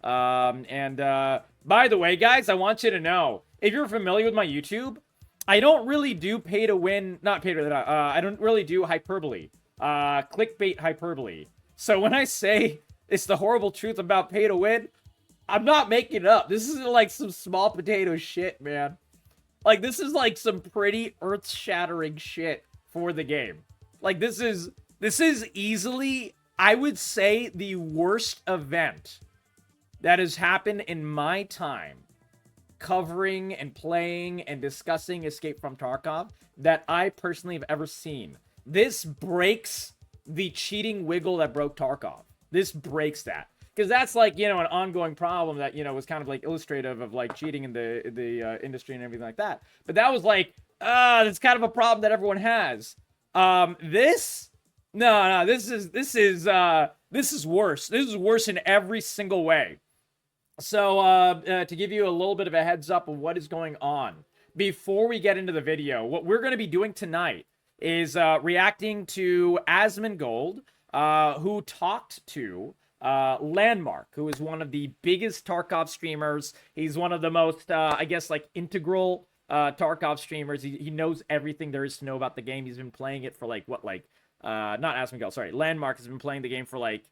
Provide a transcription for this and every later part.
By the way, guys, I want you to know, if you're familiar with my YouTube, I don't really do pay to win, not pay to win, I don't really do hyperbole, clickbait hyperbole. So when I say it's the horrible truth about pay to win, I'm not making it up. This isn't like some small potato shit, man. Like, this is like some pretty earth-shattering shit for the game. Like, this is easily, I would say, the worst event that has happened in my time covering and playing and discussing Escape from Tarkov that I personally have ever seen. This breaks the cheating wiggle that broke Tarkov. This breaks that. Because that's like, you know, an ongoing problem that, you know, was kind of like illustrative of like cheating in the industry and everything like that. But that was like, that's kind of a problem that everyone has. This is worse. This is worse in every single way. So, to give you a little bit of a heads up of what is going on, before we get into the video, what we're going to be doing tonight is reacting to Asmongold, who talked to LVNDMARK, who is one of the biggest Tarkov streamers. He's one of the most, I guess, like, integral Tarkov streamers. He knows everything there is to know about the game. He's been playing it for, like, not Asmongold, sorry. LVNDMARK has been playing the game for, like,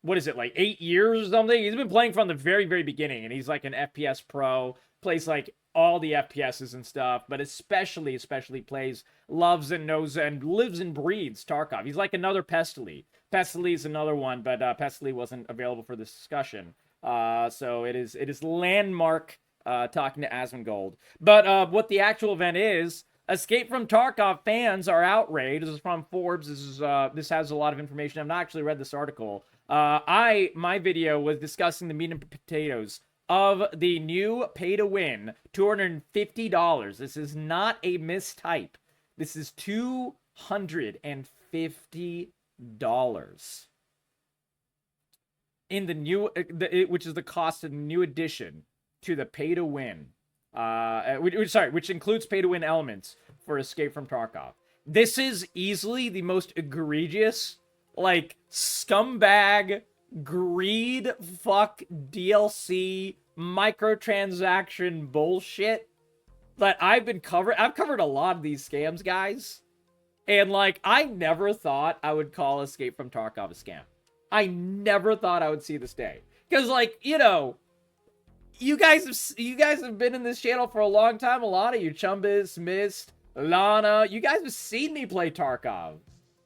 what is it, like 8 years or something? He's been playing from the very, very beginning, and he's like an FPS pro, plays like all the FPSs and stuff, but especially plays, loves and knows and lives and breathes Tarkov. He's like another Pestily. Pestily is another one, but Pestily wasn't available for this discussion. So it is LVNDMARK talking to Asmongold. But what the actual event is, Escape from Tarkov fans are outraged. This is from Forbes. This has a lot of information. I've not actually read this article. My video was discussing the meat and potatoes of the new pay-to-win, $250. This is not a mistype. This is $250 in the new, which is the cost of the new addition to the pay-to-win. Which includes pay-to-win elements for Escape from Tarkov. This is easily the most egregious, like, scumbag, greed, fuck, DLC, microtransaction bullshit that I've covered a lot of these scams, guys. And, like, I never thought I would call Escape from Tarkov a scam. I never thought I would see this day. Because, like, you know, you guys have been in this channel for a long time. A lot of you, Chumbus, Mist, Lana, you guys have seen me play Tarkov.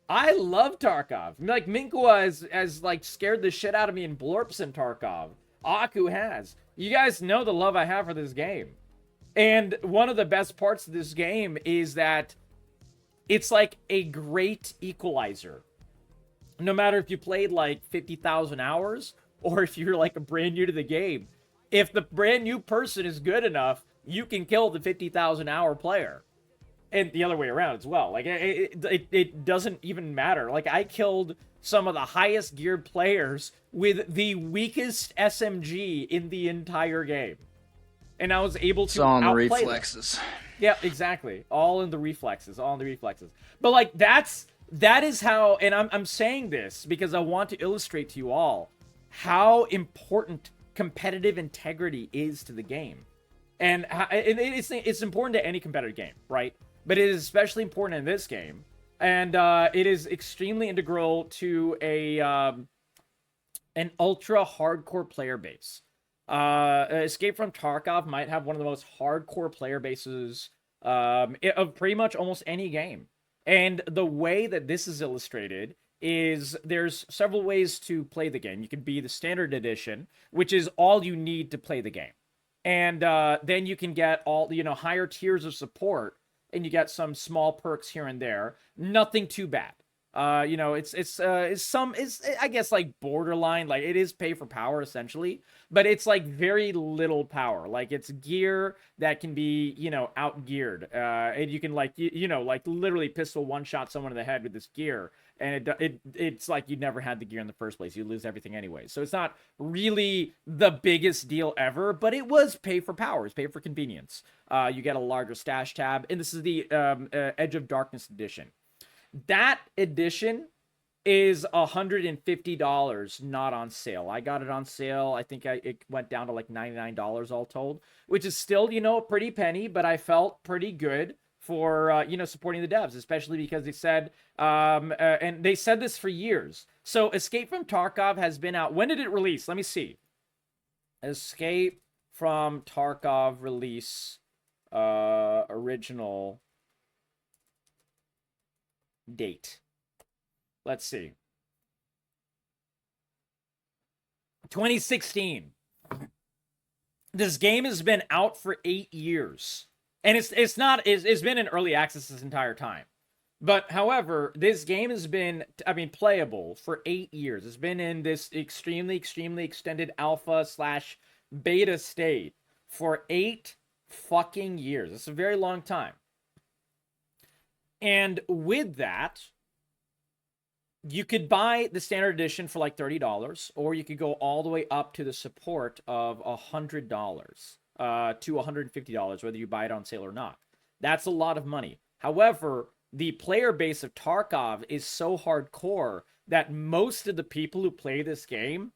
I love Tarkov. Like, Minkwa has like scared the shit out of me in Blorps in Tarkov. Aku has. You guys know the love I have for this game. And one of the best parts of this game is that it's like a great equalizer. No matter if you played like 50,000 hours or if you're like a brand new to the game. If the brand new person is good enough, you can kill the 50,000 hour player. And the other way around as well. Like, it doesn't even matter. Like, I killed some of the highest geared players with the weakest SMG in the entire game. And I was able to it's all in the reflexes. Them. Yeah, exactly. All in the reflexes. All in the reflexes. But, like, that is how, and I'm saying this because I want to illustrate to you all how important competitive integrity is to the game. And it's important to any competitive game, right? But it is especially important in this game. And it is extremely integral to an ultra hardcore player base. Escape from Tarkov might have one of the most hardcore player bases of pretty much almost any game. And the way that this is illustrated is there's several ways to play the game. You can be the standard edition, which is all you need to play the game. And then you can get all, you know, higher tiers of support, and you get some small perks here and there. Nothing too bad. You know, it's I guess like borderline, like it is pay for power essentially, but it's like very little power. Like it's gear that can be, you know, out geared. And you can like, you know, like literally pistol one shot someone in the head with this gear. And it's like you never had the gear in the first place. You lose everything anyway. So it's not really the biggest deal ever, but it was pay for power. It's pay for convenience. You get a larger stash tab. And this is the Edge of Darkness edition. That edition is $150, not on sale. I got it on sale. I think it went down to like $99 all told, which is still, you know, a pretty penny, but I felt pretty good for, you know, supporting the devs, especially because they said, and they said this for years. So Escape from Tarkov has been out. When did it release? Let me see. Escape from Tarkov release, original date. Let's see. 2016. This game has been out for 8 years. And it's been in early access this entire time. But however, this game has been, I mean, playable for 8 years. It's been in this extremely extended alpha / beta state for 8 fucking years. It's a very long time. And with that, you could buy the standard edition for like $30, or you could go all the way up to the support of $100 to $150, whether you buy it on sale or not. That's a lot of money. However, the player base of Tarkov is so hardcore that most of the people who play this game,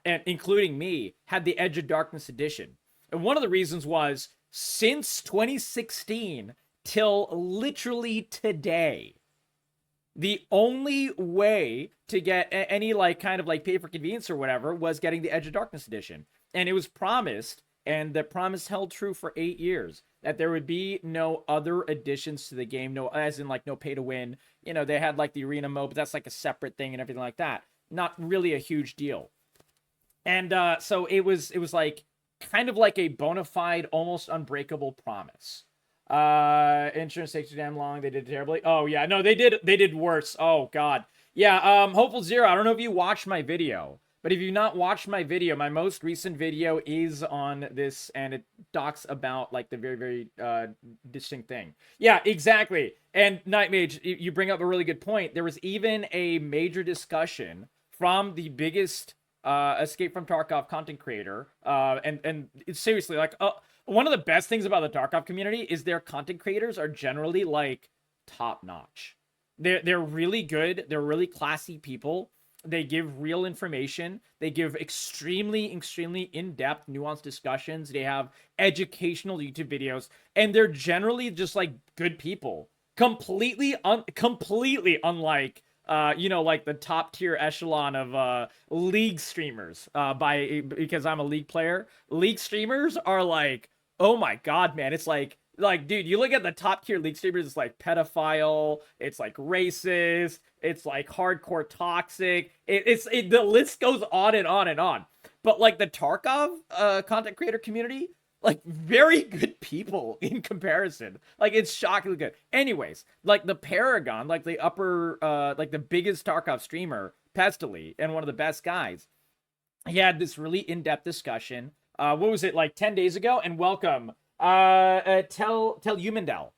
and including me, had the Edge of Darkness edition. And one of the reasons was, since 2016 till literally today, the only way to get any like kind of like pay for convenience or whatever was getting the Edge of Darkness edition. And it was promised, and the promise held true for 8 years, that there would be no other additions to the game, no, as in like no pay to win. You know, they had like the arena mode, but that's like a separate thing and everything like that. Not really a huge deal. And so it was like kind of like a bona fide, almost unbreakable promise. Insurance takes too damn long. They did terribly. Oh yeah, no, they did worse. Oh god. Yeah, Hopeful Zero, I don't know if you watched my video, but if you've not watched my video, my most recent video is on this, and it talks about like the very distinct thing. Yeah, exactly. And Night Mage, you bring up a really good point. There was even a major discussion from the biggest Escape from Tarkov content creator, and it's seriously like one of the best things about the Tarkov community is their content creators are generally like top notch. They're really good. They're really classy people. They give real information. They give extremely in-depth, nuanced discussions. They have educational YouTube videos, and they're generally just like good people. Completely unlike you know, like the top tier echelon of League streamers. Because I'm a League player, League streamers are like, oh my god, man, it's like, dude, you look at the top tier League streamers, it's like pedophile, it's like racist, it's like hardcore toxic. The list goes on and on and on. But like the Tarkov content creator community, like very good people in comparison. Like it's shockingly good. Anyways, like the Paragon, like the upper, like the biggest Tarkov streamer, Pestily, and one of the best guys, he had this really in-depth discussion. What was it, like 10 days ago? And welcome. Tell Humandel.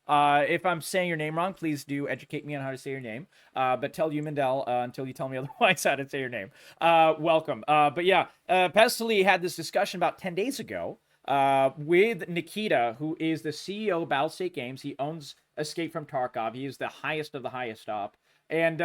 If I'm saying your name wrong, please do educate me on how to say your name. But tell Humandel until you tell me otherwise how to say your name. Welcome. But yeah, Pestily had this discussion about 10 days ago with Nikita, who is the CEO of Battlestate Games. He owns Escape from Tarkov. He is the highest of the highest up. And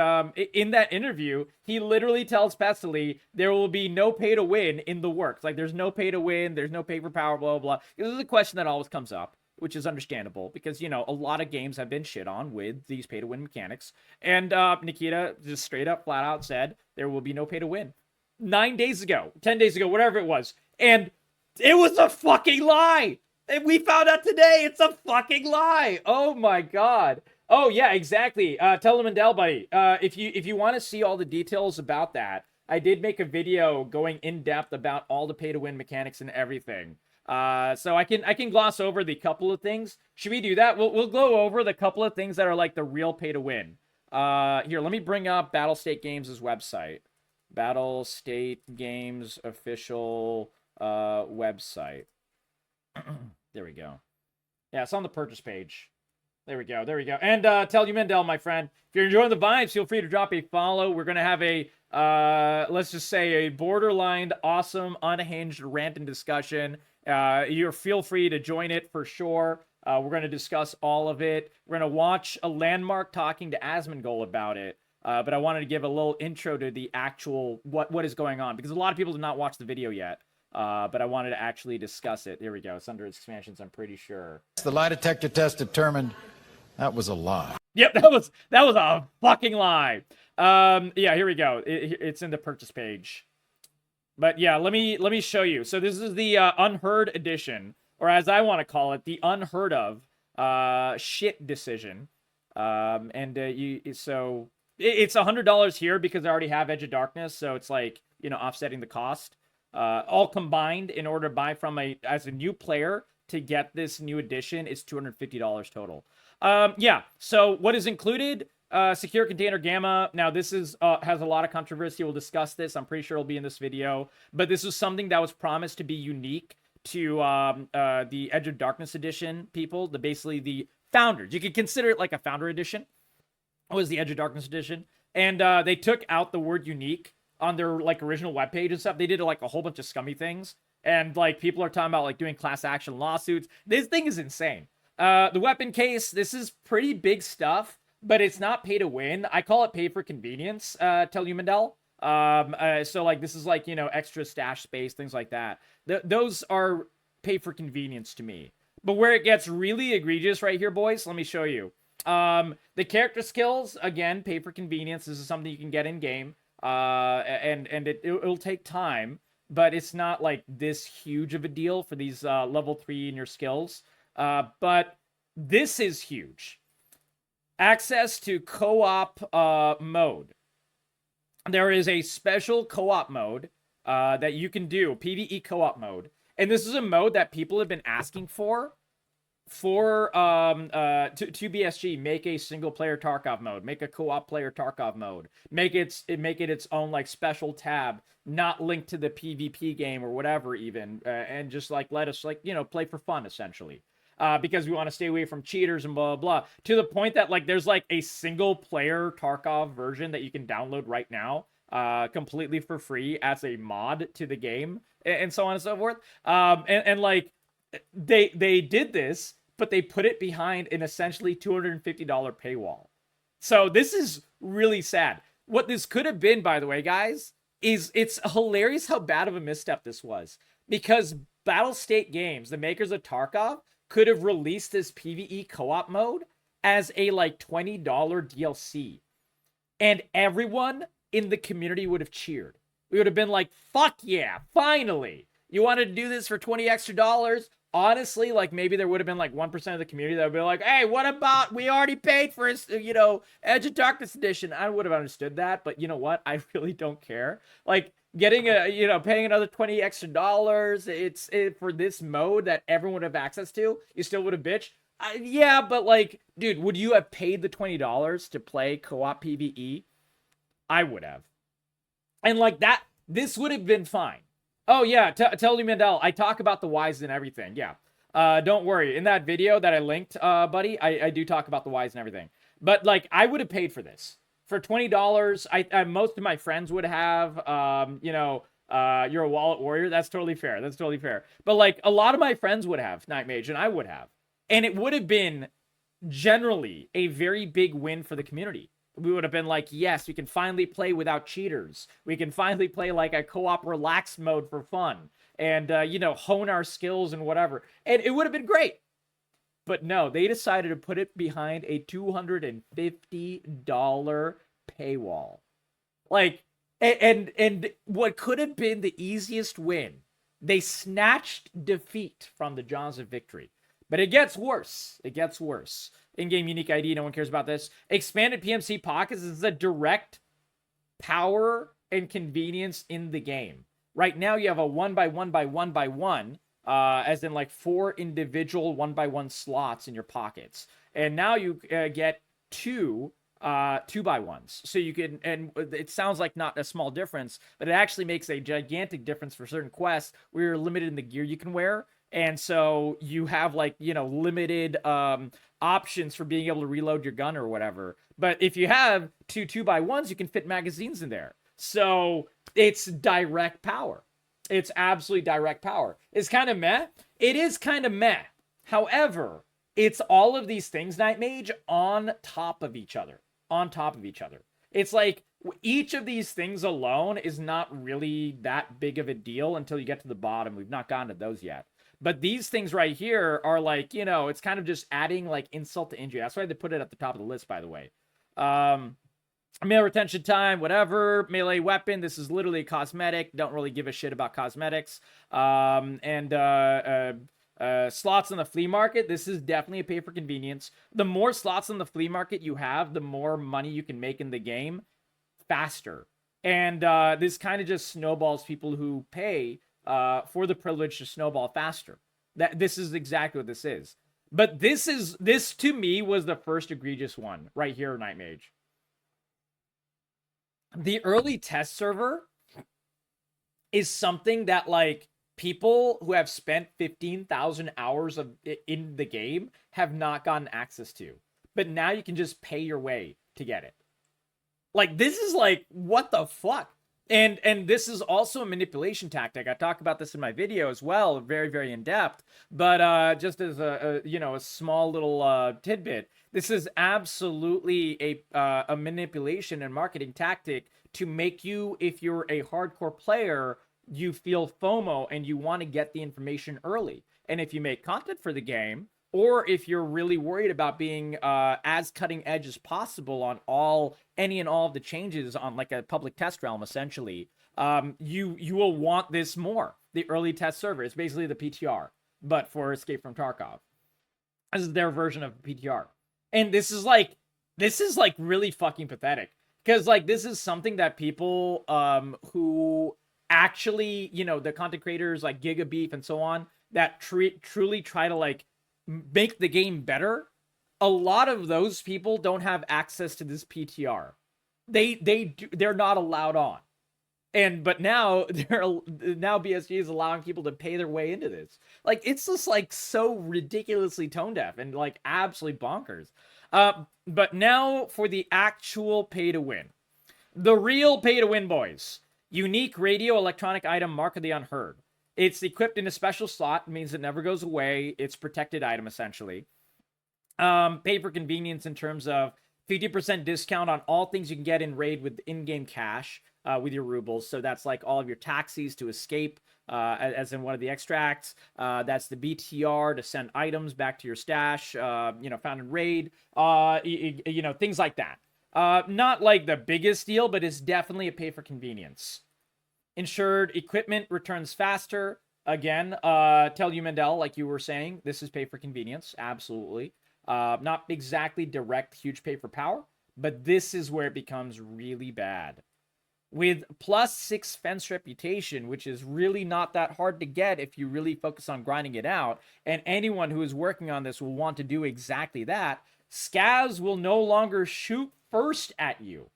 in that interview, he literally tells Pestily there will be no pay to win in the works. Like, there's no pay to win, there's no pay for power, blah, blah, blah. This is a question that always comes up, which is understandable because, you know, a lot of games have been shit on with these pay to win mechanics. And Nikita just straight up, flat out said there will be no pay to win. 9 days ago, 10 days ago, whatever it was. And it was a fucking lie. And we found out today it's a fucking lie. Oh my god. Oh yeah, exactly. Tell them Mandel, buddy. If you want to see all the details about that, I did make a video going in depth about all the pay to win mechanics and everything. So I can gloss over the couple of things. Should we do that? We'll go over the couple of things that are like the real pay to win. Here, let me bring up Battlestate Games' website. Battlestate Games official website. There we go. Yeah, it's on the purchase page. There we go. There we go. And tell you, Mendel, my friend, if you're enjoying the vibes, feel free to drop a follow. We're going to have a, let's just say, a borderline awesome, unhinged rant and discussion. You feel free to join it for sure. We're going to discuss all of it. We're going to watch a Landmark talking to Asmongold about it. but I wanted to give a little intro to the actual what is going on, because a lot of people did not watch the video yet. But I wanted to actually discuss it. Here we go. It's under expansions, I'm pretty sure. The lie detector test determined that was a lie. Yep, that was a fucking lie. Yeah, here we go. It's in the purchase page. But yeah, let me show you. So this is the Unheard Edition, or as I want to call it, the Unheard of shit decision. So it's $100 here because I already have Edge of Darkness, so it's like, you know, offsetting the cost. All combined, in order to buy from as a new player to get this new edition, is $250 total. Yeah, so what is included? Secure Container Gamma. Now, this is has a lot of controversy. We'll discuss this. I'm pretty sure it'll be in this video. But this is something that was promised to be unique to the Edge of Darkness edition people. Basically, the founders. You could consider it like a founder edition. It was the Edge of Darkness edition. And they took out the word unique on their like original webpage and stuff. They did like a whole bunch of scummy things. And like people are talking about like doing class action lawsuits. This thing is insane. The weapon case, this is pretty big stuff, but it's not pay to win. I call it pay for convenience, tell you, Mandel. So like this is like, you know, extra stash space, things like that. Those are pay for convenience to me. But where it gets really egregious right here, boys, let me show you. The character skills, again, pay for convenience. This is something you can get in game. And it'll take time, but it's not like this huge of a deal for these level 3 in your skills. But this is huge. Access to co-op mode. There is a special co-op mode that you can do, PvE co-op mode. And this is a mode that people have been asking for to BSG. Make a single player Tarkov mode, make a co-op player Tarkov mode, make it its own like special tab, not linked to the PvP game or whatever even, and just like let us like, you know, play for fun essentially. Because we want to stay away from cheaters and blah, blah, blah. To the point that, like, there's, like, a single-player Tarkov version that you can download right now, completely for free as a mod to the game, and so on and so forth. Like, they did this, but they put it behind an essentially $250 paywall. So this is really sad. What this could have been, by the way, guys, is it's hilarious how bad of a misstep this was. Because Battlestate Games, the makers of Tarkov, could have released this PvE co-op mode as a like $20 DLC. And everyone in the community would have cheered. We would have been like, fuck yeah, finally. You wanted to do this for $20 extra? Honestly, like maybe there would have been like 1% of the community that would be like, hey, what about, we already paid for, you know, Edge of Darkness edition. I would have understood that, but you know what? I really don't care. Like, getting paying another $20 extra, it's for this mode that everyone would have access to, you still would have bitched. Yeah, but like, dude, would you have paid the $20 to play co-op PvE? I would have. And like that, this would have been fine. Oh yeah, tell you, Mandel, I talk about the whys and everything. Yeah, don't worry. In that video that I linked, buddy, I do talk about the whys and everything. But like, I would have paid for this. For $20, I most of my friends would have, you're a wallet warrior. That's totally fair. That's totally fair. But like a lot of my friends would have Night Mage, and I would have. And it would have been generally a very big win for the community. We would have been like, yes, we can finally play without cheaters. We can finally play like a co-op relaxed mode for fun. And, hone our skills and whatever. And it would have been great. But no, they decided to put it behind a $250 paywall. Like, and what could have been the easiest win, they snatched defeat from the jaws of victory. But it gets worse. It gets worse. In-game unique ID, no one cares about this. Expanded PMC pockets is a direct power and convenience in the game. Right now, you have a 1x1x1x1, as in like 4 individual 1x1 slots in your pockets. And now you get 2 2x1s. So you can, and it sounds like not a small difference, but it actually makes a gigantic difference for certain quests where you're limited in the gear you can wear. And so you have like, limited options for being able to reload your gun or whatever. But if you have 2 2x1s, you can fit magazines in there. So it's direct power. It's absolutely direct power. It's kind of meh. It is kind of meh. However, it's all of these things, Night Mage, on top of each other. On top of each other. It's like each of these things alone is not really that big of a deal until you get to the bottom. We've not gotten to those yet. But these things right here are like, you know, it's kind of just adding like insult to injury. That's why they put it at the top of the list, by the way. Melee retention time, whatever. Melee weapon, this is literally cosmetic. Don't really give a shit about cosmetics. Slots on the flea market, this is definitely a pay for convenience. The more slots on the flea market you have, the more money you can make in the game faster. And this kind of just snowballs people who pay for the privilege to snowball faster. This is exactly what this is. But this to me was the first egregious one right here, Night Mage. The early test server is something that like people who have spent 15,000 hours in the game have not gotten access to. But now you can just pay your way to get it. Like, this is like, what the fuck? And this is also a manipulation tactic. I talk about this in my video as well, very, very in depth. But just as a small little tidbit, this is absolutely a manipulation and marketing tactic to make you, if you're a hardcore player, you feel FOMO and you want to get the information early. And if you make content for the game, or if you're really worried about being as cutting edge as possible on any and all of the changes on like a public test realm, essentially, you will want this more. The early test server, it's basically the PTR, but for Escape from Tarkov. This is their version of PTR. And this is like really fucking pathetic. Because like this is something that people who actually, you know, the content creators like Gigabeef and so on, that truly try to like make the game better, a lot of those people don't have access to this PTR. They're not allowed on. But now BSG is allowing people to pay their way into this. Like, it's just like so ridiculously tone deaf and like absolutely bonkers. But now for the actual pay to win. The real pay to win, boys. Unique radio electronic item, Mark of the Unheard. It's equipped in a special slot, means it never goes away. It's protected item, essentially. Pay for convenience in terms of 50% discount on all things you can get in raid with in-game cash with your rubles. So that's like all of your taxis to escape, as in one of the extracts. That's the BTR to send items back to your stash, found in raid, things like that. Not like the biggest deal, but it's definitely a pay for convenience. Ensured equipment returns faster. Again, tell you Mendel, like you were saying, this is pay for convenience. Absolutely. Not exactly direct huge pay for power, but this is where it becomes really bad. With +6 fence reputation, which is really not that hard to get if you really focus on grinding it out, and anyone who is working on this will want to do exactly that, scavs will no longer shoot first at you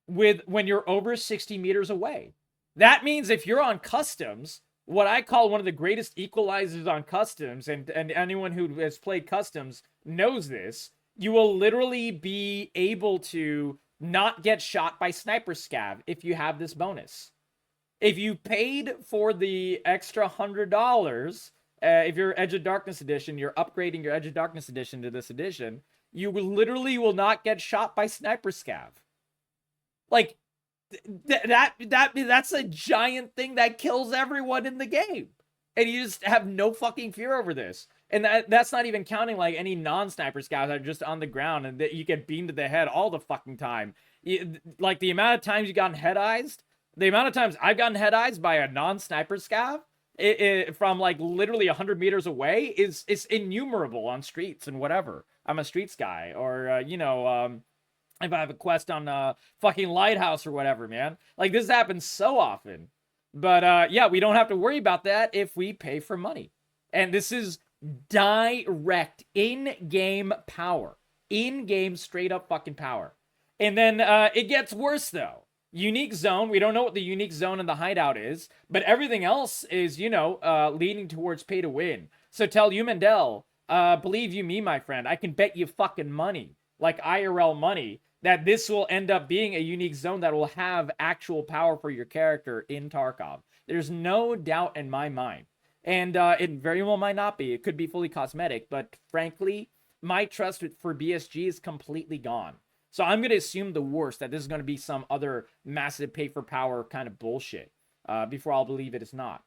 when you're over 60 meters away. That means if you're on customs, what I call one of the greatest equalizers on customs, and anyone who has played customs knows this, you will literally be able to not get shot by sniper scav if you have this bonus. If you paid for the extra $100, if you're Edge of Darkness edition, you're upgrading your Edge of Darkness edition to this edition, you literally will not get shot by sniper scav. Like, that's a giant thing that kills everyone in the game. And you just have no fucking fear over this. And that's not even counting like any non-sniper scouts that are just on the ground and that you get beamed to the head all the fucking time. Like the amount of times you gotten head-eyes, the amount of times I've gotten head-eyes by a non-sniper scav from like literally 100 meters away is innumerable on streets and whatever. I'm a streets guy, or if I have a quest on fucking Lighthouse or whatever, man. Like, this happens so often. But, yeah, we don't have to worry about that if we pay for money. And this is direct in-game power. In-game straight-up fucking power. And then it gets worse, though. Unique zone. We don't know what the unique zone in the hideout is. But everything else is, leading towards pay to win. So tell you, Mendel, believe you me, my friend, I can bet you fucking money, like IRL money, that this will end up being a unique zone that will have actual power for your character in Tarkov. There's no doubt in my mind. And it very well might not be. It could be fully cosmetic, but frankly, my trust for BSG is completely gone. So I'm going to assume the worst, that this is going to be some other massive pay for power kind of bullshit, before I'll believe it is not.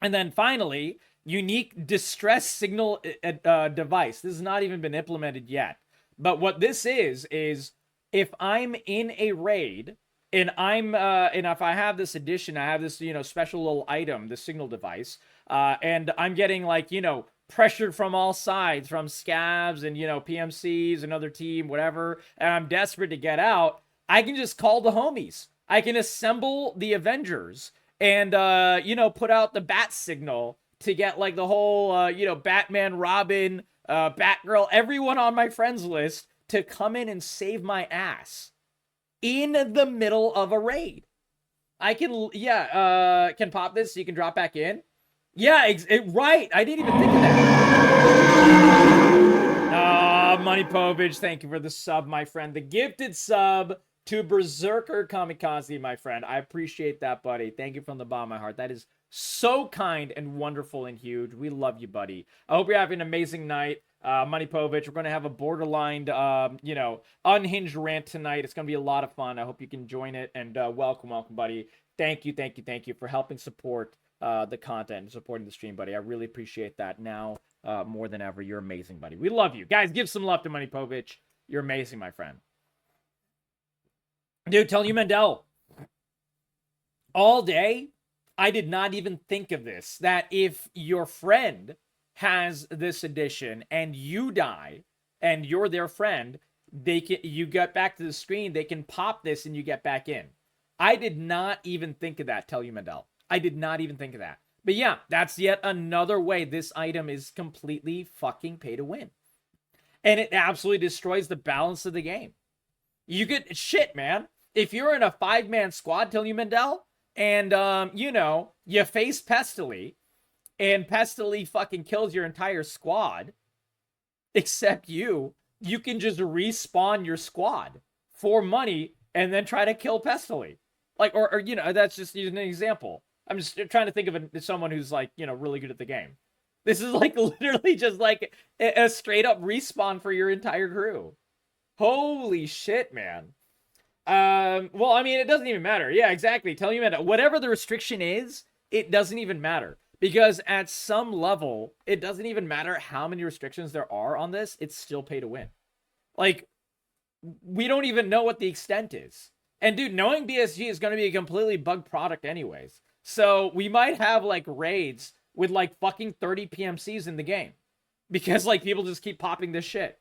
And then finally, unique distress signal device. This has not even been implemented yet. But what this is if I'm in a raid and and if I have this edition, I have this, special little item, the signal device, and I'm getting like, pressured from all sides, from scabs and, PMCs, another team, whatever, and I'm desperate to get out, I can just call the homies. I can assemble the Avengers and, put out the bat signal to get like the whole, Batman, Robin, Batgirl, everyone on my friends list to come in and save my ass in the middle of a raid. I can, can pop this so you can drop back in. Yeah, right. I didn't even think of that. Money Povich, thank you for the sub, my friend. The gifted sub to Berserker Kamikaze, my friend. I appreciate that, buddy. Thank you from the bottom of my heart. That is so kind and wonderful and huge. We love you, buddy. I hope you're having an amazing night. Money Povich, we're going to have a borderline, unhinged rant tonight. It's going to be a lot of fun. I hope you can join it. And welcome, buddy. Thank you for helping support the content and supporting the stream, buddy. I really appreciate that now more than ever. You're amazing, buddy. We love you. Guys, give some love to Money Povich. You're amazing, my friend. Dude, tell you, Mendel. All day, I did not even think of this. That if your friend has this edition and you die and you're their friend, you get back to the screen, they can pop this and you get back in. I did not even think of that, tell you, Mendel. I did not even think of that. But yeah, that's yet another way this item is completely fucking pay to win. And it absolutely destroys the balance of the game. You get shit, man. If you're in a 5-man squad, tell you, Mendel, and you face Pestily, and Pestily fucking kills your entire squad, except you can just respawn your squad for money and then try to kill Pestily. Like, or that's just using an example. I'm just trying to think of someone who's like, really good at the game. This is like literally just like a straight up respawn for your entire crew. Holy shit, man. Well, I mean, it doesn't even matter. Yeah, exactly. Tell you, whatever the restriction is, it doesn't even matter. Because at some level, it doesn't even matter how many restrictions there are on this, it's still pay to win. Like, we don't even know what the extent is. And dude, knowing BSG is going to be a completely bugged product anyways. So we might have like raids with like fucking 30 PMCs in the game. Because like people just keep popping this shit.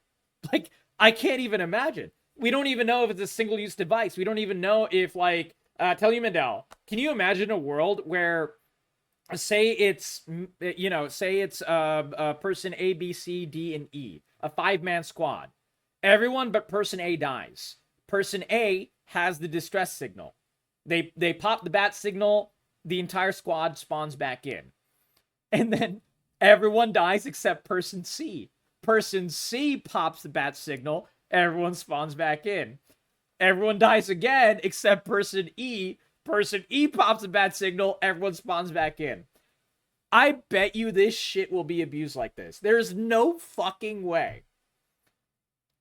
Like, I can't even imagine. We don't even know if it's a single-use device. We don't even know if like, tell you, Mendel, can you imagine a world where say it's person A, B, C, D, and E, a 5-man squad. Everyone but person A dies. Person A has the distress signal. They pop the bat signal, the entire squad spawns back in. And then everyone dies except person C. Person C pops the bat signal, everyone spawns back in. Everyone dies again except person E. Person E pops a bat signal, everyone spawns back in. I bet you this shit will be abused like this. There's no fucking way.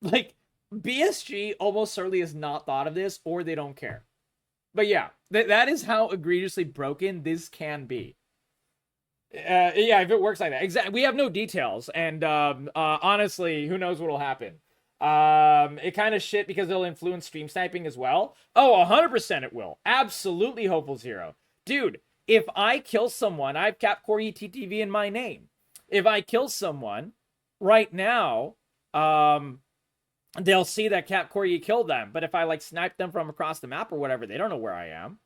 Like, BSG almost certainly has not thought of this, or they don't care. But yeah, that is how egregiously broken this can be. Yeah, if it works like that. Exactly. We have no details, and honestly, who knows what'll happen. It kind of shit because it'll influence stream sniping as well. Oh, 100% it will. Absolutely, Hopeful Zero. Dude, if I kill someone, I have CapCorgiTV in my name. If I kill someone right now, they'll see that CapCorgi killed them. But if I like snipe them from across the map or whatever, they don't know where I am.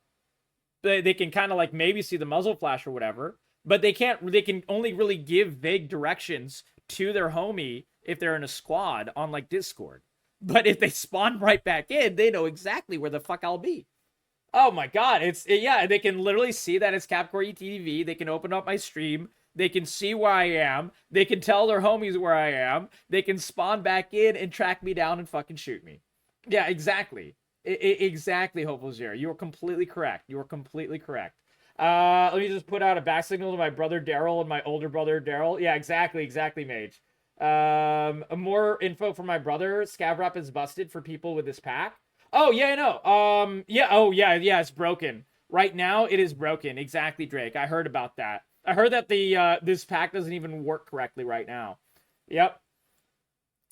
They can kind of like maybe see the muzzle flash or whatever, but they can only really give vague directions to their homie if they're in a squad on like Discord. But if they spawn right back in, they know exactly where the fuck I'll be. Oh my god, yeah, they can literally see that it's CapCorgiTV. They can open up my stream. They can see where I am. They can tell their homies where I am. They can spawn back in and track me down and fucking shoot me. Yeah, exactly. Exactly, Hopeful Zero. You are completely correct. You are completely correct. Let me just put out a back signal to my brother Daryl and my older brother Daryl. Yeah, exactly, Mage. More info from my brother. Scav wrap is busted for people with this pack. Oh yeah, I know. Yeah. Oh yeah. It's broken right now. It is broken. Exactly, Drake. I heard about that. I heard that the this pack doesn't even work correctly right now. Yep.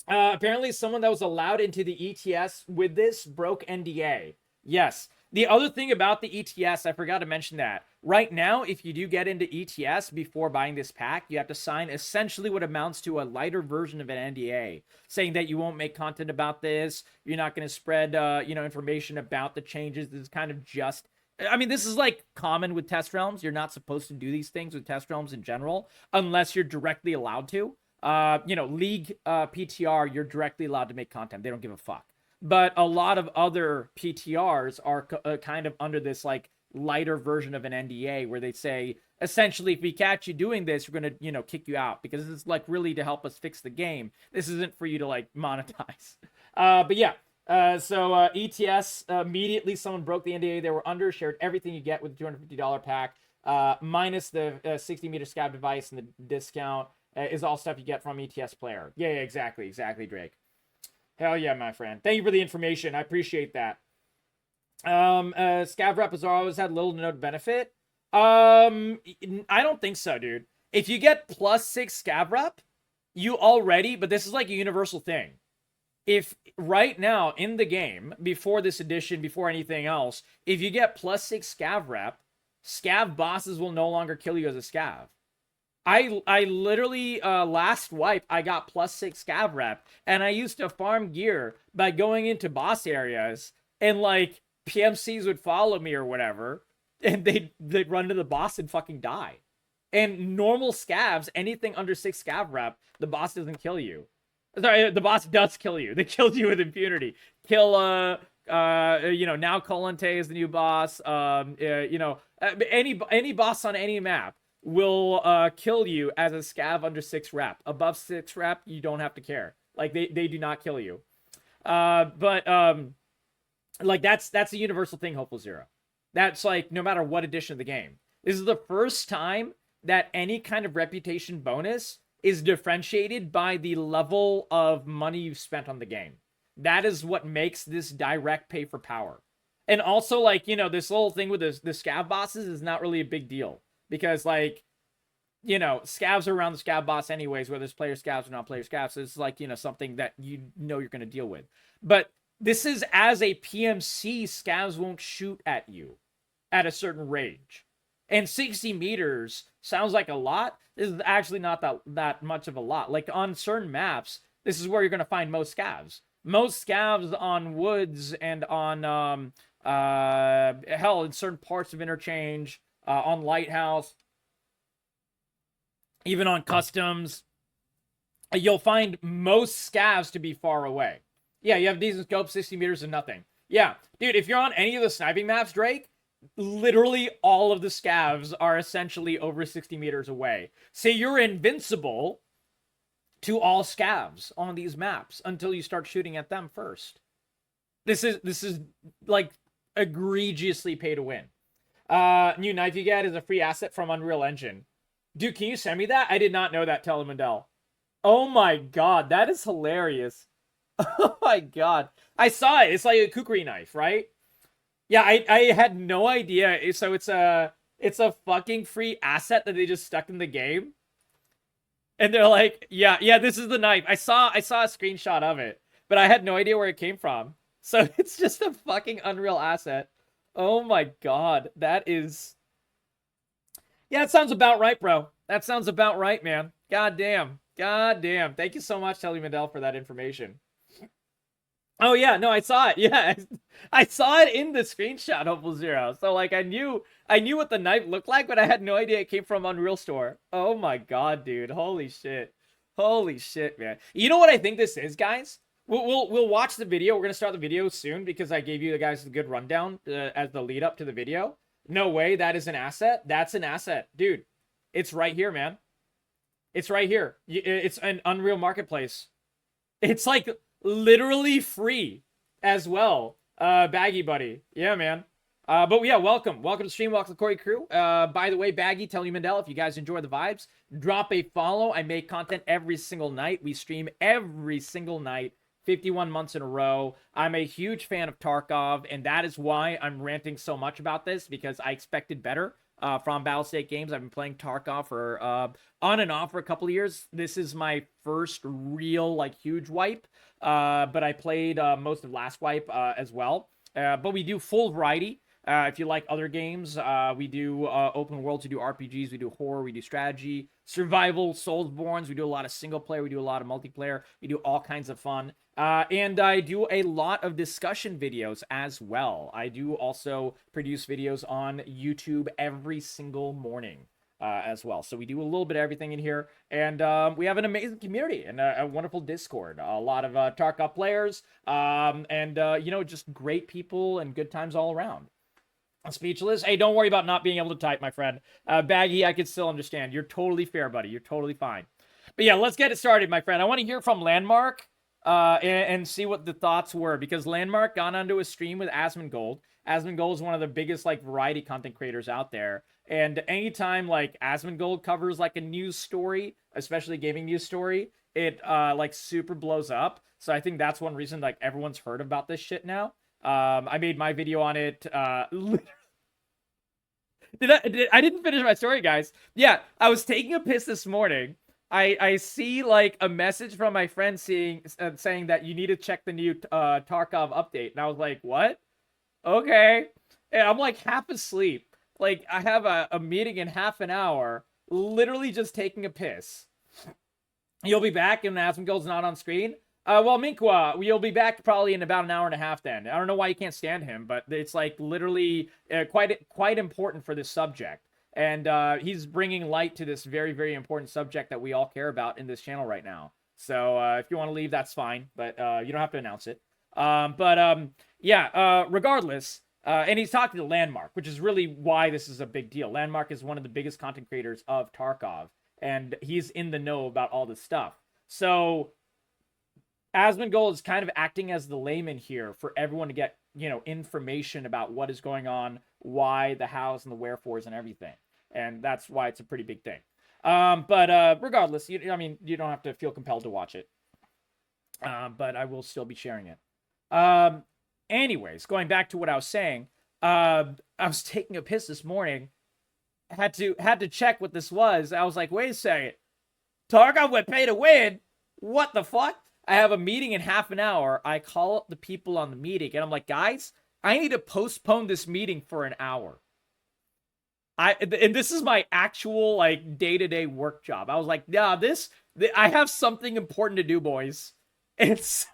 Apparently, someone that was allowed into the ETS with this broke NDA. Yes. The other thing about the ETS, I forgot to mention that. Right now, if you do get into ETS before buying this pack, you have to sign essentially what amounts to a lighter version of an NDA, saying that you won't make content about this, you're not going to spread, information about the changes. This is kind of just... I mean, this is like common with test realms. You're not supposed to do these things with test realms in general, unless you're directly allowed to. League PTR, you're directly allowed to make content. They don't give a fuck. But a lot of other PTRs are kind of under this like lighter version of an NDA where they say, essentially, if we catch you doing this, we're going to, kick you out because it's like really to help us fix the game. This isn't for you to like monetize. But yeah. So ETS, immediately someone broke the NDA they were under, shared everything you get with the $250 pack, minus the 60-meter scab device and the discount. Is all stuff you get from ETS player. Yeah, exactly, Drake. Hell yeah, my friend. Thank you for the information. I appreciate that. Scav rep has always had little to no benefit. I don't think so, dude. If you get +6 scav rep, you already, but this is like a universal thing. If right now in the game, before this edition, before anything else, if you get +6 scav rep, scav bosses will no longer kill you as a scav. I literally, last wipe, I got +6 scav rep, and I used to farm gear by going into boss areas, and, like, PMCs would follow me or whatever, and they'd run to the boss and fucking die. And normal scavs, anything under 6 scav rep, the boss doesn't kill you. Sorry, the boss does kill you. They killed you with impunity. Kill, now Colante is the new boss, any boss on any map will kill you as a scav under 6 rep. Above 6 rep, you don't have to care. Like, they do not kill you. But that's a universal thing, Hopeful Zero. That's like no matter what edition of the game. This is the first time that any kind of reputation bonus is differentiated by the level of money you've spent on the game. That is what makes this direct pay for power. And also, like, this whole thing with the scav bosses is not really a big deal. Because, like, scavs are around the scav boss anyways, whether it's player scavs or not player scavs. So it's like, something that you're going to deal with. But this is as a PMC, scavs won't shoot at you at a certain range. And 60 meters sounds like a lot. This is actually not that much of a lot. Like, on certain maps, this is where you're going to find most scavs. Most scavs on woods and on, in certain parts of interchange, on Lighthouse, even on Customs, you'll find most scavs to be far away. Yeah, you have decent scope, 60 meters and nothing. Yeah, dude, if you're on any of the sniping maps, Drake, literally all of the scavs are essentially over 60 meters away. So you're invincible to all scavs on these maps until you start shooting at them first. This is like egregiously pay to win. New knife you get is a free asset from Unreal Engine. Dude, can you send me that? I did not know that, Telemandel. Oh my god, that is hilarious. Oh my god. I saw it. It's like a kukri knife, right? Yeah, I had no idea. So it's a fucking free asset that they just stuck in the game. And they're like, yeah, this is the knife. I saw a screenshot of it, but I had no idea where it came from. So it's just a fucking Unreal asset. Oh my god, that is... Yeah, that sounds about right, bro. That sounds about right, man. God damn. Thank you so much, Telly Mandel, for that information. Oh yeah, no, I saw it. Yeah, I saw it in the screenshot, Hopeful Zero. So like, I knew what the knife looked like, but I had no idea it came from Unreal Store. Oh my god, dude. Holy shit, man. You know what I think this is, guys? We'll watch the video. We're gonna start the video soon because I gave you guys a good rundown as the lead up to the video. No way, that is an asset. That's an asset, dude. It's right here, man. It's right here. It's an Unreal Marketplace. It's like literally free as well. Baggy Buddy. Yeah, man. But yeah, welcome to stream. Welcome to Corey Crew. By the way, Baggy, tell you Mandel, if you guys enjoy the vibes, drop a follow. I make content every single night. We stream every single night, 51 months in a row. I'm a huge fan of Tarkov, and that is why I'm ranting so much about this, because I expected better from Battlestate Games. I've been playing Tarkov for on and off for a couple of years. This is my first real, like, huge wipe, but I played most of last wipe as well. But we do full variety. If you like other games, we do open worlds, we do RPGs, we do horror, we do strategy, survival, Soulsbornes, we do a lot of single player, we do a lot of multiplayer, we do all kinds of fun. And I do a lot of discussion videos as well. I do also produce videos on YouTube every single morning as well. So we do a little bit of everything in here. And we have an amazing community and a wonderful Discord. A lot of Tarkov players and, you know, just great people and good times all around. I'm speechless. Hey, don't worry about not being able to type, my friend. Baggy, I can still understand. You're totally fair, buddy. You're totally fine. But yeah, let's get it started, my friend. I want to hear from Landmark and see what the thoughts were, because Landmark got onto a stream with Asmongold. Asmongold is one of the biggest, like, variety content creators out there. And anytime, like, Asmongold covers, like, a news story, especially a gaming news story, it, like, super blows up. So I think that's one reason, like, everyone's heard about this shit now. I made my video on it. I didn't finish my story, guys. Yeah, I was taking a piss this morning. I see, like, a message from my friend saying that you need to check the new Tarkov update. And I was like, what? Okay. And I'm, like, half asleep. Like, I have a meeting in half an hour, literally just taking a piss. You'll be back and Asmongold's not on screen? Well, Minkwa, we'll be back probably in about an hour and a half then. I don't know why you can't stand him, but it's, like, literally quite important for this subject. And he's bringing light to this very, very important subject that we all care about in this channel right now. So if you want to leave, that's fine, but you don't have to announce it. Yeah, regardless, and he's talking to Landmark, which is really why this is a big deal. Landmark is one of the biggest content creators of Tarkov, and he's in the know about all this stuff. So Asmongold is kind of acting as the layman here for everyone to get, you know, information about what is going on, why, the hows, and the wherefores, and everything. And that's why it's a pretty big thing. But regardless, I mean, you don't have to feel compelled to watch it. But I will still be sharing it. Anyways, going back to what I was saying, I was taking a piss this morning. Had to check what this was. I was like, wait a second. Tarkov went pay to win? What the fuck? I have a meeting in half an hour. I call up the people on the meeting, and I'm like, guys, I need to postpone this meeting for an hour. And this is my actual, like, day-to-day work job. I was like, nah, I have something important to do, boys. And so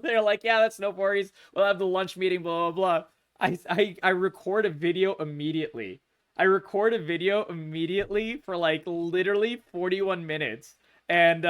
they're like, yeah, that's no worries. We'll have the lunch meeting, blah, blah, blah. I record a video immediately. I record a video immediately for, like, literally 41 minutes. And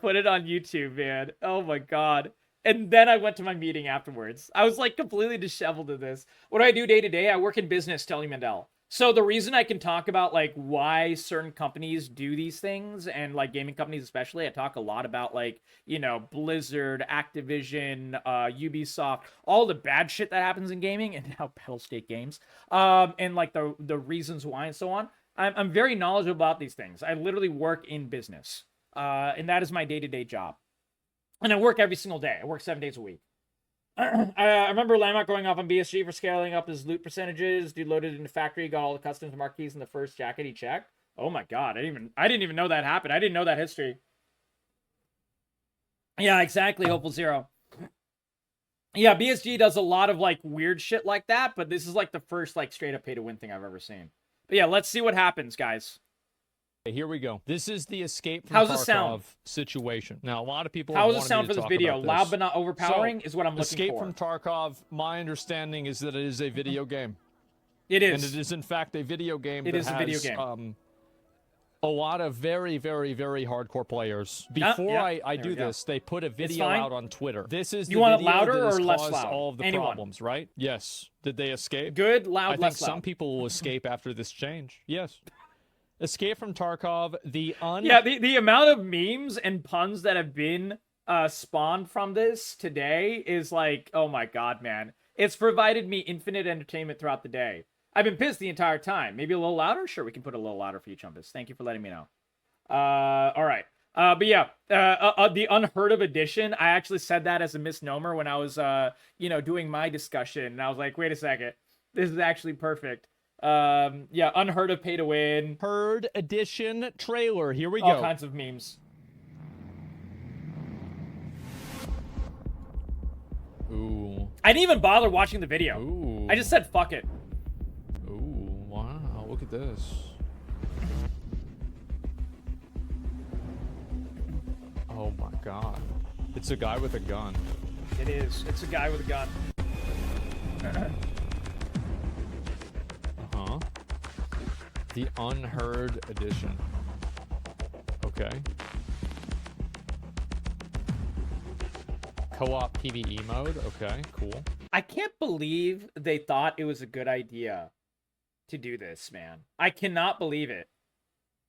put it on YouTube, man. Oh my god. And then I went to my meeting afterwards. I was, like, completely disheveled to this. What do I do day to day? I work in business, Telly Mandel. So the reason I can talk about, like, why certain companies do these things, and, like, gaming companies especially, I talk a lot about, like, you know, Blizzard, Activision, Ubisoft, all the bad shit that happens in gaming, and now Battlestate Games, and, like, the reasons why and so on. I'm very knowledgeable about these things. I literally work in business. And that is my day-to-day job. And I work every single day. I work 7 days a week. I remember Landmark going off on BSG for scaling up his loot percentages. Dude loaded into factory, got all the customs marquees in the first jacket he checked. Oh my god, I didn't even know that happened. I didn't know that history. Yeah, exactly, Hopeful Zero. Yeah, BSG does a lot of, like, weird shit like that, but this is, like, the first, like, straight-up pay-to-win thing I've ever seen. But yeah, let's see what happens, guys. Here we go. This is the Escape from Tarkov situation. Now, a lot of people. How does it sound for this video? Loud but not overpowering is what I'm looking Escape for. from Tarkov, my understanding is that it is a video game. It is. And it is, in fact, a video game that has a video game. A lot of very, very, very hardcore players. Before I do this, they put a video out on Twitter. This is you want it louder or less loud? All of the problems, right? Yes. Did they escape? Good, loud, I think some people will escape after this change. Yes. Escape from Tarkov, the amount of memes and puns that have been spawned from this today is like, oh my god, man. It's provided me infinite entertainment throughout the day. I've been pissed the entire time. Maybe a little louder? Sure, we can put a little louder for you, Chumpus. Thank you for letting me know. All right. But yeah, the Unheard of Edition, I actually said that as a misnomer when I was, doing my discussion. And I was like, wait a second. This is actually perfect. Yeah, Unheard of Pay to Win. Heard Edition trailer. Here we go. All kinds of memes. Ooh. I didn't even bother watching the video. Ooh. I just said, fuck it. Ooh, wow. Look at this. Oh my god. It's a guy with a gun. It is. It's a guy with a gun. Uh-huh. The Unheard Edition. Okay. Co-op PvE mode. Okay, cool. I can't believe they thought it was a good idea to do this, man. I cannot believe it.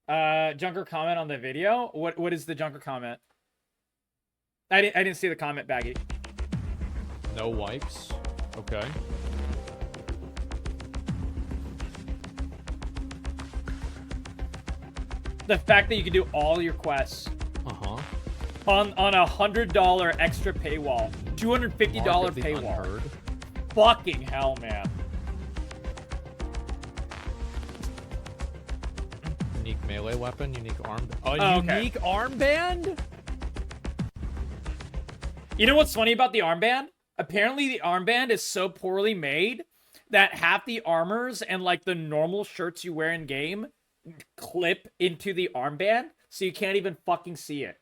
Junker comment on the video? What is the Junker comment? I didn't see the comment, Baggy. No wipes. Okay. The fact that you can do all your quests Uh-huh. on a $100 extra paywall, $250 paywall. Unheard. Fucking hell, man. Unique melee weapon, unique arm. okay. Unique armband? You know what's funny about the armband? Apparently the armband is so poorly made that half the armors and like the normal shirts you wear in game clip into the armband, so you can't even fucking see it.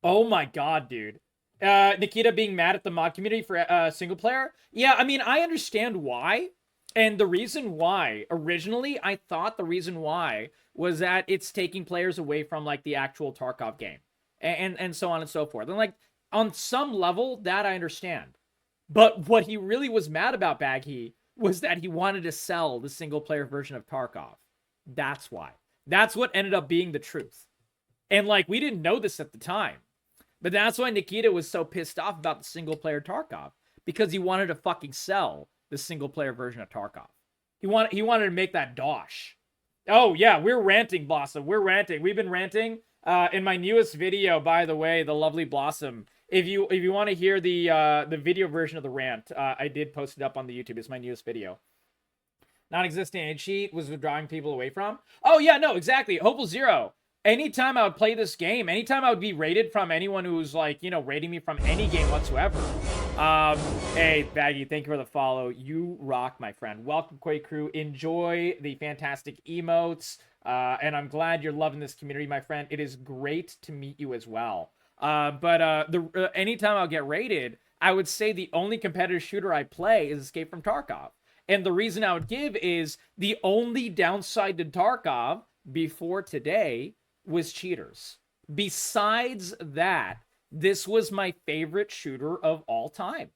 Oh my god, dude. Nikita being mad at the mod community for single player? Yeah, I mean, I understand why. And the reason why, originally, I thought the reason why was that it's taking players away from like the actual Tarkov game. And so on and so forth. And like, on some level, that I understand. But what he really was mad about, Baggy, was that he wanted to sell the single-player version of Tarkov. That's why. That's what ended up being the truth. And, like, we didn't know this at the time. But that's why Nikita was so pissed off about the single-player Tarkov. Because he wanted to fucking sell the single-player version of Tarkov. He wanted to make that dosh. Oh, yeah, we're ranting, Blossom. We're ranting. We've been ranting. In my newest video, by the way, the lovely Blossom, if you want to hear the video version of the rant, I did post it up on the YouTube. It's my newest video. Non-existent age sheet was withdrawing people away from. Oh yeah, no, exactly. Hopeful Zero. Anytime I would play this game, anytime I would be rated from anyone who's like, rating me from any game whatsoever. Hey, Baggy, thank you for the follow. You rock, my friend. Welcome, Quake Crew. Enjoy the fantastic emotes. And I'm glad you're loving this community, my friend. It is great to meet you as well. Anytime I'll get rated, I would say the only competitive shooter I play is Escape from Tarkov. And the reason I would give is the only downside to Tarkov before today was cheaters. Besides that, this was my favorite shooter of all time.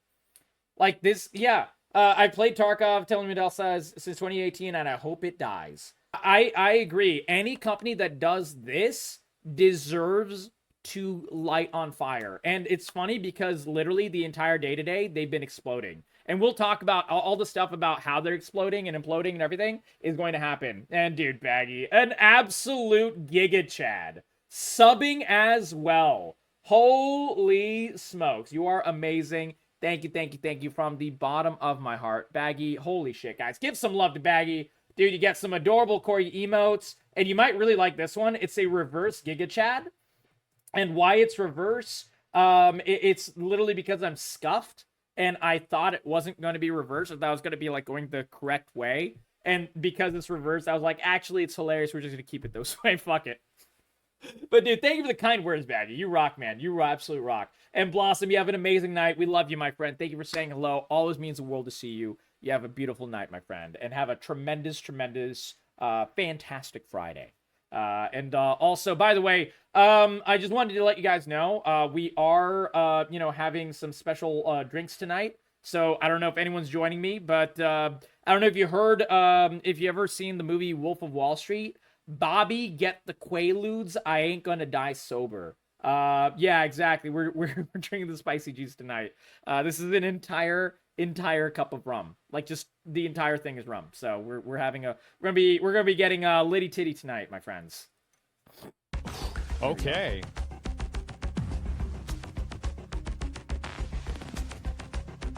Like this, yeah. I played Tarkov, telling me says since 2018, and I hope it dies. I agree. Any company that does this deserves to light on fire. And it's funny because literally the entire day today, they've been exploding. And we'll talk about all the stuff about how they're exploding and imploding and everything is going to happen. And dude, Baggy, an absolute Giga Chad. Subbing as well. Holy smokes. You are amazing. Thank you from the bottom of my heart. Baggy, holy shit, guys. Give some love to Baggy. Dude, you get some adorable Corey emotes. And you might really like this one. It's a reverse Giga Chad. And why it's reverse, it's literally because I'm scuffed. And I thought it wasn't going to be reversed. I thought it was going to be like going the correct way. And because it's reversed, I was like, actually, it's hilarious. We're just going to keep it this way. Fuck it. But dude, thank you for the kind words, Baggy. You rock, man. You absolute rock. And Blossom, you have an amazing night. We love you, my friend. Thank you for saying hello. Always means the world to see you. You have a beautiful night, my friend. And have a tremendous, fantastic Friday. Also, by the way, I just wanted to let you guys know, we are, having some special drinks tonight. So I don't know if anyone's joining me, but I don't know if you heard, if you ever seen the movie Wolf of Wall Street. Bobby, get the Quaaludes. I ain't gonna die sober. Yeah, exactly. We're drinking the spicy juice tonight. This is an entire entire cup of rum. Like, just the entire thing is rum. So we're gonna be getting Liddy Titty tonight, my friends. Okay.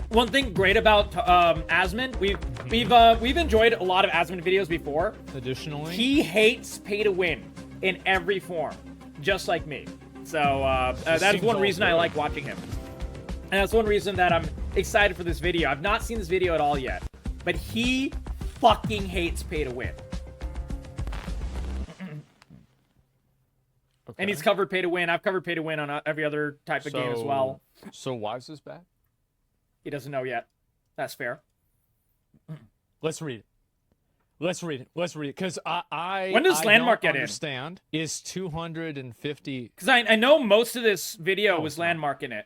One thing great about Asmon, we've enjoyed a lot of Asmon videos before. Additionally, he hates pay to win in every form, just like me. So that's one reason I like watching him, and that's one reason that I'm excited for this video. I've not seen this video at all yet, but he fucking hates pay to win. Okay. And he's covered pay to win. I've covered pay to win on every other type of game as well. So why is this bad? He doesn't know yet. That's fair. Let's read it. Let's read it. Because I when does Landmark get understand in? Is 250? Because I know most of this video was Landmark in it.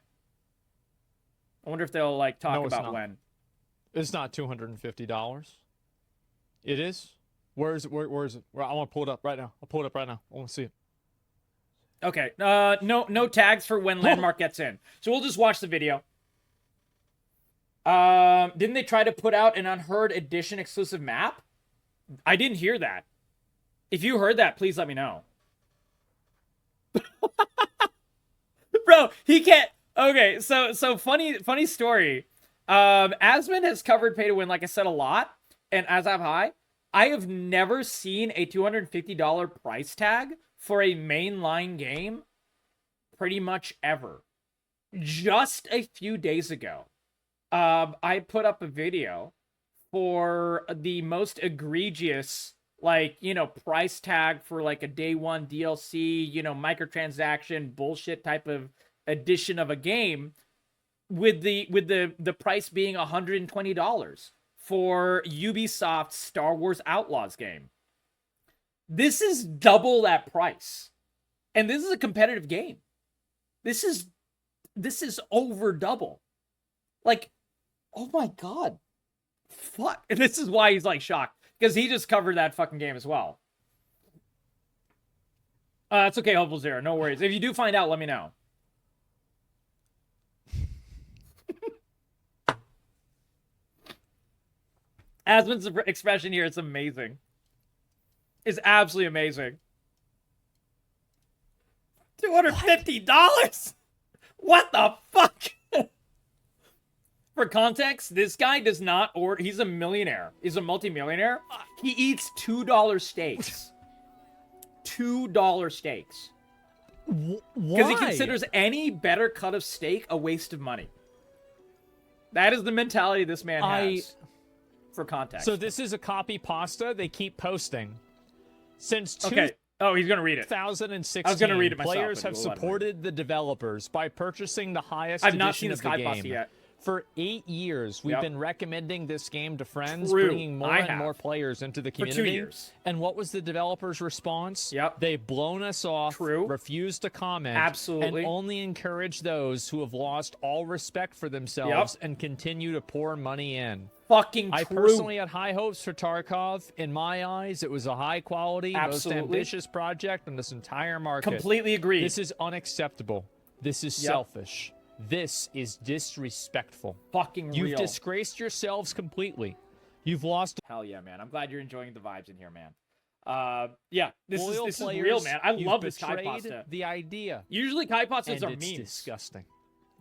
I wonder if they'll like talk about when. It's not $250. It is. Where is it? Where is it? I want to pull it up right now. I'll pull it up right now. I want to see it. Okay. No tags for when Landmark gets in. So we'll just watch the video. Didn't they try to put out an Unheard Edition exclusive map? I didn't hear that. If you heard that, please let me know. Bro, he can't. Okay, so funny story. Asmon has covered pay to win, like I said, a lot, and as have I have never seen a $250 price tag for a mainline game pretty much ever. Just a few days ago, I put up a video for the most egregious, like, you know, price tag for like a day one DLC, you know, microtransaction bullshit type of edition of a game, with the price being $120 for Ubisoft's Star Wars Outlaws game. This is double that price. And this is a competitive game. This is over double. Like, oh my god. Fuck. And this is why he's like shocked. Because he just covered that fucking game as well. It's okay, Hopeful Zero. No worries. If you do find out, let me know. Asmon's expression here is amazing. It's absolutely amazing. $250? What the fuck? For context, this guy does not order. He's a millionaire. He's a multimillionaire. He eats $2 steaks. $2 steaks. Why? Because he considers any better cut of steak a waste of money. That is the mentality this man has. For context. So this is a copy pasta they keep posting. Since okay. Oh, he's going to read it. 2016, I was going to read it myself. Players have supported the developers by purchasing the highest I've edition not seen the of Sky the Pasta game. yet. For 8 years, we've been recommending this game to friends, True. bringing more and more players into the community. For 2 years. And what was the developers' response? Yep. They've blown us off, refused to comment, absolutely, and only encourage those who have lost all respect for themselves and continue to pour money in. Fucking true. I personally had high hopes for Tarkov. In my eyes, it was a high-quality, most ambitious project in this entire market. Completely agree. This is unacceptable. This is selfish. This is disrespectful. Fucking real. You've disgraced yourselves completely. You've lost. Hell yeah, man. I'm glad you're enjoying the vibes in here, man. Yeah, this is players, real, man. I love this Kai Pasta. The idea. Usually Kai Pastas are it's memes. Disgusting.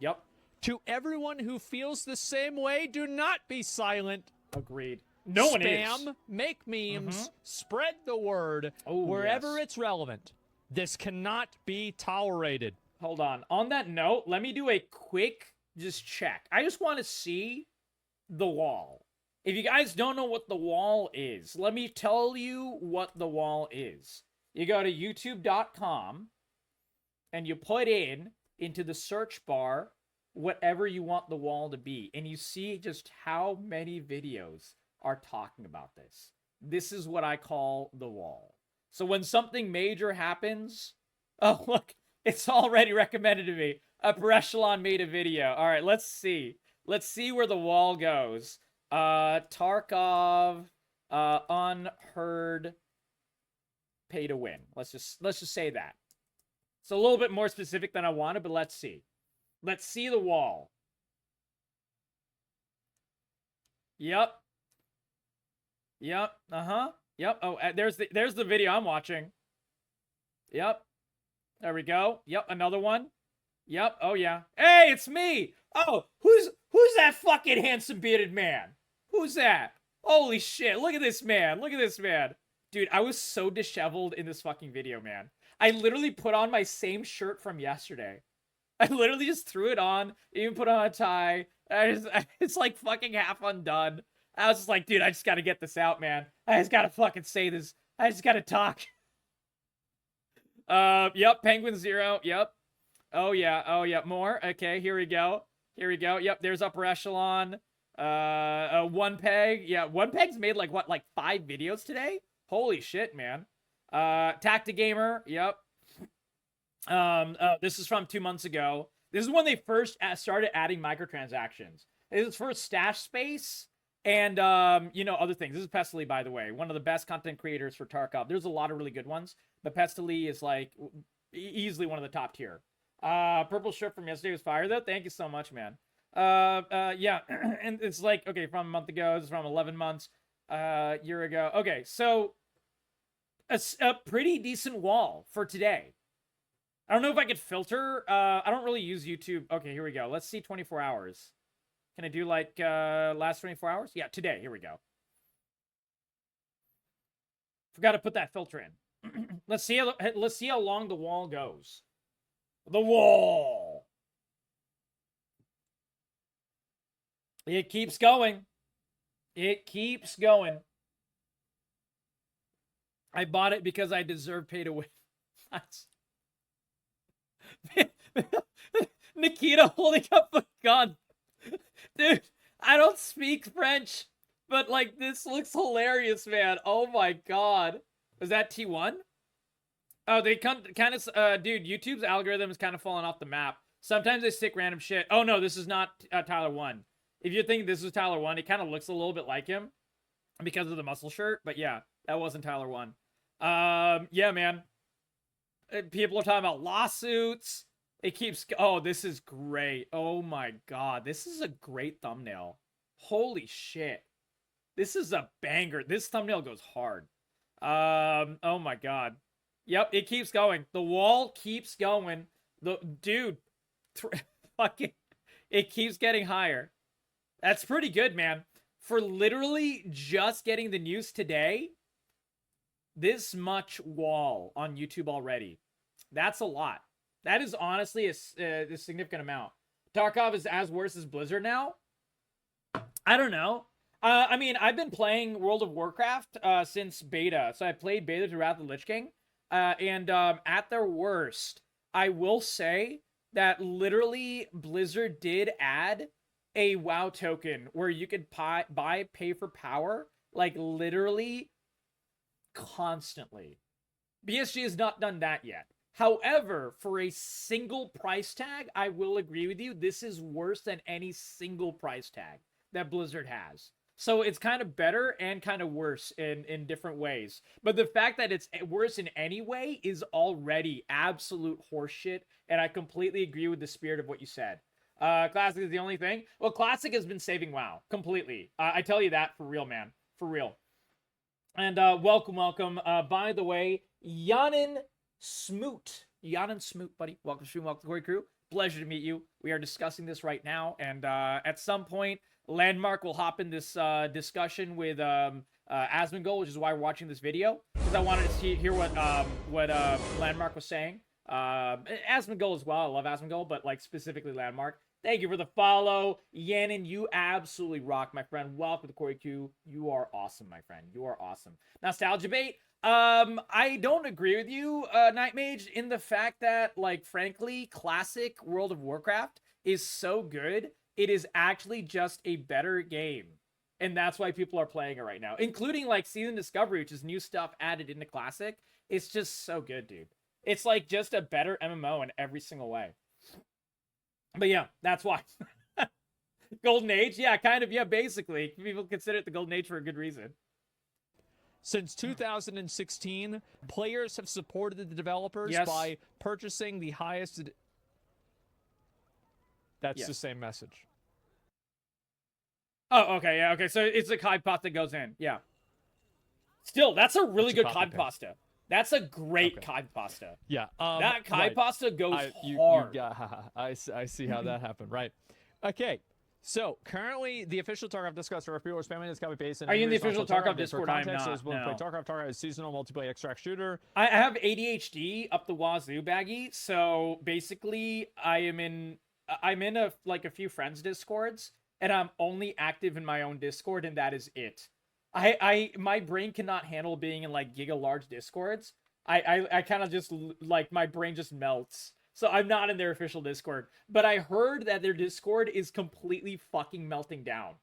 Yep. To everyone who feels the same way, do not be silent. Agreed. No one is. Spam, make memes, spread the word wherever it's relevant. This cannot be tolerated. Hold on. On that note, let me do a quick just check. I just want to see the wall. If you guys don't know what the wall is, let me tell you what the wall is. You go to youtube.com and you put into the search bar whatever you want the wall to be, and you see just how many videos are talking about this. This is what I call the wall. So when something major happens, oh look, it's already recommended to me. Upper Echelon made a video. All right, let's see. Let's see where the wall goes. Tarkov, Unheard, pay to win. Let's just say that. It's a little bit more specific than I wanted, but let's see. Let's see the wall. Yep. Yep. Uh-huh. Yep. Oh, there's the video I'm watching. Yep. There we go. Yep, another one. Yep. Oh yeah. Hey, it's me. Oh, who's that fucking handsome bearded man? Who's that? Holy shit. Look at this man. Look at this man. Dude, I was so disheveled in this fucking video, man. I literally put on my same shirt from yesterday. I literally just threw it on, even put on a tie. It's like fucking half undone. I was just like, dude, I just gotta get this out, man. I just gotta fucking say this. I just gotta talk. Yep, Penguin 0, yep. Oh yeah, more. Okay, here we go. Yep, there's Upper Echelon. One Peg. Yeah, One Peg's made like, what, like 5 videos today? Holy shit, man. Tactigamer, yep. This is from 2 months ago. This is when they first started adding microtransactions. This is for stash space and, you know, other things. This is Pestily, by the way, one of the best content creators for Tarkov. There's a lot of really good ones, but Pestily is, like, easily one of the top tier. Purple shirt from yesterday was fire, though. Thank you so much, man. Yeah, and it's like, okay, from a month ago, it's from 11 months, year ago. Okay, so a pretty decent wall for today. I don't know if I could filter. I don't really use YouTube. Okay, here we go. Let's see 24 hours. Can I do like last 24 hours? Yeah, today. Here we go. Forgot to put that filter in. Let's see how long the wall goes. The wall. It keeps going. It keeps going. I bought it because I deserve pay to win. Nikita holding up a gun. Dude, I don't speak French, but like this looks hilarious, man. Oh my god. Was that T1? Oh, they kind of dude, YouTube's algorithm is kind of falling off the map. Sometimes they stick random shit. Oh no, this is not Tyler 1. If you're thinking this is Tyler 1, it kind of looks a little bit like him because of the muscle shirt, but yeah, that wasn't Tyler 1. Yeah, man. People are talking about lawsuits. It keeps... Oh, this is great. Oh my god. This is a great thumbnail. Holy shit. This is a banger. This thumbnail goes hard. Oh my god. Yep, it keeps going. The wall keeps going. Dude. Fucking... It keeps getting higher. That's pretty good, man. For literally just getting the news today, this much wall on YouTube already. That's a lot. That is honestly a significant amount. Tarkov is as worse as Blizzard now? I don't know. I mean, I've been playing World of Warcraft since beta. So I played beta through Wrath of the Lich King. And at their worst, I will say that literally Blizzard did add a WoW token where you could pay for power, like literally constantly. BSG has not done that yet. However, for a single price tag, I will agree with you, this is worse than any single price tag that Blizzard has. So it's kind of better and kind of worse in different ways. But the fact that it's worse in any way is already absolute horseshit, and I completely agree with the spirit of what you said. Classic is the only thing. Well, Classic has been saving WoW completely. I tell you that for real, man. For real. And welcome. By the way, Yanin Smoot, buddy. Welcome to stream, welcome to Corey Crew. Pleasure to meet you. We are discussing this right now, and at some point, Landmark will hop in this discussion with Asmongold, which is why we're watching this video, because I wanted to hear what Landmark was saying. Asmongold as well. I love Asmongold, but like specifically Landmark. Thank you for the follow, Yanin. You absolutely rock, my friend. Welcome to Corey Q. You are awesome, my friend. You are awesome. Nostalgia bait. I don't agree with you, Night Mage, in the fact that, like, frankly, classic World of Warcraft is so good, it is actually just a better game. And that's why people are playing it right now, including, like, Season Discovery, which is new stuff added into Classic. It's just so good, dude. It's, like, just a better MMO in every single way. But yeah, that's why. Golden Age? Yeah, kind of, yeah, basically. People consider it the Golden Age for a good reason. Since 2016, players have supported the developers by purchasing the highest... That's the same message. Oh, okay, yeah, okay. So it's a kai pot that goes in. Yeah. Still, that's a really good kai pasta. That's a great kai pasta. Yeah. That kai pasta goes hard. I see how that happened. Right. Okay. So currently, the official Tarkov Discord server, people are spamming this copy paste. Are you in the official Tarkov Discord? I'm not. No. Tarkov is seasonal multiplayer extract shooter. I have ADHD up the wazoo, Baggy. So basically, I'm in a few friends' Discords, and I'm only active in my own Discord, and that is it. My brain cannot handle being in like giga large Discords. I kind of just like my brain just melts. So I'm not in their official Discord, but I heard that their Discord is completely fucking melting down.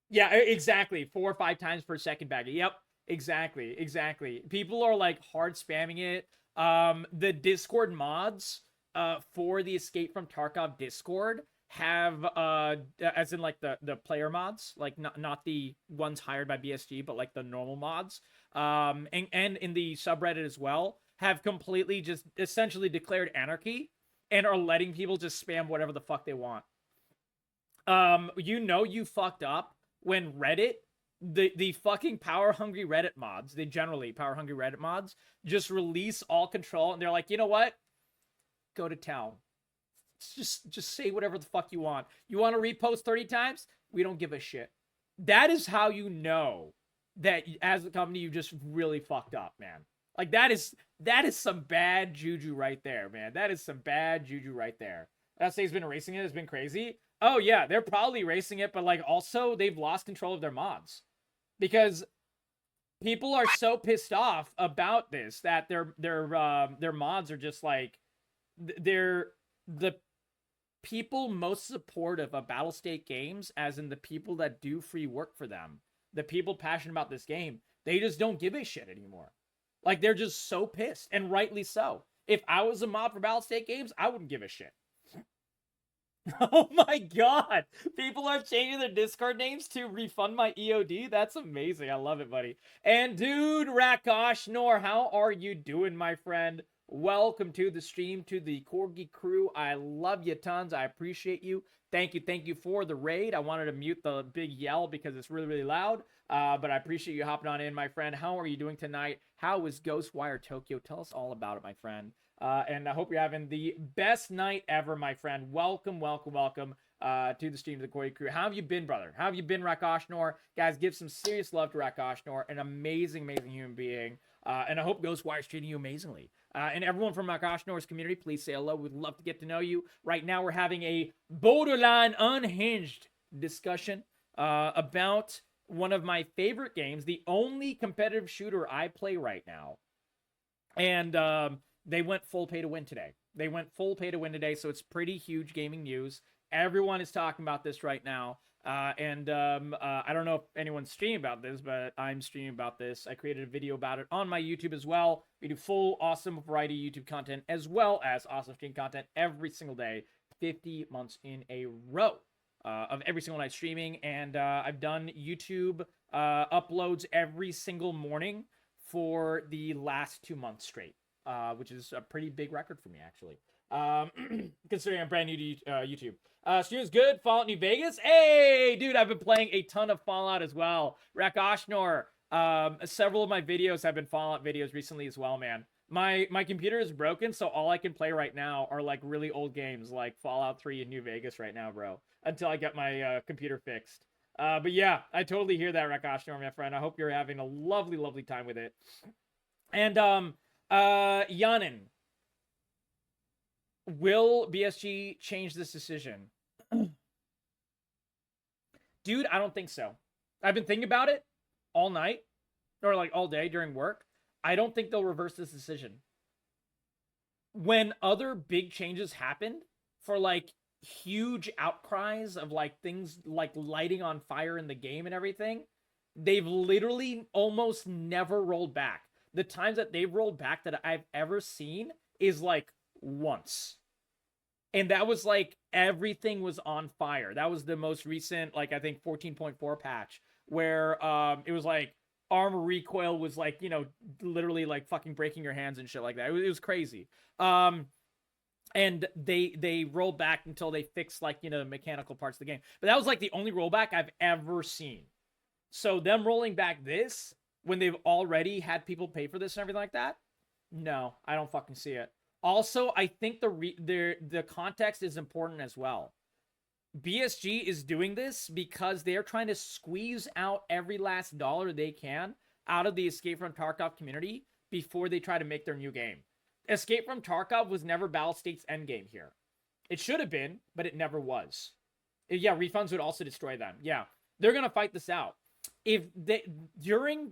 Yeah, exactly. 4 or 5 times per second, Baggy. Yep, exactly. People are like hard spamming it. The Discord mods for the Escape from Tarkov Discord have as in like the player mods, like not the ones hired by BSG, but like the normal mods, and in the subreddit as well, have completely just essentially declared anarchy and are letting people just spam whatever the fuck they want. You fucked up when Reddit, the fucking power hungry Reddit mods, they generally power hungry Reddit mods just release all control, and they're like, you know what, go to town. Just say whatever the fuck you want. You want to repost 30 times? We don't give a shit. That is how you know that as a company you just really fucked up, man. Like that is some bad juju right there, man. That is some bad juju right there. That has been erasing it has been crazy. Oh yeah, they're probably erasing it, but like also they've lost control of their mods because people are so pissed off about this that their mods are just like they're the people most supportive of Battlestate Games, as in the people that do free work for them, the people passionate about this game, they just don't give a shit anymore. Like, they're just so pissed, and rightly so. If I was a mod for Battlestate Games, I wouldn't give a shit. Oh my god! People are changing their Discord names to refund my EOD? That's amazing. I love it, buddy. And dude, Rakosh Nor, how are you doing, my friend? Welcome to the stream, to the Corgi crew. I love you tons. I appreciate you. Thank you for the raid. I wanted to mute the big yell because it's really, really loud. But I appreciate you hopping on in, my friend. How are you doing tonight? How is Ghostwire Tokyo? Tell us all about it, my friend. And I hope you're having the best night ever, my friend. Welcome to the stream, to the Corgi crew. How have you been, brother? How have you been, Rakosh Nor? Guys, give some serious love to Rakosh Nor, an amazing, amazing human being. And I hope Ghostwire's treating you amazingly. And everyone from Rakosh Nor's community, please say hello. We'd love to get to know you. Right now, we're having a borderline unhinged discussion about one of my favorite games, the only competitive shooter I play right now. And they went full pay to win today. So it's pretty huge gaming news. Everyone is talking about this right now. I don't know if anyone's streaming about this, but I'm streaming about this. I created a video about it on my YouTube as well. We do full awesome variety YouTube content as well as awesome stream content every single day, 50 months in a row of every single night streaming. And I've done YouTube uploads every single morning for the last 2 months straight, which is a pretty big record for me, actually. Considering I'm brand new to YouTube. Stream's good. Fallout New Vegas. Hey, dude, I've been playing a ton of Fallout as well. Rakosh Nor, several of my videos have been Fallout videos recently as well, man. My computer is broken, so all I can play right now are like really old games like Fallout 3 and New Vegas right now, bro. Until I get my computer fixed. But yeah, I totally hear that, Rakosh Nor, my friend. I hope you're having a lovely, lovely time with it. And Yanin, will BSG change this decision? Dude, I don't think so. I've been thinking about it all night, or like all day during work. I don't think they'll reverse this decision. When other big changes happened for like huge outcries of like things like lighting on fire in the game and everything, they've literally almost never rolled back. The times that they've rolled back that I've ever seen is like once. And that was like everything was on fire. That was the most recent, like I think 14.4 patch where it was like armor recoil was like, you know, literally like fucking breaking your hands and shit like that. It was crazy. And they rolled back until they fixed, like, the mechanical parts of the game. But that was like the only rollback I've ever seen. So them rolling back this when they've already had people pay for this and everything like that, no, I don't fucking see it. Also, I think the context is important as well. BSG is doing this because they're trying to squeeze out every last dollar they can out of the Escape from Tarkov community before they try to make their new game. Escape from Tarkov was never Battlestate's endgame here. It should have been, but it never was. Yeah, refunds would also destroy them. Yeah, they're going to fight this out. If they, during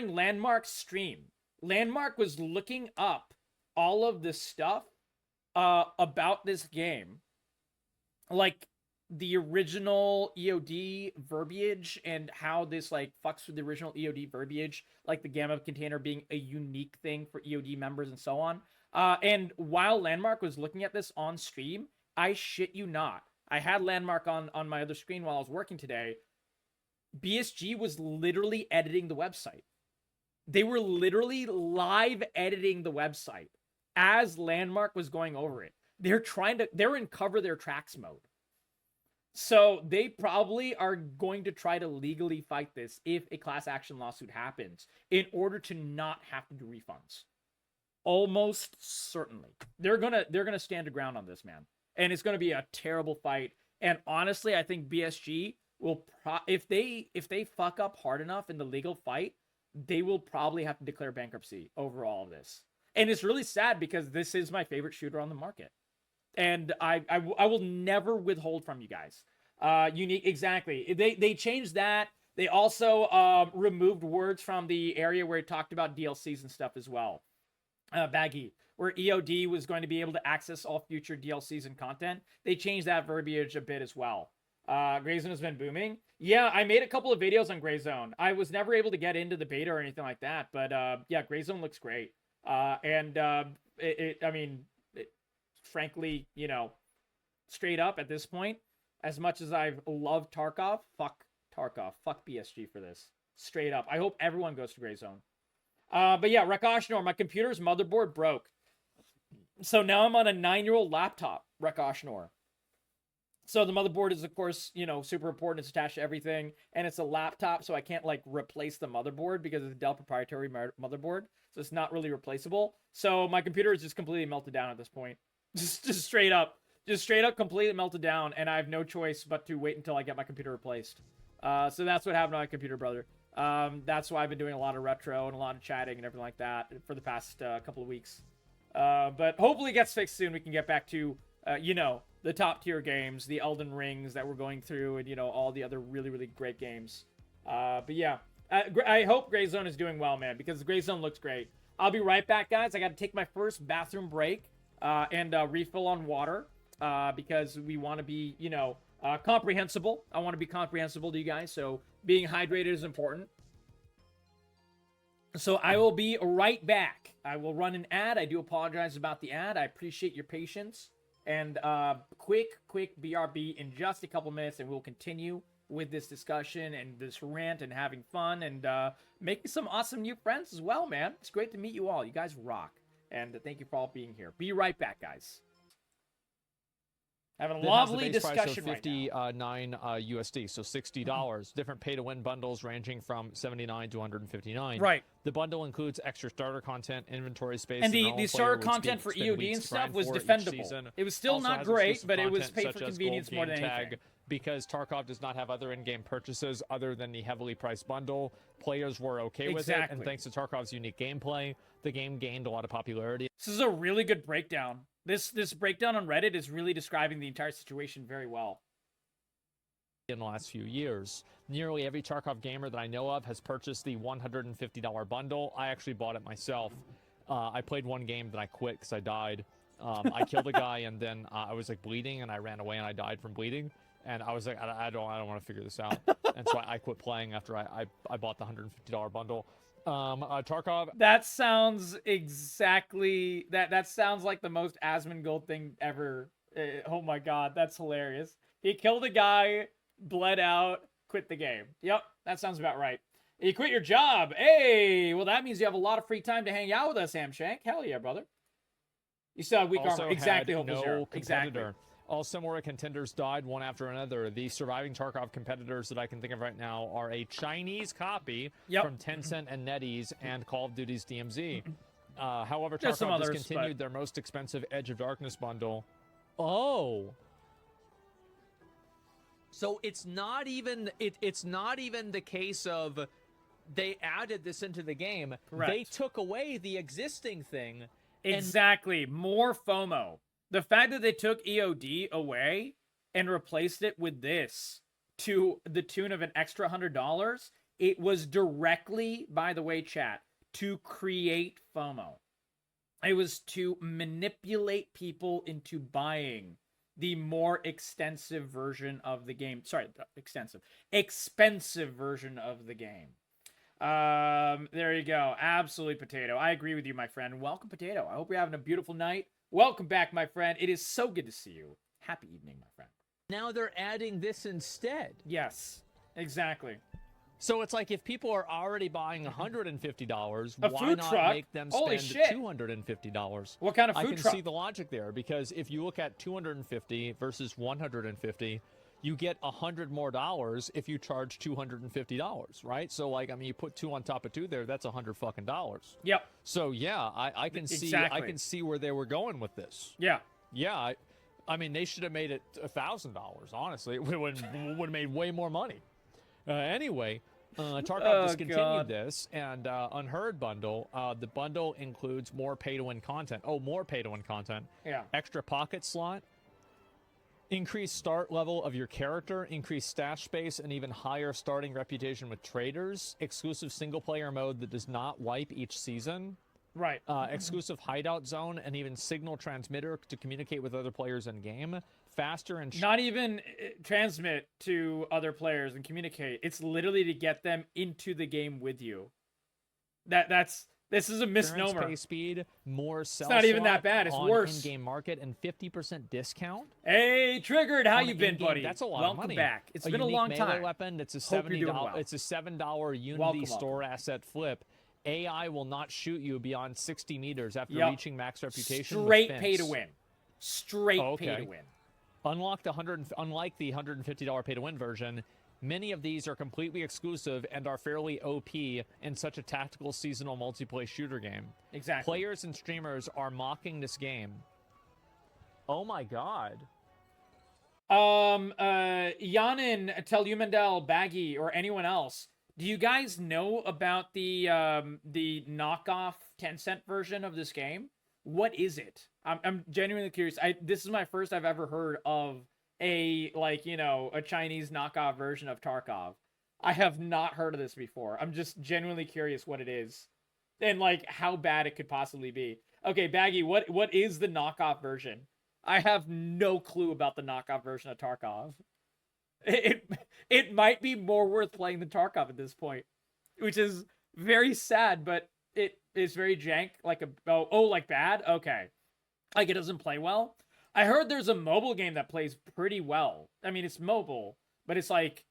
Landmark's stream, Landmark was looking up all of this stuff about this game, like the original EOD verbiage and how this like fucks with the original EOD verbiage, like the gamma container being a unique thing for EOD members and so on. And while Landmark was looking at this on stream, I shit you not, I had Landmark on my other screen while I was working today. BSG was literally editing the website. They were literally live editing the website as Landmark was going over it. They're in cover their tracks mode. So they probably are going to try to legally fight this if a class action lawsuit happens in order to not have to do refunds. Almost certainly. They're gonna stand their ground on this, man. And it's gonna be a terrible fight. And honestly, I think BSG will if they fuck up hard enough in the legal fight, they will probably have to declare bankruptcy over all of this. And it's really sad because this is my favorite shooter on the market. And I will never withhold from you guys. Unique, exactly. They changed that. They also removed words from the area where it talked about DLCs and stuff as well. Baggy, where EOD was going to be able to access all future DLCs and content. They changed that verbiage a bit as well. Greyzone has been booming. Yeah, I made a couple of videos on Greyzone. I was never able to get into the beta or anything like that, but yeah, Greyzone looks great. Frankly, straight up at this point, as much as I've loved Tarkov, fuck Tarkov, fuck BSG for this. Straight up. I hope everyone goes to Greyzone. But yeah, Rakoshnor, my computer's motherboard broke. So now I'm on a 9-year-old laptop, Rakoshnor. So the motherboard is, of course, super important. It's attached to everything. And it's a laptop, so I can't, like, replace the motherboard because it's a Dell proprietary motherboard. So it's not really replaceable. So my computer is just completely melted down at this point. Just straight up. Just straight up completely melted down. And I have no choice but to wait until I get my computer replaced. So that's what happened to my computer, brother. That's why I've been doing a lot of retro and a lot of chatting and everything like that for the past couple of weeks. But hopefully it gets fixed soon. We can get back to, the top tier games, the Elden Rings that we're going through, and, all the other really, really great games. But yeah, I hope Greyzone is doing well, man, because Greyzone looks great. I'll be right back, guys. I got to take my first bathroom break and refill on water because we want to be, comprehensible. I want to be comprehensible to you guys, so being hydrated is important. So I will be right back. I will run an ad. I do apologize about the ad. I appreciate your patience. And quick BRB in just a couple minutes, and we'll continue with this discussion and this rant and having fun and making some awesome new friends as well, man. It's great to meet you all. You guys rock. And thank you for all being here. Be right back, guys. Having a lovely discussion right now. $59 USD, so $60. Different pay-to-win bundles ranging from $79 to $159. Right. The bundle includes extra starter content, inventory space, and the starter content for EOD and stuff was defendable. It was still not great, but it was paid for convenience more than anything. Because Tarkov does not have other in-game purchases other than the heavily priced bundle, players were okay with it, and thanks to Tarkov's unique gameplay, the game gained a lot of popularity. This is a really good breakdown. This breakdown on Reddit is really describing the entire situation very well. In the last few years, nearly every Tarkov gamer that I know of has purchased the $150 bundle. I actually bought it myself. I played one game, then I quit because I died. I killed a guy, and then I was like bleeding, and I ran away, and I died from bleeding. And I was like, I don't want to figure this out. And so I quit playing after I bought the $150 bundle. Tarkov. That sounds exactly that sounds like the most Asmongold thing ever. Oh my god, that's hilarious. He killed a guy, bled out, quit the game. Yep, that sounds about right. You quit your job. Hey, well that means you have a lot of free time to hang out with us, Hamshank. Hell yeah, brother. You still have weak Also armor. Exactly, had Hopeful no Zero. competitor. Exactly. All similar contenders died one after another. The surviving Tarkov competitors that I can think of right now are a Chinese copy from Tencent and NetEase and Call of Duty's DMZ. However, There's some Tarkov others, discontinued their most expensive Edge of Darkness bundle. Oh. So it's not even it's not even the case of they added this into the game. Correct. They took away the existing thing. Exactly. More FOMO. The fact that they took EOD away and replaced it with this to the tune of an extra $100, it was directly, by the way, chat, to create FOMO. It was to manipulate people into buying the more extensive version of the game. Sorry, expensive version of the game. There you go. Absolutely, Potato. I agree with you, my friend. Welcome, Potato. I hope you're having a beautiful night. Welcome back, my friend. It is so good to see you. Happy evening, my friend. Now they're adding this instead. Yes, exactly. So it's like if people are already buying $150, A why food not truck? make them Holy spend shit. $250? What kind of food I can truck? see the logic there, because if you look at 250 versus 150, you get $100 more if you charge $250, right? So like, I mean, you put 2 on top of 2 there, that's $100 fucking dollars. Yep. So yeah, I can see Exactly. I can see where they were going with this. Yeah. Yeah, I mean, they should have made it $1,000. Honestly, it would have made way more money. Anyway, Tarkov discontinued this, and Unheard bundle. The bundle includes more pay-to-win content. Oh, more pay-to-win content. Yeah. Extra pocket slot. Increased start level of your character, increased stash space, and even higher starting reputation with traders. Exclusive single-player mode that does not wipe each season. Right. Exclusive hideout zone, and even signal transmitter to communicate with other players in game. Faster and not even transmit to other players and communicate. It's literally to get them into the game with you. This is a misnomer. Pay speed, more sell. It's not even that bad. It's worse. In-game market and 50% discount. Hey, Triggered, how you been, buddy? That's a lot Welcome of money. back. It's been a long time. Weapon. It's a $70. Well. It's a $7 Unity store asset flip. AI will not shoot you beyond 60 meters after reaching max reputation. Straight pay to win. Straight pay to win. Unlike the $150 pay to win version, many of these are completely exclusive and are fairly OP in such a tactical seasonal multiplayer shooter game. Exactly. Players and streamers are mocking this game. Oh my god. Yanin, Telumendel, Baggy, or anyone else, do you guys know about the knockoff 10-cent version of this game? What is it? I'm genuinely curious. This is my first I've ever heard of a Chinese knockoff version of Tarkov. I have not heard of this before. I'm just genuinely curious what it is and like how bad it could possibly be. Okay, Baggy, what is the knockoff version? I have no clue about the knockoff version of Tarkov. It might be more worth playing than Tarkov at this point, which is very sad, but it is very jank. Like like bad? Okay. Like it doesn't play well? I heard there's a mobile game that plays pretty well. I mean, it's mobile, but it's like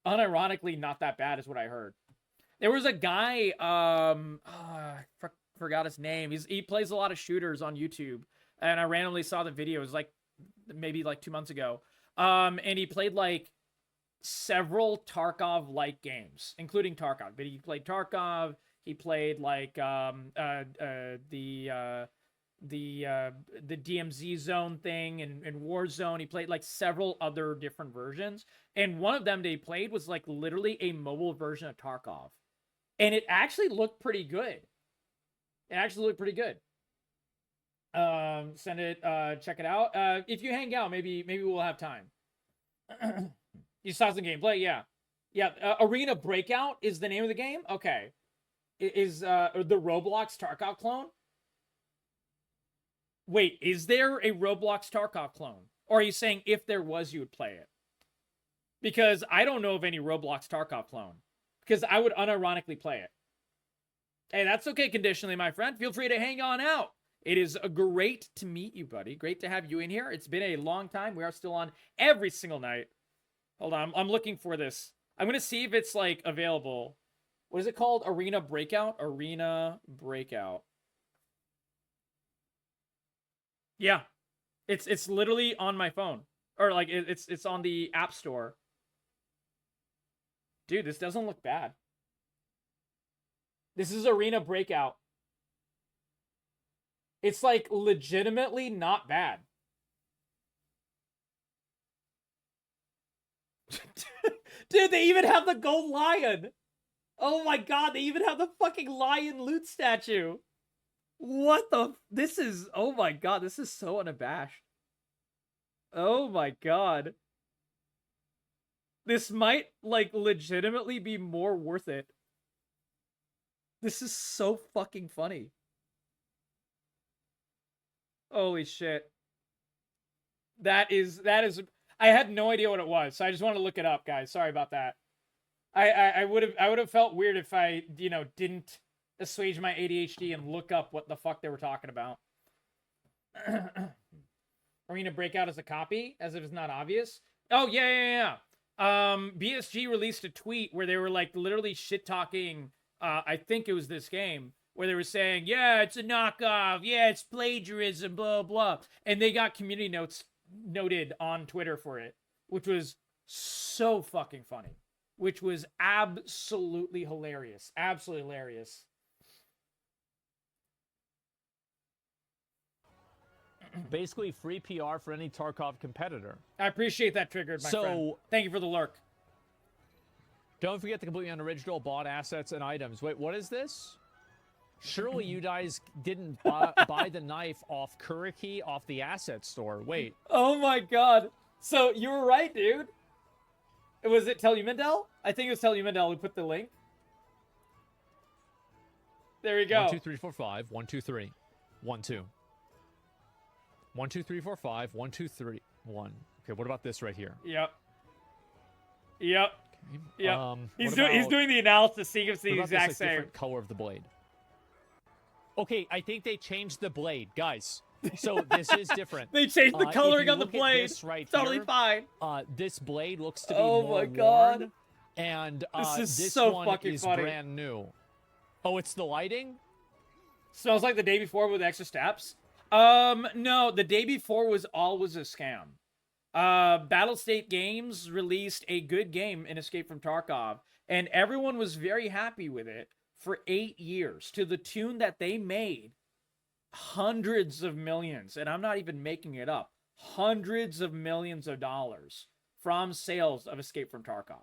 unironically not that bad is what I heard. There was a guy, forgot his name. He plays a lot of shooters on YouTube, and I randomly saw the video. It was like maybe like 2 months ago. And he played like several Tarkov-like games, including Tarkov. But he played Tarkov. He played like the DMZ zone thing and Warzone. He played like several other different versions. And one of them that he played was like literally a mobile version of Tarkov. And it actually looked pretty good. Send it, check it out. If you hang out, maybe we'll have time. You saw some gameplay, yeah. Arena Breakout is the name of the game. Okay, is the Roblox Tarkov clone? Wait, is there a Roblox Tarkov clone, or are you saying if there was, you would play it? Because I don't know of any Roblox Tarkov clone, because I would unironically play it. Hey, that's okay, conditionally, my friend. Feel free to hang on out. It is great to meet you, buddy. Great to have you in here. It's been a long time. We are still on every single night. Hold on. I'm looking for this. I'm going to see if it's, like, available. What is it called? Arena Breakout? Arena Breakout. Yeah, it's literally on my phone, or like it's on the App Store. Dude, this doesn't look bad. This is Arena Breakout. It's like legitimately not bad. Dude, they even have the gold lion. Oh my god, they even have the fucking lion loot statue. What the? This is, oh my god, this is so unabashed. Oh my god. This might, like, legitimately be more worth it. This is so fucking funny. Holy shit. That is, I had no idea what it was, so I just wanted to look it up, guys. Sorry about that. I would have felt weird if I, you know, didn't assuage my ADHD and look up what the fuck they were talking about. Arena Breakout as a copy, as if it's not obvious. Oh, yeah. BSG released a tweet where they were, like, literally shit-talking, I think it was this game, where they were saying, yeah, it's a knockoff, yeah, it's plagiarism, blah, blah. And they got community notes noted on Twitter for it, which was so fucking funny. Which was absolutely hilarious. Absolutely hilarious. Basically, free PR for any Tarkov competitor. I appreciate that, Triggered, my friend. Thank you for the lurk. Don't forget the completely unoriginal bought assets and items. Wait, what is this? Surely you guys didn't buy the knife off Kuriki off the asset store. Wait. Oh my god. So, you were right, dude. Was it Telumendel? I think it was Telumendel who put the link. There you go. 1 2 3 4 5 1 2 3 1 2 1 2 3 4 5 1 2 3 1. Okay, what about this right here? Yep. Okay. Yep. He's doing the analysis, seeing if it's the exact same. Different color of the blade. Okay, I think they changed the blade, guys. So this is different. They changed the coloring on the blade. Right totally here, fine. This blade looks to be more worn, and this so one fucking is funny. brand new. Oh, it's the lighting? Smells like the day before with extra steps. No, the day before was always a scam. Battlestate Games released a good game in Escape from Tarkov, and everyone was very happy with it for 8 years, to the tune that they made hundreds of millions, and I'm not even making it up, hundreds of millions of dollars from sales of Escape from Tarkov.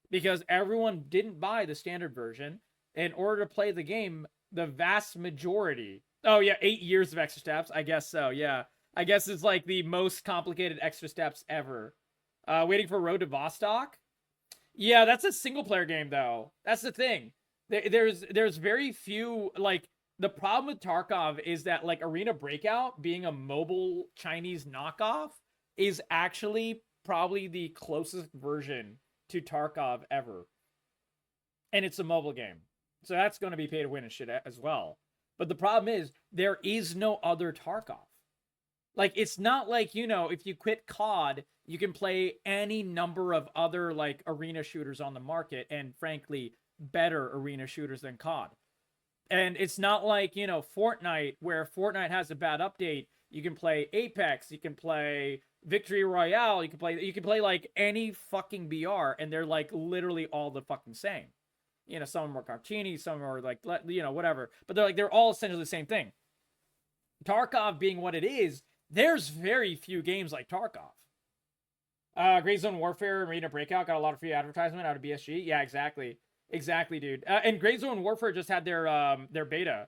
Because everyone didn't buy the standard version. In order to play the game, the vast majority... Oh, yeah, 8 years of extra steps? I guess so, yeah. I guess it's like the most complicated extra steps ever. Waiting for Road to Vostok? Yeah, that's a single-player game, though. That's the thing. There's very few, like... The problem with Tarkov is that, like, Arena Breakout, being a mobile Chinese knockoff, is actually probably the closest version to Tarkov ever. And it's a mobile game. So that's going to be pay to win and shit as well. But the problem is, there is no other Tarkov. Like, it's not like, you know, if you quit COD, you can play any number of other, like, arena shooters on the market, and frankly, better arena shooters than COD. And it's not like, you know, Fortnite, where Fortnite has a bad update. You can play Apex, you can play Victory Royale, you can play like any fucking BR, and they're like literally all the fucking same. You know, some are more cartoony, some are like, you know, whatever. But they're all essentially the same thing. Tarkov being what it is, there's very few games like Tarkov. Gray Zone Warfare, Arena Breakout got a lot of free advertisement out of BSG. Yeah, exactly. Exactly, dude. And Gray Zone Warfare just had their beta.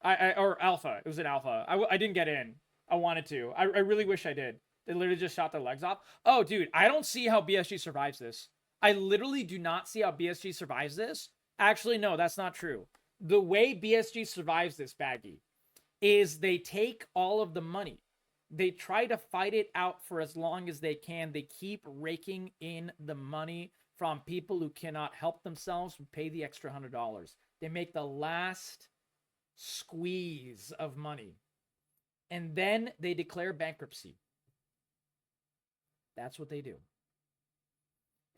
Or alpha. It was an alpha. I didn't get in. I wanted to. I really wish I did. They literally just shot their legs off. Oh, dude, I don't see how BSG survives this. I literally do not see how BSG survives this. Actually, no, that's not true. The way BSG survives this, Baggy, is they take all of the money. They try to fight it out for as long as they can. They keep raking in the money from people who cannot help themselves and pay the extra $100. They make the last squeeze of money. And then they declare bankruptcy. That's what they do.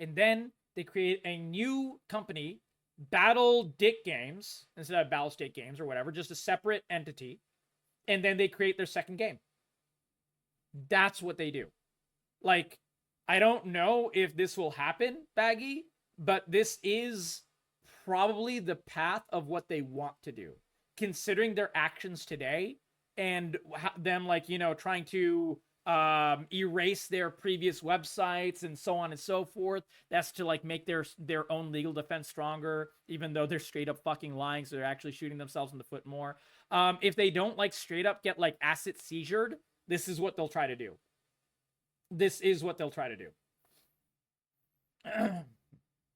And then they create a new company, Battlestate Games, instead of Battlestate Games or whatever, just a separate entity. And then they create their second game. That's what they do. Like, I don't know if this will happen, Baggy, but this is probably the path of what they want to do, considering their actions today and them, like, you know, trying to erase their previous websites and so on and so forth. That's to like make their own legal defense stronger, even though they're straight up fucking lying, so they're actually shooting themselves in the foot more. If they don't like straight up get like asset seizured, this is what they'll try to do. This is what they'll try to do.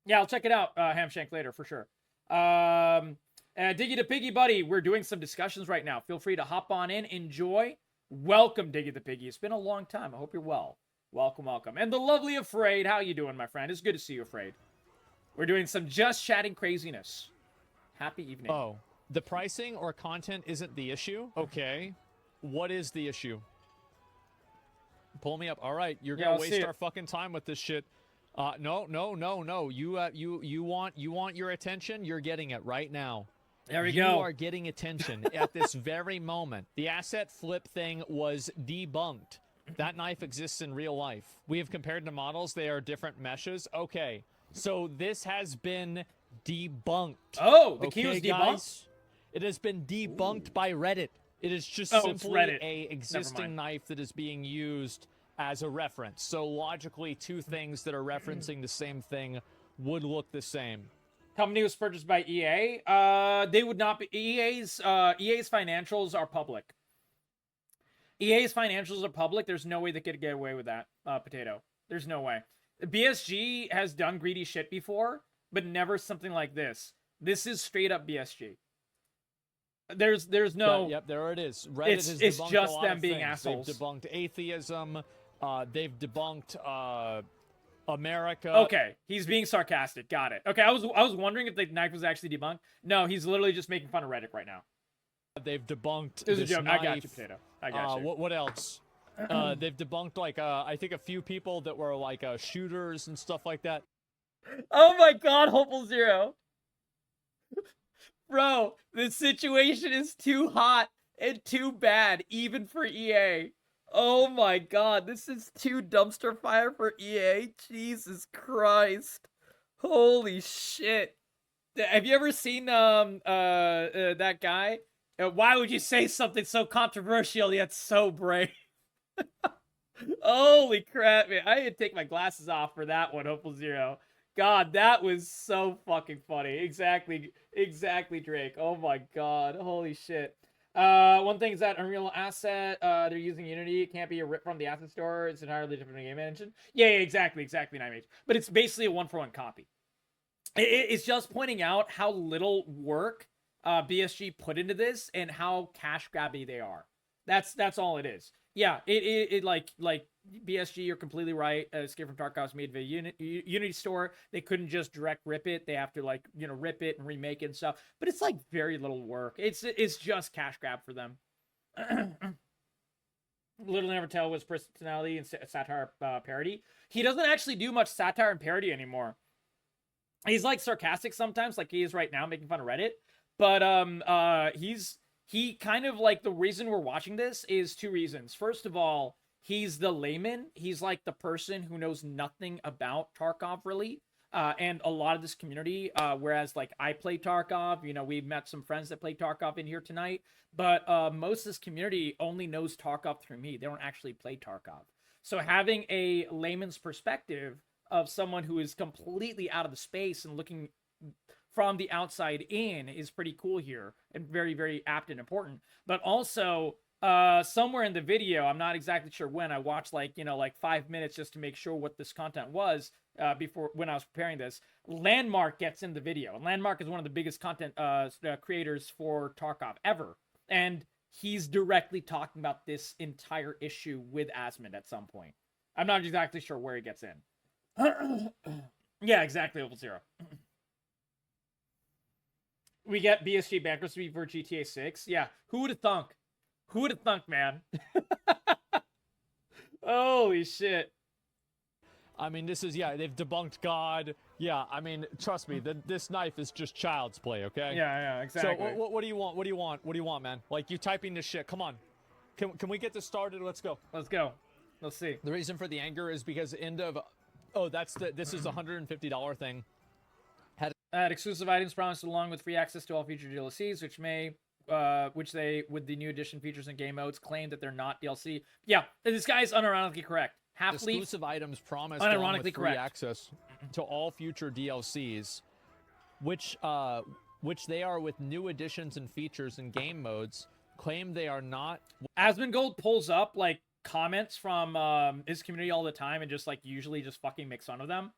Yeah, I'll check it out, Hamshank, later for sure. Diggy the Piggy Buddy, we're doing some discussions right now. Feel free to hop on in, enjoy. Welcome, Diggy the Piggy. It's been a long time. I hope you're well. Welcome, welcome. And the lovely Afraid, how you doing, my friend? It's good to see you, Afraid. We're doing some just chatting craziness. Happy evening. Oh, the pricing or content isn't the issue? Okay. What is the issue? Pull me up. All right, you're gonna waste our fucking time with this shit. No. You want your attention? You're getting it right now. There we go. You are getting attention at this very moment. The asset flip thing was debunked. That knife exists in real life. We have compared to models. They are different meshes. Okay, so this has been debunked. Oh, the key was debunked? Guys, it has been debunked by Reddit. It is just simply a existing knife that is being used as a reference. So logically, two things that are referencing the same thing would look the same. Company was purchased by EA. They would not be. EA's financials are public. EA's financials are public. There's no way they could get away with that, Potato. There's no way. BSG has done greedy shit before, but never something like this. This is straight up BSG. There's no. Yep, there it is. Reddit has debunked it's just a lot them of being things. assholes. They've debunked atheism. They've debunked America. Okay, he's being sarcastic. Got it. Okay, I was wondering if the knife was actually debunked. No, he's literally just making fun of Reddit right now. They've debunked this this a joke. knife. I got you, Potato. I got you. What else? They've debunked like I think a few people that were like shooters and stuff like that. Oh my God, Hopeful Zero. Bro, the situation is too hot and too bad, even for EA. Oh my God, this is too dumpster fire for EA. Jesus Christ. Holy shit. Have you ever seen that guy? Why would you say something so controversial yet so brave? Holy crap, man. I had to take my glasses off for that one, Hopeful Zero. God, that was so fucking funny. Exactly, Drake. Oh my God. Holy shit. One thing is that Unreal asset, they're using Unity. It can't be a rip from the asset store. It's entirely different game engine. Yeah, exactly, Nightmage. But it's basically a one-for-one copy. It's just pointing out how little work BSG put into this and how cash grabby they are. That's all it is. Yeah, it like BSG, you're completely right. Escape from Tarkov made the Unity store. They couldn't just direct rip it. They have to like, you know, rip it and remake it and stuff. But it's like very little work. It's just cash grab for them. Little Never Tell was personality and satire parody. He doesn't actually do much satire and parody anymore. He's like sarcastic sometimes, like he is right now, making fun of Reddit. But he kind of like, the reason we're watching this is two reasons. First of all, he's the layman. He's like the person who knows nothing about Tarkov really. And a lot of this community, whereas like I play Tarkov, you know, we've met some friends that play Tarkov in here tonight, but most of this community only knows Tarkov through me. They don't actually play Tarkov. So having a layman's perspective of someone who is completely out of the space and looking from the outside in is pretty cool here and very, very apt and important. But also, somewhere in the video, I'm not exactly sure when, I watched like 5 minutes just to make sure what this content was before, when I was preparing this. Landmark gets in the video. And Landmark is one of the biggest content creators for Tarkov ever. And he's directly talking about this entire issue with Asmongold at some point. I'm not exactly sure where he gets in. Yeah, exactly, Oval Zero. We get BSG bankruptcy for GTA 6. Yeah, who would have thunk? Who would have thunk, man? Holy shit. I mean, this is, yeah, they've debunked God. Yeah, I mean, trust me, this knife is just child's play, okay? Yeah, exactly. So what do you want? What do you want, man? Like, you typing this shit. Come on. Can we get this started? Let's go. Let's go. Let's see. The reason for the anger is because this is a $150 thing. Exclusive items promised along with free access to all future DLCs, which they, with the new edition features and game modes, claim that they're not DLC. Yeah, this guy is unironically correct. Half-Leaf, exclusive items promised along with free correct. access to all future DLCs, which they are with new additions and features and game modes, claim they are not. Asmongold pulls up like comments from his community all the time and just like usually just fucking makes fun of them.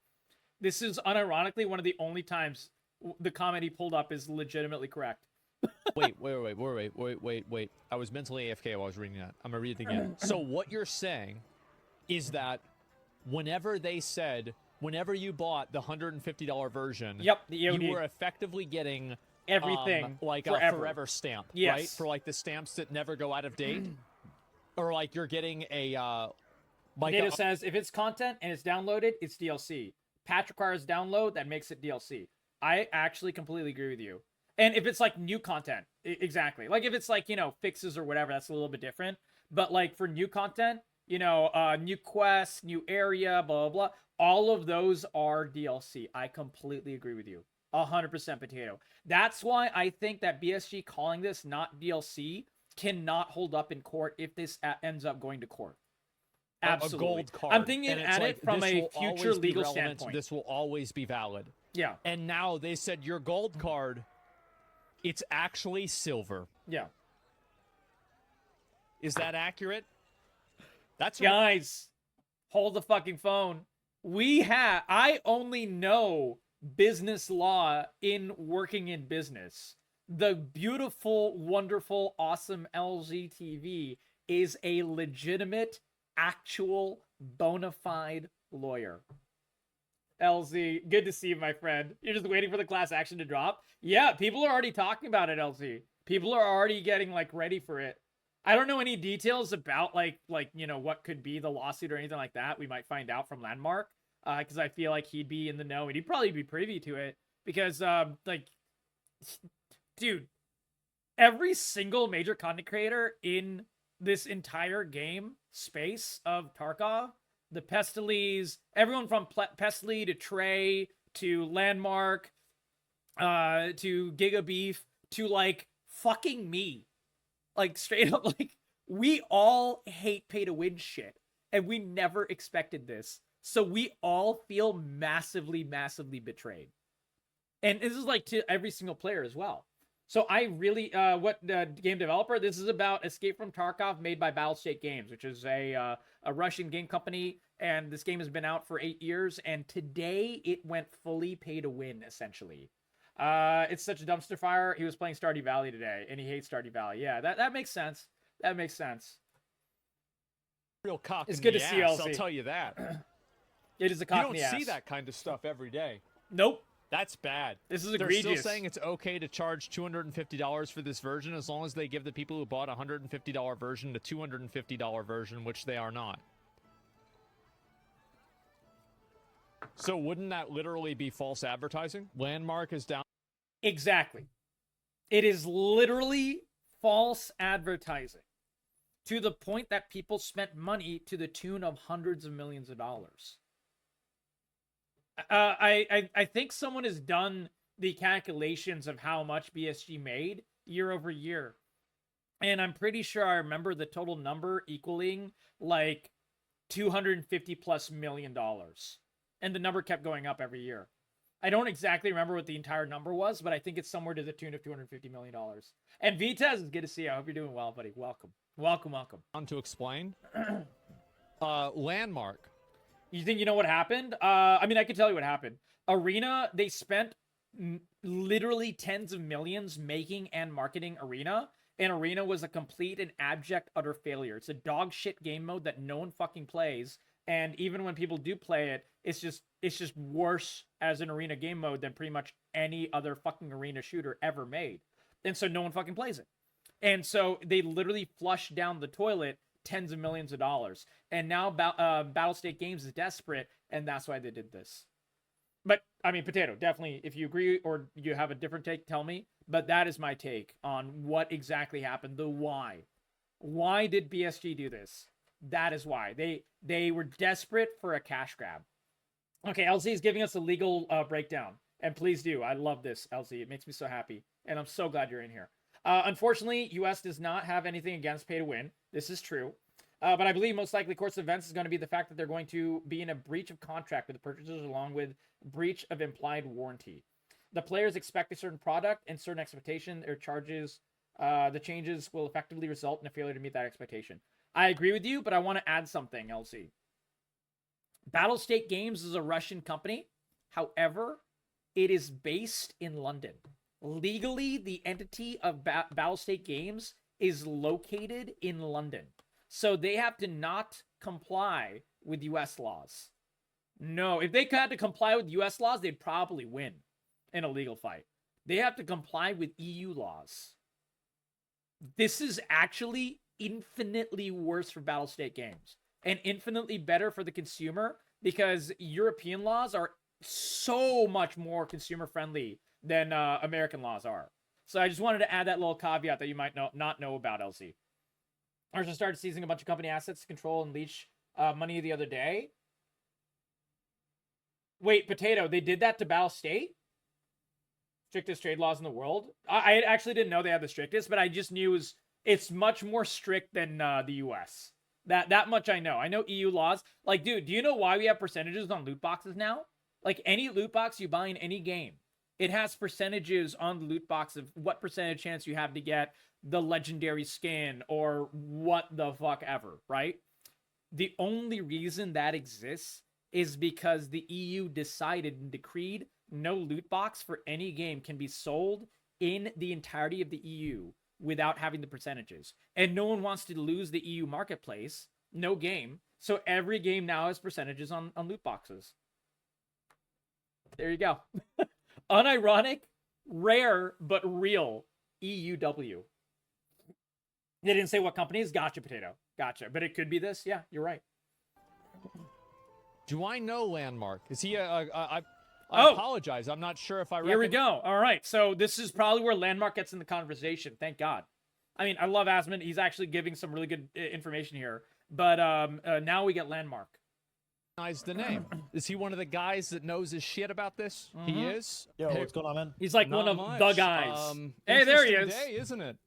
This is unironically one of the only times the comment he pulled up is legitimately correct. Wait. I was mentally AFK while I was reading that. I'm gonna read it again. So what you're saying is that whenever you bought the $150 version, yep, the EOD, you were effectively getting everything like forever. a forever stamp, yes. right? For like the stamps that never go out of date, or like you're getting a like data says if it's content and it's downloaded, it's DLC. Patch requires download, that makes it DLC. I actually completely agree with you. And if it's like new content, exactly. Like if it's like, you know, fixes or whatever, that's a little bit different. But like for new content, you know, new quests, new area, blah, blah, blah. All of those are DLC. I completely agree with you. 100% Potato. That's why I think that BSG calling this not DLC cannot hold up in court if this ends up going to court. Absolutely. A gold card. I'm thinking at it from a future legal standpoint. This will always be valid. Yeah. And now they said your gold card, it's actually silver. Yeah. Is that accurate? That's guys, hold the fucking phone. I only know business law in working in business. The beautiful, wonderful, awesome LZTV is a legitimate, actual, bona fide lawyer. LZ, good to see you, my friend. You're just waiting for the class action to drop? Yeah, people are already talking about it, LZ. People are already getting, like, ready for it. I don't know any details about, like you know, what could be the lawsuit or anything like that. We might find out from Landmark, because I feel like he'd be in the know, and he'd probably be privy to it. Because, like, dude, every single major content creator in this entire game space of Tarkov, the Pestiles, everyone from Pestily to Trey to Landmark, to Gigabeef to like fucking me, like straight up, like we all hate pay to win shit, and we never expected this, so we all feel massively betrayed, and this is like to every single player as well. So I really, game developer? This is about Escape from Tarkov, made by Battlestate Games, which is a Russian game company, and this game has been out for 8 years, and today it went fully pay to win, essentially. It's such a dumpster fire. He was playing Stardew Valley today, and he hates Stardew Valley. Yeah, that makes sense. That makes sense. Real cock it's in good the to see ass, LC. I'll tell you that. It is a cock in the ass. You don't see that kind of stuff every day. Nope. That's bad. This is egregious. They're still saying it's okay to charge $250 for this version as long as they give the people who bought a $150 version the $250 version, which they are not. So wouldn't that literally be false advertising? Landmark is down. Exactly. It is literally false advertising to the point that people spent money to the tune of hundreds of millions of dollars. I think someone has done the calculations of how much BSG made year over year. And I'm pretty sure I remember the total number equaling like $250+ million. And the number kept going up every year. I don't exactly remember what the entire number was, but I think it's somewhere to the tune of $250 million. And Vitez, it's good to see you. I hope you're doing well, buddy. Welcome. Welcome. On to explain. Landmark. You think you know what happened? I mean, I can tell you what happened. Arena, they spent literally tens of millions making and marketing Arena, and Arena was a complete and abject utter failure. It's a dog shit game mode that no one fucking plays, and even when people do play it, it's just worse as an Arena game mode than pretty much any other fucking Arena shooter ever made. And so no one fucking plays it. And so they literally flushed down the toilet tens of millions of dollars, and now Battlestate Games is desperate, and that's why they did this. But I mean, Potato, definitely, if you agree or you have a different take, tell me. But that is my take on what exactly happened. The why did BSG do this? That is why. They were desperate for a cash grab. Okay, LZ is giving us a legal breakdown. And please do. I love this, LZ. It makes me so happy. And I'm so glad you're in here. Unfortunately, US does not have anything against pay to win. This is true. But I believe most likely course of events is going to be the fact that they're going to be in a breach of contract with the purchasers along with breach of implied warranty. The players expect a certain product and certain expectation or charges. The changes will effectively result in a failure to meet that expectation. I agree with you, but I want to add something, LC. Battlestate Games is a Russian company. However, it is based in London. Legally, the entity of Battlestate Games is located in London. So they have to not comply with US laws. No, if they had to comply with US laws, they'd probably win in a legal fight. They have to comply with EU laws. This is actually infinitely worse for Battlestate Games and infinitely better for the consumer because European laws are so much more consumer friendly than American laws are. So I just wanted to add that little caveat that you might not know about, LC. Arsenal started seizing a bunch of company assets to control and leech money the other day. Wait, Potato, they did that to Battlestate? Strictest trade laws in the world? I actually didn't know they had the strictest, but I just knew it's much more strict than the US. That much I know. I know EU laws. Like, dude, do you know why we have percentages on loot boxes now? Like, any loot box you buy in any game, it has percentages on the loot box of what percentage chance you have to get the legendary skin or what the fuck ever, right? The only reason that exists is because the EU decided and decreed no loot box for any game can be sold in the entirety of the EU without having the percentages. And no one wants to lose the EU marketplace, no game. So every game now has percentages on loot boxes. There you go. Unironic, rare, but real EUW. They didn't say what companies. Gotcha, Potato. Gotcha. But it could be this. Yeah, you're right. Do I know Landmark? Is he I Oh. apologize. I'm not sure if I Here we go. All right. So this is probably where Landmark gets in the conversation. Thank God. I mean, I love Asmon. He's actually giving some really good information here. But now we get Landmark. The name. Is he one of the guys that knows his shit about this? Mm-hmm. He is? Yo, what's going on, man? He's like Not one of much. the guys. Hey, there he is. Day, isn't it?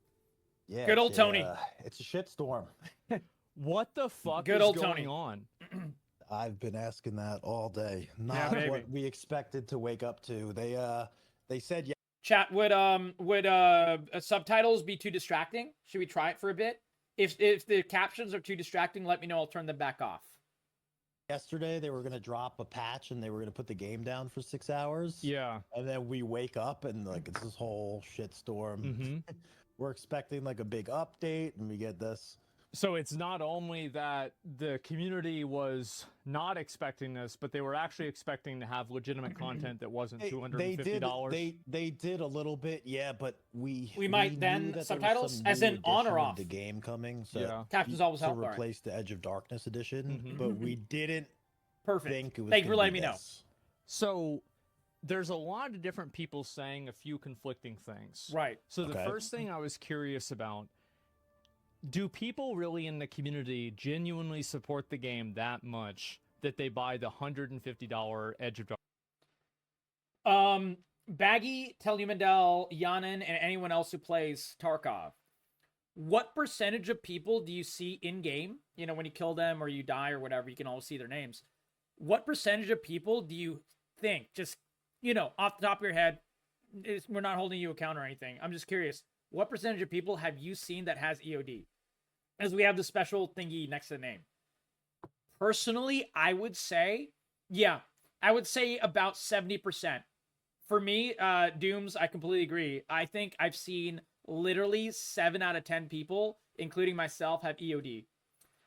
Yeah, Good old Tony. It's a shitstorm. What the fuck Good is old going Tony. on? I've been asking that all day. Not maybe. what we expected to wake up to. They said Chat, would subtitles be too distracting? Should we try it for a bit? If the captions are too distracting, let me know. I'll turn them back off. yesterday they were going to drop a patch and they were going to put the game down for 6 hours. Yeah. And then we wake up and like it's this whole shitstorm. Mm-hmm. We're expecting like a big update and we get this. So it's not only that the community was not expecting this, but they were actually expecting to have legitimate content that wasn't $250. They did a little bit, yeah, but we might knew then that there was subtitles? some As new in on or edition of off? the game coming, so Yeah. Captions always to help. All right. replace the Edge of Darkness edition, Mhm. but we didn't Perfect. think it was. Thank you for gonna letting be me know. this. So there's a lot of different people saying a few conflicting things. Right. So the Okay. first thing I was curious about, do people really in the community genuinely support the game that much that they buy the $150 Edge of Darkness? Baggy, Telumandel, Yanin, and anyone else who plays Tarkov. What percentage of people do you see in game? You know, when you kill them or you die or whatever, you can always see their names. What percentage of people do you think, just, you know, off the top of your head, we're not holding you account or anything. I'm just curious. What percentage of people have you seen that has EOD? As we have the special thingy next to the name. Personally, I would say, I would say about 70%. For me, Dooms, I completely agree. I think I've seen literally 7 out of 10 people, including myself, have EOD.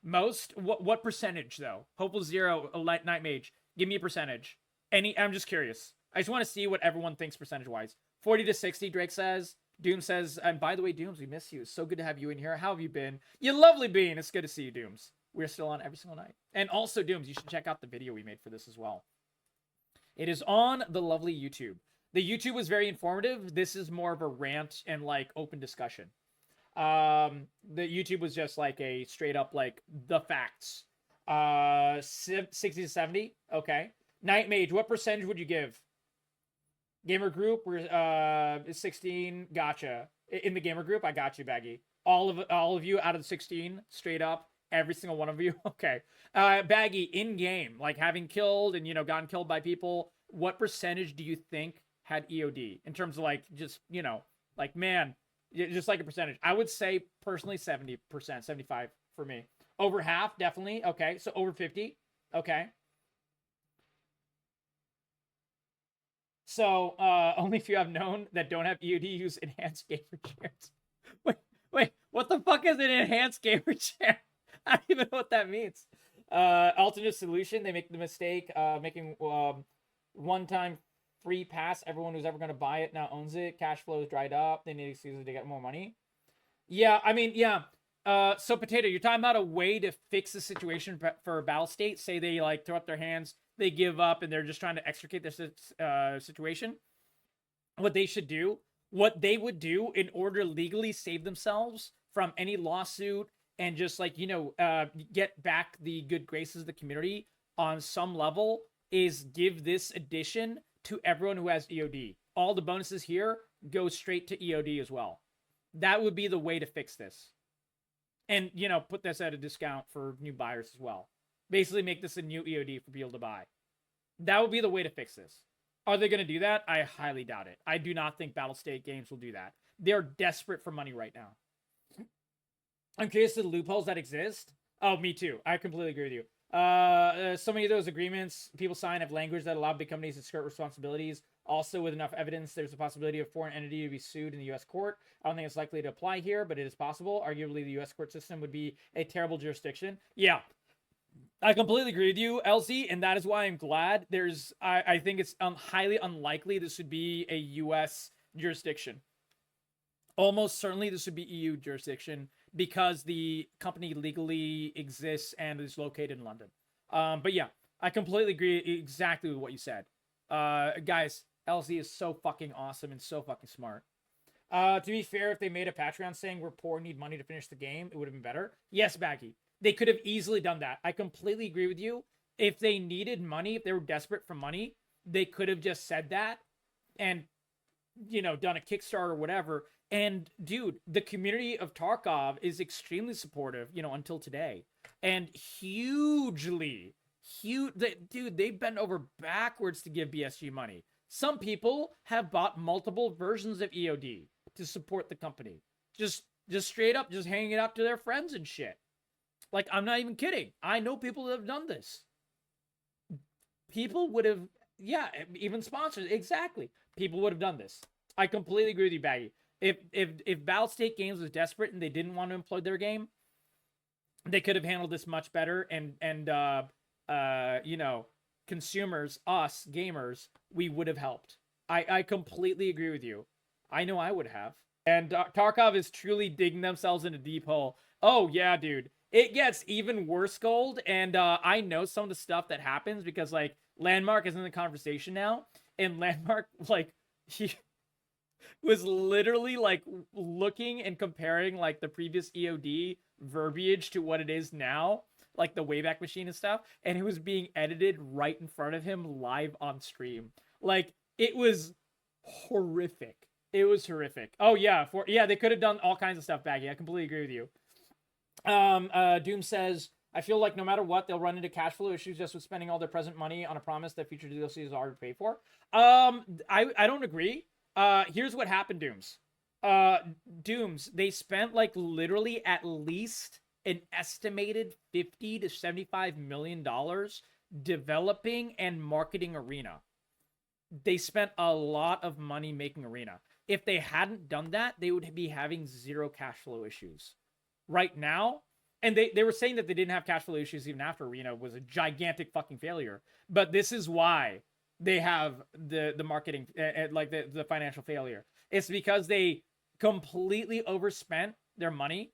Most, what percentage though? Hopeful Zero, a Night Mage, give me a percentage. I'm just curious. I just want to see what everyone thinks percentage-wise. 40 to 60, Drake says. Doom says, and by the way, Dooms, we miss you. It's so good to have you in here. How have you been? You lovely being. It's good to see you, Dooms. We're still on every single night. And also, Dooms, you should check out the video we made for this as well. It is on the lovely YouTube. The YouTube was very informative. This is more of a rant and like open discussion. The YouTube was just like a straight up like the facts. 60 to 70. Okay. Night Mage, what percentage would you give? Gamer group, we're 16. Gotcha. In the gamer group, I got you, Baggy. All of you out of the 16, straight up, every single one of you. Okay. Baggy, in game, like having killed and gotten killed by people, what percentage do you think had EOD in terms of like just like man, just like a percentage? I would say personally 70%, 75 for me. Over half, definitely. Okay, so over 50. Okay. So only few I've known that don't have EOD use enhanced gamer chairs. Wait, what the fuck is an enhanced gamer chair? I don't even know what that means. Alternate solution, they make the mistake making one-time free pass. Everyone who's ever going to buy it now owns it. Cash flow is dried up. They need excuses to get more money. Yeah, I mean, yeah. So Potato, you're talking about a way to fix the situation for Battlestate. Say they like throw up their hands, they give up, and they're just trying to extricate their situation. What they should do, what they would do in order to legally save themselves from any lawsuit and just like get back the good graces of the community on some level, is give this edition to everyone who has EOD. All the bonuses here go straight to EOD as well. That would be the way to fix this. And, put this at a discount for new buyers as well. Basically make this a new EOD for people to buy. That would be the way to fix this. Are they going to do that? I highly doubt it. I do not think Battlestate Games will do that. They're desperate for money right now. I'm curious to the loopholes that exist. Oh, me too. I completely agree with you. So many of those agreements people sign have language that allow big companies to skirt responsibilities. Also, with enough evidence, there's a possibility of a foreign entity to be sued in the U.S. court. I don't think it's likely to apply here, but it is possible. Arguably, the U.S. court system would be a terrible jurisdiction. Yeah, I completely agree with you, LZ, and that is why I'm glad I think it's highly unlikely this would be a U.S. jurisdiction. Almost certainly this would be EU jurisdiction because the company legally exists and is located in London. But yeah, I completely agree exactly with what you said. Guys, LZ is so fucking awesome and so fucking smart. To be fair, if they made a Patreon saying we're poor, need money to finish the game, it would have been better. Yes, Baggy. They could have easily done that. I completely agree with you. If they needed money, if they were desperate for money, they could have just said that and, done a Kickstarter or whatever. And, dude, the community of Tarkov is extremely supportive, until today. And hugely, dude, they've bent over backwards to give BSG money. Some people have bought multiple versions of EOD to support the company. Just straight up, just hanging it up to their friends and shit. Like, I'm not even kidding. I know people that have done this. People would have, yeah, even sponsors, exactly. People would have done this. I completely agree with you, Baggy. If Battlestate Games was desperate and they didn't want to implode their game, they could have handled this much better. And consumers, us gamers, we would have helped. I completely agree with you. I know I would have. And Tarkov is truly digging themselves in a deep hole. Oh yeah, dude. It gets even worse, Gold. And I know some of the stuff that happens because like Landmark is in the conversation now, and Landmark like he was literally like looking and comparing like the previous EOD verbiage to what it is now, like the Wayback Machine and stuff, and it was being edited right in front of him live on stream. Like it was horrific. It was horrific. Oh yeah, they could have done all kinds of stuff, Baggy. I completely agree with you. Doom says, I feel like no matter what, they'll run into cash flow issues just with spending all their present money on a promise that future DLCs are already paid for. I don't agree. Here's what happened, Dooms. Dooms, they spent like literally at least an estimated $50 to $75 million developing and marketing Arena. They spent a lot of money making Arena. If they hadn't done that, they would be having zero cash flow issues right now. And they were saying that they didn't have cash flow issues even after Arena was a gigantic fucking failure. But this is why they have the marketing, like the financial failure. It's because they completely overspent their money.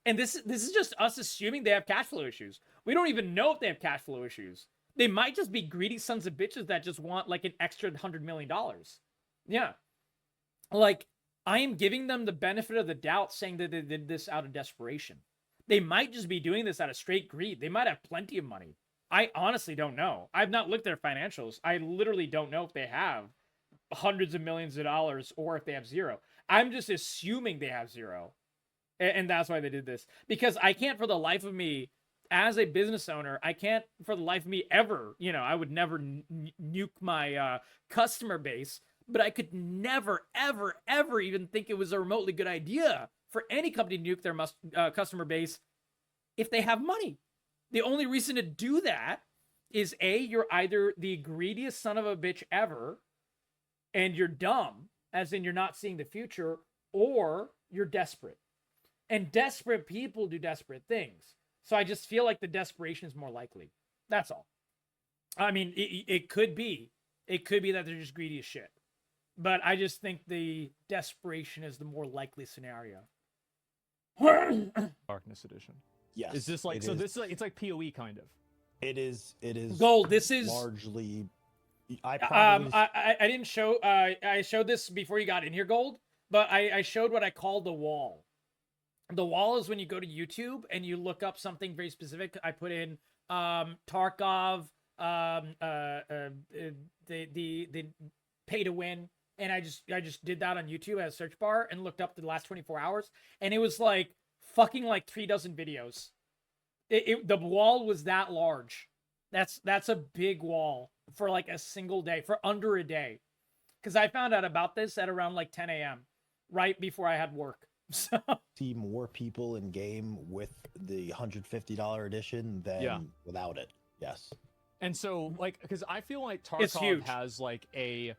And this is just us assuming they have cash flow issues. We don't even know if they have cash flow issues. They might just be greedy sons of bitches that just want like an extra $100 million. Yeah. Like I am giving them the benefit of the doubt, saying that they did this out of desperation. They might just be doing this out of straight greed. They might have plenty of money. I honestly don't know. I've not looked at their financials. I literally don't know if they have hundreds of millions of dollars or if they have zero. I'm just assuming they have zero. And that's why they did this. Because I can't for the life of me, as a business owner, I can't for the life of me ever, I would never nuke my customer base, but I could never, ever, ever even think it was a remotely good idea for any company to nuke their customer base if they have money. The only reason to do that is A, you're either the greediest son of a bitch ever, and you're dumb, as in you're not seeing the future, or you're desperate. And desperate people do desperate things. So I just feel like the desperation is more likely. That's all. I mean, it could be. It could be that they're just greedy as shit. But I just think the desperation is the more likely scenario. Darkness Edition. Yes. Is this like, so this is, it's like PoE kind of. It is. Gold, this is largely. I didn't show. I showed this before you got in here, Gold. But I showed what I call the wall. The wall is when you go to YouTube and you look up something very specific. I put in Tarkov, the pay to win, and I just did that on YouTube as a search bar and looked up the last 24 hours, and it was like fucking like 3 dozen videos. The wall was that large. That's a big wall for like a single day, for under a day, because I found out about this at around like 10 a.m. right before I had work. So see more people in game with the $150 edition than without it. Yes. And so, like, because I feel like Tarkov has like they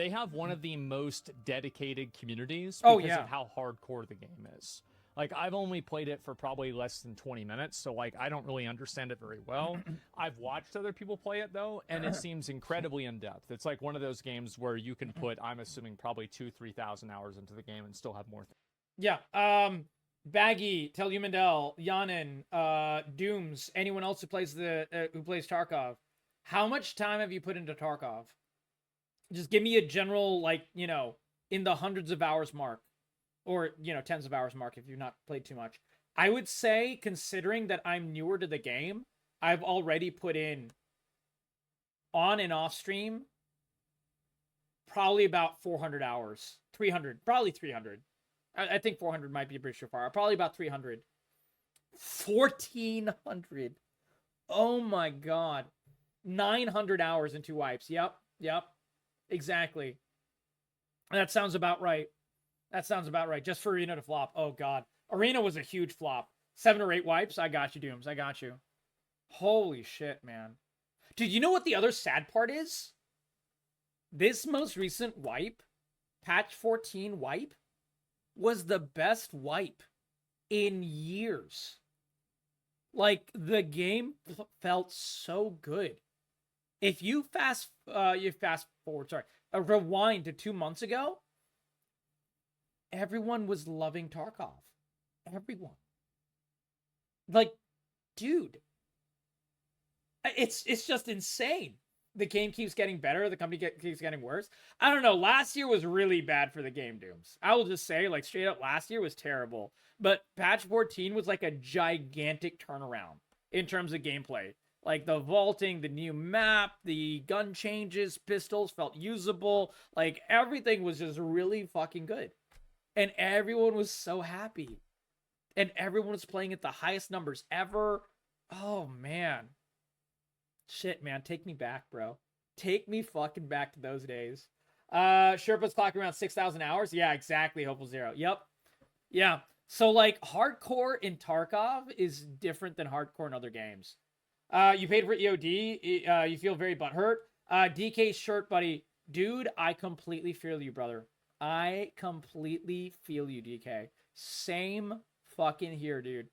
have one of the most dedicated communities because of how hardcore the game is. Like, I've only played it for probably less than 20 minutes, so like I don't really understand it very well. I've watched other people play it though, and it seems incredibly in depth. It's like one of those games where you can put, I'm assuming, probably 2,000-3,000 hours into the game and still have more. Yeah. Baggy, Tell You Mandel, Yanin, Dooms, anyone else who plays Tarkov. How much time have you put into Tarkov? Just give me a general, like, in the hundreds of hours mark, or, tens of hours mark if you've not played too much. I would say, considering that I'm newer to the game, I've already put in, on and off stream, probably about 400 hours. 300, probably 300. I think 400 might be a bridge too far. Probably about 300. 1,400. Oh my god. 900 hours in 2 wipes. Yep. Exactly. That sounds about right. Just for Arena to flop. Oh god. Arena was a huge flop. 7 or 8 wipes. I got you, Dooms. I got you. Holy shit, man. Dude, you know what the other sad part is? This most recent wipe, patch 14 wipe, was the best wipe in years. Like, the game felt so good. If you rewind to 2 months ago, everyone was loving Tarkov. Everyone. Like, dude, it's just insane. The game keeps getting better. The company keeps getting worse. I don't know. Last year was really bad for the game, Dooms. I will just say, like, straight up, last year was terrible. But patch 14 was like a gigantic turnaround in terms of gameplay. Like, the vaulting, the new map, the gun changes, pistols felt usable. Like, everything was just really fucking good. And everyone was so happy. And everyone was playing at the highest numbers ever. Oh, man. Shit, man, take me back, bro. Take me fucking back to those days. Sherpa's clocking around 6,000 hours. Yeah, exactly, Hopeful Zero. Yep. Yeah. So, like, hardcore in Tarkov is different than hardcore in other games. You paid for EOD. You feel very butthurt. DK shirt, buddy. Dude, I completely feel you, brother. I completely feel you, DK. Same fucking here, dude.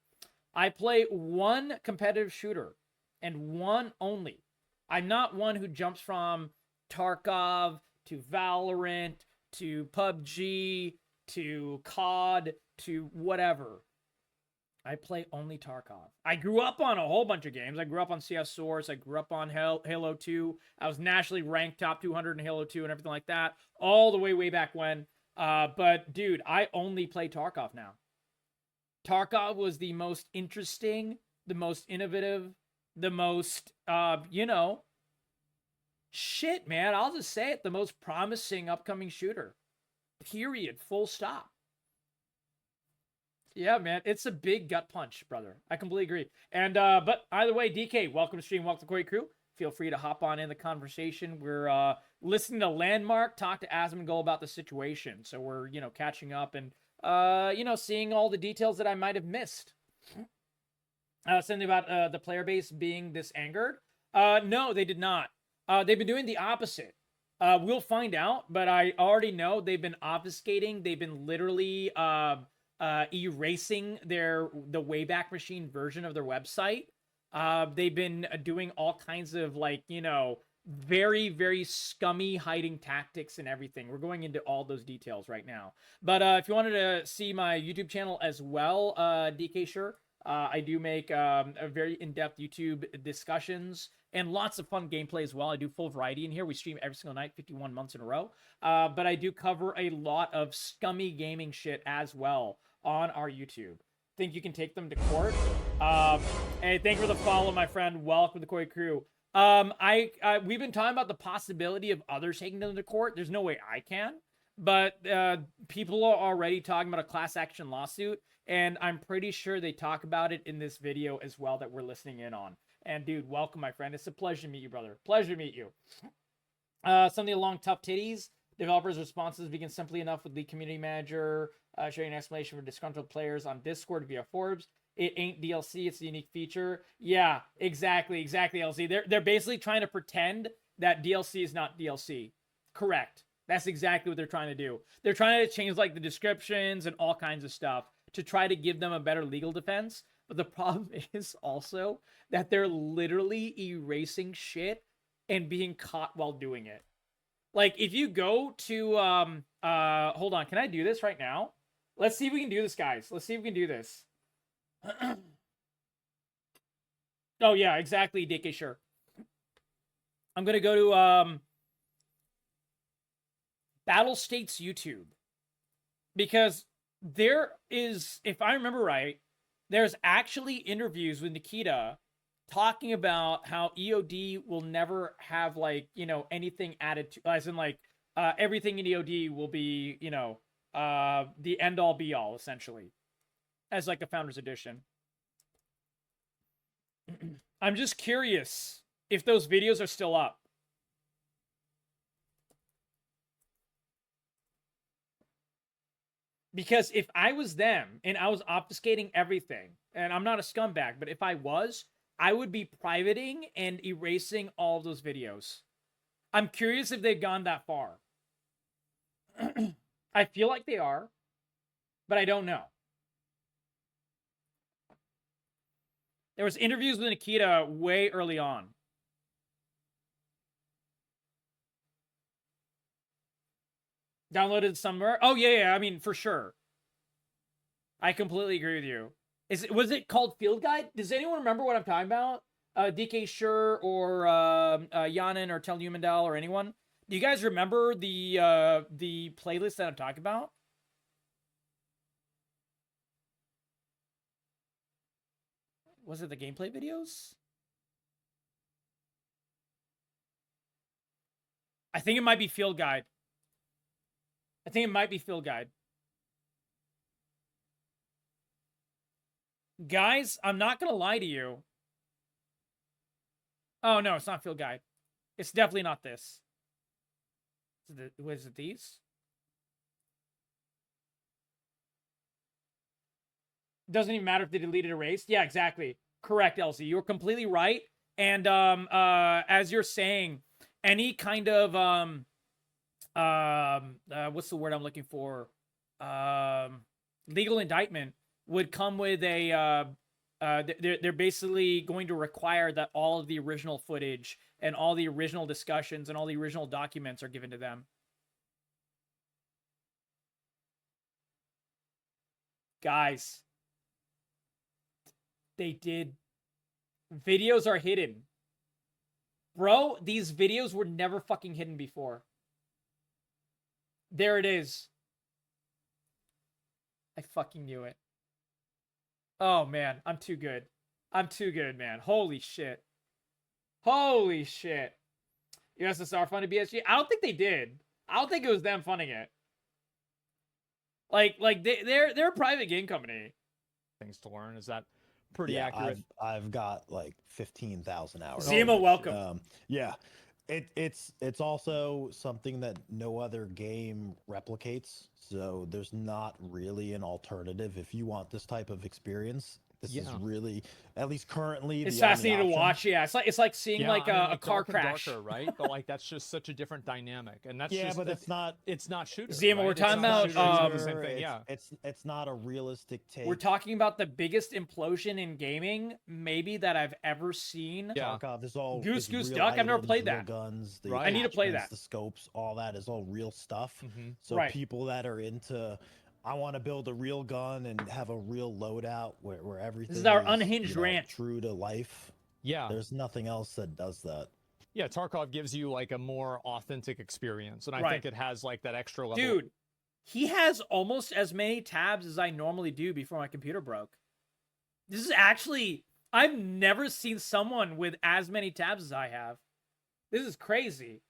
I play one competitive shooter. And one only. I'm not one who jumps from Tarkov to Valorant to PUBG to COD to whatever. I play only Tarkov. I grew up on a whole bunch of games. I grew up on CS Source. I grew up on Halo 2. I was nationally ranked top 200 in Halo 2 and everything like that. All the way back when. But dude, I only play Tarkov now. Tarkov was the most interesting, the most innovative, the most, shit, man. I'll just say it, the most promising upcoming shooter. Period. Full stop. Yeah, man, it's a big gut punch, brother. I completely agree. And but either way, DK, welcome to stream, welcome to Koi Crew. Feel free to hop on in the conversation. We're listening to Landmark talk to Asmongold about the situation, so we're catching up and seeing all the details that I might have missed. Something about the player base being this angered. No, they did not. They've been doing the opposite. We'll find out, but I already know they've been obfuscating. They've been literally erasing the Wayback Machine version of their website. They've been doing all kinds of very, very scummy hiding tactics and everything. We're going into all those details right now. But if you wanted to see my YouTube channel as well, DK Sure, I do make a very in-depth YouTube discussions and lots of fun gameplay as well. I do full variety in here. We stream every single night, 51 months in a row. But I do cover a lot of scummy gaming shit as well on our YouTube. Think you can take them to court? Hey, thank you for the follow, my friend. Welcome to the Koi Crew. We've been talking about the possibility of others taking them to court. There's no way I can, but people are already talking about a class action lawsuit, and I'm pretty sure they talk about it in this video as well that we're listening in on. And dude, welcome, my friend. It's a pleasure to meet you, brother. Pleasure to meet you. Something along tough titties. Developers' responses begin simply enough with the community manager showing an explanation for disgruntled players on Discord via Forbes. It ain't DLC, it's a unique feature. Yeah, exactly, LZ. They're basically trying to pretend that DLC is not DLC. Correct. That's exactly what they're trying to do. They're trying to change the descriptions and all kinds of stuff to try to give them a better legal defense. But the problem is also that they're literally erasing shit and being caught while doing it. If you go to hold on, can I do this right now? Let's see if we can do this, guys. Let's see if we can do this. Oh yeah, exactly, DK Sure. I'm gonna go to Battlestate's YouTube, because there is, if I remember right, there's actually interviews with Nikita talking about how EOD will never have anything added to, as in everything in EOD will be the end all be all essentially, as a founder's edition. I'm just curious if those videos are still up. Because if I was them and I was obfuscating everything, and I'm not a scumbag, but if I was, I would be privating and erasing all of those videos. I'm curious if they've gone that far. I feel like they are, but I don't know. There was interviews with Nikita way early on. Downloaded somewhere? Oh, yeah, I mean, for sure. I completely agree with you. Was it called Field Guide? Does anyone remember what I'm talking about? DK Sure or Yanin or Tel Humandal or anyone? Do you guys remember the playlist that I'm talking about? Was it the gameplay videos? I think it might be Field Guide. Guys, I'm not gonna lie to you. Oh no, it's not Field Guide. It's definitely not this. Was it these? Doesn't even matter if they deleted or erased. Yeah, exactly. Correct, LZ. You're completely right. And as you're saying, any kind of what's the word I'm looking for? Legal indictment would come with a they're basically going to require that all of the original footage and all the original discussions and all the original documents are given to them. Guys, they did. Videos are hidden. Bro, these videos were never fucking hidden before. There it is. I fucking knew it. Oh, man. I'm too good. I'm too good, man. Holy shit. Holy shit. USSR funded BSG? I don't think they did. I don't think it was them funding it. Like they're a private game company. Things to learn. Is that pretty Yeah, accurate? I've got like 15,000 hours. Zima, welcome. Yeah, it's also something that no other game replicates. So there's not really an alternative if you want this type of experience. This is really, at least currently, It's the only fascinating to option. watch. Yeah, it's like seeing like I mean, a car dark and crash. darker, right? But like that's just such a different dynamic, and that's Yeah, just but it's not. shooter. Zima, right? we're It's talking not about, shooter, it's the same thing. Yeah, It's not a realistic take. We're talking about the biggest implosion in gaming, maybe that I've ever seen. Yeah. Tarkov is all Goose is real Duck, I've never items, played real that. Guns, the Right. I need to play attachments, that. The scopes, all that is all real stuff. So Right. people that are into, I want to build a real gun and have a real loadout where everything is our unhinged you know, rant. true to life. yeah, There's nothing else that does that. yeah. Tarkov gives you like a more authentic experience, and I Right. think it has like that extra level. Dude, he has almost as many tabs as I normally do before my computer broke. This is actually, I've never seen someone with as many tabs as I have. This is crazy.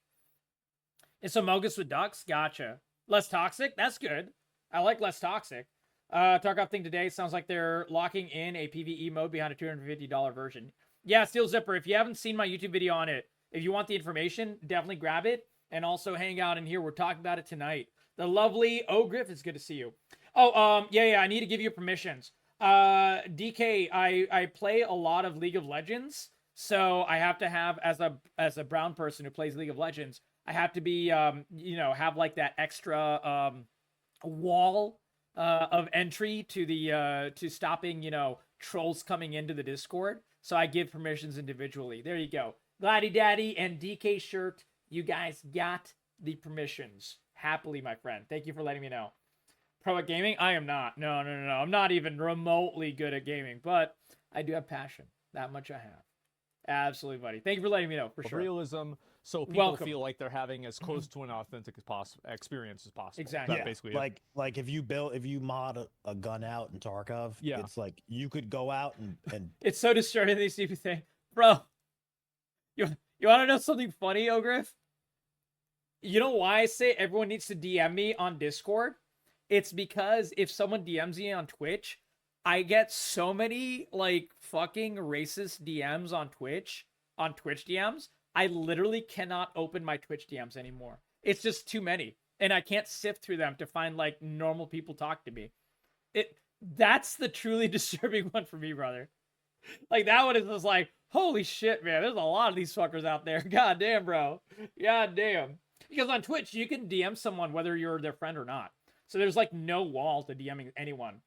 It's Amogus with ducks? Gotcha. Less toxic? That's good. I like less toxic. Tarkov thing today sounds like they're locking in a PvE mode behind a $250 version. Yeah, Steel Zipper, if you haven't seen my YouTube video on it, if you want the information, definitely grab it and also hang out in here. We're talking about it tonight. The lovely Griff, it's good to see you. Oh, yeah, I need to give you permissions. DK, I play a lot of League of Legends, so I have to have, as a brown person who plays League of Legends, I have to be, have like that extra wall of entry to the to stopping trolls coming into the Discord. So I give permissions individually. There you go. Gladdy Daddy and DK Shirt, you guys got the permissions. Happily, my friend. Thank you for letting me know. Pro at gaming? I am not. No. I'm not even remotely good at gaming, but I do have passion. That much I have. Absolutely, buddy. Thank you for letting me know, for sure. Realism, so people Welcome. feel like they're having as close to an authentic experience as possible. Exactly. That's Yeah, basically it. like if you mod a gun out in Tarkov, Yeah. it's like you could go out and It's so disturbing they see me think, bro. You want to know something funny, Griff? You know why I say everyone needs to DM me on Discord? It's because if someone DMs me on Twitch, I get so many like fucking racist DMs on Twitch DMs. I literally cannot open my Twitch DMs anymore. It's just too many, and I can't sift through them to find like normal people talk to me. That's the truly disturbing one for me, brother. Like that one is just like, holy shit, man. There's a lot of these fuckers out there. God damn, bro. God damn. Because on Twitch, you can DM someone whether you're their friend or not. So there's like no wall to DMing anyone.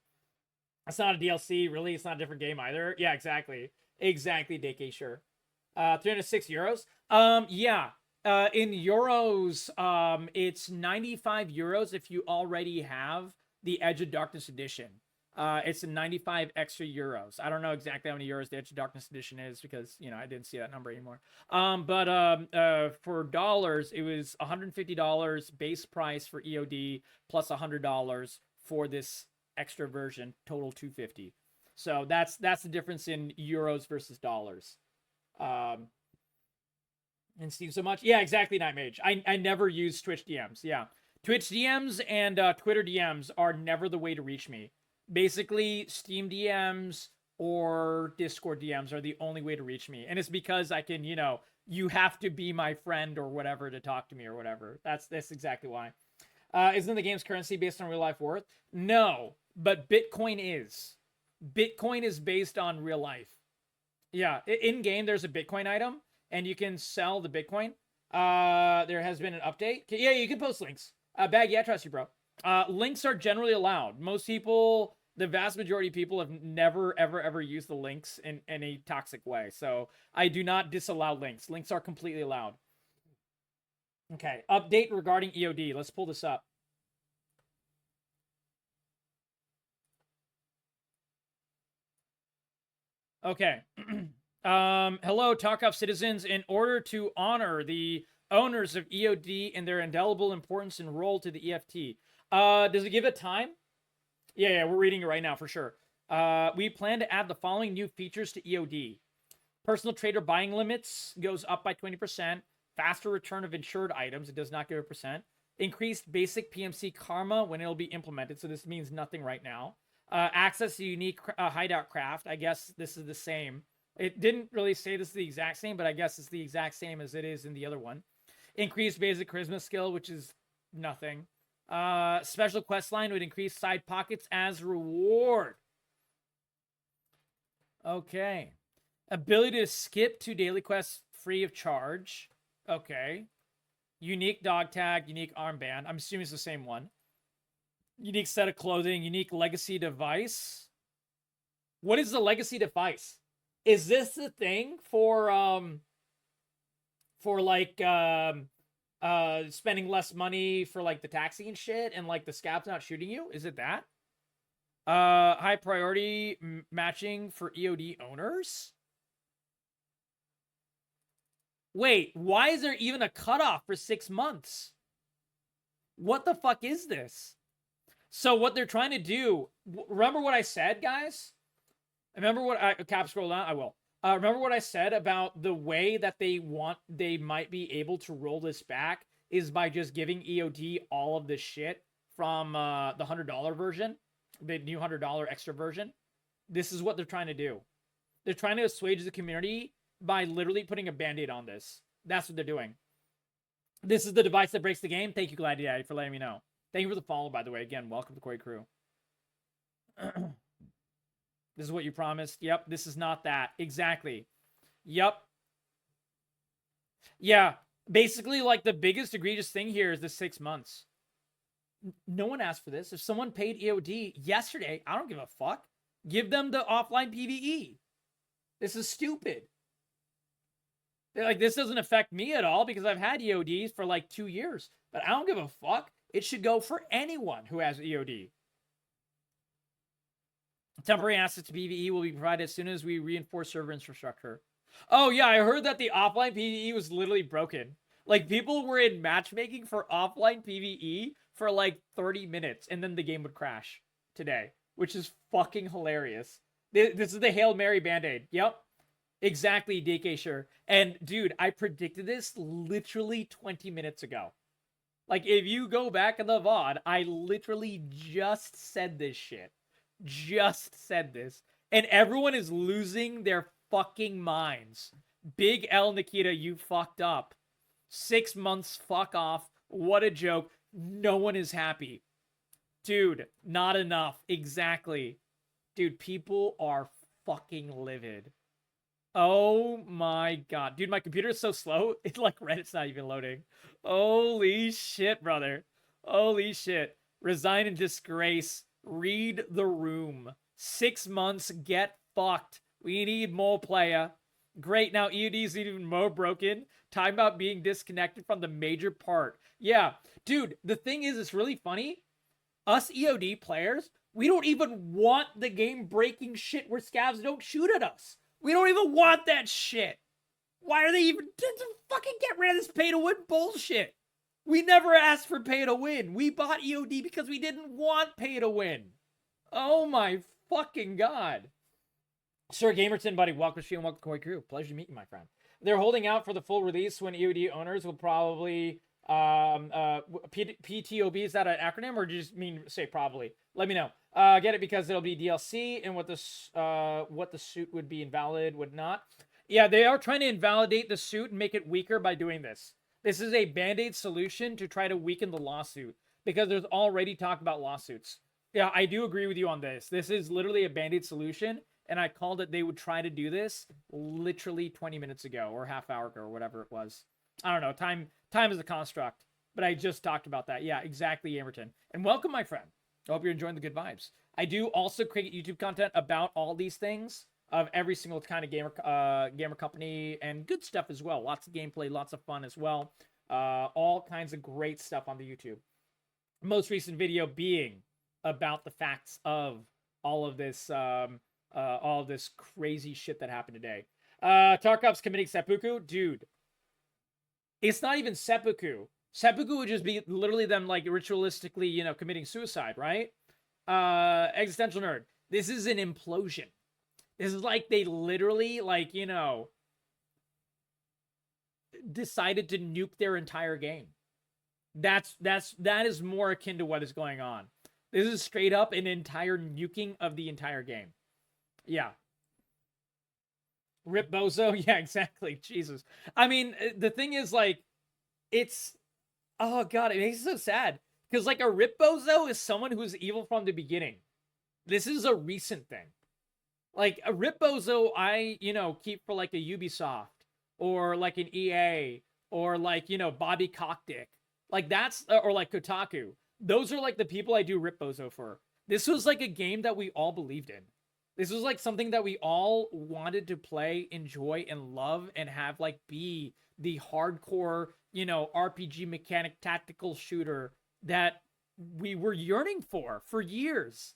It's not a DLC, really. It's not a different game either. Yeah, exactly. Exactly, DK, sure. 306 euros? Yeah. In euros, it's 95 euros if you already have the Edge of Darkness edition. It's a 95 extra euros. I don't know exactly how many euros the Edge of Darkness edition is because, I didn't see that number anymore. But for dollars, it was $150 base price for EOD plus $100 for this extra version, total $250. So that's the difference in euros versus dollars. And Steve, so much. Yeah, exactly, Night Mage. I never use Twitch DMs. Yeah. Twitch DMs and Twitter DMs are never the way to reach me. Basically, Steam DMs or Discord DMs are the only way to reach me. And it's because I can, you have to be my friend or whatever to talk to me or whatever. That's exactly why. Isn't the game's currency based on real life worth? No, but Bitcoin is. Bitcoin is based on real life. Yeah, in game there's a Bitcoin item, and you can sell the Bitcoin. There has been an update. Yeah, you can post links. Bag, yeah, I trust you, bro. Links are generally allowed. Most people, the vast majority of people, have never, ever used the links in any toxic way. So I do not disallow links. Links are completely allowed. Okay, update regarding EOD. Let's pull this up. Okay. Hello, Tarkov citizens. In order to honor the owners of EOD and their indelible importance and role to the EFT, does it give a time? Yeah, we're reading it right now for sure. We plan to add the following new features to EOD. Personal trader buying limits goes up by 20%. Faster return of insured items. It does not give a percent. Increased basic PMC karma when it'll be implemented. So this means nothing right now. Access to unique hideout craft. I guess this is the same. It didn't really say this is the exact same, but I guess it's the exact same as it is in the other one. Increased basic charisma skill, which is nothing. Special quest line would increase side pockets as reward. Okay. Ability to skip 2 daily quests free of charge. Okay. Unique dog tag, unique armband. I'm assuming it's the same one. Unique set of clothing, unique legacy device. What is the legacy device? Is this the thing for like spending less money for like the taxi and shit and like the scabs not shooting you? Is it that? High priority matching for EOD owners? Wait, why is there even a cutoff for 6 months? What the fuck is this? So what they're trying to do, remember what I said, guys? Remember what I cap scroll down? I will. Remember what I said about the way that they might be able to roll this back is by just giving EOD all of this shit from the $100 version, the new $100 extra version. This is what they're trying to do. They're trying to assuage the community by literally putting a band-aid on this. That's what they're doing. This is the device that breaks the game. Thank you, Gladiator, for letting me know. Thank you for the follow, by the way. Again, welcome to Koi Crew. This is what you promised. Yep, this is not that. Exactly. Yep. Yeah, basically, like, the biggest egregious thing here is the 6 months. No one asked for this. If someone paid EOD yesterday, I don't give a fuck. Give them the offline PvE. This is stupid. Like, this doesn't affect me at all because I've had EODs for like 2 years. But I don't give a fuck. It should go for anyone who has EOD. Temporary access to PvE will be provided as soon as we reinforce server infrastructure. Oh, yeah, I heard that the offline PvE was literally broken. Like, people were in matchmaking for offline PvE for like 30 minutes, and then the game would crash today, which is fucking hilarious. This is the Hail Mary Band-Aid. Yep. Exactly, DK, sure. And, dude, I predicted this literally 20 minutes ago. Like, if you go back in the VOD, I literally just said this shit. Just said this. And everyone is losing their fucking minds. Big L, Nikita, you fucked up. 6 months, fuck off. What a joke. No one is happy. Dude, not enough. Exactly. Dude, people are fucking livid. Oh my god. Dude, my computer is so slow. It's like Reddit's not even loading. Holy shit, brother. Holy shit. Resign in disgrace. Read the room. 6 months. Get fucked. We need more player. Great. Now EOD is even more broken. Time about being disconnected from the major part. Yeah. Dude, the thing is, it's really funny. Us EOD players, we don't even want the game breaking shit where scavs don't shoot at us. We don't even want that shit. Why are they even fucking get rid of this pay to win bullshit? We never asked for pay to win. We bought EOD because we didn't want pay to win. Oh my fucking god. Sir Gamerton, buddy, welcome to stream, welcome to Koi Crew. Pleasure to meet you, my friend. They're holding out for the full release when EOD owners will probably PTOB, is that an acronym or do you just mean say probably? Let me know. Get it because it'll be DLC and what the suit would be invalid, would not. Yeah, they are trying to invalidate the suit and make it weaker by doing this. This is a band-aid solution to try to weaken the lawsuit because there's already talk about lawsuits. Yeah, I do agree with you on this. This is literally a band-aid solution, and I called it they would try to do this literally 20 minutes ago or half hour ago or whatever it was. I don't know. Time is a construct, but I just talked about that. Yeah, exactly, Amerton. And welcome, my friend. I hope you're enjoying the good vibes. I do also create YouTube content about all these things of every single kind of gamer company and good stuff as well. Lots of gameplay, lots of fun as well. All kinds of great stuff on the YouTube. Most recent video being about the facts of all of this crazy shit that happened today. Tarkov's committing seppuku, dude. It's not even seppuku. Seppuku would just be literally them like ritualistically, committing suicide, right? Existential Nerd. This is an implosion. This is like they literally, like, you know, decided to nuke their entire game. That is more akin to what is going on. This is straight up an entire nuking of the entire game. Yeah. Rip Bozo? Yeah, exactly. Jesus. I mean, the thing is, like, it's... Oh, God, it makes it so sad. Because, like, a Rip Bozo is someone who's evil from the beginning. This is a recent thing. Like, a Rip Bozo, I, you know, keep for, like, a Ubisoft. Or, like, an EA. Or, like, you know, Bobby Cockdick. Like, that's... Or, like, Kotaku. Those are, like, the people I do Rip Bozo for. This was, like, a game that we all believed in. This was, like, something that we all wanted to play, enjoy, and love, and have, like, be the hardcore, you know, RPG mechanic tactical shooter that we were yearning for years.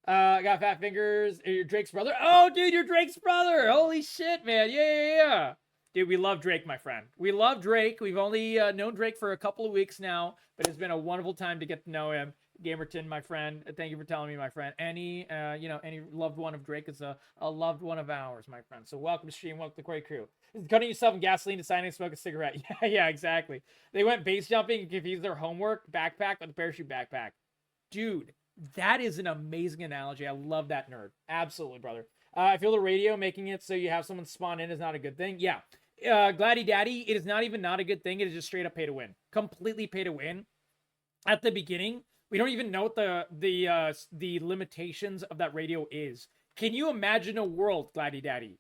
I got fat fingers. You're Drake's brother? Oh, dude, you're Drake's brother! Holy shit, man. Yeah. Dude, we love Drake, my friend. We love Drake. We've only known Drake for a couple of weeks now, but it's been a wonderful time to get to know him. Gamerton, my friend, thank you for telling me, my friend. Any loved one of Drake is a loved one of ours, my friend. So welcome to stream, welcome to the Quay crew. Cutting yourself in gasoline, deciding to smoke a cigarette. Yeah, exactly. They went base jumping and confused their homework backpack with a parachute backpack. Dude, that is an amazing analogy. I love that, nerd. Absolutely, brother. I feel the radio making it so you have someone spawn in is not a good thing. Yeah. Gladdy Daddy, it is not even not a good thing. It is just straight up pay to win. Completely pay to win. At the beginning, we don't even know what the limitations of that radio is. Can you imagine a world, Gladdy Daddy?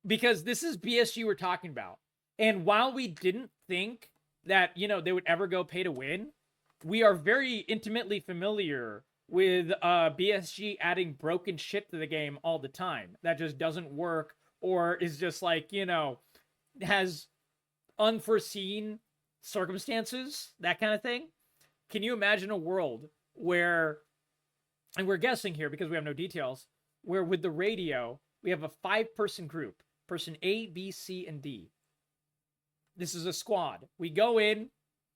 Because this is BSG we're talking about. And while we didn't think that, you know, they would ever go pay to win, we are very intimately familiar with BSG adding broken shit to the game all the time. That just doesn't work or is just like, you know, has unforeseen circumstances, that kind of thing. Can you imagine a world where, and we're guessing here because we have no details, where with the radio, we have a 5-person group, person A, B, C, and D. This is a squad. We go in,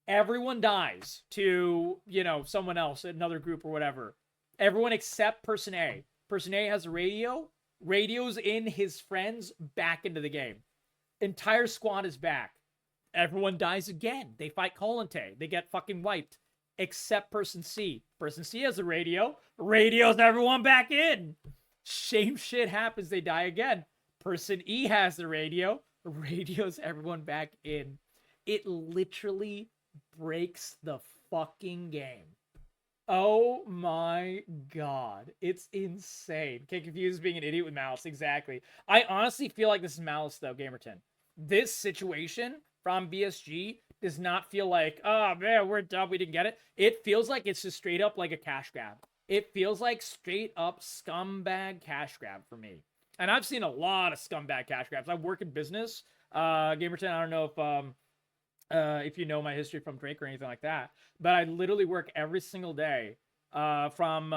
everyone dies to, you know, someone else, another group or whatever. Everyone except person A. Person A has a radio, radios in his friends back into the game. Entire squad is back. Everyone dies again. They fight Colante. They get fucking wiped. Except person C. Person C has a radio. Radios everyone back in. Same shit happens. They die again. Person E has the radio. Radios everyone back in. It literally breaks the fucking game. Oh my god. It's insane. Can't confuse being an idiot with malice. Exactly. I honestly feel like this is malice though, Gamerton. This situation from BSG does not feel like, oh man, we're dumb, we didn't get it. It feels like it's just straight up like a cash grab. It feels like straight up scumbag cash grab for me. And I've seen a lot of scumbag cash grabs. I work in business. Gamerton, I don't know if you know my history from Drake or anything like that, but I literally work every single day from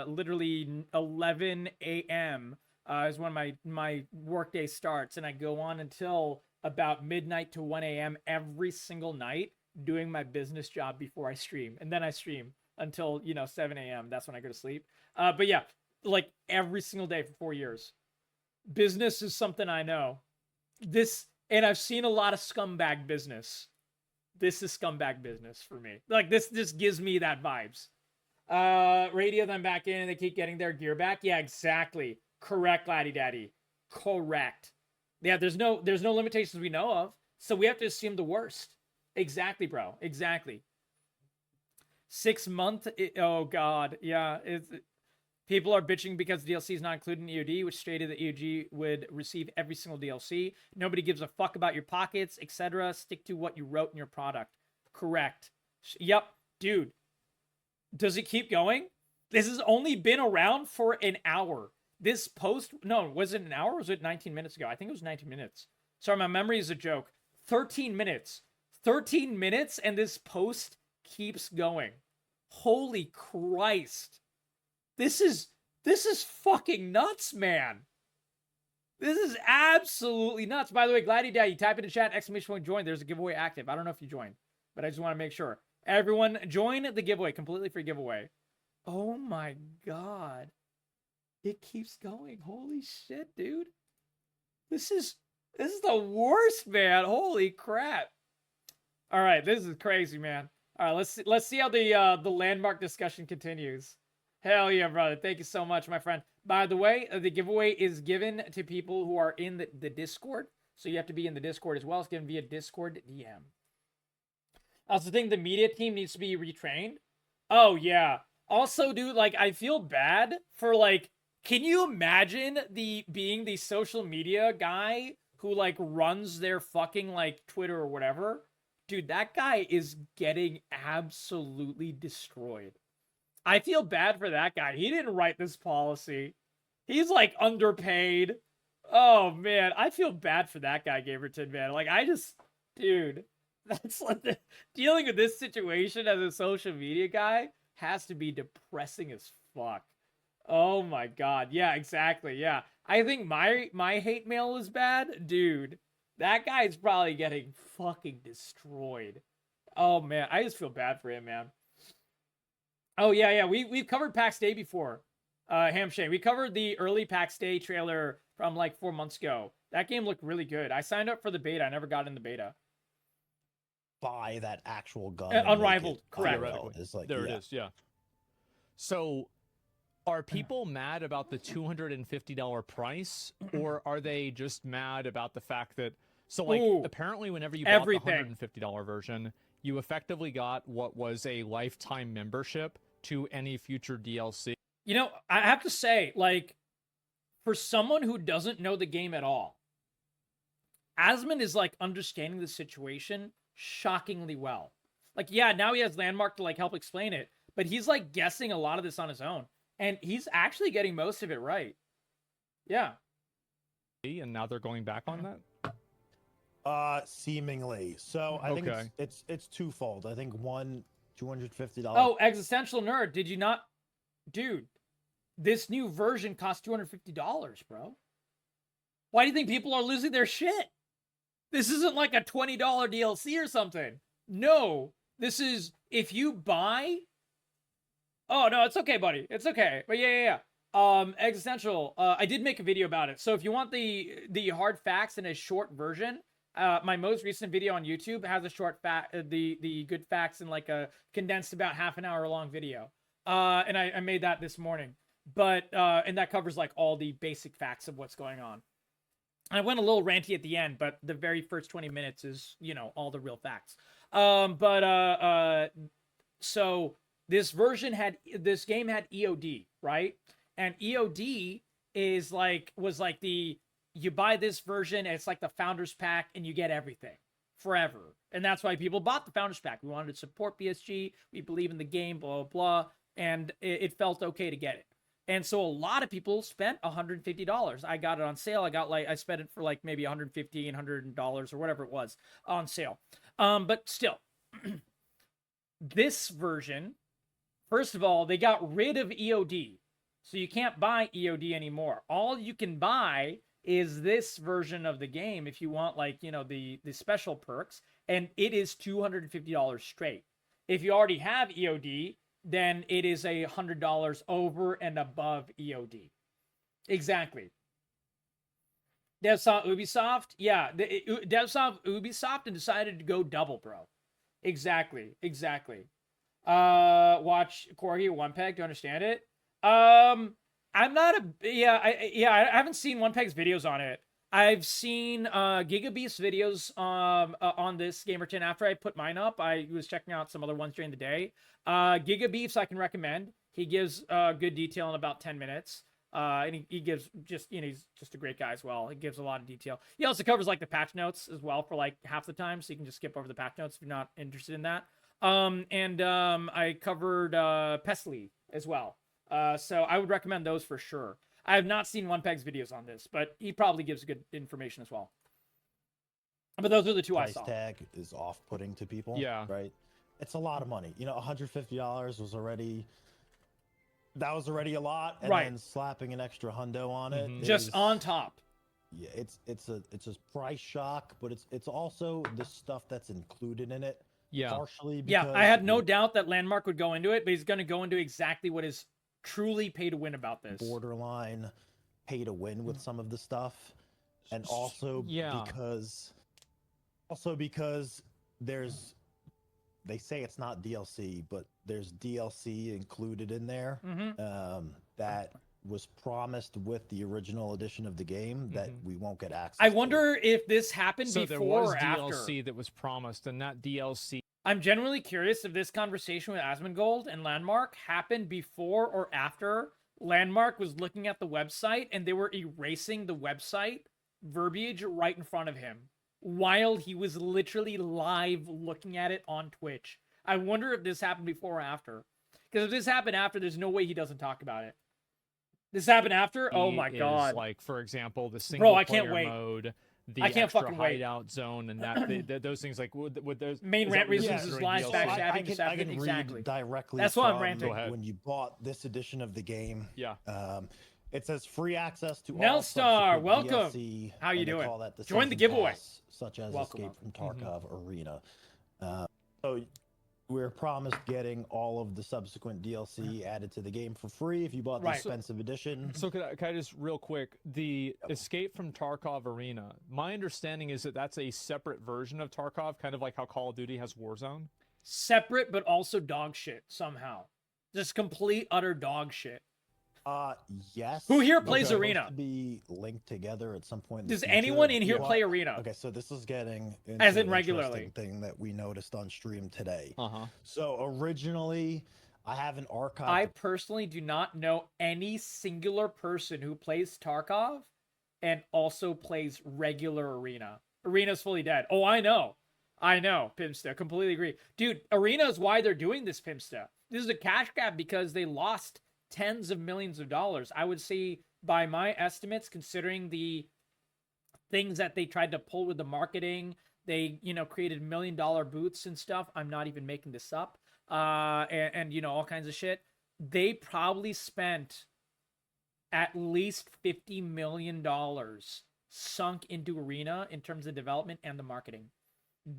literally 11 a.m. Is when my workday starts, and I go on until about midnight to 1 a.m. every single night doing my business job before I stream. And then I stream until, you know, 7 a.m. That's when I go to sleep. But yeah, like every single day for 4 years. Business is something I know. And I've seen a lot of scumbag business. This is scumbag business for me. Like, this just gives me that vibes. Radio them back in and they keep getting their gear back. Yeah, exactly. Correct, Laddie Daddy. Correct. Yeah, there's no limitations we know of, so we have to assume the worst. Exactly, bro. Exactly. 6 month. Oh god. Yeah. People are bitching because DLC is not included in EOD, which stated that EOD would receive every single DLC. Nobody gives a fuck about your pockets, etc. Stick to what you wrote in your product. Correct. Yep, dude. Does it keep going? This has only been around for an hour. This post, no, was it an hour or was it 19 minutes ago? I think it was 19 minutes. Sorry, my memory is a joke. 13 minutes. 13 minutes and this post keeps going. Holy Christ. This is fucking nuts, man. This is absolutely nuts. By the way, Gladdy Daddy, type into chat, ! Join. There's a giveaway active. I don't know if you joined, but I just want to make sure. Everyone, join the giveaway. Completely free giveaway. Oh my god. It keeps going. Holy shit, dude. This is the worst, man. Holy crap. All right, this is crazy, man. All right, let's see how the landmark discussion continues. Hell yeah, brother. Thank you so much, my friend. By the way, the giveaway is given to people who are in the Discord. So you have to be in the Discord as well. It's given via Discord DM. I also think the media team needs to be retrained. Oh, yeah. Also, dude, like, I feel bad for, like, can you imagine being the social media guy who, like, runs their fucking, like, Twitter or whatever? Dude, that guy is getting absolutely destroyed. I feel bad for that guy. He didn't write this policy. He's, like, underpaid. Oh, man. I feel bad for that guy, Gamerton, man. Like, dude, that's like dealing with this situation as a social media guy has to be depressing as fuck. Oh my god. Yeah, exactly. Yeah. I think my hate mail is bad. Dude, that guy's probably getting fucking destroyed. Oh man, I just feel bad for him, man. Oh yeah. We've covered PAX Day before. Hamshane. We covered the early PAX Day trailer from like 4 months ago. That game looked really good. I signed up for the beta. I never got in the beta. Buy that actual gun. Unrivaled, correct. It's like, There it is, yeah. So, are people mad about the $250 price, or are they just mad about the fact that... So, like, apparently whenever you bought the $150 version, you effectively got what was a lifetime membership to any future DLC. You know, I have to say, like, for someone who doesn't know the game at all, Asmon is, like, understanding the situation shockingly well. Like, yeah, now he has Landmark to, like, help explain it, but he's, like, guessing a lot of this on his own. And he's actually getting most of it right. Yeah. And now they're going back on that? Seemingly. So I think it's twofold. I think one, $250. Oh, Existential Nerd, did you not... Dude, this new version costs $250, bro. Why do you think people are losing their shit? This isn't like a $20 DLC or something. No, this is, if you buy... Oh, no, it's okay, buddy. It's okay. But yeah. Existential, I did make a video about it. So if you want the hard facts in a short version, my most recent video on YouTube has a short the good facts in like a condensed about half an hour long video. And I made that this morning. But, and that covers like all the basic facts of what's going on. I went a little ranty at the end, but the very first 20 minutes is, you know, all the real facts. So this game had EOD, right? And EOD was like you buy this version, and it's like the Founders Pack, and you get everything forever. And that's why people bought the Founders Pack. We wanted to support BSG. We believe in the game, blah, blah, blah. And it felt okay to get it. And so a lot of people spent $150. I got it on sale. I spent it for like maybe $150, $100 or whatever it was on sale. But still, this version, first of all, they got rid of EOD. So you can't buy EOD anymore. All you can buy is this version of the game if you want, like, you know, the special perks. And it is $250 straight. If you already have EOD, then it is $100 over and above EOD. Exactly. Ubisoft, yeah. Ubisoft and decided to go double, bro. Exactly. Watch Corgi One Peg to understand it. I haven't seen One Peg's videos on it. I've seen Gigabeast's videos on this Gamerton after I put mine up. I was checking out some other ones during the day. Gigabeast's I can recommend. He gives good detail in about 10 minutes. And he gives just, you know, he's just a great guy as well. He gives a lot of detail. He also covers like the patch notes as well for like half the time, so you can just skip over the patch notes if you're not interested in that. I covered Pestily as well. So I would recommend those for sure. I have not seen One Peg's videos on this, but he probably gives good information as well. But those are the two I saw. Price tag is off-putting to people. Yeah. Right? It's a lot of money. You know, $150 was already... That was already a lot, and then slapping an extra hundo on it, just on top. Yeah, it's a price shock, but it's also the stuff that's included in it. Yeah. Partially Yeah, because I had no doubt that Landmark would go into it, but he's going to go into exactly what is truly pay to win about this. borderline pay to win with some of the stuff, and also Yeah. because there's, they say it's not DLC, but there's DLC included in there that was promised with the original edition of the game that we won't get access I to. wonder if this happened So before there was or DLC after. that was promised, and that DLC. I'm genuinely curious if this conversation with Asmongold and Landmark happened before or after Landmark was looking at the website and they were erasing the website verbiage right in front of him while he was literally live looking at it on Twitch. I wonder if this happened before or after. Because if this happened after, there's no way he doesn't talk about it. This happened after? Oh my god. Like, for example, the single I can't player wait. mode, the I can't extra fucking wait. hideout zone, and those things, like, would those Main is rant that what reasons you're is considering live DLC? backstab. I can Exactly. read directly. That's why I'm from ranting. Go ahead. When you bought this edition of the game. Yeah. It says free access to all Nelstar, subsequent welcome. DLC, How you and they doing? call that the Join the season giveaway. pass, such as Welcome, Escape from Tarkov Arena. So we're promised getting all of the subsequent DLC added to the game for free if you bought the Right. expensive edition. So can I just real quick, the Escape from Tarkov Arena, my understanding is that that's a separate version of Tarkov, kind of like how Call of Duty has Warzone. Separate, but also dog shit somehow. Just complete, utter dog shit. Yes. Who here but plays they're Arena? supposed to be linked together at some point in the Does future. anyone in here But- play Arena? Okay, so this is getting into As in an regularly. interesting thing that we noticed on stream today. Uh-huh. So originally, I have an archive. I personally do not know any singular person who plays Tarkov and also plays regular Arena. Arena's fully dead. Oh, I know, Pimsta. Completely agree. Dude, Arena is why they're doing this, Pimsta. This is a cash grab because they lost tens of millions of dollars. I would say, by my estimates, considering the things that they tried to pull with the marketing, they, created $1 million booths and stuff. I'm not even making this up. And all kinds of shit. They probably spent at least $50 million sunk into Arena in terms of development and the marketing.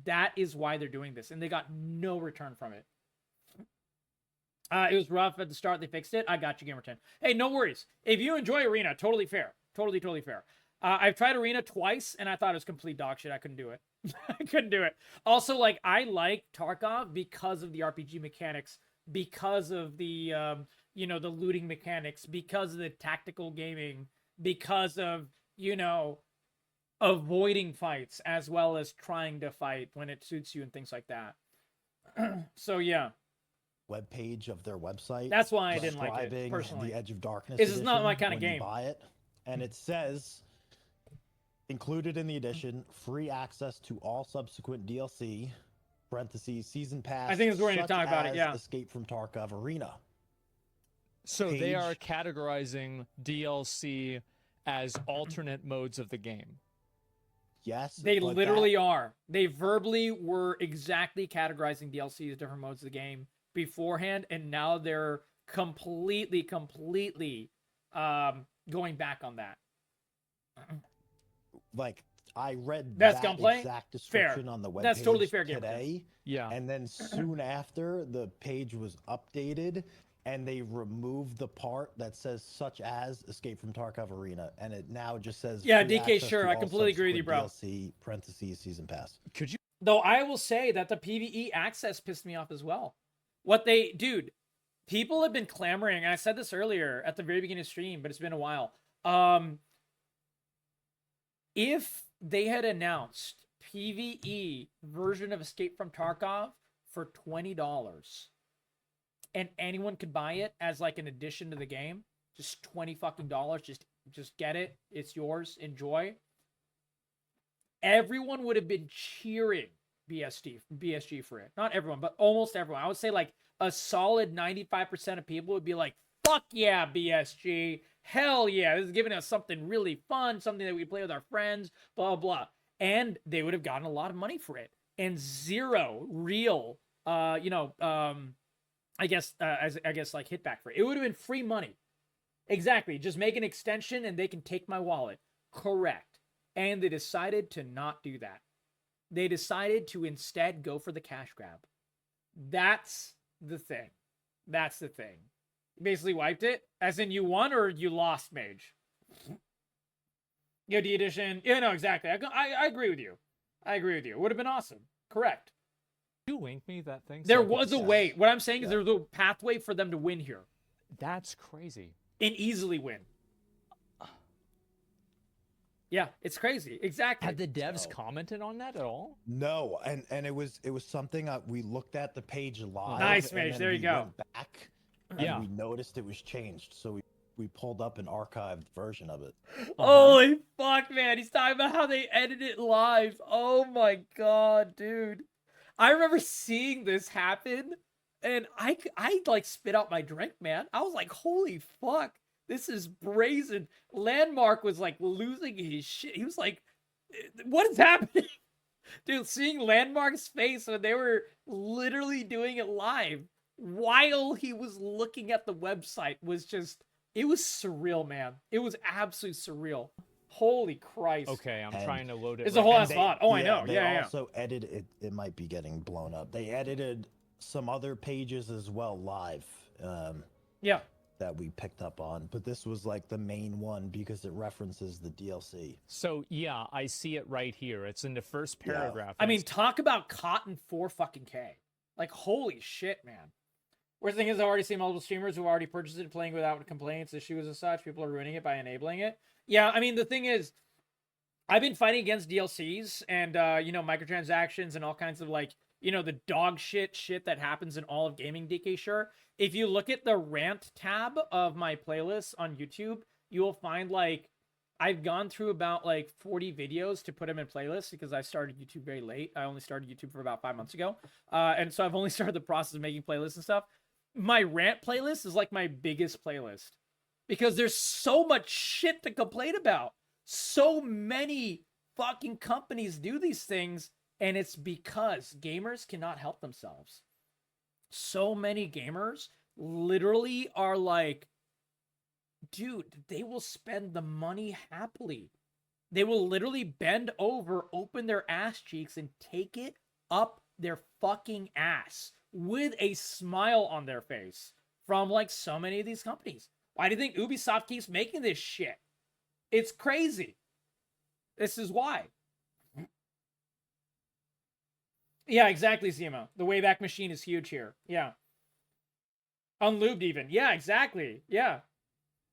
That is why they're doing this, and they got no return from it. It was rough at the start. They fixed it. I got you, Gamer10. Hey, no worries. If you enjoy Arena, totally fair. Totally fair. I've tried Arena twice, and I thought it was complete dog shit. I couldn't do it. I couldn't do it. Also, I like Tarkov because of the RPG mechanics, because of the, the looting mechanics, because of the tactical gaming, because of, avoiding fights as well as trying to fight when it suits you and things like that. So, yeah. Web page of their website. That's why I didn't like it, describing personally. The Edge of Darkness. This is not edition my kind of when game. You buy it, and it says included in the edition, free access to all subsequent DLC (parentheses season pass). I think it's where you such talk about it, as yeah. Escape from Tarkov Arena. So they are Page. categorizing DLC as alternate modes of the game. Yes, They but literally are. They verbally were exactly categorizing DLC as different modes of the game beforehand, and now they're completely going back on that. like I read That's that gunplay? exact Fair. description on the web That's page totally fair, Gamer. today, Yeah. and then soon after the page was updated and they removed the part that says such as Escape from Tarkov Arena, and it now just says Yeah, free DK, access sure, to I all completely agree with you, bro. subsequent DLC parentheses season pass. Could you? Though I will say that the PvE access pissed me off as well. Dude, people have been clamoring, and I said this earlier at the very beginning of stream, but it's been a while. If they had announced PvE version of Escape from Tarkov for $20, and anyone could buy it as like an addition to the game, just $20 fucking dollars, just get it, it's yours, enjoy. Everyone would have been cheering BSG for it. Not everyone, but almost everyone. I would say like a solid 95% of people would be like, fuck yeah, BSG. Hell yeah, this is giving us something really fun, something that we play with our friends, blah, blah. And they would have gotten a lot of money for it. And zero real, I guess like hitback for it. It would have been free money. Exactly. Just make an extension and they can take my wallet. Correct. And they decided to not do that. They decided to instead go for the cash grab. That's the thing. That's the thing. You basically wiped it, as in you won or you lost, Mage. Yeah, D edition. Yeah, no, exactly. I agree with you. I agree with you. It would have been awesome. Correct. You link me that thing. There so I can was a see? way. What I'm saying is there's a pathway for them to win here That's crazy. and easily win. Yeah, it's crazy. Exactly. Had the devs commented on that at all? No, and it was something we looked at the page live. Nice, and Mage, then there you we go. went back, and Yeah. we noticed it was changed, so we pulled up an archived version of it. Holy fuck, man. He's talking about how they edited it live. Oh my god, dude. I remember seeing this happen, and I like spit out my drink, man. I was like, holy fuck. This is brazen. Landmark was like losing his shit. He was like, what is happening? Dude, seeing Landmark's face when they were literally doing it live while he was looking at the website was just, it was surreal, man. It was absolutely surreal. Holy Christ. Okay, I'm And trying to load it. It's a right whole now. ass lot. Oh, I know. They Yeah. also edited it might be getting blown up. They edited some other pages as well live. Yeah. That we picked up on, but this was like the main one because it references the DLC. So yeah, I see it right here. It's in the first Yeah. paragraph. I and mean, it's- talk about cotton 4K. Like, holy shit, man. Worst thing is, I've already seen multiple streamers who already purchased it playing without complaints, issues, and such. People are ruining it by enabling it. Yeah, I mean, the thing is, I've been fighting against DLCs and, microtransactions and all kinds of, like, the dog shit that happens in all of gaming, DK, sure. If you look at the rant tab of my playlist on YouTube, you will find, like, I've gone through about, like, 40 videos to put them in playlists because I started YouTube very late. I only started YouTube for about 5 months ago. And so I've only started the process of making playlists and stuff. My rant playlist is, like, my biggest playlist because there's so much shit to complain about. So many fucking companies do these things, and it's because gamers cannot help themselves. So many gamers literally are like, dude, they will spend the money happily. They will literally bend over, open their ass cheeks, and take it up their fucking ass with a smile on their face from, like, so many of these companies. Why do you think Ubisoft keeps making this shit? It's crazy. This is why. Yeah, exactly, Zemo. The Wayback Machine is huge here. Yeah. Unlubed even. Yeah, exactly. Yeah.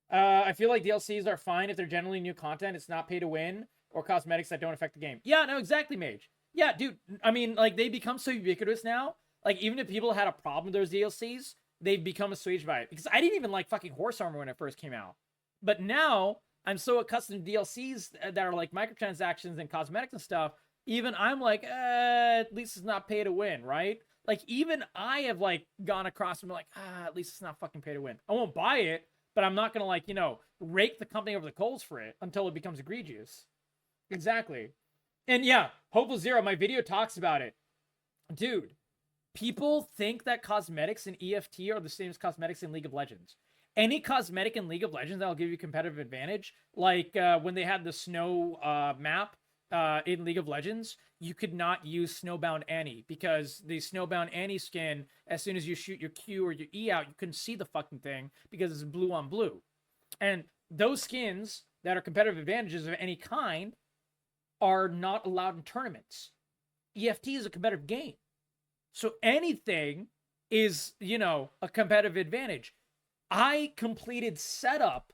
I feel like DLCs are fine if they're generally new content. It's not pay to win or cosmetics that don't affect the game. Yeah, no, exactly, Mage. Yeah, dude. I mean, like, they become so ubiquitous now. Like, even if people had a problem with those DLCs, they've become assuaged by it. Because I didn't even like fucking Horse Armor when it first came out. But now, I'm so accustomed to DLCs that are like microtransactions and cosmetics and stuff. Even I'm like, at least it's not pay to win, right? Like, even I have, like, gone across and been like, at least it's not fucking pay to win. I won't buy it, but I'm not going to, like, rake the company over the coals for it until it becomes egregious. Exactly. And yeah, Hopeful Zero, my video talks about it. Dude, people think that cosmetics in EFT are the same as cosmetics in League of Legends. Any cosmetic in League of Legends that'll give you competitive advantage, like when they had the snow map in League of Legends, you could not use Snowbound Annie because the Snowbound Annie skin, as soon as you shoot your Q or your E out, you couldn't see the fucking thing because it's blue on blue. And those skins that are competitive advantages of any kind are not allowed in tournaments. EFT is a competitive game. So anything is, a competitive advantage. I completed setup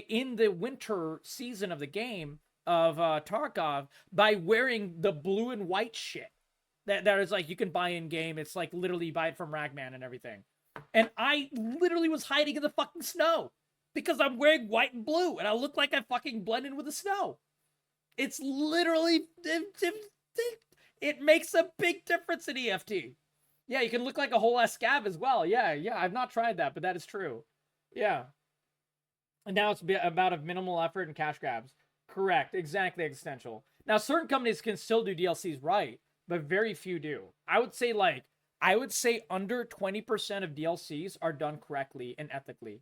in the winter season of the game of Tarkov by wearing the blue and white shit that is like you can buy in game. It's like literally buy it from Ragman and everything. And I literally was hiding in the fucking snow because I'm wearing white and blue and I look like I fucking blend in with the snow. It's literally, it makes a big difference in EFT. Yeah, you can look like a whole ass scab as well. Yeah, I've not tried that, but that is true. Yeah. And now it's about a minimal effort and cash grabs. Correct, exactly, Existential. Now, certain companies can still do DLCs right, but very few do. I would say under 20% of DLCs are done correctly and ethically.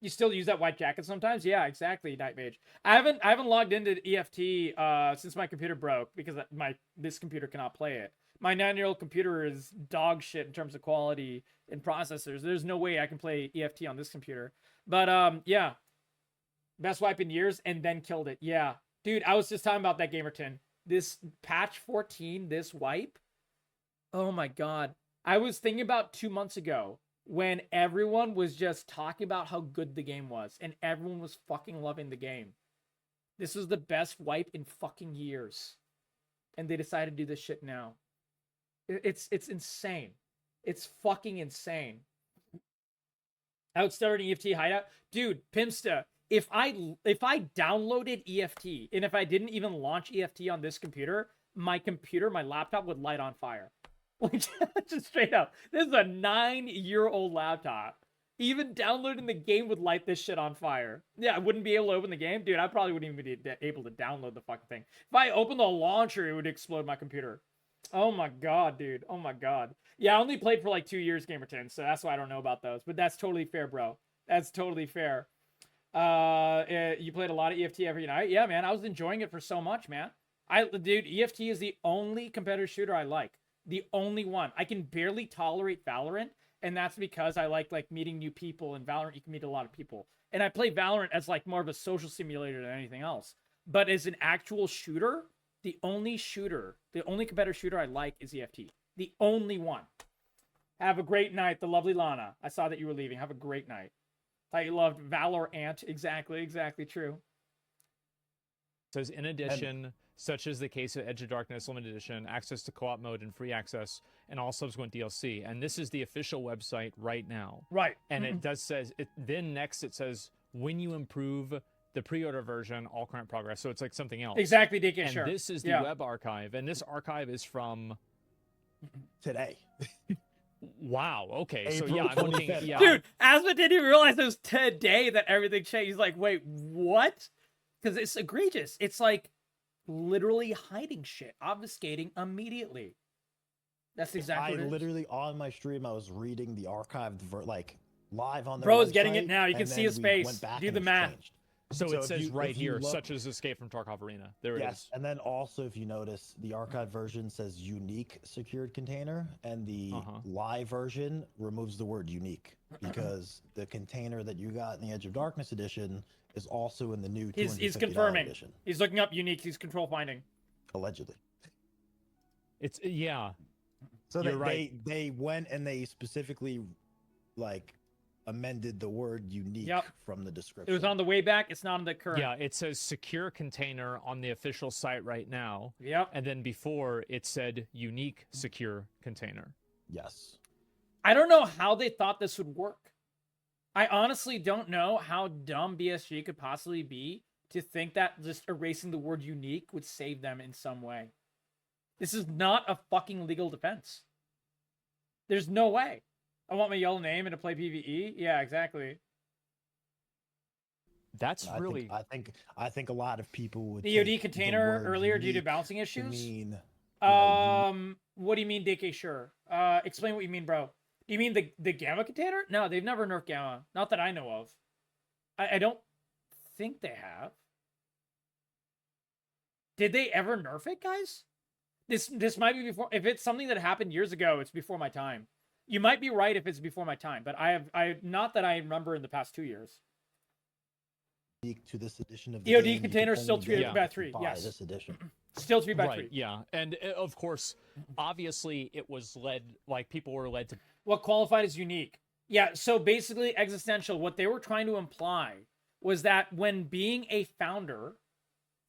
You still use that white jacket sometimes? Yeah, exactly, Night Mage. I haven't logged into EFT since my computer broke because this computer cannot play it. My 9-year-old computer is dog shit in terms of quality and processors. There's no way I can play EFT on this computer. But yeah. Best wipe in years and then killed it. Yeah. Dude, I was just talking about that, Gamerton. This patch 14, this wipe. Oh my god. I was thinking about 2 months ago when everyone was just talking about how good the game was and everyone was fucking loving the game. This was the best wipe in fucking years. And they decided to do this shit now. It's insane. It's fucking insane. Outstarting EFT hideout. Dude, Pimsta, if I downloaded EFT and if I didn't even launch EFT on this computer, my laptop would light on fire. Like, just straight up. This is a 9-year-old laptop. Even downloading the game would light this shit on fire. Yeah, I wouldn't be able to open the game. Dude, I probably wouldn't even be able to download the fucking thing. If I opened the launcher, it would explode my computer. Oh my god, dude. Oh my god. Yeah, I only played for like 2 years, Gamerton, so that's why I don't know about those. But that's totally fair, bro. That's totally fair. You played a lot of EFT every night? Yeah, man. I was enjoying it for so much, man. Dude, EFT is the only competitive shooter I like. The only one. I can barely tolerate Valorant, and that's because I like meeting new people. In Valorant, you can meet a lot of people. And I play Valorant as like more of a social simulator than anything else. But as an actual shooter, the only competitive shooter I like is EFT. The only one. Have a great night, the lovely Lana. I saw that you were leaving. Have a great night. Thought you loved Valorant. Exactly true. It says, in addition, such as the case of Edge of Darkness Limited Edition, access to co-op mode and free access, and all subsequent DLC. And this is the official website right now. Right. And it does says, then next it says, when you improve the pre-order version, all current progress. So it's like something else. Exactly, DK, and sure. this is the web archive. And this archive is from... today. Wow. Okay. April So yeah, I'm looking. 25th. Yeah. Dude, Asma didn't even realize it was today that everything changed. He's like, wait, what? Because it's egregious. It's like literally hiding shit, obfuscating immediately. That's exactly what it is. Literally on my stream, I was reading the archived live on their Bro is website, getting it now. You can and see then his we face. went back Do and the it's math. changed. So it if says you- right if you here, look- such as Escape from Tarkov Arena. There it Yes, is. and then also if you notice, the archive version says unique secured container, and the live version removes the word unique because the container that you got in the Edge of Darkness edition is also in the new $250 He's confirming. edition, He's looking up unique. He's control finding. allegedly. It's yeah. So You're right. they went and they specifically like amended the word unique from the description. It was on the way back. It's not on the current. Yeah, it says secure container on the official site right now. Yep. And then before it said unique secure container. Yes. I don't know how they thought this would work. I honestly don't know how dumb BSG could possibly be to think that just erasing the word unique would save them in some way. This is not a fucking legal defense. There's no way. I want my yellow name and to play PvE. Yeah, exactly. That's really. I think a lot of people would. The EOD take container the word earlier due to unique bouncing to issues. mean, What do you mean, DK? Sure. Explain what you mean, bro. You mean the Gamma container? No, they've never nerfed Gamma. Not that I know of. I don't think they have. Did they ever nerf it, guys? This might be before. If it's something that happened years ago, it's before my time. You might be right if it's before my time, but I not that I remember in the past 2 years. unique to this edition of the EOD game, you container can still only 3 get it by if you 3, buy yes. this edition. Still 3 by 3. Right, yeah. And of course, obviously it was led, like people were led to. What qualified as unique? Yeah, so basically existential, what they were trying to imply was that when being a founder,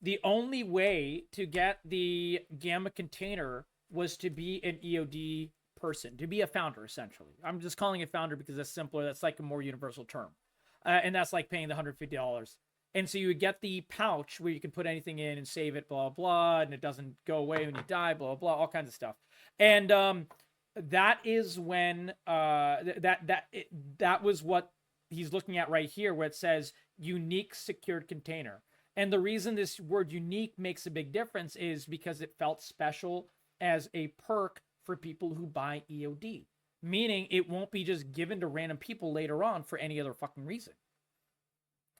the only way to get the Gamma container was to be an EOD person, to be a founder, essentially. I'm just calling it founder because that's simpler. That's like a more universal term. And that's like paying the $150. And so you would get the pouch where you can put anything in and save it, blah, blah, and it doesn't go away when you die, blah, blah, all kinds of stuff. And that is when that was what he's looking at right here, where it says unique secured container. And the reason this word unique makes a big difference is because it felt special as a perk for people who buy EOD, meaning it won't be just given to random people later on for any other fucking reason.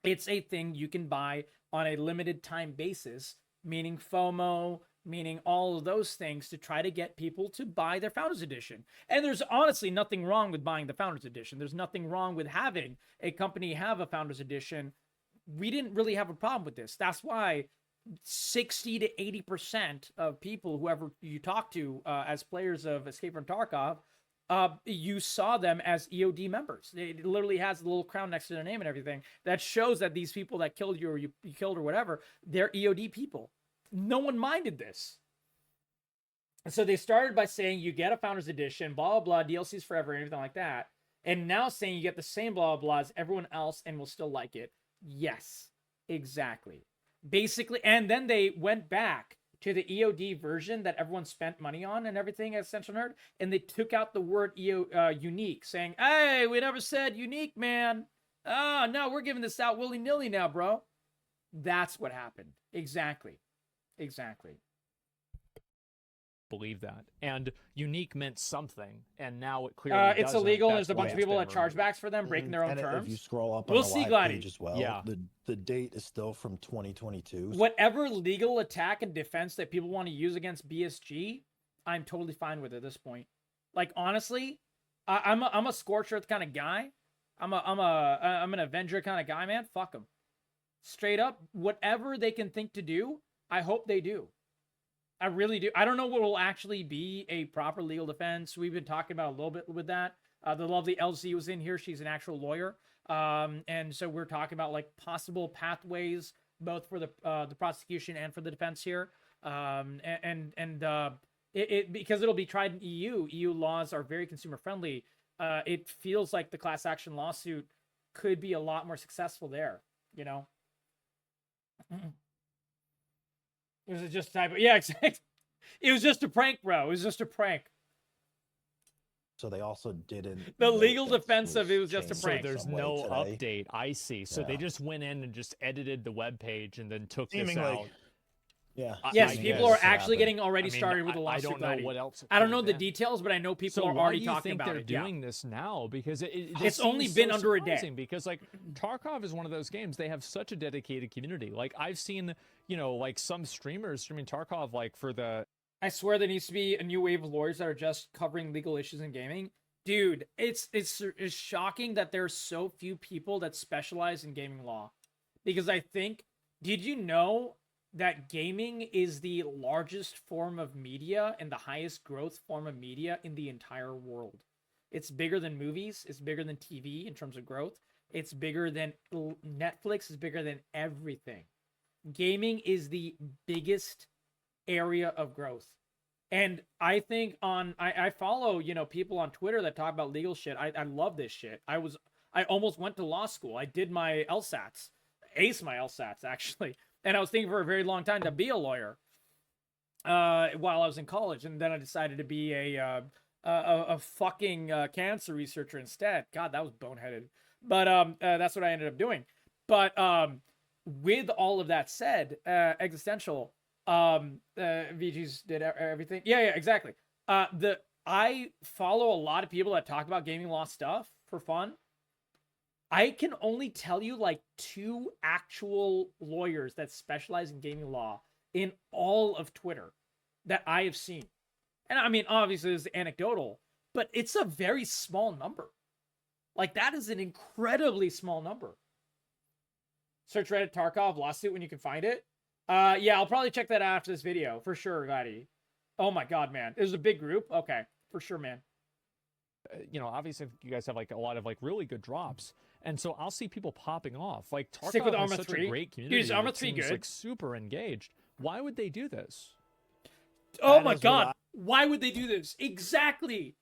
It's a thing you can buy on a limited time basis, meaning FOMO, meaning all of those things to try to get people to buy their Founders Edition. And there's honestly nothing wrong with buying the Founders Edition. There's nothing wrong with having a company have a Founders Edition. We didn't really have a problem with this. That's why 60 to 80% of people, whoever you talk to as players of Escape from Tarkov, you saw them as EOD members. It literally has a little crown next to their name and everything. That shows that these people that killed you or you killed or whatever, they're EOD people. No one minded this. And so they started by saying you get a Founders Edition, blah, blah, blah, DLCs forever, and everything like that. And now saying you get the same blah, blah, blah as everyone else and will still like it. Yes, exactly. Basically, and then they went back to the EOD version that everyone spent money on and everything at Essential Nerd, and they took out the word unique, saying, hey, we never said unique, man. Oh, no, we're giving this out willy-nilly now, bro. That's what happened. Exactly. Believe that. And unique meant something, and now it clearly it's doesn't. illegal. That's There's a bunch why of it's people been that charge removed. backs for them, breaking their own And terms. if you scroll up on We'll the see, live Gladdy. page as well, Yeah. the date is still from 2022. Whatever legal attack and defense that people want to use against BSG, I'm totally fine with at this point. Like, honestly, I'm a scorched earth kind of guy. I'm an Avenger kind of guy, man. Fuck them. Straight up, whatever they can think to do, I hope they do. I really do. I don't know what will actually be a proper legal defense. We've been talking about a little bit with that. The lovely LZ was in here. She's an actual lawyer. And so we're talking about like possible pathways, both for the prosecution and for the defense here. Because it'll be tried in EU. EU laws are very consumer friendly. It feels like the class action lawsuit could be a lot more successful there, you know? It was just a type of, yeah, exactly. It was just a prank, bro. It was just a prank. So they also didn't. The note legal that defense of it was changed just a So prank. there's some way no today. update. I see. So they Yeah. just went in and just edited the web page and then took this Seemingly. out. Yeah. Yes, I people guess are it actually happened. getting already I mean, started with the I lawsuit. don't know Gladdy. what else. it I don't could know have the been. details, but I know people So are why already do you talking think about they're it. Yeah. doing this now? Because this It's only seems been so under a day. surprising, because like Tarkov is one of those games, they have such a dedicated community. Like I've seen, like some streamers streaming Tarkov like for the I swear there needs to be a new wave of lawyers that are just covering legal issues in gaming. Dude, it's shocking that there's so few people that specialize in gaming law. Because I think, did you know that gaming is the largest form of media and the highest growth form of media in the entire world? It's bigger than movies. It's bigger than TV in terms of growth. It's bigger than Netflix. It's bigger than everything. Gaming is the biggest area of growth. And I think I follow, people on Twitter that talk about legal shit. I love this shit. I almost went to law school. I did my LSATs, aced my LSATs actually. And I was thinking for a very long time to be a lawyer while I was in college. And then I decided to be a fucking cancer researcher instead. God, that was boneheaded. But that's what I ended up doing. But with all of that said, existential, VG's did everything. Yeah, exactly. I follow a lot of people that talk about gaming law stuff for fun. I can only tell you like 2 actual lawyers that specialize in gaming law in all of Twitter that I have seen. And I mean, obviously it's anecdotal, but it's a very small number. Like that is an incredibly small number. Search Reddit Tarkov lawsuit when you can find it. Yeah, I'll probably check that out after this video for sure, Gladdy. Oh my god, man. It was a big group. Okay, for sure, man. Obviously you guys have like a lot of like really good drops, and so I'll see people popping off. Like Stick with Tarkov Arma has such 3. a great community. Dude, is Arma that 3 seems, good? like super engaged. Why would they do this? Oh That my is what god. Why would they do this? Exactly.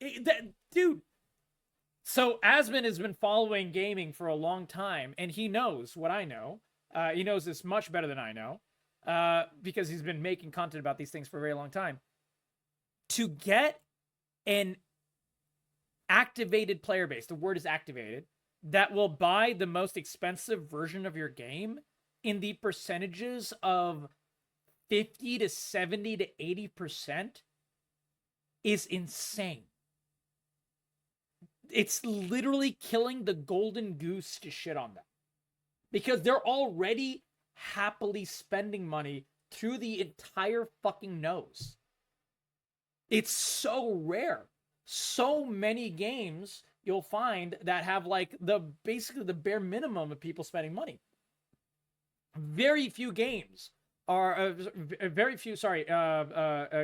Dude. So Asmon has been following gaming for a long time, and he knows what I know. He knows this much better than I know. Because he's been making content about these things for a very long time. To get an activated player base, the word is activated, that will buy the most expensive version of your game in the percentages of 50 to 70 to 80% is insane. It's literally killing the golden goose to shit on them. because they're already happily spending money through the entire fucking nose. It's so rare. So many games you'll find that have like basically the bare minimum of people spending money. Very few games are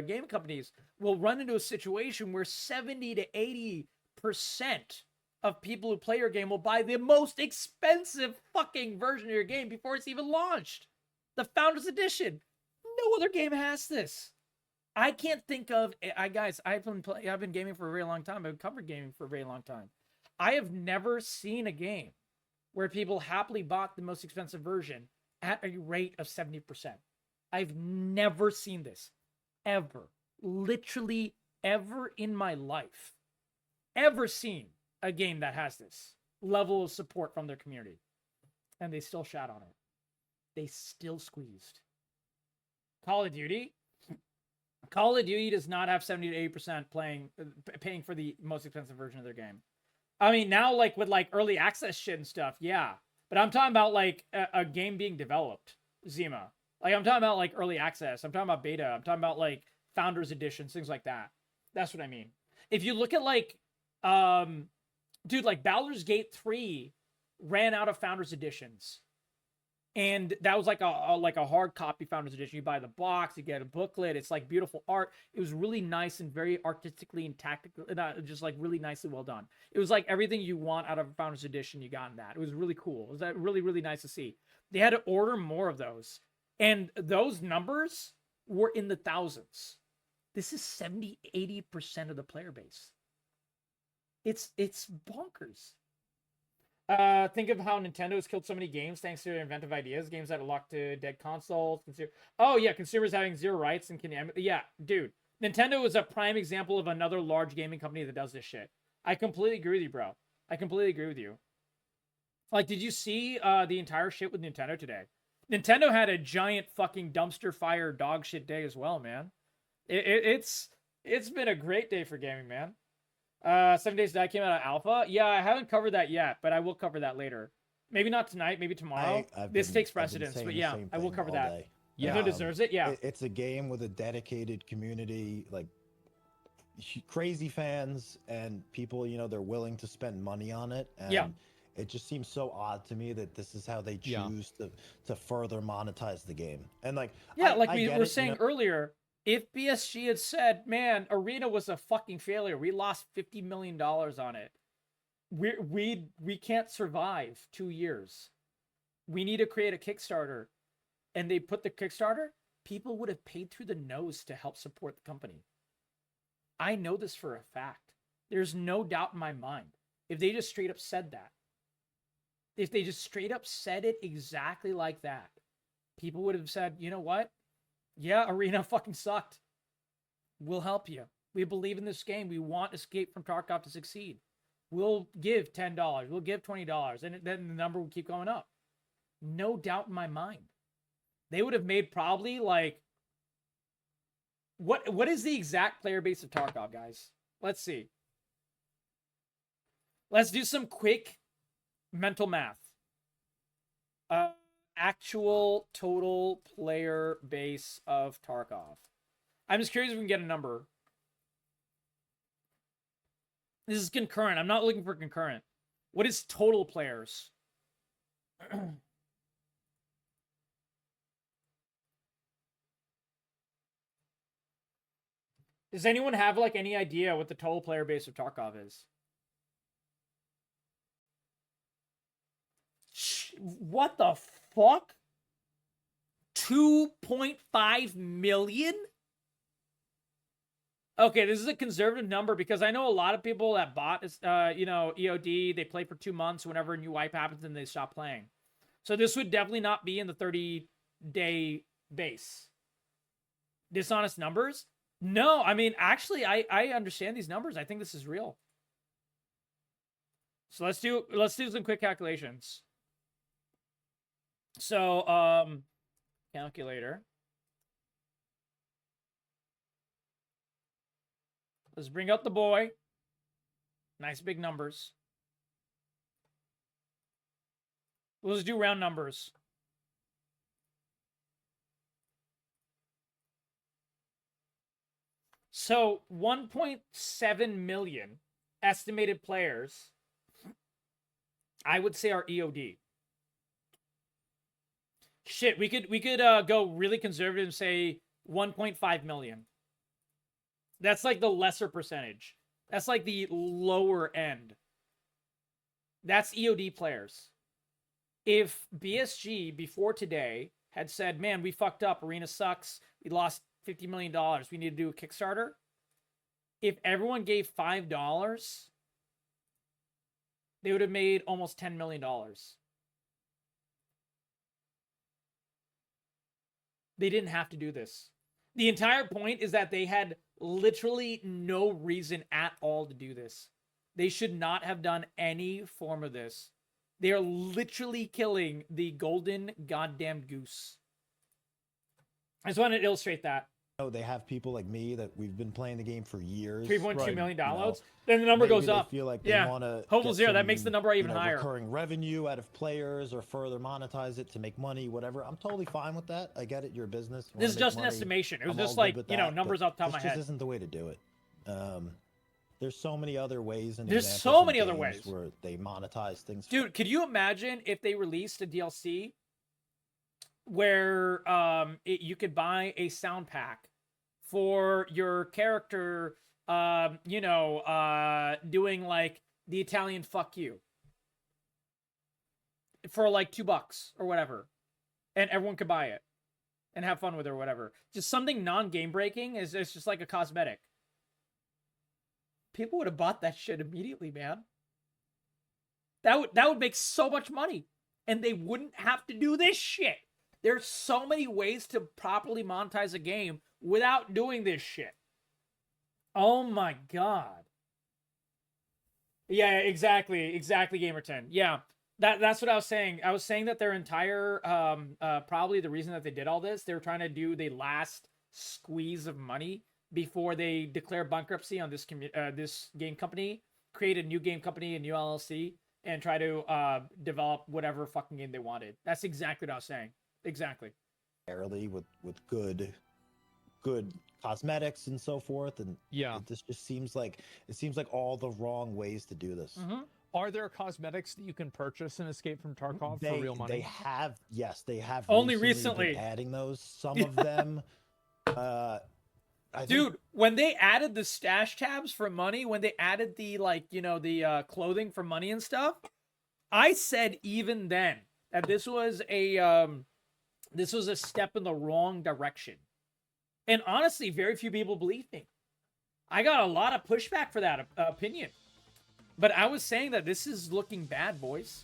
game companies will run into a situation where 70 to 80% of people who play your game will buy the most expensive fucking version of your game before it's even launched. The Founders Edition. No other game has this. I can't think of, guys, I've been gaming for a very long time. I've covered gaming for a very long time. I have never seen a game where people happily bought the most expensive version at a rate of 70%. I've never seen this. Ever. Literally ever in my life. Ever seen a game that has this level of support from their community. And they still shat on it. They still squeezed. Call of Duty does not have 70 to 80% paying for the most expensive version of their game. I mean, now like with like early access shit and stuff, yeah. But I'm talking about like a game being developed, Zima. Like I'm talking about like early access. I'm talking about beta. I'm talking about like Founders Editions, things like that. That's what I mean. If you look at like, dude, like Baldur's Gate 3 ran out of Founders Editions. And that was like a hard copy Founders Edition. You buy the box, you get a booklet. It's like beautiful art. It was really nice and very artistically and tactically, just like really nicely well done. It was like everything you want out of a Founders Edition, you got in that. It was really cool. It was that really, really nice to see. They had to order more of those. And those numbers were in the thousands. This is 70, 80% of the player base. It's bonkers. Think of how Nintendo has killed so many games thanks to their inventive ideas. Games that are locked to dead consoles. Oh yeah, consumers having zero rights and yeah, dude. Nintendo is a prime example of another large gaming company that does this shit. I completely agree with you, bro. I completely agree with you. Like, did you see the entire shit with Nintendo today? Nintendo had a giant fucking dumpster fire dog shit day as well, man. It's been a great day for gaming, man. 7 Days to Die came out of alpha. Yeah, I haven't covered that yet, but I will cover that later. Maybe not tonight, maybe tomorrow. This takes precedence, but yeah, I will cover that. Day. Yeah, Nintendo deserves it. Yeah, it's a game with a dedicated community, like crazy fans and people. You know, they're willing to spend money on it. And yeah. It just seems so odd to me that this is how they choose to further monetize the game. And like, yeah, like we were saying earlier. If BSG had said, man, Arena was a fucking failure, we lost $50 million on it, we can't survive 2 years. We need to create a Kickstarter. And they put the Kickstarter, people would have paid through the nose to help support the company. I know this for a fact. There's no doubt in my mind. If they just straight up said that, if they just straight up said it exactly like that, people would have said, you know what? Yeah, Arena fucking sucked. We'll help you. We believe in this game. We want Escape from Tarkov to succeed. We'll give $10. We'll give $20. And then the number will keep going up. No doubt in my mind. They would have made probably like... What is the exact player base of Tarkov, guys? Let's see. Let's do some quick mental math. Actual total player base of Tarkov. I'm just curious if we can get a number. This is concurrent. I'm not looking for concurrent. What is total players? Does anyone have like any idea what the total player base of Tarkov is? What the fuck? 2.5 million? Okay, this is a conservative number because I know a lot of people that bought, EOD, they play for 2 months. Whenever a new wipe happens, and they stop playing. So this would definitely not be in the 30-day base. Dishonest numbers? No, I mean, actually, I understand these numbers. I think this is real. So let's do some quick calculations. So, calculator. Let's bring out the boy. Nice big numbers. Let's do round numbers. So 1.7 million estimated players, I would say, are EOD. Shit, we could go really conservative and say 1.5 million. That's like the lesser percentage. That's like the lower end. That's EOD players. If BSG before today had said, man, we fucked up, Arena sucks, we lost $50 million, we need to do a Kickstarter. If everyone gave $5, they would have made almost $10 million. They didn't have to do this. The entire point is that they had literally no reason at all to do this. They should not have done any form of this. They are literally killing the golden goddamn goose. I just wanted to illustrate that. Oh, they have people like me that we've been playing the game for years. 3.2 million downloads. Then the number goes up. They feel like yeah. they want to Hopeful zero. That makes the number even higher. Recurring revenue out of players or further monetize it to make money, whatever. I'm totally fine with that. I get it. Your business. This is just an estimation. It was just like, you know, numbers off the top of my head. This just isn't the way to do it. There's so many other ways. And there's so many other ways where they monetize things. Dude, could you imagine if they released a DLC where you could buy a sound pack for your character, you know, doing like the Italian fuck you for like $2 or whatever, and everyone could buy it and have fun with it or whatever. Just something non-game breaking is just like a cosmetic. People would have bought that shit immediately, man. That would make so much money, and they wouldn't have to do this shit. There's so many ways to properly monetize a game without doing this shit. Oh my god. Yeah, exactly, Gamer10. Yeah, that's what I was saying. I was saying that their entire probably the reason that they did all this, they were trying to do the last squeeze of money before they declare bankruptcy on this this game company, create a new game company, a new LLC, and try to develop whatever fucking game they wanted. That's exactly what I was saying. Exactly. With good cosmetics and so forth, and yeah, this just seems like all the wrong ways to do this. Mm-hmm. Are there cosmetics that you can purchase in Escape from Tarkov for real money? They have, yes, they have. Only recently been adding those. Some of them. Dude, when they added the stash tabs for money, when they added the the clothing for money and stuff, I said even then that this was a step in the wrong direction. And honestly, very few people believed me. I got a lot of pushback for that opinion. But I was saying that this is looking bad, boys.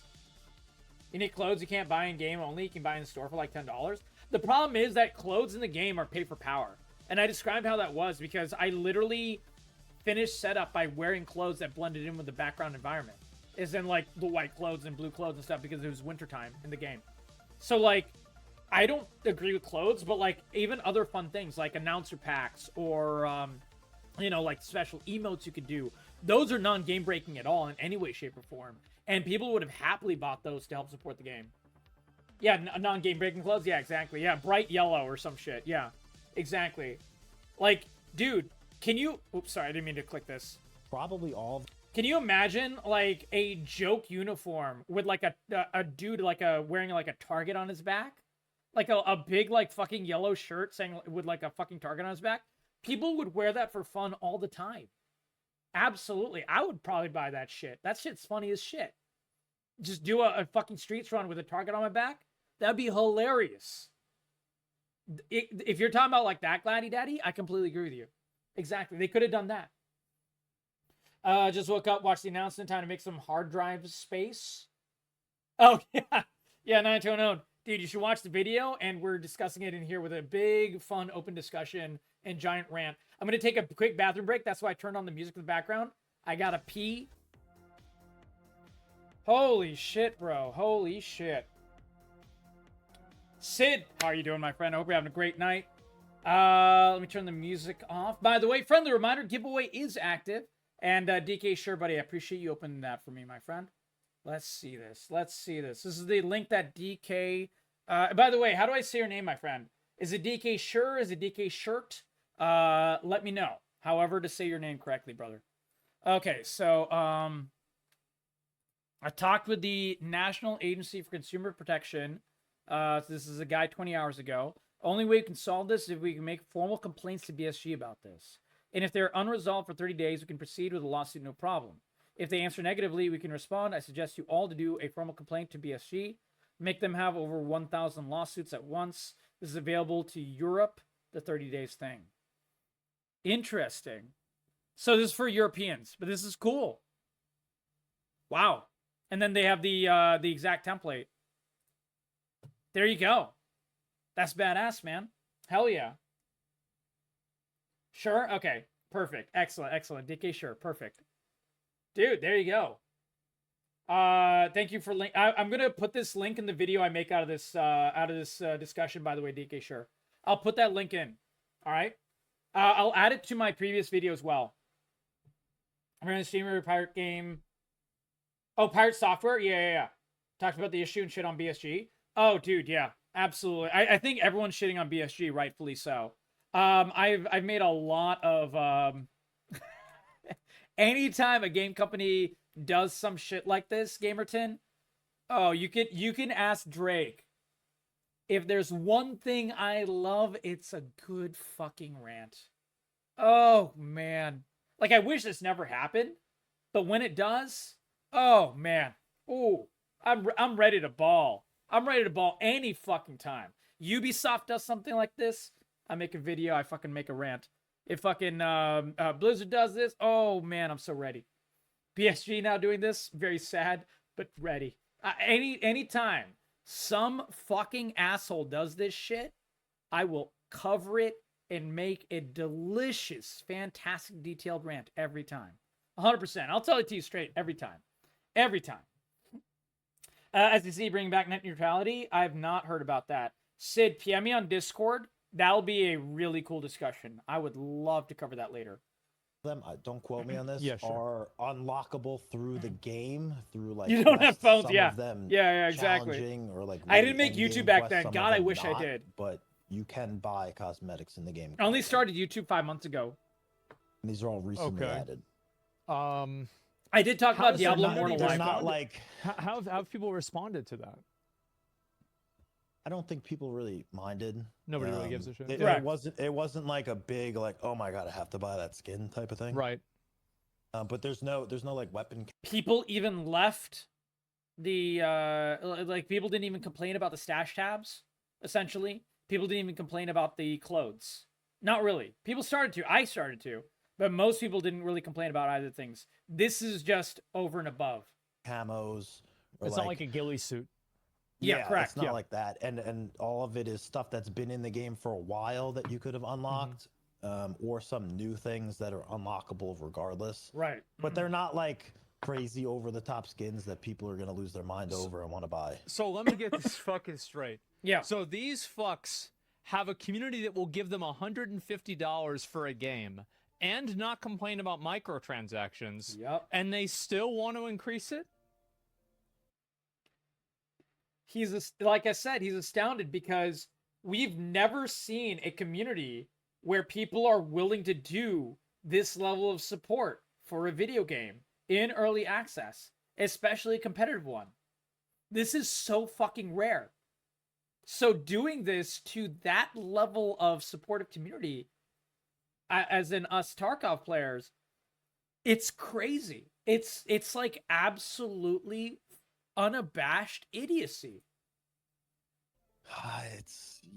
You need clothes you can't buy in game only. You can buy in the store for like $10. The problem is that clothes in the game are pay for power. And I described how that was because I literally finished setup by wearing clothes that blended in with the background environment. As in like the white clothes and blue clothes and stuff because it was wintertime in the game. So like, I don't agree with clothes, but like even other fun things like announcer packs or, like special emotes you could do. Those are non-game breaking at all in any way, shape, or form. And people would have happily bought those to help support the game. Yeah, non-game breaking clothes? Yeah, exactly. Yeah, bright yellow or some shit. Yeah, exactly. Like, dude, can you... Oops, sorry, I didn't mean to click this. Probably all... Can you imagine, like, a joke uniform with, like, a dude, like, wearing, like, a target on his back? Like, a big, like, fucking yellow shirt saying with, like, a fucking target on his back? People would wear that for fun all the time. Absolutely. I would probably buy that shit. That shit's funny as shit. Just do a fucking streets run with a target on my back? That'd be hilarious. If you're talking about, like, that, Gladdy Daddy, I completely agree with you. Exactly. They could have done that. Just woke up, watched the announcement, time to make some hard drive space. Oh, yeah. Yeah, 920. Dude, you should watch the video, and we're discussing it in here with a big, fun, open discussion and giant rant. I'm going to take a quick bathroom break. That's why I turned on the music in the background. I gotta pee. Holy shit, bro. Holy shit. Sid, how are you doing, my friend? I hope you're having a great night. Let me turn the music off. By the way, friendly reminder, giveaway is active. And DK, sure, buddy, I appreciate you opening that for me, my friend. Let's see this. Let's see this. This is the link that DK. By the way, how do I say your name, my friend? Is it DK Sure? Is it DK Shirt? Let me know. However to say your name correctly, brother. Okay, so I talked with the National Agency for Consumer Protection. So this is a guy 20 hours ago. Only way we can solve this is if we can make formal complaints to BSG about this. And if they're unresolved for 30 days, we can proceed with a lawsuit, no problem. If they answer negatively, we can respond. I suggest you all to do a formal complaint to BSG. Make them have over 1,000 lawsuits at once. This is available to Europe, the 30 days thing. Interesting. So this is for Europeans, but this is cool. Wow. And then they have the exact template. There you go. That's badass, man. Hell yeah. Sure? Okay. Perfect. Excellent. Excellent. DK Sure. Perfect. Dude, there you go. Thank you for link. I'm gonna put this link in the video I make out of this discussion. By the way, DK Sure. I'll put that link in. All right. I'll add it to my previous video as well. I'm gonna stream a pirate game. Oh, Pirate Software. Yeah. Talked about the issue and shit on BSG. Oh, dude, yeah, absolutely. I think everyone's shitting on BSG, rightfully so. I've made a lot of anytime a game company does some shit like this, Gamerton, oh, you can ask Drake. If there's one thing I love, it's a good fucking rant. Oh man. Like I wish this never happened, but when it does, oh man. Ooh, I'm ready to ball. I'm ready to ball any fucking time. Ubisoft does something like this, I make a video, I fucking make a rant. If fucking Blizzard does this, oh man, I'm so ready. PSG now doing this, very sad, but ready. Anytime some fucking asshole does this shit, I will cover it and make a delicious, fantastic, detailed rant every time. 100%. I'll tell it to you straight every time. Every time. As you see, bringing back net neutrality, I've not heard about that. Sid, PM me on Discord. That'll be a really cool discussion. I would love to cover that later. Them, don't quote me on this, Yeah, sure. are unlockable through the game, through like You don't have quests, phones, some yeah. of them Yeah, exactly. challenging or like I really didn't make endgame YouTube back quests, then. some God, of I them wish I not, did. But you can buy cosmetics in the game. I only currently. started YouTube 5 months ago. And these are all recently Okay. added. I did talk How about is there Diablo not- Immortal there's Life. not- like How have people responded to that? I don't think people really minded. Nobody really gives a shit. It wasn't like a big like, oh my god, I have to buy that skin type of thing. Right. But there's no like weapon. People even left the like people didn't even complain about the stash tabs. Essentially, people didn't even complain about the clothes. Not really. People started to. I started to, but most people didn't really complain about either things. This is just over and above. Camos. Or It's not like a ghillie suit. Yeah, correct. It's not Yeah. like that, and all of it is stuff that's been in the game for a while that you could have unlocked, or some new things that are unlockable regardless. Right. But they're not like crazy over the top skins that people are gonna lose their mind over and want to buy. So let me get this fucking straight. Yeah. So these fucks have a community that will give them $150 for a game and not complain about microtransactions. Yep. And they still want to increase it? Like I said, he's astounded because we've never seen a community where people are willing to do this level of support for a video game in early access, especially a competitive one. This is so fucking rare. So doing this to that level of supportive community, as in us Tarkov players, it's crazy. It's like absolutely unabashed idiocy.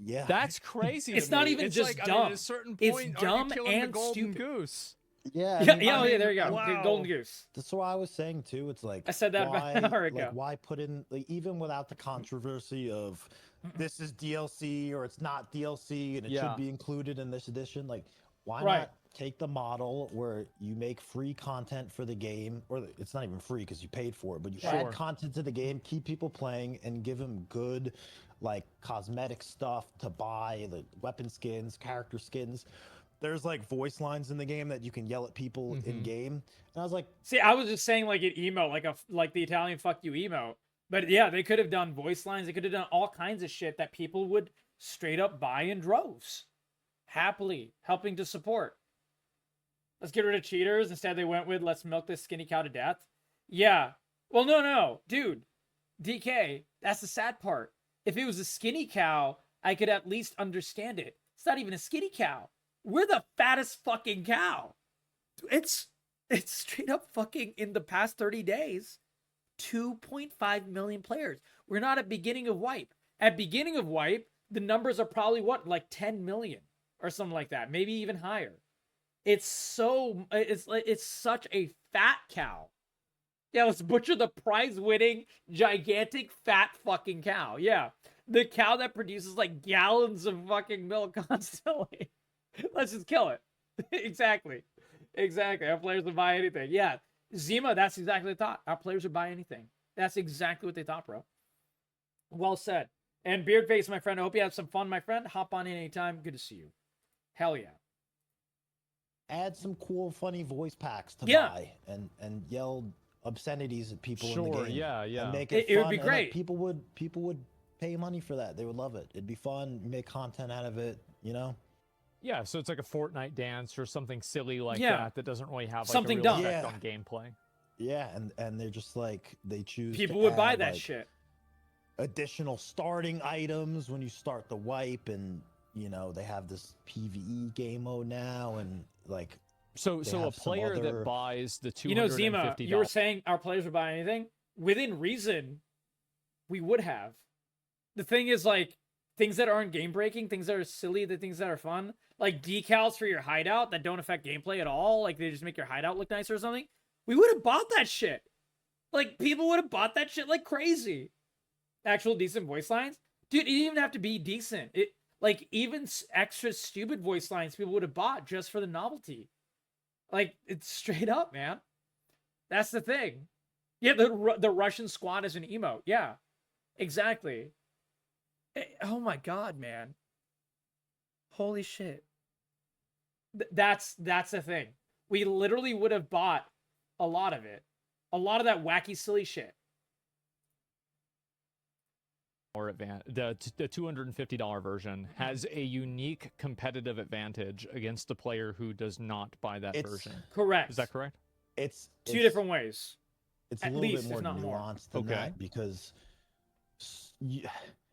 Yeah. That's crazy. It's to not me. even It's just like, dumb. at a certain It's point, dumb are you killing and the golden stupid. goose? Yeah. Yeah, there you go. wow. Golden Goose. That's what I was saying too. It's like I said that about why, an hour ago. like, why put in like even without the controversy of this is DLC or it's not DLC and it Yeah. should be included in this edition? Like, why Right. not take the model where you make free content for the game, or it's not even free because you paid for it, but you Sure. add content to the game, keep people playing, and give them good like cosmetic stuff to buy, the weapon skins, character skins. there's like voice lines in the game that you can yell at people in game, and I was like, See, I was just saying like an emote, like the Italian "fuck you" emote. But yeah, they could have done voice lines. They could have done all kinds of shit that people would straight up buy in droves, happily helping to support. Let's get rid of cheaters. Instead, they went with let's milk this skinny cow to death. Yeah. Well, no, dude. DK, that's the sad part. If it was a skinny cow, I could at least understand it. It's not even a skinny cow. We're the fattest fucking cow. It's straight up fucking in the past 30 days, 2.5 million players. We're not at beginning of wipe. At beginning of wipe, the numbers are probably what, like 10 million or something like that, maybe even higher. It's such a fat cow. Yeah, let's butcher the prize-winning, gigantic, fat fucking cow. Yeah, the cow that produces like gallons of fucking milk constantly. Let's just kill it. Exactly. Our players would buy anything. Yeah, Zima, that's exactly what they thought. Our players would buy anything. That's exactly what they thought, bro. Well said. And Beardface, my friend, I hope you have some fun, my friend. Hop on in anytime. Good to see you. Hell yeah. Add some cool, funny voice packs to buy and yell obscenities at people in the game. Yeah. And make it It fun. would be And, great. people would pay money for that. They would love it. It'd be fun. Make content out of it. You know. Yeah, so it's like a Fortnite dance or something silly like Yeah. that doesn't really have like Something a real dumb. effect Yeah. on gameplay. Yeah, and they're just like they choose. People to would buy add, that like, shit. additional starting items when you start the wipe, and you know they have this PVE game mode now, and like So They a have some player other- that buys the $250. You know, Zima, you were saying our players would buy anything. Within reason, we would have. The thing is, like, things that aren't game breaking, things that are silly, the things that are fun, like decals for your hideout that don't affect gameplay at all, like they just make your hideout look nicer or something. We would have bought that shit. Like, people would have bought that shit like crazy. Actual decent voice lines, dude. It didn't even have to be decent. It like even extra stupid voice lines people would have bought just for the novelty. Like, it's straight up, man. That's the thing. Yeah, the Russian squad is an emote. Yeah, exactly. Oh my god, man. Holy shit. That's the thing. We literally would have bought a lot of it. A lot of that wacky, silly shit. Or the $250 version has a unique competitive advantage against the player who does not buy that version. Correct. Is that correct? it's Two different ways. It's a at little least, bit more if not more. nuanced than Okay. that because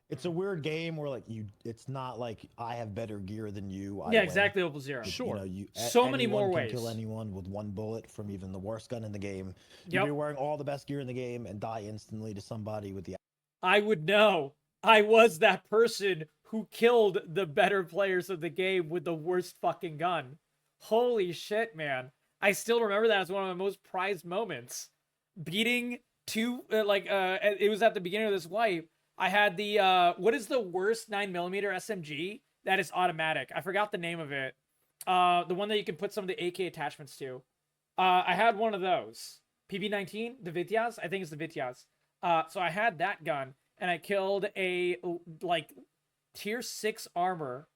it's a weird game where like it's not like I have better gear than you. I Yeah, win. exactly. Opal Zero. Sure. So many more anyone ways. can kill anyone with one bullet from even the worst gun in the game. You Yep. can be wearing all the best gear in the game and die instantly to somebody with the. I would know. I was that person who killed the better players of the game with the worst fucking gun. Holy shit, man. I still remember that as one of my most prized moments. Beating two, it was at the beginning of this wipe. I had the, what is the worst 9mm SMG that is automatic? I forgot the name of it. The one that you can put some of the AK attachments to. I had one of those. PB-19, the Vityaz? I think it's the Vityaz. So I had that gun. And I killed a, like, tier 6 armor,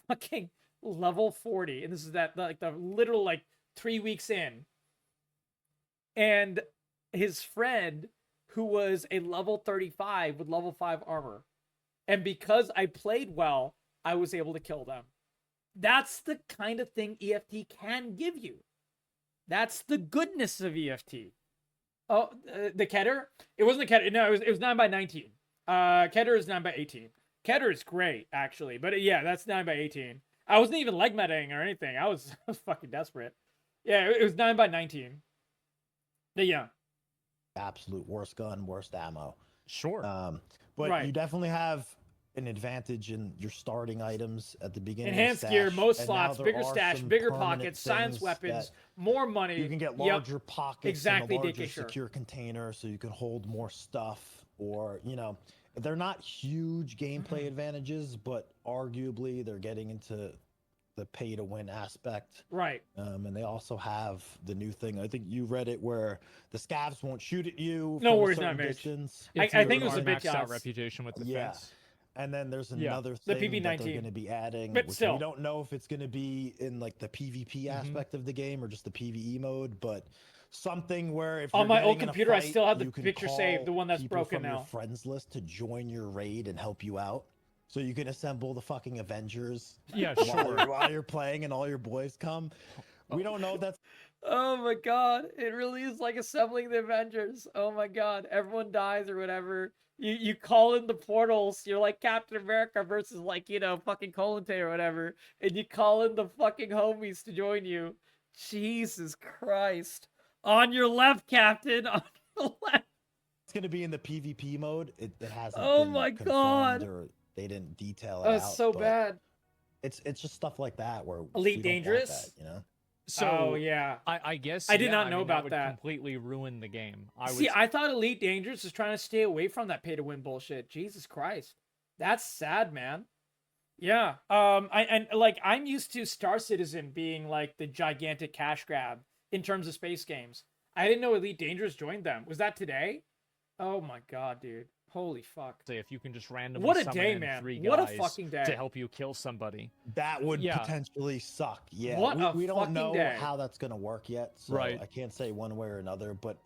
fucking level 40. And this is that, like, the literal, like, 3 weeks in. And his friend, who was a level 35 with level 5 armor. And because I played well, I was able to kill them. That's the kind of thing EFT can give you. That's the goodness of EFT. Oh, the Keter? It wasn't the Keter. No, it was 9x19. Keter is 9x18. Keter is great, actually. But yeah, that's 9x18. I wasn't even leg metaing or anything. I was fucking desperate. Yeah, it was 9x19. But yeah. Absolute worst gun, worst ammo. Sure. But Right. you definitely have an advantage in your starting items at the beginning. Enhanced of the gear, stash, most and now slots, there bigger are stash, some bigger permanent pockets, science things weapons, that more money. You can get Yep. larger pockets, Exactly, and a larger DK, sure. secure container, so you can hold more stuff. Or they're not huge gameplay advantages, but arguably they're getting into the pay-to-win aspect. Right. And they also have the new thing. I think you read it where the scavs won't shoot at you. No from a worries, certain not mage. distance. I If think you it was are a maxed out Vityaz. reputation with Yeah. defense. And then there's Yeah. another The thing that they're PV19. going to be adding, But which still. we don't know if it's going to be in like the PvP aspect of the game or just the PvE mode, but something where if On you're my old getting in a computer, I fight, still have the you can picture call saved, the one that's people broken from your now. friends list to join your raid and help you out. So you can assemble the fucking Avengers Yeah, while, sure. while you're playing and all your boys come. We don't know if that's Oh my god, it really is like assembling the Avengers. Oh my god, everyone dies or whatever. You call in the portals. You're like Captain America versus like, you know, fucking Colante or whatever, and you call in the fucking homies to join you. Jesus Christ. On your left, Captain. On your left. going to be in the PvP mode. It hasn't Oh been my confirmed god. or they didn't detail it Oh, out. it's so but bad. It's just stuff like that where Elite we don't want Dangerous? that, you know? So Oh yeah. I guess I did yeah, not know mean, about would that. completely ruin the game. See, I thought Elite Dangerous was trying to stay away from that pay to win bullshit. Jesus Christ. That's sad, man. Yeah. I'm used to Star Citizen being like the gigantic cash grab in terms of space games. I didn't know Elite Dangerous joined them. Was that today? Oh my god, dude. Holy fuck. say if you can just randomly What a summon day, in man. 3 What a guys fucking day. to help you kill somebody. That would Yeah. potentially suck. Yeah, What a we don't fucking know day. how that's gonna work yet, so Right. I can't say one way or another. But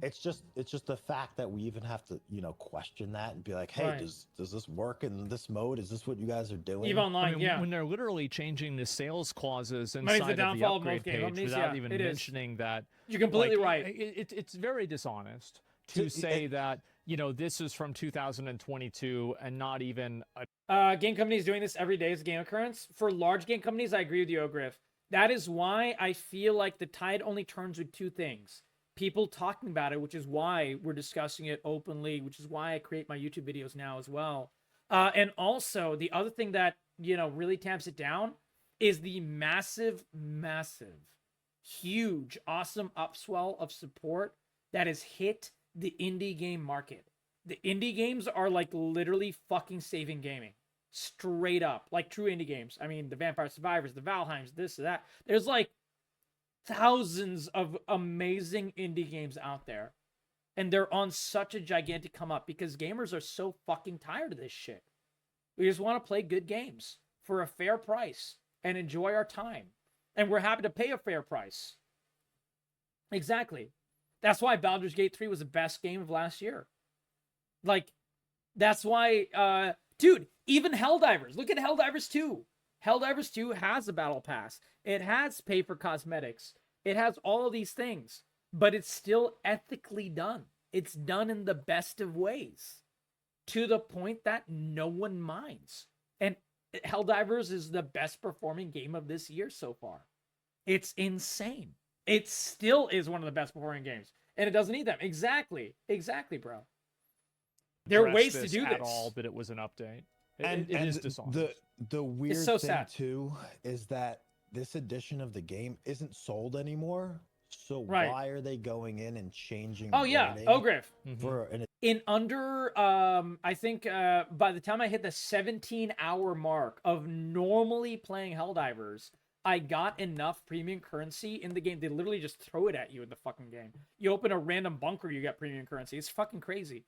it's just the fact that we even have to question that and be like, hey, Right. does this work in this mode? Is this what you guys are doing? EVE Online, I mean, yeah. when they're literally changing the sales clauses Money's the inside of the downfall of most upgrade game page companies, without yeah, even it is. mentioning that, You're completely like, right. It's very dishonest to So, say that this is from 2022 and not even Game companies doing this every day as a game occurrence. For large game companies, I agree with you, Ogriff. That is why I feel like the tide only turns with two things. People talking about it, which is why we're discussing it openly, which is why I create my YouTube videos now as well. And also, the other thing that, really tamps it down is the massive, huge, awesome upswell of support that has hit the indie game market. The indie games are like literally fucking saving gaming. Straight up. Like true indie games. I mean, the Vampire Survivors, the Valheims, this, that. There's like thousands of amazing indie games out there. And they're on such a gigantic come up because gamers are so fucking tired of this shit. We just want to play good games for a fair price and enjoy our time. And we're happy to pay a fair price. Exactly. That's why Baldur's Gate 3 was the best game of last year. Like, that's why, dude, even Helldivers. Look at Helldivers 2. Helldivers 2 has a battle pass. It has pay for cosmetics. It has all of these things. But it's still ethically done. It's done in the best of ways. To the point that no one minds. And Helldivers is the best performing game of this year so far. It's insane. It still is one of the best performing games. And it doesn't need them. Exactly, bro. There are address ways to this do at this. all, but it was an update. And It is dishonest. the weird so thing sad. too is that this edition of the game isn't sold anymore. So Right. why are they going in and changing? Oh yeah, wording Ogriff. for an In under, I think by the time I hit the 17-hour mark of normally playing Helldivers, I got enough premium currency in the game. They literally just throw it at you in the fucking game. You open a random bunker, you get premium currency. It's fucking crazy.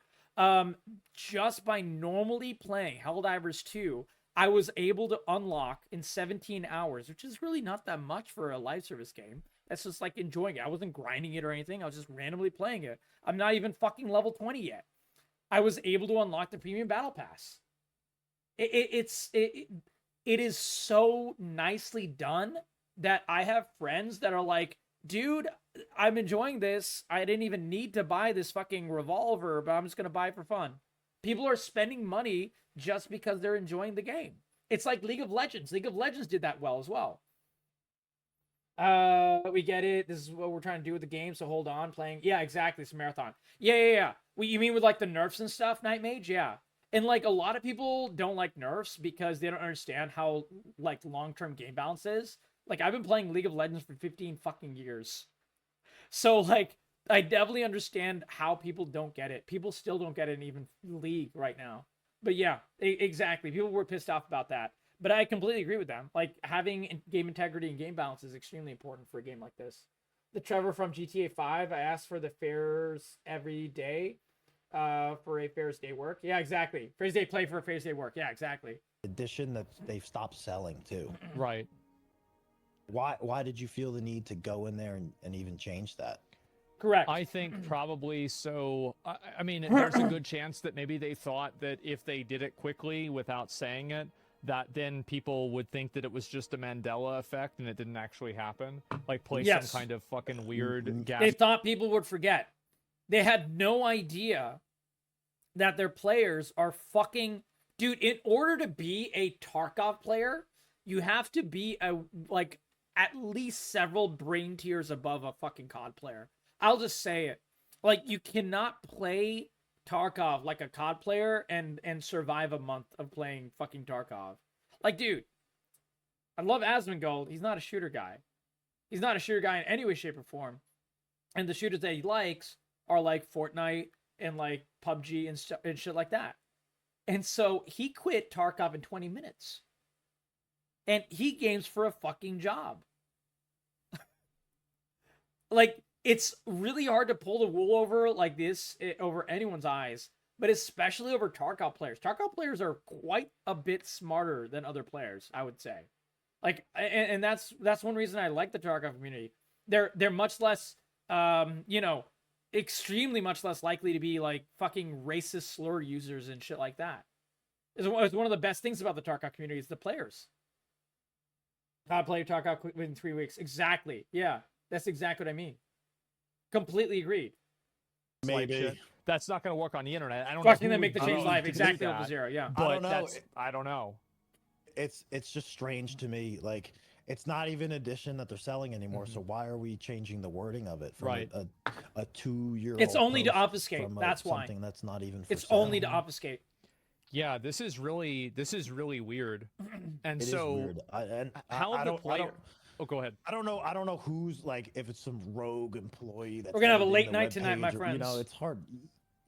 Just by normally playing Helldivers 2, I was able to unlock in 17 hours, which is really not that much for a live service game. That's just like enjoying it. I wasn't grinding it or anything. I was just randomly playing it. I'm not even fucking level 20 yet. I was able to unlock the premium battle pass. It is so nicely done that I have friends that are like, dude, I'm enjoying this. I didn't even need to buy this fucking revolver, but I'm just going to buy it for fun. People are spending money just because they're enjoying the game. It's like League of Legends. League of Legends did that well as well. We get it. This is what we're trying to do with the game, so hold on. Playing. Yeah, exactly. It's a marathon. Yeah. You mean with like the nerfs and stuff, Night Mage? Yeah. And like a lot of people don't like nerfs because they don't understand how like long-term game balance is. Like I've been playing League of Legends for 15 fucking years. So like I definitely understand how people don't get it. People still don't get it in even League right now. But yeah, exactly. People were pissed off about that. But I completely agree with them. Like having game integrity and game balance is extremely important for a game like this. The Trevor from GTA 5, I asked for the fares every day. for a fair day work. Yeah, exactly. Fair day play for a fair day work. Yeah, exactly. Edition that they've stopped selling too. Right. Why did you feel the need to go in there and even change that? Correct. I think probably so. I mean, there's a good chance that maybe they thought that if they did it quickly without saying it, that then people would think that it was just a Mandela effect and it didn't actually happen. Like play Yes. some kind of fucking weird gas. They thought people would forget. They had no idea that their players are fucking... Dude, in order to be a Tarkov player, you have to be at least several brain tiers above a fucking COD player. I'll just say it. Like, you cannot play Tarkov like a COD player and survive a month of playing fucking Tarkov. Like, dude, I love Asmongold. He's not a shooter guy. He's not a shooter guy in any way, shape, or form. And the shooters that he likes are like Fortnite and like PUBG and shit like that. And so he quit Tarkov in 20 minutes. And he games for a fucking job. Like, it's really hard to pull the wool over like this over anyone's eyes, but especially over Tarkov players. Tarkov players are quite a bit smarter than other players, I would say. Like, and that's one reason I like the Tarkov community. They're much less, extremely much less likely to be like fucking racist slur users and shit like that. It's one of the best things about the Tarkov community is the players. I played Tarkov within 3 weeks. Exactly. Yeah, that's exactly what I mean. Completely agreed. Maybe. That's not going to work on the internet. I don't Fucking know. them make the change live. Exactly that, over zero. Yeah. But I don't know. I don't know. It's just strange to me. Like, it's not even edition that they're selling anymore. So why are we changing the wording of it from Right. a 2-year-old? It's only to post obfuscate. from That's why. Something that's not even. For It's sale? only to obfuscate. Yeah, this is really weird. And It so is weird. how I the don't- player? Oh, go ahead. I don't know who's like, if it's some rogue employee that's We're gonna have a editing late the night web tonight, my page, or, friends. it's hard.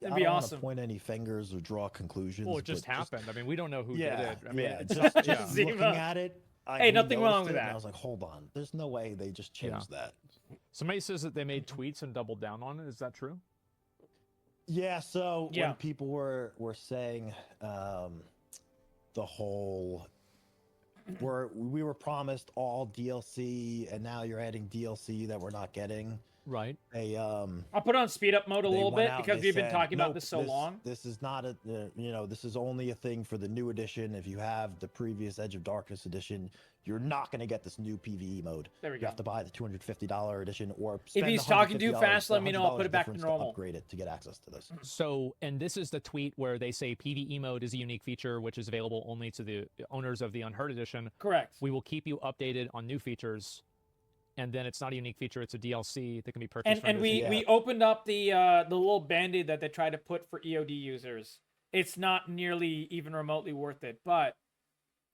It'd I be don't wanna awesome. point any fingers or draw conclusions. Well, it just but happened. I mean, we don't know who Yeah, did it. I mean, yeah, it's just yeah. looking Zima. at it. Hey, we nothing wrong noticed with it, and that. I was like, hold on, there's no way they just changed that. Somebody says that they made tweets and doubled down on it. Is that true? Yeah, so Yeah. when people were saying the whole we were promised all DLC and now you're adding DLC that we're not getting. Right. They I'll put on speed up mode a they little went bit out and because they we've been said, talking about "Nope, this so long. This is not this is only a thing for the new edition. If you have the previous Edge of Darkness edition, you're not going to get this new PvE mode. There we You go. have to buy the $250 edition or spend he's the talking too $150, fast, the let me know. I'll put $100 it back to difference normal. upgrade it to get access to this. So, and this is the tweet where they say PvE mode is a unique feature which is available only to the owners of the Unheard Edition. Correct. We will keep you updated on new features. And then it's not a unique feature; it's a DLC that can be purchased. And from we this. we opened up the little band-aid that they tried to put for EOD users. It's not nearly even remotely worth it, but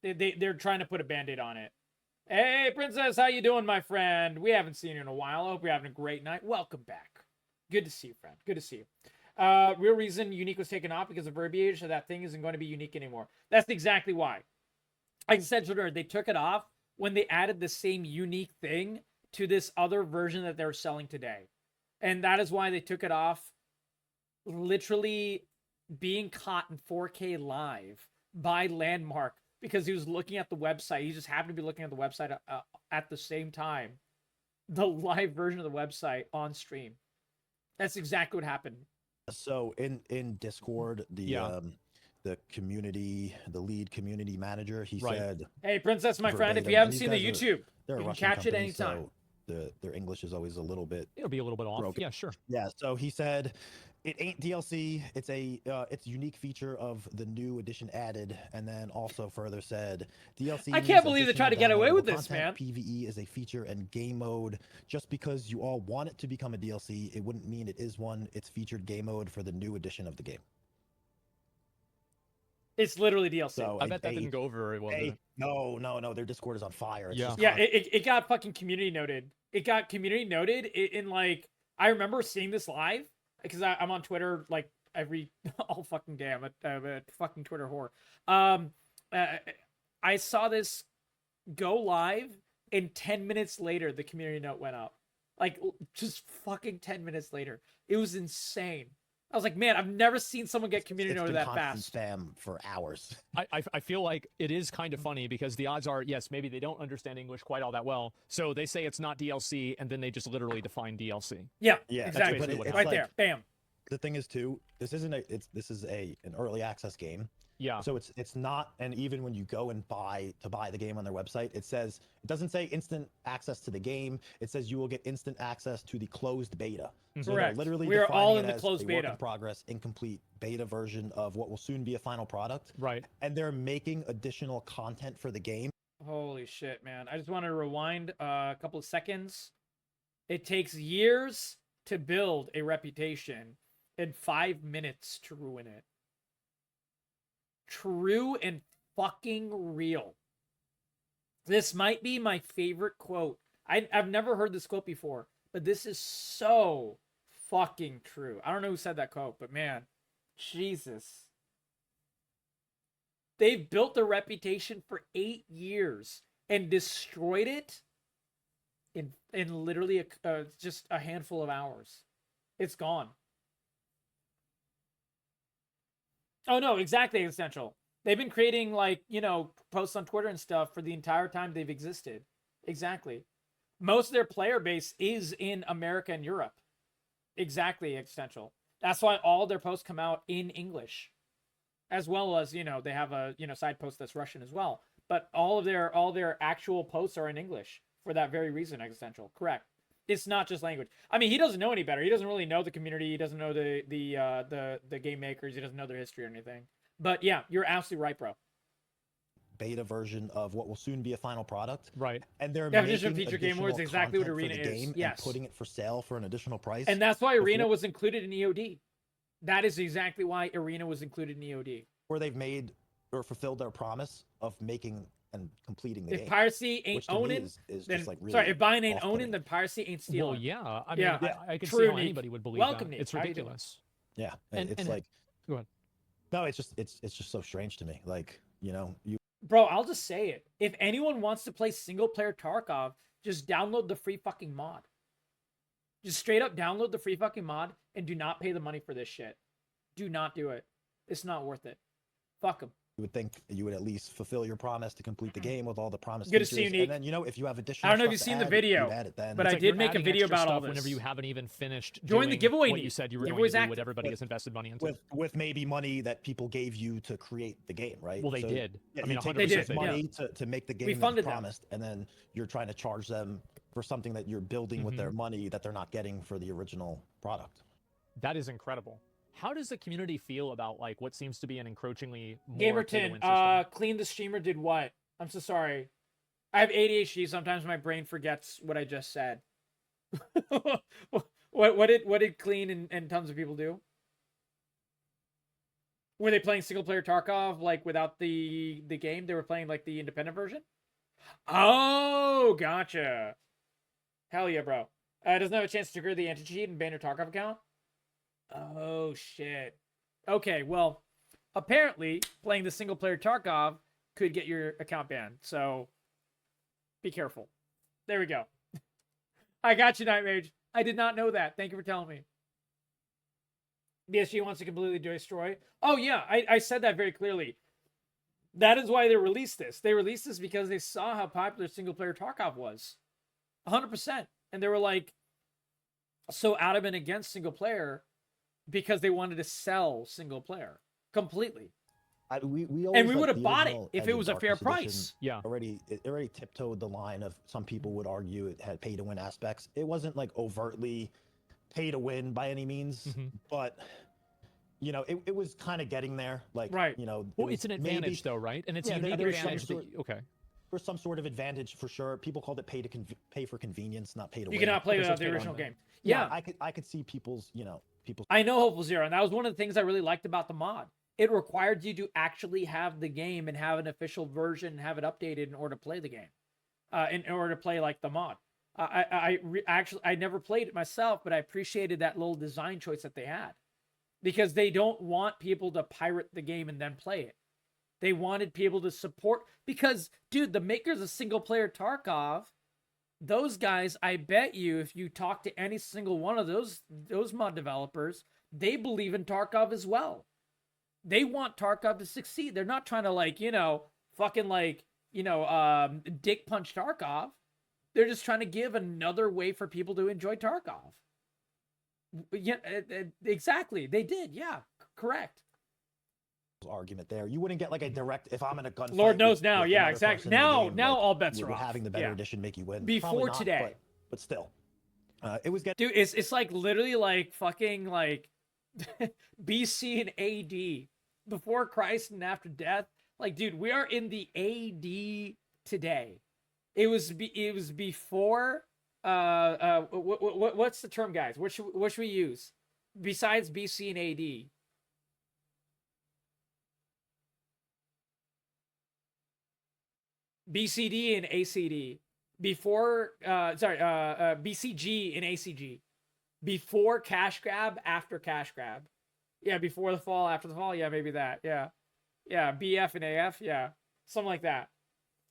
they're trying to put a band-aid on it. Hey, Princess, how you doing, my friend? We haven't seen you in a while. I hope you're having a great night. Welcome back. Good to see you, friend. Good to see you. Real reason unique was taken off because the verbiage of that thing isn't going to be unique anymore. That's exactly why. Like I said earlier, they took it off when they added the same unique thing to this other version that they're selling today. And that is why they took it off, literally being caught in 4K live by Landmark because he was looking at the website. He just happened to be looking at the website at the same time. The live version of the website on stream. That's exactly what happened. So in Discord, the community, the lead community manager, he said, Hey, Princess, my friend, if verbatim, you haven't and seen the these guys YouTube, they're a you can Russian catch it company, anytime. so their English is always a little bit It'll be a little bit off. broken. Yeah, sure. Yeah, so he said it ain't DLC. It's a unique feature of the new edition added, and then also further said DLC. I can't means believe they additional tried to get away with downloadable this, content. man. PvE is a feature and game mode. Just because you all want it to become a DLC, it wouldn't mean it is one. It's featured game mode for the new edition of the game. It's literally DLC. So I bet that didn't go over very well. did it? no, their Discord is on fire. It's Yeah. just Yeah, it got fucking community noted. It got community noted in like, I remember seeing this live because I'm on Twitter like all fucking day. I'm a fucking Twitter whore. I saw this go live and 10 minutes later, the community note went up. Like just fucking 10 minutes later. It was insane. I was like, man, I've never seen someone get It's community been noted that constant fast. spam for hours. I feel like it is kind of funny because the odds are, yes, maybe they don't understand English quite all that well. So they say it's not DLC, and then they just literally define DLC. Yeah, Yeah, exactly. basically what Right happened. there, bam. The thing is too, this isn't a this is an early access game. Yeah. So it's not, and even when you go and buy the game on their website, it doesn't say instant access to the game. It says you will get instant access to the closed beta. So they're Correct. literally We are defining all it in the as closed a work beta. in progress, incomplete beta version of what will soon be a final product. Right. And they're making additional content for the game. Holy shit, man. I just want to rewind a couple of seconds. It takes years to build a reputation and 5 minutes to ruin it. True and fucking real. This might be my favorite quote. I've never heard this quote before, but this is so fucking true. I don't know who said that quote, but man, Jesus. They've built their reputation for 8 years and destroyed it in literally just a handful of hours. It's gone. Oh no, exactly, Essential. They've been creating like, posts on Twitter and stuff for the entire time they've existed. Exactly. Most of their player base is in America and Europe. Exactly, Essential. That's why all their posts come out in English. As well as, they have a, side post that's Russian as well. But all their actual posts are in English for that very reason, Existential. Correct. It's not just language. I mean, he doesn't know any better. He doesn't really know the community. He doesn't know the game makers. He doesn't know their history or anything. But yeah, you're absolutely right, bro. Beta version of what will soon be a final product. Right. And they're Definition of making feature game words, additional exactly what content for Arena the is. game Yes. and putting it for sale for an additional price. And that's why Arena before- was included in EOD. That is exactly why Arena was included in EOD. where they've made or fulfilled their promise of making and completing the If game. then which to me is then just like really sorry, if buying ain't off-putting. owning, then piracy ain't stealing. Well, yeah. I mean, Yeah. I can True, see how Nick. anybody would believe Welcome, that. Nick. It's How you doing? ridiculous. Yeah, And- it's and- like Go ahead. no, it's just so strange to me. Like, you Bro, I'll just say it. If anyone wants to play single player Tarkov, just download the free fucking mod. Just straight up download the free fucking mod and do not pay the money for this shit. Do not do it. It's not worth it. Fuck them. would think you would at least fulfill your promise to complete the game with all the promised Good to features. see you, Nick. And then, if you have additional I don't know if stuff you've to seen the add, video, you'd add it then. but It's I like did you're make a adding video extra about all stuff whenever this. you haven't even finished Join the doing giveaway, what you Nick. said you were Giveaway's going to do, what active. everybody has invested money into. with maybe money that people gave you to create the game, right? Well, they So, did. Yeah, I mean, you take 100% They this did, money to make the game that you funded them. promised, and then you're trying to charge them for something that you're building with their money that they're not getting for the original product. That is incredible. How does the community feel about like what seems to be an encroachingly more Gamerton, pay-to-win system? Clean the Streamer did what? I'm so sorry. I have ADHD. Sometimes my brain forgets what I just said. what did Clean and tons of people do? Were they playing single player Tarkov like without the game? They were playing like the independent version? Oh, gotcha. Hell yeah, bro. Doesn't have a chance to trigger the anti-cheat and ban your Tarkov account? Oh, shit. Okay, well, apparently playing the single player Tarkov could get your account banned. So be careful. There we go. I got you, Night Mage. I did not know that. Thank you for telling me. BSG wants to completely destroy. Oh, yeah, I said that very clearly. That is why they released this. They released this because they saw how popular single player Tarkov was. 100%. And they were like so adamant against single player because they wanted to sell single player completely. We And we always, would like, have the bought it original if Edge it of was a fair Darkness edition price. Yeah. It already tiptoed the line of some people would argue it had pay to win aspects. It wasn't like overtly pay to win by any means, but it was kind of getting there. Like, Right. Well, it's an advantage though, right? And it's a unique there's some advantage that okay. There's some sort of advantage for sure. People called it pay for convenience, not pay to win. You cannot play Okay, so without it's the paid original on. game. Yeah, Yeah. I could see people's. I know Hopeful Zero, and that was one of the things I really liked about the mod. It required you to actually have the game and have an official version and have it updated in order to play the game, in order to play like the mod. I never played it myself, but I appreciated that little design choice that they had, because they don't want people to pirate the game and then play it. They wanted people to support, because dude, the makers of single player Tarkov those guys, I bet you, if you talk to any single one of those mod developers, they believe in Tarkov as well. They want Tarkov to succeed. They're not trying to dick punch Tarkov. They're just trying to give another way for people to enjoy Tarkov. Yeah, exactly. They did. Yeah, correct. Argument there. You wouldn't get like a direct, if I'm in a gunfight. Lord knows with, now. with Yeah, another exactly. person in the Now game, all bets are would off. having the better edition make you win? Before Probably not, today. but still. It was getting. Dude, it's like literally like fucking like BC and AD, before Christ and after death. Like, dude, we are in the AD today. It was before what's the term, guys? What should we use besides BC and AD? BCD and ACD. Before BCG and ACG. Before cash grab, after cash grab. Yeah, before the fall, after the fall. Yeah, maybe that. Yeah. Yeah, BF and AF. Yeah. Something like that.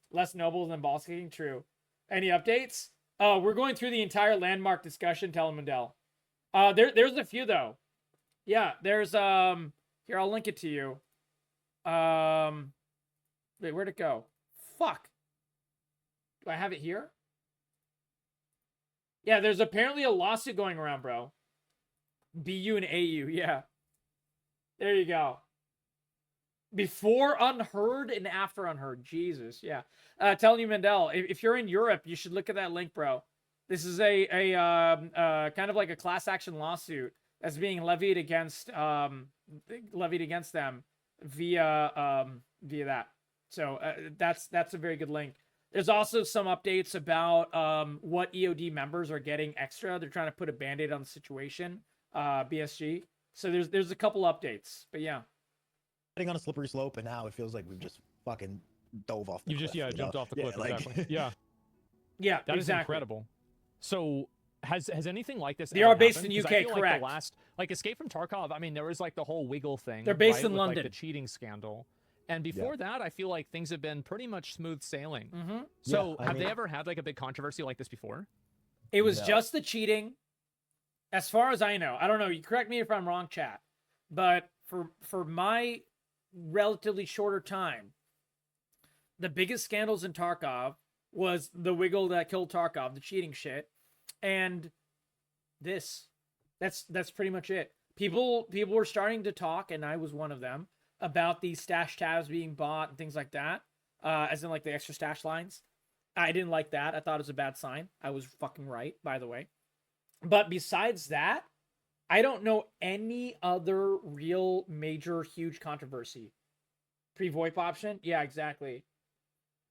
Less noble than ball skating. True. Any updates? We're going through the entire landmark discussion, Telemundell. There's a few though. Yeah, there's here, I'll link it to you. Wait, where'd it go? Fuck. Do I have it here? Yeah, there's apparently a lawsuit going around, bro. BU and AU, yeah. There you go. Before Unheard and after Unheard. Jesus, yeah. Telling you, Mendel, if you're in Europe, you should look at that link, bro. This is a kind of like a class action lawsuit that's being levied against them via that. So that's a very good link. There's also some updates about what EOD members are getting extra. They're trying to put a band-aid on the situation, BSG. So there's a couple updates, but yeah. Getting on a slippery slope, and now it feels like we've just fucking dove off the cliff. Jumped off the cliff, exactly. Yeah. Yeah, that exactly. is incredible. So has anything like this They ever are based happened? in 'Cause I UK, feel correct. like Escape from Tarkov, I mean, there was like the whole Wiggle thing. They're based right, in with, London. like, the cheating scandal. And before that, I feel like things have been pretty much smooth sailing. Mm-hmm. So have they ever had like a big controversy like this before? It was just the cheating. As far as I know. I don't know. You correct me if I'm wrong, chat. But for my relatively shorter time, the biggest scandals in Tarkov was the Wiggle that killed Tarkov, the cheating shit, and this. That's pretty much it. People were starting to talk, and I was one of them, about these stash tabs being bought and things like that, as in like the extra stash lines. I didn't like that. I thought it was a bad sign. I was fucking right, by the way. But besides that, I don't know any other real major huge controversy. Pre-VoIP option? Yeah, exactly.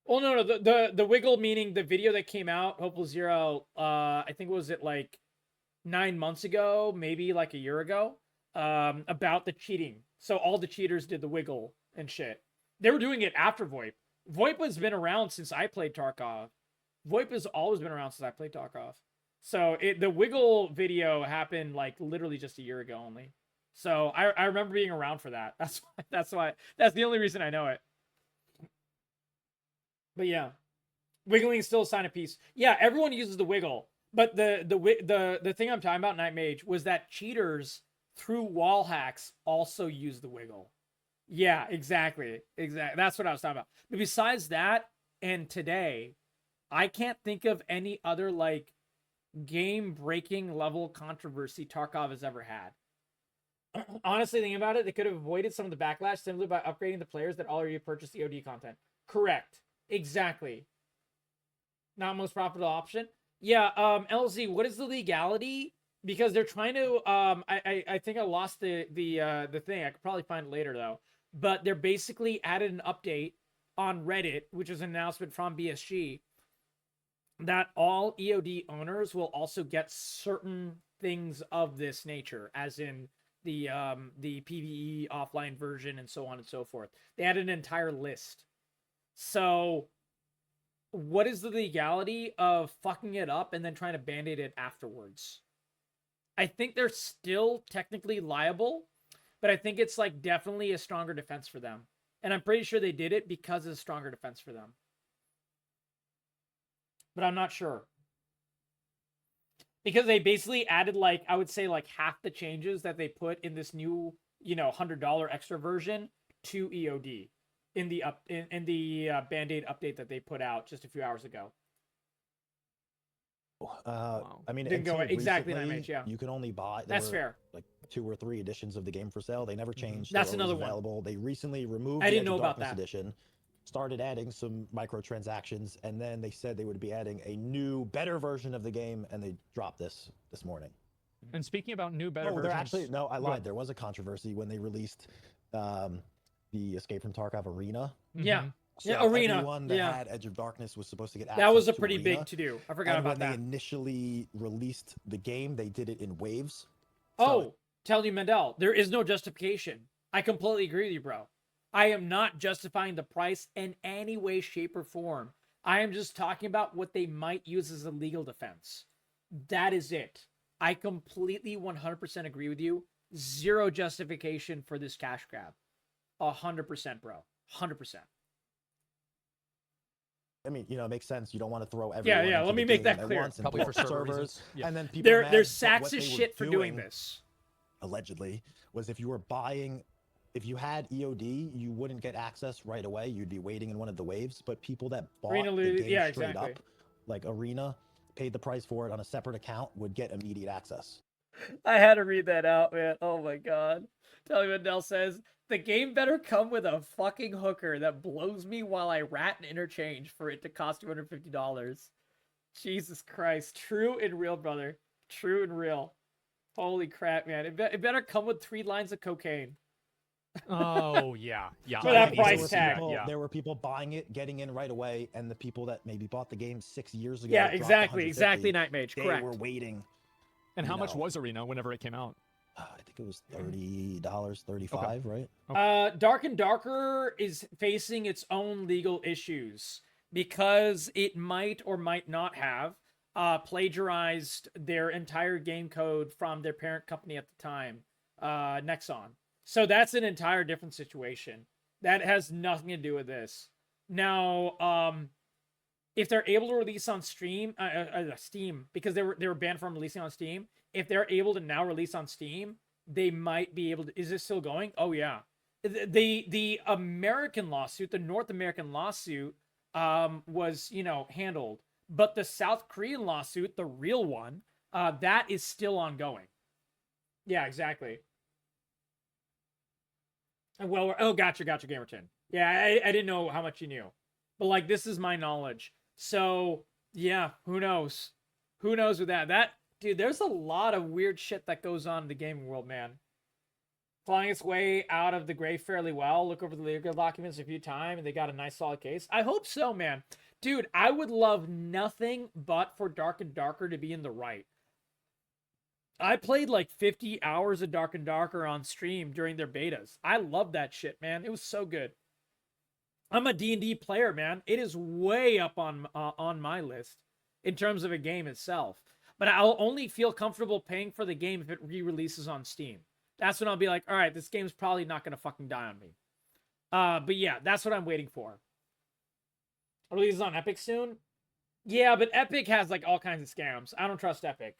Oh no, the Wiggle, meaning the video that came out, Hopeful Zero, I think was it like 9 months ago, maybe like a year ago, about the cheating. So all the cheaters did the Wiggle and shit. They were doing it after VoIP. VoIP has been around since I played Tarkov. VoIP has always been around since I played Tarkov. So the Wiggle video happened like literally just a year ago only. So I remember being around for that. That's the only reason I know it. But yeah, wiggling is still a sign of peace. Yeah, everyone uses the Wiggle, but the thing I'm talking about, Night Mage, was that cheaters through wall hacks also use the Wiggle. Yeah, exactly. That's what I was talking about. But besides that, and today, I can't think of any other like game-breaking level controversy Tarkov has ever had. Honestly, thinking about it, they could have avoided some of the backlash simply by upgrading the players that already purchased the OD content. Correct. Exactly. Not most profitable option. Yeah, LZ, what is the legality? Because they're trying to I think I lost the thing. I could probably find it later though. But they're basically added an update on Reddit, which is an announcement from BSG, that all EOD owners will also get certain things of this nature, as in the PvE offline version and so on and so forth. They added an entire list. So what is the legality of fucking it up and then trying to band-aid it afterwards? I think they're still technically liable, but I think it's like definitely a stronger defense for them. And I'm pretty sure they did it because it's a stronger defense for them. But I'm not sure. because they basically added like, I would say like half the changes that they put in this new, $100 extra version to EOD in the Band-Aid update that they put out just a few hours ago. I mean, Didn't go until exactly recently, 9 yeah. you could only buy. That's fair. Like 2 or 3 editions of the game for sale. They never changed. That's They're always another one. available. They recently removed I the didn't Edge know of about Darkness that. edition, started adding some microtransactions, and then they said they would be adding a new, better version of the game, and they dropped this morning. And speaking about new, better They're versions, actually no, I Go lied. ahead. There was a controversy when they released the Escape from Tarkov Arena. Yeah. So Yeah, Arena. Everyone that had Edge of Darkness was supposed to get access That was a to pretty Arena. big to do. I forgot And about when they that. initially released the game, they did it in waves. Oh, tell you, Mendel, there is no justification. I completely agree with you, bro. I am not justifying the price in any way, shape, or form. I am just talking about what they might use as a legal defense. That is it. I completely 100% agree with you. Zero justification for this cash grab. 100%, bro. 100%. I mean, it makes sense. You don't want to throw everyone. Yeah. into Let me the make game that at clear. once and Probably blow for up server servers. reasons. Yeah. And then people are mad, There's but sacks what of they were shit for doing this. Allegedly, was if you were buying, if you had EOD, you wouldn't get access right away. You'd be waiting in one of the waves. But people that bought Arena the game yeah, straight exactly. up, like Arena, paid the price for it on a separate account, would get immediate access. I had to read that out, man. Oh my god. Tell me what Nell says. The game better come with a fucking hooker that blows me while I rat and interchange for it to cost $250. Jesus Christ. True and real, brother. True and real. Holy crap, man. It better come with 3 lines of cocaine. Oh yeah. For that I think price it's- tag. Yeah. There were people buying it, getting in right away, and the people that maybe bought the game 6 years ago. Yeah, dropped exactly. 150, Exactly, Nightmage. They Correct. were waiting. And how you much know. was Arena whenever it came out? I think it was $30, 35, right? Dark and Darker is facing its own legal issues because it might or might not have plagiarized their entire game code from their parent company at the time, Nexon. So that's an entire different situation. That has nothing to do with this. Now, if they're able to release on Steam, because they were banned from releasing on Steam, if they're able to now release on Steam, they might be able to. Is this still going? Oh yeah. The American lawsuit, the North American lawsuit, was handled, but the South Korean lawsuit, the real one, that is still ongoing. Yeah, exactly. Well, oh, gotcha, Gamerton. Yeah, I didn't know how much you knew, but like this is my knowledge. So yeah, who knows? Who knows with that? Dude, there's a lot of weird shit that goes on in the gaming world, man. Flying its way out of the grave fairly well. Look over the legal documents a few times, and they got a nice solid case. I hope so, man. Dude, I would love nothing but for Dark and Darker to be in the right. I played like 50 hours of Dark and Darker on stream during their betas. I love that shit, man. It was so good. I'm a D&D player, man. It is way up on my list in terms of a game itself. But I'll only feel comfortable paying for the game if it re-releases on Steam. That's when I'll be like, all right, this game's probably not going to fucking die on me. But yeah, that's what I'm waiting for. Releases on Epic soon? Yeah, but Epic has like all kinds of scams. I don't trust Epic.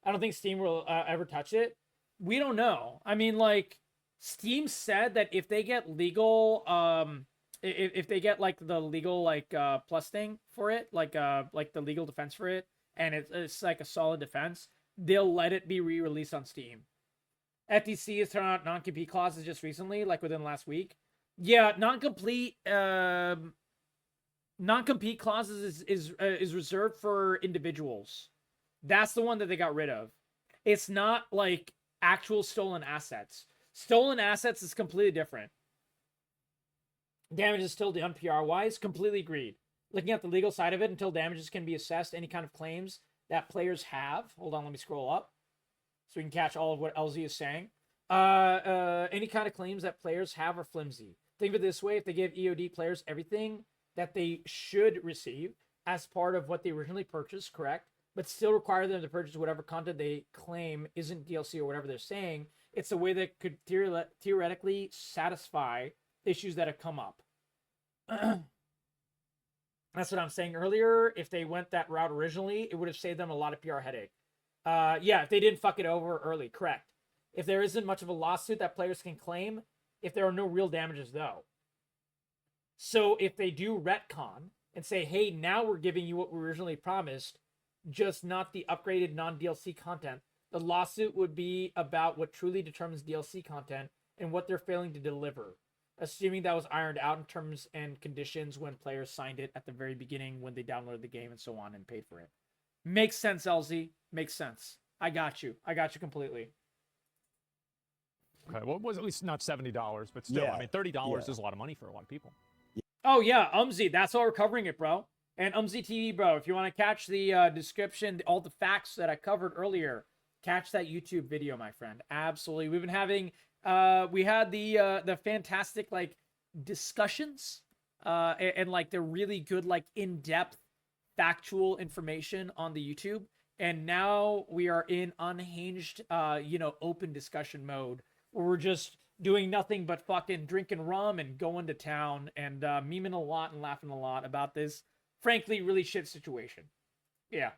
I don't think Steam will ever touch it. We don't know. I mean, like, Steam said that if they get legal, if they get like the legal plus thing for it, like the legal defense for it, and it's like a solid defense, they'll let it be re-released on Steam. FTC has turned out non-compete clauses just recently, like within the last week. Yeah, non-compete clauses is reserved for individuals. That's the one that they got rid of. It's not like actual stolen assets. Stolen assets is completely different. Damage is still done PR-wise. Completely agreed. Looking at the legal side of it, until damages can be assessed, any kind of claims that players have. Hold on, let me scroll up so we can catch all of what LZ is saying. Any kind of claims that players have are flimsy. Think of it this way: if they give EOD players everything that they should receive as part of what they originally purchased, correct, but still require them to purchase whatever content they claim isn't DLC or whatever they're saying, it's a way that could theoretically satisfy issues that have come up. That's what I'm saying earlier. If they went that route originally, it would have saved them a lot of PR headache. Yeah, if they didn't fuck it over early, correct. If there isn't much of a lawsuit that players can claim, if there are no real damages, though. So if they do retcon and say, hey, now we're giving you what we originally promised, just not the upgraded non-DLC content, the lawsuit would be about what truly determines DLC content and what they're failing to deliver, assuming that was ironed out in terms and conditions when players signed it at the very beginning when they downloaded the game and so on and paid for it. Makes sense, LZ. Makes sense. I got you. I got you completely. Okay, well, it was at least not $70, but still, Yeah, I mean, $30 yeah. is a lot of money for a lot of people. Oh, yeah, Umzi. That's why we're covering it, bro. And Umzi TV, bro, if you want to catch the description, all the facts that I covered earlier, catch that YouTube video, my friend. Absolutely. We've been having, we had the fantastic, like, discussions and like, the really good, like, in-depth factual information on the YouTube. And now we are in unhinged, open discussion mode where we're just doing nothing but fucking drinking rum and going to town and memeing a lot and laughing a lot about this, frankly, really shit situation. Yeah.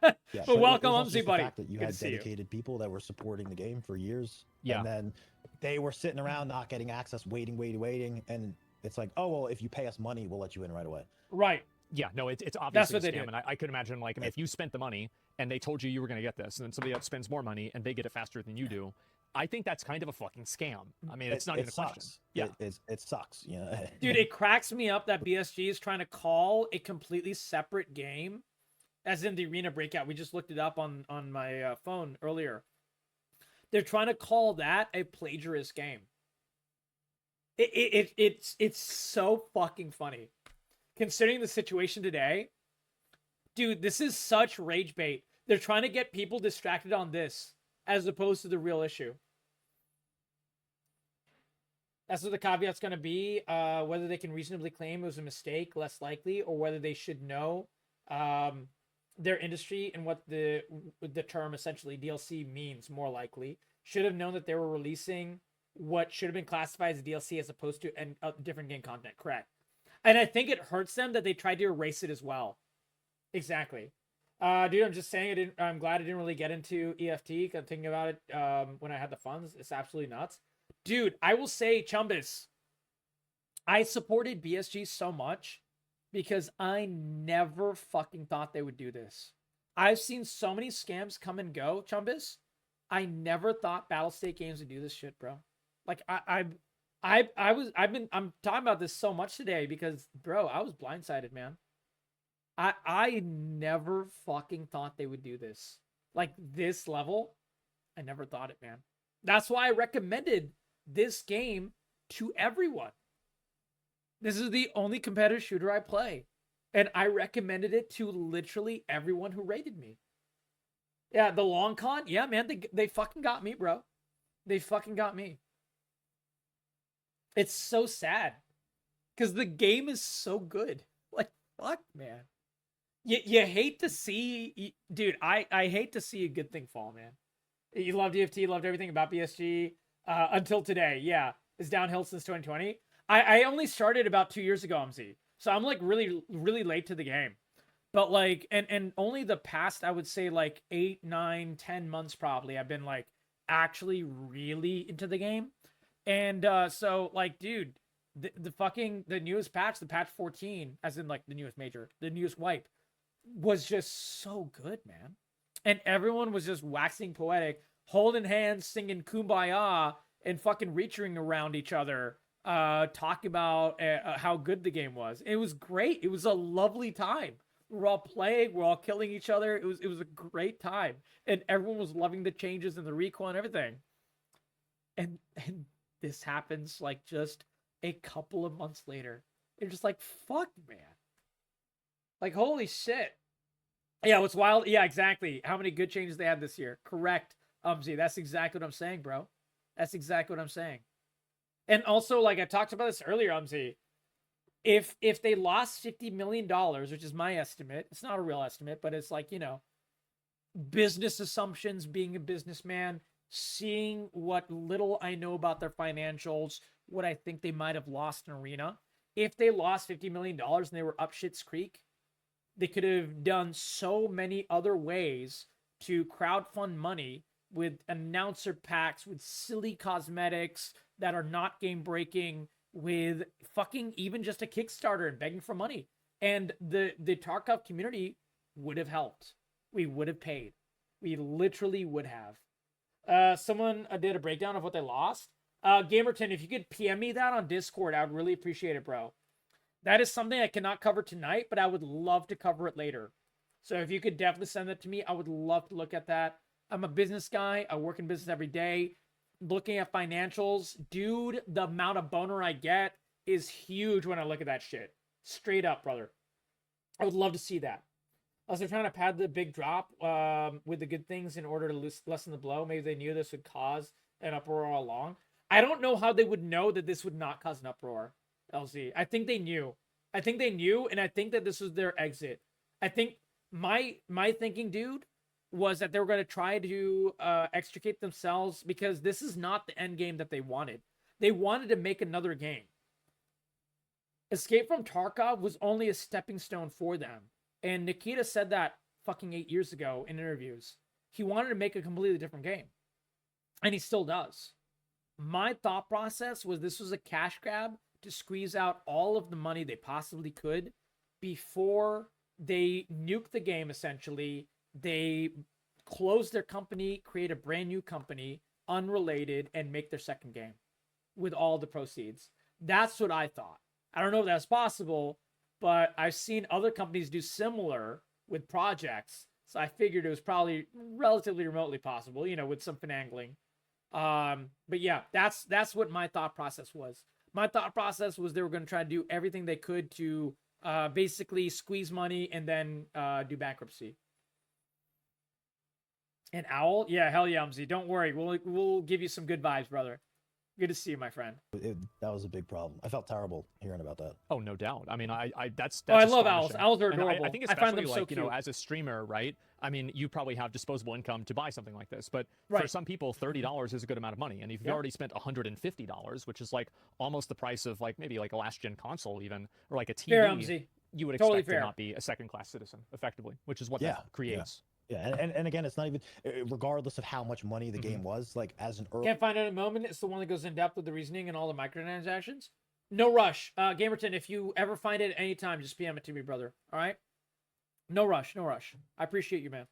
Yeah, But welcome, it was also Umzi, just the buddy. fact that you Good had to see you. dedicated people that were supporting the game for years, Yeah. and then they were sitting around not getting access, waiting, and it's like, oh well, if you pay us money, we'll let you in right away. Right. Yeah, no, it's obviously what a they scam, did. and I could imagine, like, I mean, if you spent the money and they told you were going to get this, and then somebody else spends more money and they get it faster than you do, I think that's kind of a fucking scam. I mean, it's not even a question. Sucks. Yeah, It sucks. You know, Dude, it cracks me up that BSG is trying to call a completely separate game, as in the Arena Breakout. We just looked it up on my phone earlier. They're trying to call that a plagiarist game. It's so fucking funny. Considering the situation today, dude, this is such rage bait. They're trying to get people distracted on this as opposed to the real issue. That's what the caveat's going to be. Whether they can reasonably claim it was a mistake, less likely, or whether they should know their industry and what the term essentially DLC means, more likely. Should have known that they were releasing what should have been classified as DLC as opposed to different game content. Correct. And I think it hurts them that they tried to erase it as well. Exactly. Dude, I'm just saying, I'm glad I didn't really get into EFT. I'm thinking about it when I had the funds. It's absolutely nuts. Dude, I will say, Chumbus, I supported BSG so much because I never fucking thought they would do this. I've seen so many scams come and go, Chumbus. I never thought Battlestate Games would do this shit, bro. Like, I'm talking about this so much today because, bro, I was blindsided, man. I never fucking thought they would do this. Like, this level, I never thought it, man. That's why I recommended this game to everyone. This is the only competitive shooter I play. And I recommended it to literally everyone who rated me. Yeah, the long con, yeah, man, they fucking got me, bro. They fucking got me. It's so sad. Because the game is so good. Like, fuck, man. You hate to see... Dude, I hate to see a good thing fall, man. You loved EFT, loved everything about BSG. Until today, yeah. It's downhill since 2020. I only started about 2 years ago, MZ. So I'm, like, really, really late to the game. But, like, and only the past, I would say, like, 8, 9, 10 months probably, I've been, like, actually really into the game. And so, like, dude, the newest patch, the patch 14, as in, like, the newest major, the newest wipe, was just so good, man. And everyone was just waxing poetic, holding hands, singing Kumbaya, and fucking reaching around each other, talking about how good the game was. It was great. It was a lovely time. We're all playing. We're all killing each other. It was a great time. And everyone was loving the changes and the recoil and everything. And this happens, like, just a couple of months later. You're just like, fuck, man. Like, holy shit. Yeah, what's wild? Yeah, exactly. How many good changes they had this year. Correct, Umzi. That's exactly what I'm saying, bro. That's exactly what I'm saying. And also, like, I talked about this earlier, Umzi. If they lost $50 million, which is my estimate, it's not a real estimate, but it's like, you know, business assumptions, being a businessman, seeing what little I know about their financials, what I think they might have lost in Arena. If they lost $50 million and they were up Shit's Creek, they could have done so many other ways to crowdfund money with announcer packs, with silly cosmetics that are not game breaking, with fucking even just a Kickstarter and begging for money. And the Tarkov community would have helped. We would have paid. We literally would have. Someone did a breakdown of what they lost. Gamerton, if you could PM me that on Discord, I would really appreciate it, bro. That is something I cannot cover tonight, but I would love to cover it later. So if you could definitely send that to me, I would love to look at that. I'm a business guy. I work in business every day. Looking at financials, dude, the amount of boner I get is huge when I look at that shit. Straight up, brother. I would love to see that. Also, they're trying to pad the big drop with the good things in order to lessen the blow. Maybe they knew this would cause an uproar all along. I don't know how they would know that this would not cause an uproar, LZ. I think they knew. I think they knew, and I think that this was their exit. I think my thinking, dude, was that they were going to try to extricate themselves because this is not the end game that they wanted. They wanted to make another game. Escape from Tarkov was only a stepping stone for them. And Nikita said that fucking 8 years ago in interviews. He wanted to make a completely different game. And he still does. My thought process was this was a cash grab to squeeze out all of the money they possibly could before they nuke the game, essentially. They close their company, create a brand new company, unrelated, and make their second game with all the proceeds. That's what I thought. I don't know if that's possible, but I've seen other companies do similar with projects. So I figured it was probably relatively remotely possible, with some finagling. But yeah, that's what my thought process was. My thought process was they were going to try to do everything they could to basically squeeze money and then do bankruptcy. And Owl? Yeah, hell yeah, Umzy. Don't worry. We'll give you some good vibes, brother. Good to see you, my friend. That was a big problem. I felt terrible hearing about that. Oh, no doubt. I mean, that's I love owls. astonishing. Owls are And adorable. I think I find especially them so like, cute. as a streamer, right? I mean, you probably have disposable income to buy something like this, but for Right. some people, $30 is a good amount of money. And if you've Yeah. already spent $150, which is like almost the price of like maybe like a last gen console even, or like a TV, Fair, Umzy. you would Totally expect fair. to not be a second class citizen effectively, which is what Yeah, that creates. Yeah, and again, it's not even regardless of how much money the game was. Like as an early, Can't find it at the moment. It's the one that goes in depth with the reasoning and all the microtransactions. No rush. Gamerton, if you ever find it at any time, just PM it to me, brother. All right? No rush. No rush. I appreciate you, man.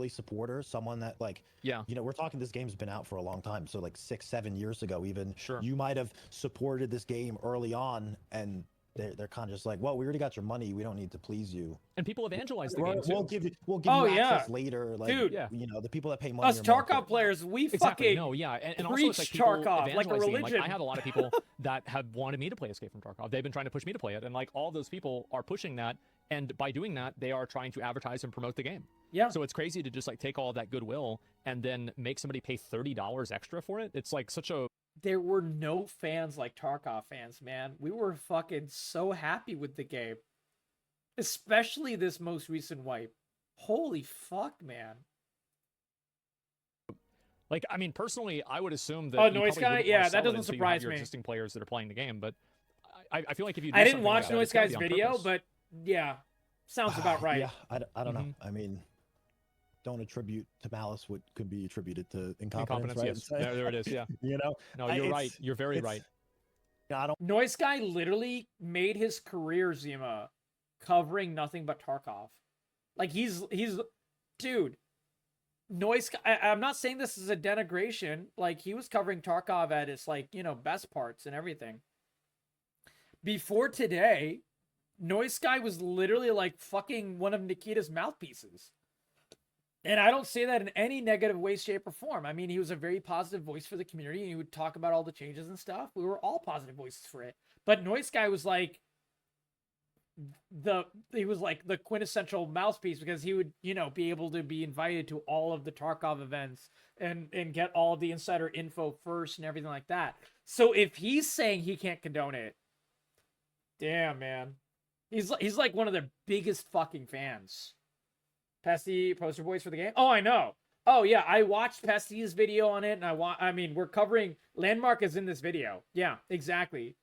supporter, someone that like, Yeah. we're talking, this game's been out for a long time. So like 6-7 years ago, even Sure. you might have supported this game early on, and they're kind of just like, well, we already got your money. We don't need to please you. And people evangelize the game We'll too. give you Oh, yeah. access later. Like, Dude. Yeah. the people that pay money. Us are more Tarkov important. players, we Exactly. fucking No, yeah, and also it's like preach people Tarkov like a evangelize the game. religion. I have a lot of people that have wanted me to play Escape from Tarkov. They've been trying to push me to play it, and like all those people are pushing that, and by doing that, they are trying to advertise and promote the game. Yeah. So it's crazy to just like take all of that goodwill and then make somebody pay $30 extra for it. It's like such a There were no fans like Tarkov fans, man. We were fucking so happy with the game. Especially this most recent wipe. Holy fuck, man. like. I mean, personally, I would assume that. Oh, you Noise probably Guy? wouldn't Yeah, wanna that sell it doesn't until you have surprise your me. existing players that are playing the game, but I feel like if you do I didn't something watch like that, Noise it's gotta Guy's be on video, purpose. but yeah. Sounds about right. Yeah, I don't know. Mhm. I mean, don't attribute to malice what could be attributed to Incompetence, incompetence, right? yes. There it is, yeah. No, I- you're it's- right. You're very it's- right. I don't. Noise Guy literally made his career, Zima, covering nothing but Tarkov. Like he's dude. Noise Guy, I'm not saying this is a denigration. Like he was covering Tarkov at its like, best parts and everything. Before today, Noise Guy was literally like fucking one of Nikita's mouthpieces. And I don't say that in any negative way, shape, or form. I mean, he was a very positive voice for the community, and he would talk about all the changes and stuff. We were all positive voices for it. But Noise Guy was like the quintessential mouthpiece because he would, be able to be invited to all of the Tarkov events and get all of the insider info first and everything like that. So if he's saying he can't condone it, damn, man. He's like one of their biggest fucking fans. Pesty poster boys for the game. Oh, I know. Oh yeah, I watched Pesty's video on it, and we're covering Landmark is in this video. Yeah, exactly.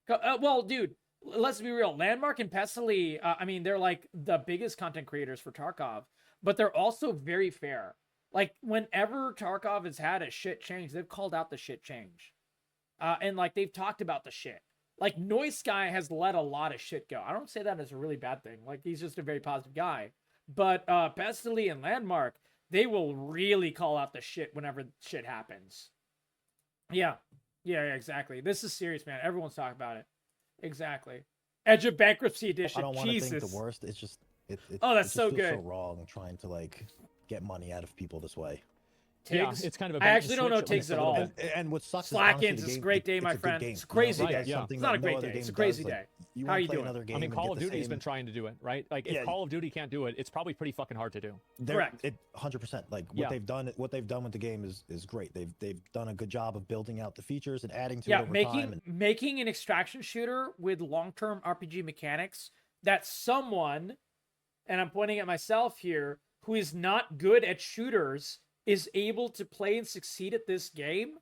Well, dude, let's be real. Landmark and Pestily, I mean, they're like the biggest content creators for Tarkov, but they're also very fair. Like, whenever Tarkov has had a shit change, they've called out the shit change. And like, they've talked about the shit. Like, Noise Guy has let a lot of shit go. I don't say that as a really bad thing. Like, he's just a very positive guy. But Pestily and Landmark, they will really call out the shit whenever shit happens. Yeah, exactly. This is serious, man. Everyone's talking about it. Exactly. Edge of Bankruptcy Edition. I don't want to Jesus. think the worst. It's just that's so it just feels good. so wrong trying to like get money out of people this way. Tiggs. Yeah, it's kind of a I actually don't know Tiggs at all. And what sucks Slackins is is a great day, my friend. It's a crazy day. Yeah. It's not a great day. It's a crazy day. How are you doing? Game I mean, and Call get of the Duty's same- been trying to do it, right? Like, if Call of Duty can't do it, it's probably pretty fucking hard to do. Correct. 100%. Like Yeah. what they've done with the game is great. They've done a good job of building out the features and adding to it over time. And making an extraction shooter with long-term RPG mechanics that someone, and I'm pointing at myself here, who is not good at shooters is able to play and succeed at this game,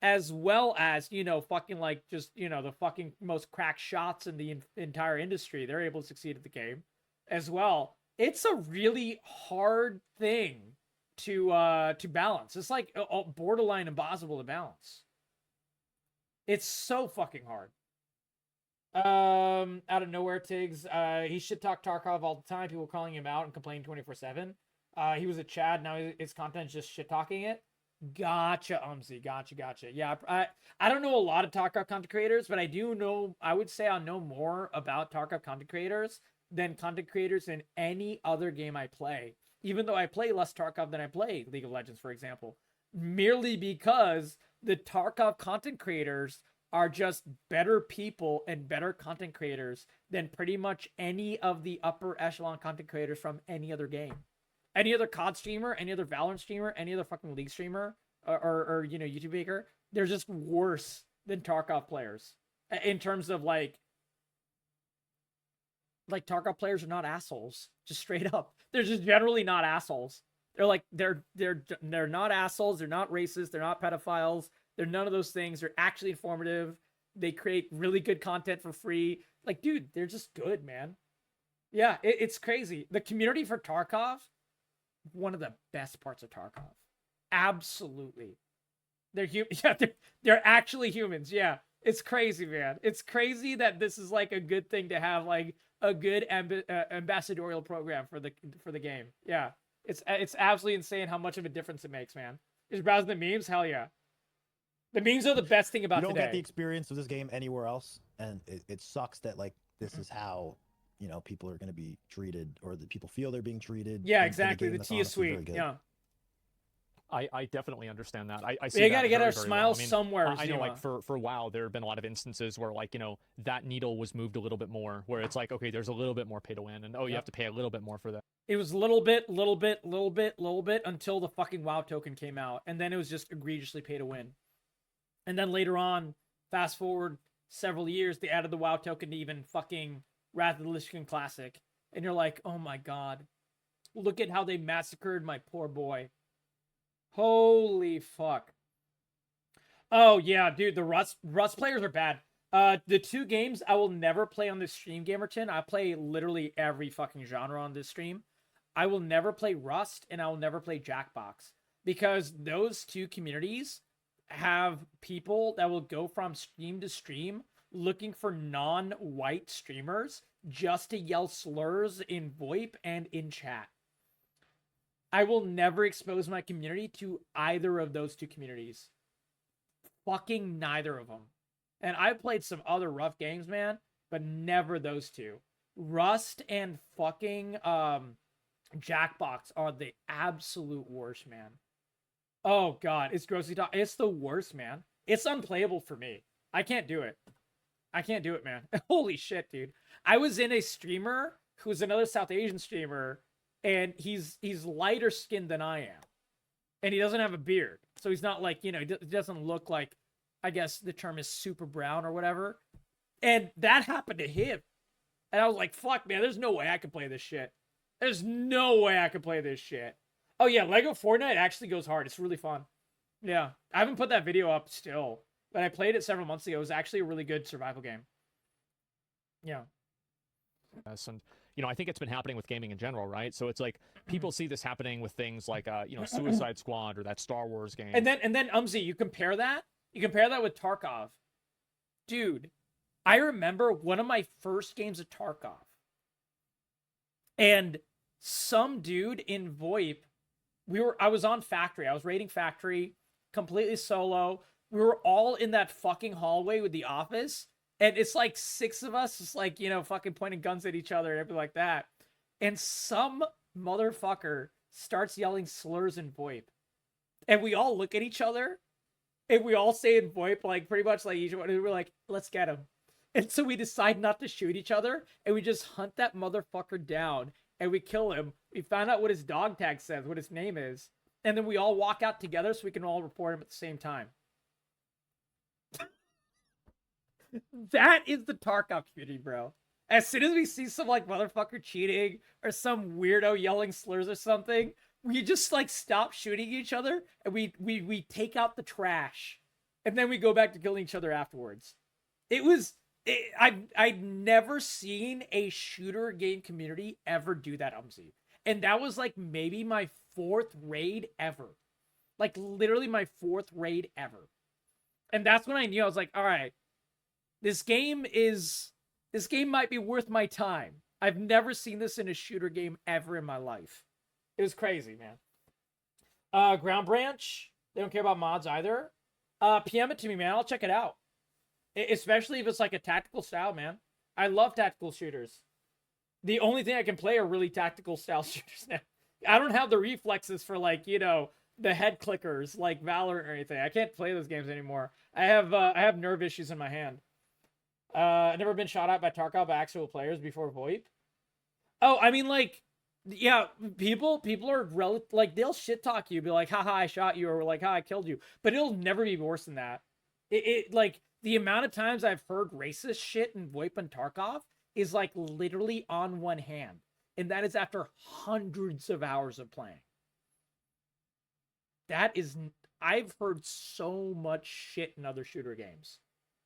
as well as, you know, fucking like just, you know, the fucking most cracked shots in the entire industry. They're able to succeed at the game as well. It's a really hard thing to balance. It's like borderline impossible to balance. It's so fucking hard. Out of nowhere, Tiggs. He shit talk Tarkov all the time. People calling him out and complaining 24/7. He was a Chad. Now his content's just shit talking it. Gotcha, Umzy. Gotcha. Yeah, I don't know a lot of Tarkov content creators, but I do know. I would say I know more about Tarkov content creators than content creators in any other game I play. Even though I play less Tarkov than I play League of Legends, for example, merely because the Tarkov content creators are just better people and better content creators than pretty much any of the upper echelon content creators from any other game. Any other COD streamer, any other Valorant streamer, any other fucking League streamer, or you know, YouTube maker, they're just worse than Tarkov players. In terms of like Tarkov players are not assholes. Just straight up. They're just generally not assholes. They're like, they're not assholes, they're not racist, they're not pedophiles, they're none of those things. They're actually informative. They create really good content for free. Like, dude, they're just good, man. Yeah, it's crazy. The community for Tarkov, one of the best parts of Tarkov. Absolutely. They're actually humans. Yeah. It's crazy, man. It's crazy that this is like a good thing to have, like a good ambassadorial program for the game. Yeah. It's absolutely insane how much of a difference it makes, man. Is browsing the memes? Hell yeah. The memes are the best thing about you don't today. get the experience of this game anywhere else, and it sucks that like this is how, you know, people are going to be treated, or that people feel they're being treated. Yeah, in a exactly. game The that's tea is honestly very sweet. good. Yeah. I definitely understand that. I see We that got to get very, our very smiles well. I mean, somewhere. I know, Zima. like for WoW, there have been a lot of instances where, like, you know, that needle was moved a little bit more, where it's like, okay, there's a little bit more pay to win, and you have to pay a little bit more for that. It was little bit until the fucking WoW token came out, and then it was just egregiously pay to win. And then later on, fast forward several years, they added the WoW token to even fucking Wrath of the Lich King Classic, and you're like, oh my god, look at how they massacred my poor boy. Holy fuck. Oh yeah, dude, the Rust players are bad. The two games I will never play on this stream, Gamerton. I play literally every fucking genre on this stream. I will never play Rust, and I will never play Jackbox, because those two communities have people that will go from stream to stream looking for non-white streamers just to yell slurs in VoIP and in chat. I will never expose my community to either of those two communities. Fucking neither of them. And I've played some other rough games, man, but never those two. Rust and fucking Jackbox are the absolute worst, man. Oh god, it's grossly tough. It's the worst, man. It's unplayable for me. I can't do it. I can't do it, man. Holy shit, dude. I was in a streamer who's another South Asian streamer, and he's lighter skinned than I am. And he doesn't have a beard. So he's not like, you know, he doesn't look like, I guess the term is super brown or whatever. And that happened to him. And I was like, fuck, man, there's no way I can play this shit. There's no way I can play this shit. Oh yeah, Lego Fortnite actually goes hard. It's really fun. Yeah, I haven't put that video up still, but I played it several months ago. It was actually a really good survival game. Yeah. Yes, and I think it's been happening with gaming in general, right? So it's like people see this happening with things like Suicide Squad or that Star Wars game. And then Umzi, you compare that with Tarkov. Dude, I remember one of my first games of Tarkov. And some dude in VoIP, I was on Factory. I was raiding Factory, completely solo. We were all in that fucking hallway with the office. And it's like 6 of us, just like, fucking pointing guns at each other and everything like that. And some motherfucker starts yelling slurs in VoIP. And we all look at each other. And we all say in VoIP, like, pretty much like each one. And we're like, let's get him. And so we decide not to shoot each other. And we just hunt that motherfucker down. And we kill him. We find out what his dog tag says, what his name is. And then we all walk out together so we can all report him at the same time. That is the Tarkov community, bro. As soon as we see some like motherfucker cheating or some weirdo yelling slurs or something, we just like stop shooting each other and we take out the trash, and then we go back to killing each other afterwards. I'd never seen a shooter game community ever do that, Umzi. And that was like maybe my 4th raid ever. Like literally my 4th raid ever. And that's when I knew, I was like, all right, this game might be worth my time. I've never seen this in a shooter game ever in my life. It was crazy, man. Ground Branch, they don't care about mods either. PM it to me, man. I'll check it out. Especially if it's like a tactical style, man. I love tactical shooters. The only thing I can play are really tactical style shooters now. I don't have the reflexes for like, the head clickers like Valorant or anything. I can't play those games anymore. I have nerve issues in my hand. I've never been shot at by Tarkov by actual players before VoIP. Oh, I mean, like, yeah, people are like, they'll shit talk you, be like, haha, I shot you, or like, ha, I killed you. But it'll never be worse than that. It like, the amount of times I've heard racist shit in VoIP and Tarkov is like literally on one hand. And that is after hundreds of hours of playing. I've heard so much shit in other shooter games.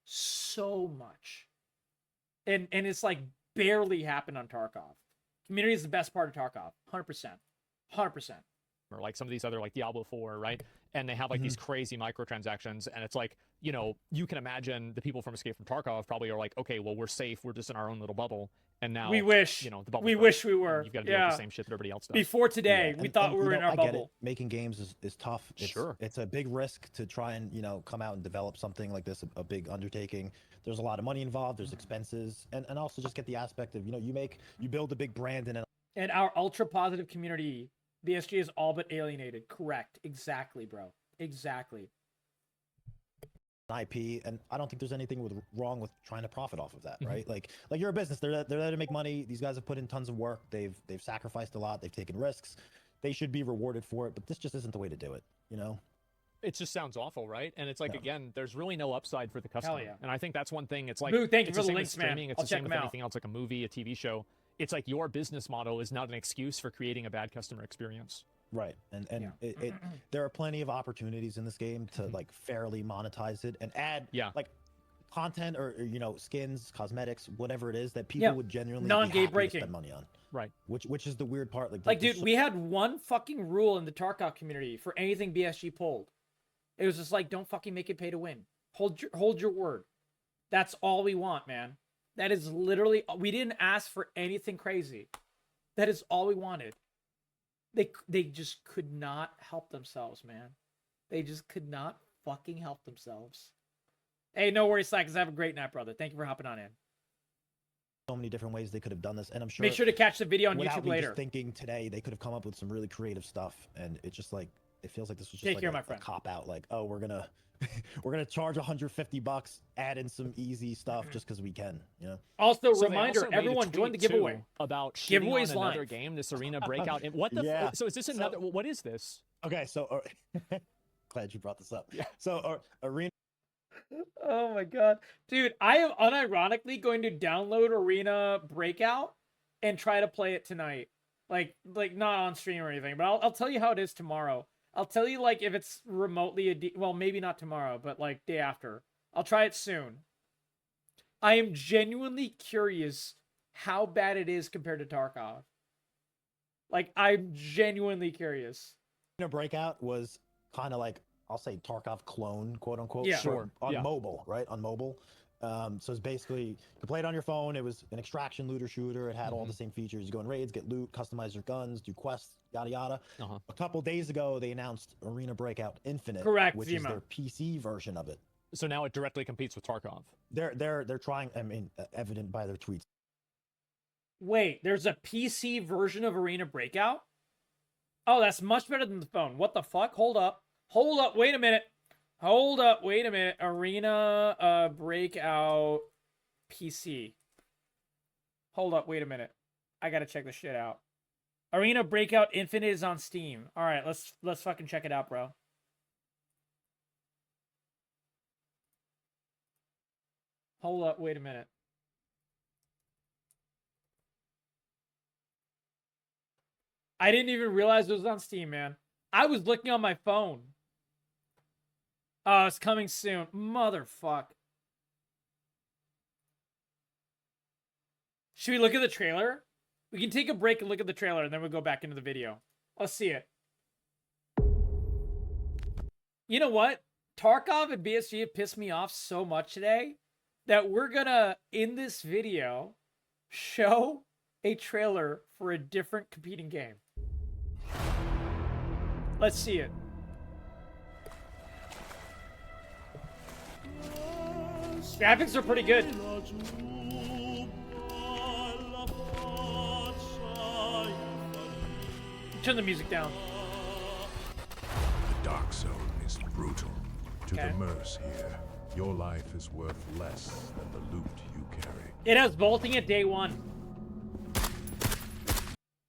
So much. And it's like barely happened on Tarkov. Community is the best part of Tarkov. 100%. 100%. Or like some of these other like Diablo 4, right? And they have like these crazy microtransactions, and it's like, you can imagine the people from Escape from Tarkov probably are like, okay, well, we're safe, we're just in our own little bubble, and now we wish the bubble. We wish we were. You've got to do like the same shit that everybody else does. Before today, we thought we were in our I bubble. Get it. Making games is tough. It's a big risk to try and come out and develop something like this, a big undertaking. There's a lot of money involved. There's expenses, and also just get the aspect of you build a big brand and our ultra positive community. BSG is all but alienated. Correct. Exactly, bro. Exactly. IP, and I don't think there's anything wrong with trying to profit off of that, right? Like you're a business. They're there to make money. These guys have put in tons of work. They've sacrificed a lot. They've taken risks. They should be rewarded for it. But this just isn't the way to do it. It just sounds awful, right? And it's like, again, there's really no upside for the customer. Hell yeah. And I think that's one thing. It's like, Boo, thank you it's for the the same links, with streaming. man. It's I'll the same check with them out. anything else, like a movie, a TV show. It's like your business model is not an excuse for creating a bad customer experience. Right. And there are plenty of opportunities in this game to like fairly monetize it and add like content or skins, cosmetics, whatever it is that people would genuinely non-gate breaking spend money on. Right. Which is the weird part. Like dude, we had one fucking rule in the Tarkov community for anything BSG pulled. It was just like, don't fucking make it pay to win. Hold your word. That's all we want, man. That is literally, we didn't ask for anything crazy. That is all we wanted. They just could not help themselves, man. They just could not fucking help themselves. Hey, no worries, Slackers. Have a great night, brother. Thank you for hopping on in. So many different ways they could have done this, and I'm sure. Make sure to catch the video on without YouTube me later. Just thinking today, they could have come up with some really creative stuff, and it's just like it feels like this was just Take like care, my friend. a cop out. Like, oh, we're gonna charge $150, add in some easy stuff just because we can, Also, so reminder, also everyone join the giveaway. About giveaways on another live. game, this arena breakout. And what the? So is this another? What is this? Okay, so glad you brought this up. Yeah. So arena. Oh my god, dude! I am unironically going to download Arena Breakout and try to play it tonight. Like not on stream or anything, but I'll tell you how it is tomorrow. I'll tell you like if it's remotely well, maybe not tomorrow, but like day after. I'll try it soon. I am genuinely curious how bad it is compared to Tarkov. Like, I'm genuinely curious. Breakout was kind of like, I'll say Tarkov clone, quote unquote. Yeah. Sure. On Yeah. mobile, right? On mobile. So it's basically, you play it on your phone. It was an extraction looter shooter. It had all the same features. You go in raids, get loot, customize your guns, do quests, yada yada. A couple days ago, they announced Arena Breakout Infinite, Correct, which Zima. is their PC version of it. So now it directly competes with Tarkov. They're trying. I mean, evident by their tweets. Wait, there's a PC version of Arena Breakout? Oh, that's much better than the phone. What the fuck? Hold up. Hold up. Wait a minute. Hold up. Wait a minute. Arena Breakout PC. Hold up. Wait a minute. I gotta check this shit out. Arena Breakout Infinite is on Steam. All right, let's fucking check it out, bro. Hold up. Wait a minute. I didn't even realize it was on Steam, man. I was looking on my phone. Oh, it's coming soon. Motherfuck. Should we look at the trailer? We can take a break and look at the trailer, and then we'll go back into the video. Let's see it. You know what? Tarkov and BSG have pissed me off so much today that we're gonna, in this video, show a trailer for a different competing game. Let's see it. Graphics are pretty good. Turn the music down. The dark zone is brutal. To Okay. the Merce here, your life is worth less than the loot you carry. It has vaulting at day one.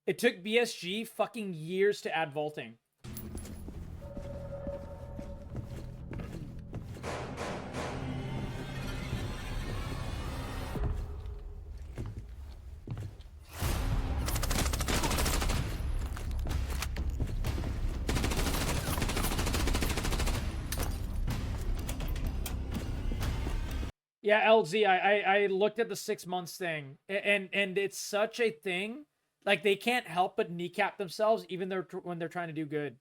It took BSG fucking years to add vaulting. Yeah, LZ, I looked at the 6 months thing, and it's such a thing. Like, they can't help but kneecap themselves, even when they're trying to do good,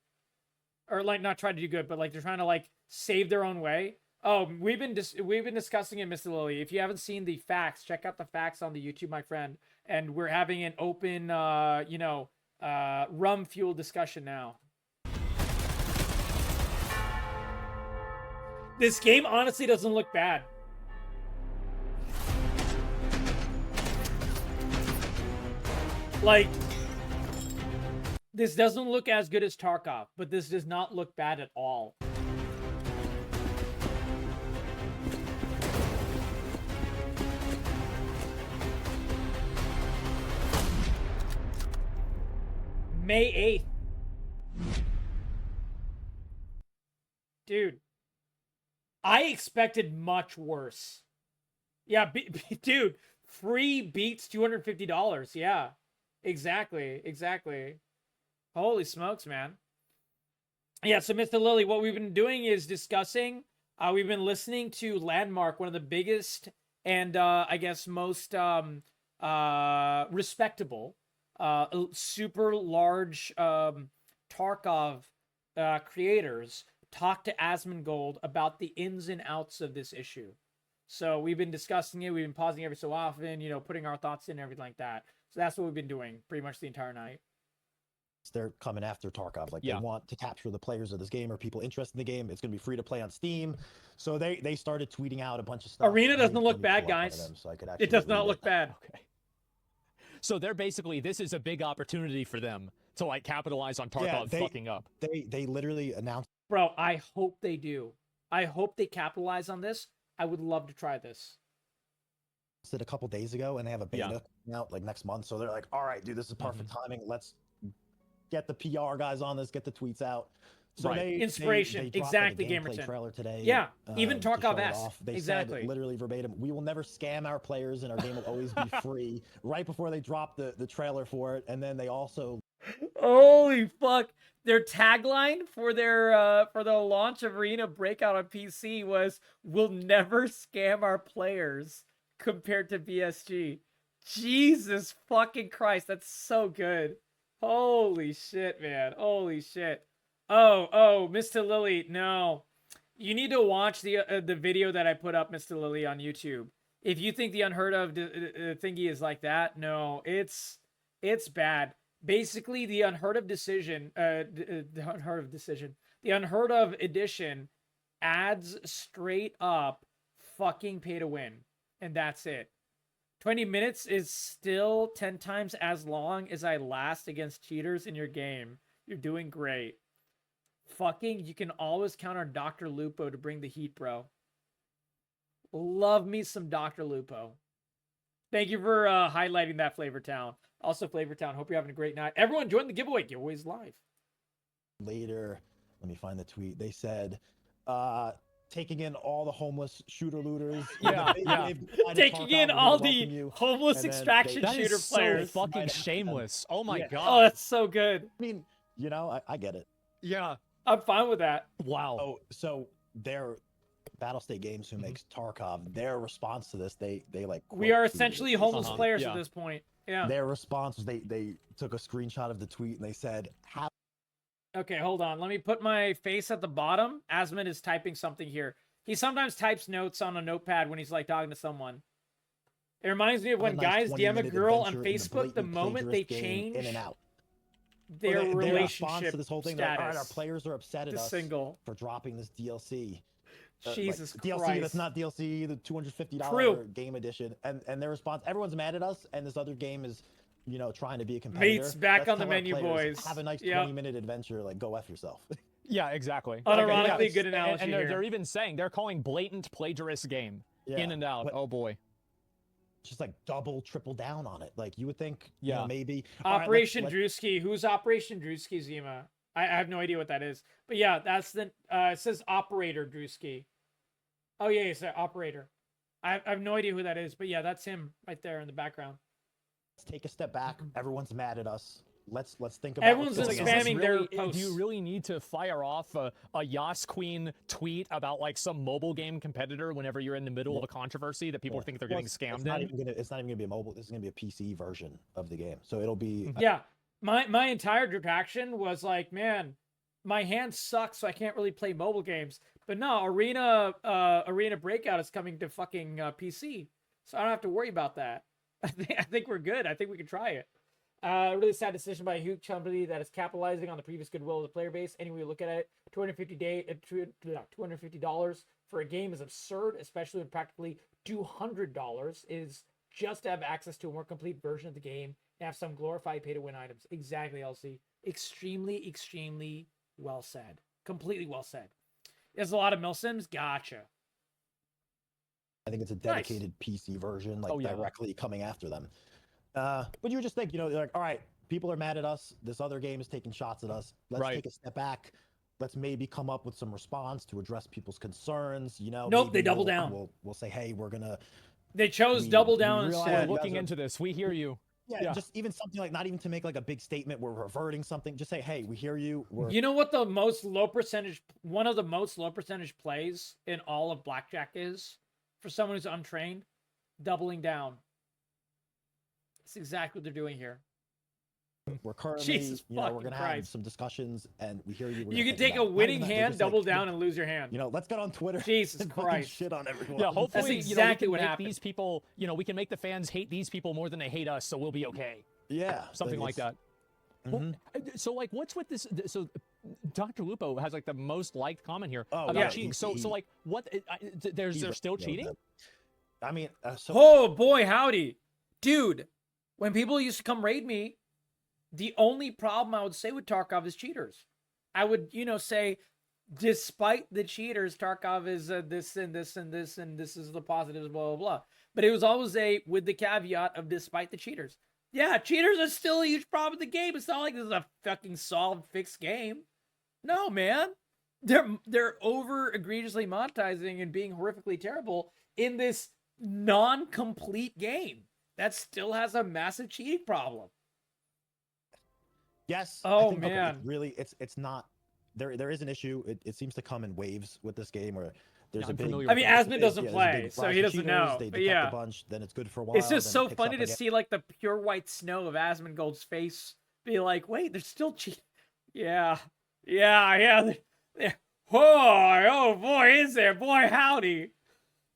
or like not trying to do good, but like they're trying to like save their own way. Oh, we've been discussing it, Mr. Lily. If you haven't seen the facts, check out the facts on the YouTube, my friend. And we're having an open, rum fuel discussion now. This game honestly doesn't look bad. Like, this doesn't look as good as Tarkov, but this does not look bad at all. May 8th. Dude, I expected much worse. Yeah, dude, free beats $250. Yeah. Exactly. Holy smokes, man. Yeah, so Mr. Lily, what we've been doing is discussing, we've been listening to Landmark, one of the biggest and I guess most respectable, super large Tarkov creators talk to Asmongold about the ins and outs of this issue. So we've been discussing it, we've been pausing every so often, putting our thoughts in and everything like that. So that's what we've been doing pretty much the entire night. They're coming after Tarkov. Like, they want to capture the players of this game or people interested in the game. It's going to be free to play on Steam. So they started tweeting out a bunch of stuff. Arena doesn't Let look me bad, pull up one of guys. them so I could It does not read look bad. Okay. So they're basically, this is a big opportunity for them to like capitalize on Tarkov fucking up. They literally announced. Bro, I hope they do. I hope they capitalize on this. I would love to try this. It a couple days ago, and they have a beta out like next month. So they're like, all right, dude, this is perfect timing. Let's get the PR guys on this, get the tweets out. So Inspiration. they dropped, exactly, like, a gameplay Gamerton. trailer today. Yeah, even to show Tarkov it S. off. They Exactly. said literally verbatim, we will never scam our players and our game will always be free. Right before they dropped the trailer for it. And then they also Holy fuck. Their tagline for the launch of Arena Breakout on PC was, "We'll never scam our players." compared to BSG. Jesus fucking Christ, that's so good. Holy shit, man. Holy shit. Oh, Mr. Lily, no. You need to watch the video that I put up, Mr. Lily, on YouTube. If you think the unheard of thingy is like that, no, it's bad. Basically, the unheard of decision, the unheard of edition adds straight up fucking pay to win, and that's it. 20 minutes is still 10 times as long as I last against cheaters in your game. You're doing great. Fucking, you can always count on Dr. Lupo to bring the heat, bro. Love me some Dr. Lupo. Thank you for highlighting that, Flavor Town. Also, Flavor Town, hope you're having a great night. Everyone join the giveaway. Giveaway's live. Later, let me find the tweet. They said, taking in all the homeless shooter looters. Yeah, Taking in all the homeless extraction That shooter is players. so fucking shameless. Oh my Yeah. Oh, god. that's so good. I mean, you know, I get it. Yeah. I'm fine with that. Wow. Oh, so their Battlestate Games, who makes Tarkov, their response to this, they like. We are quote tweeted essentially it. homeless Uh-huh. players Yeah. at this point. Yeah. Their response was they took a screenshot of the tweet and they said, "How Okay, hold on. Let me put my face at the bottom. Asmon is typing something here. He sometimes types notes on a notepad when he's like talking to someone. It reminds me of when a nice guys DM a 20-minute girl on adventure in Facebook the blatant moment they plagiarist game change in and out." their Their response relationship to this whole thing, they're like, all right, our status players are upset at to us single. for dropping this DLC. Jesus DLC Christ. that's not DLC, the $250 True. game edition, and their response, everyone's mad at us, and this other game is, you know, trying to be a competitor. Mates back Let's on the tell our menu, players, boys. Have a nice Yep. 20-minute adventure, like go F yourself. Yeah, exactly. Unironically, Okay, yeah, good analogy And here. they're even saying they're calling blatant plagiarist game. Yeah, In and out. but- Oh boy. Just like double, triple down on it. Like you would think, you Yeah. know, maybe all right, Operation let's- Drewski. Who's Operation Drewski, Zima? I have no idea what that is. But yeah, that's the it says Operator Drewski. Oh yeah, it's the operator. I have no idea who that is, but yeah, that's him right there in the background. let's take a step back. Everyone's mad at us. Let's think about Everyone's what's It's going like, on. is this spamming their really- posts. Do you really need to fire off a Yas Queen tweet about like some mobile game competitor whenever you're in the middle of a controversy that people Yeah. think they're Well, getting it's scammed not in? even gonna. It's not even gonna be a mobile. This is gonna be a PC version of the game. So it'll be. Yeah, my entire reaction was like, man, my hand sucks, so I can't really play mobile games. But no, Arena Breakout is coming to fucking PC, so I don't have to worry about that. I think we're good. I think we can try it. Really sad decision by a huge company that is capitalizing on the previous goodwill of the player base. Anyway, look at it. $250 for a game is absurd, especially when practically $200 is just to have access to a more complete version of the game and have some glorified pay-to-win items. Exactly, LC. Extremely well said. Completely well said. There's a lot of milsims. Gotcha. I think it's a dedicated PC version, like Oh, yeah. directly coming after them. But you would just think, you know, they're like, all right, people are mad at us. This other game is taking shots at us. Let's Right. take a step back. Let's maybe come up with some response to address people's concerns. You know, Nope, maybe they double down. We'll say, hey, we're gonna. They chose We- double we down realize We're instead. you looking guys are- into this. We hear you. Yeah, just even something like not even to make like a big statement. We're reverting something. Just say, hey, we hear you. We're You know what the most low percentage, one of the most low percentage plays in all of Blackjack is for someone who's untrained? Doubling down. That's exactly what they're doing here. we're currently, Jesus you know, we're fucking gonna have Christ. some discussions, and we hear you. we're You gonna can think take a about it. Not winning even that, they're hand, just like, double down, and lose your hand. You know, let's get on Twitter. Jesus and fucking Christ. shit on everyone. Yeah, hopefully, exactly we what can make happened. these people, we can make the fans hate these people more than they hate us, so we'll be okay. Yeah, Something like that. Mhm. Well, so like, what's with this? So, Dr. Lupo has like the most liked comment here Oh, about yeah, cheating. he- So he- like, what? They're He's still right, you know, cheating? I mean, so Oh boy, howdy. Dude, when people used to come raid me, the only problem I would say with Tarkov is cheaters. I would, say, despite the cheaters, Tarkov is this and this and this, and this is the positives, blah, blah, blah. But it was always with the caveat of despite the cheaters. Yeah, cheaters are still a huge problem in the game. It's not like this is a fucking solid, fixed game. No, man. They're over egregiously monetizing and being horrifically terrible in this non-complete game that still has a massive cheating problem. yes. Oh, okay, man. really, it's not. There is an issue. It seems to come in waves with this game where There's I'm a big. familiar I mean, with those. Asmon doesn't there's a play, big so flash he of doesn't cheaters, know. They But detect yeah, a bunch, then it's good for a while. it's just then it so picks funny up to again. see like the pure white snow of Asmongold's face be like, wait, there's still cheat. Yeah, yeah. Oh boy, is there? Boy, howdy.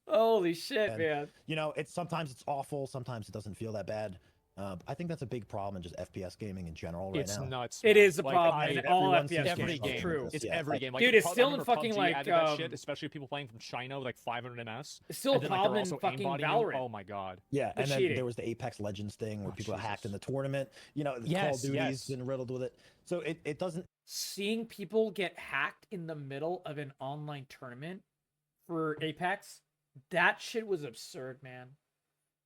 Holy shit, And man. you know, it's sometimes it's awful, sometimes it doesn't feel that bad. I think that's a big problem in just FPS gaming in general right It's now. nuts. It man. is a Like, problem in all everyone FPS seems to every games. struggle game. It's true. with this, It's yeah. every game. Like, Dude, it's I still in remember fucking, PUBG like, added that shit, especially people playing from China with like 500 MS. It's still a and then, like, they're problem in also fucking aimbotting you. Valorant. Oh my god. Yeah, The and then cheating. there was the Apex Legends thing where Oh, people hacked in Jesus. the tournament. You know, the Call Yes, of Duty's yes. been riddled with it. So it doesn't. Seeing people get hacked in the middle of an online tournament for Apex, that shit was absurd, man.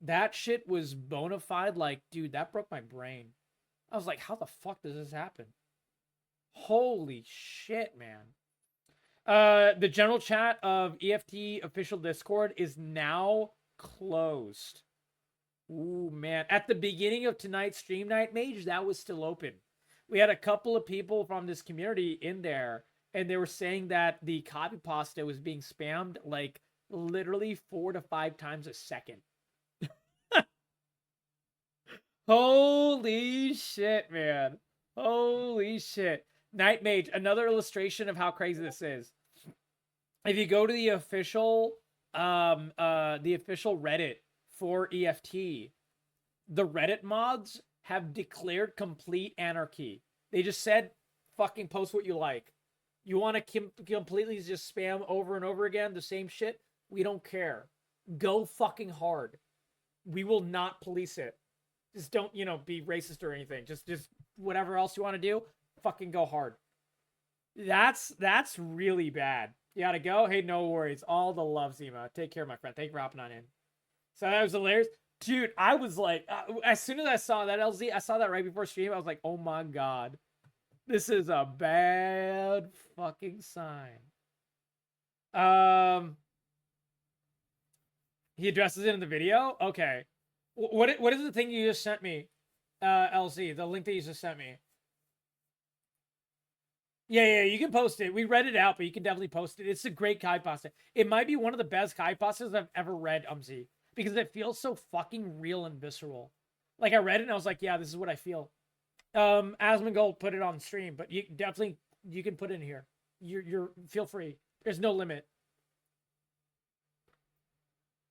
That shit was bona fide. Like, dude, that broke my brain. I was like, how the fuck does this happen? Holy shit, man. The general chat of EFT official Discord is now closed. Ooh, man. At the beginning of tonight's stream night, Mage, that was still open. We had a couple of people from this community in there, and they were saying that the copy pasta was being spammed like literally 4 to 5 times a second. Holy shit, man. Holy shit. Night Mage, another illustration of how crazy this is. If you go to the official Reddit for EFT, the Reddit mods have declared complete anarchy. They just said, fucking post what you like. You want to completely just spam over and over again the same shit? We don't care. Go fucking hard. We will not police it. Just don't, be racist or anything. Just whatever else you want to do, fucking go hard. That's really bad. You gotta go? Hey, no worries. All the love, Zima. Take care, my friend. Thank you for hopping on in. So that was hilarious. Dude, I was like, as soon as I saw that, LZ, I saw that right before stream. I was like, oh my god. This is a bad fucking sign. He addresses it in the video? Okay. What is the thing you just sent me, LZ? The link that you just sent me. Yeah, you can post it. We read it out, but you can definitely post it. It's a great Kai pasta. It might be one of the best Kai pastas I've ever read, because it feels so fucking real and visceral. Like, I read it and I was like, yeah, this is what I feel. Asmongold put it on stream, but you can put it in here. You're feel free. There's no limit.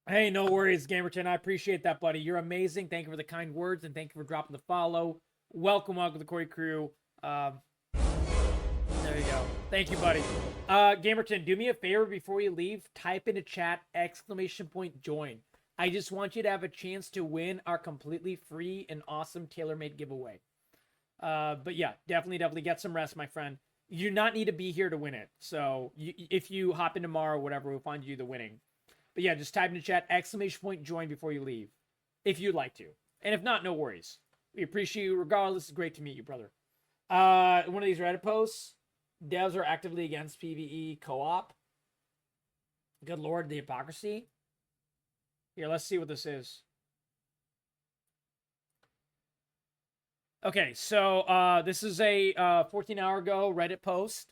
Hey, no worries, Gamerton. I appreciate that, buddy. You're amazing. Thank you for the kind words, and thank you for dropping the follow. Welcome to the Corey crew. There you go. Thank you, buddy. Gamerton, do me a favor before you leave. Type into chat, !join. I just want you to have a chance to win our completely free and awesome tailor-made giveaway. But yeah, definitely get some rest, my friend. You do not need to be here to win it. So if you hop in tomorrow or whatever, we'll find you the winning. But yeah, just type in the chat, !join before you leave, if you'd like to. And if not, no worries. We appreciate you regardless. It's great to meet you, brother. One of these Reddit posts, devs are actively against PvE co-op. Good lord, the hypocrisy. Here, let's see what this is. Okay, so this is a 14-hour ago Reddit post.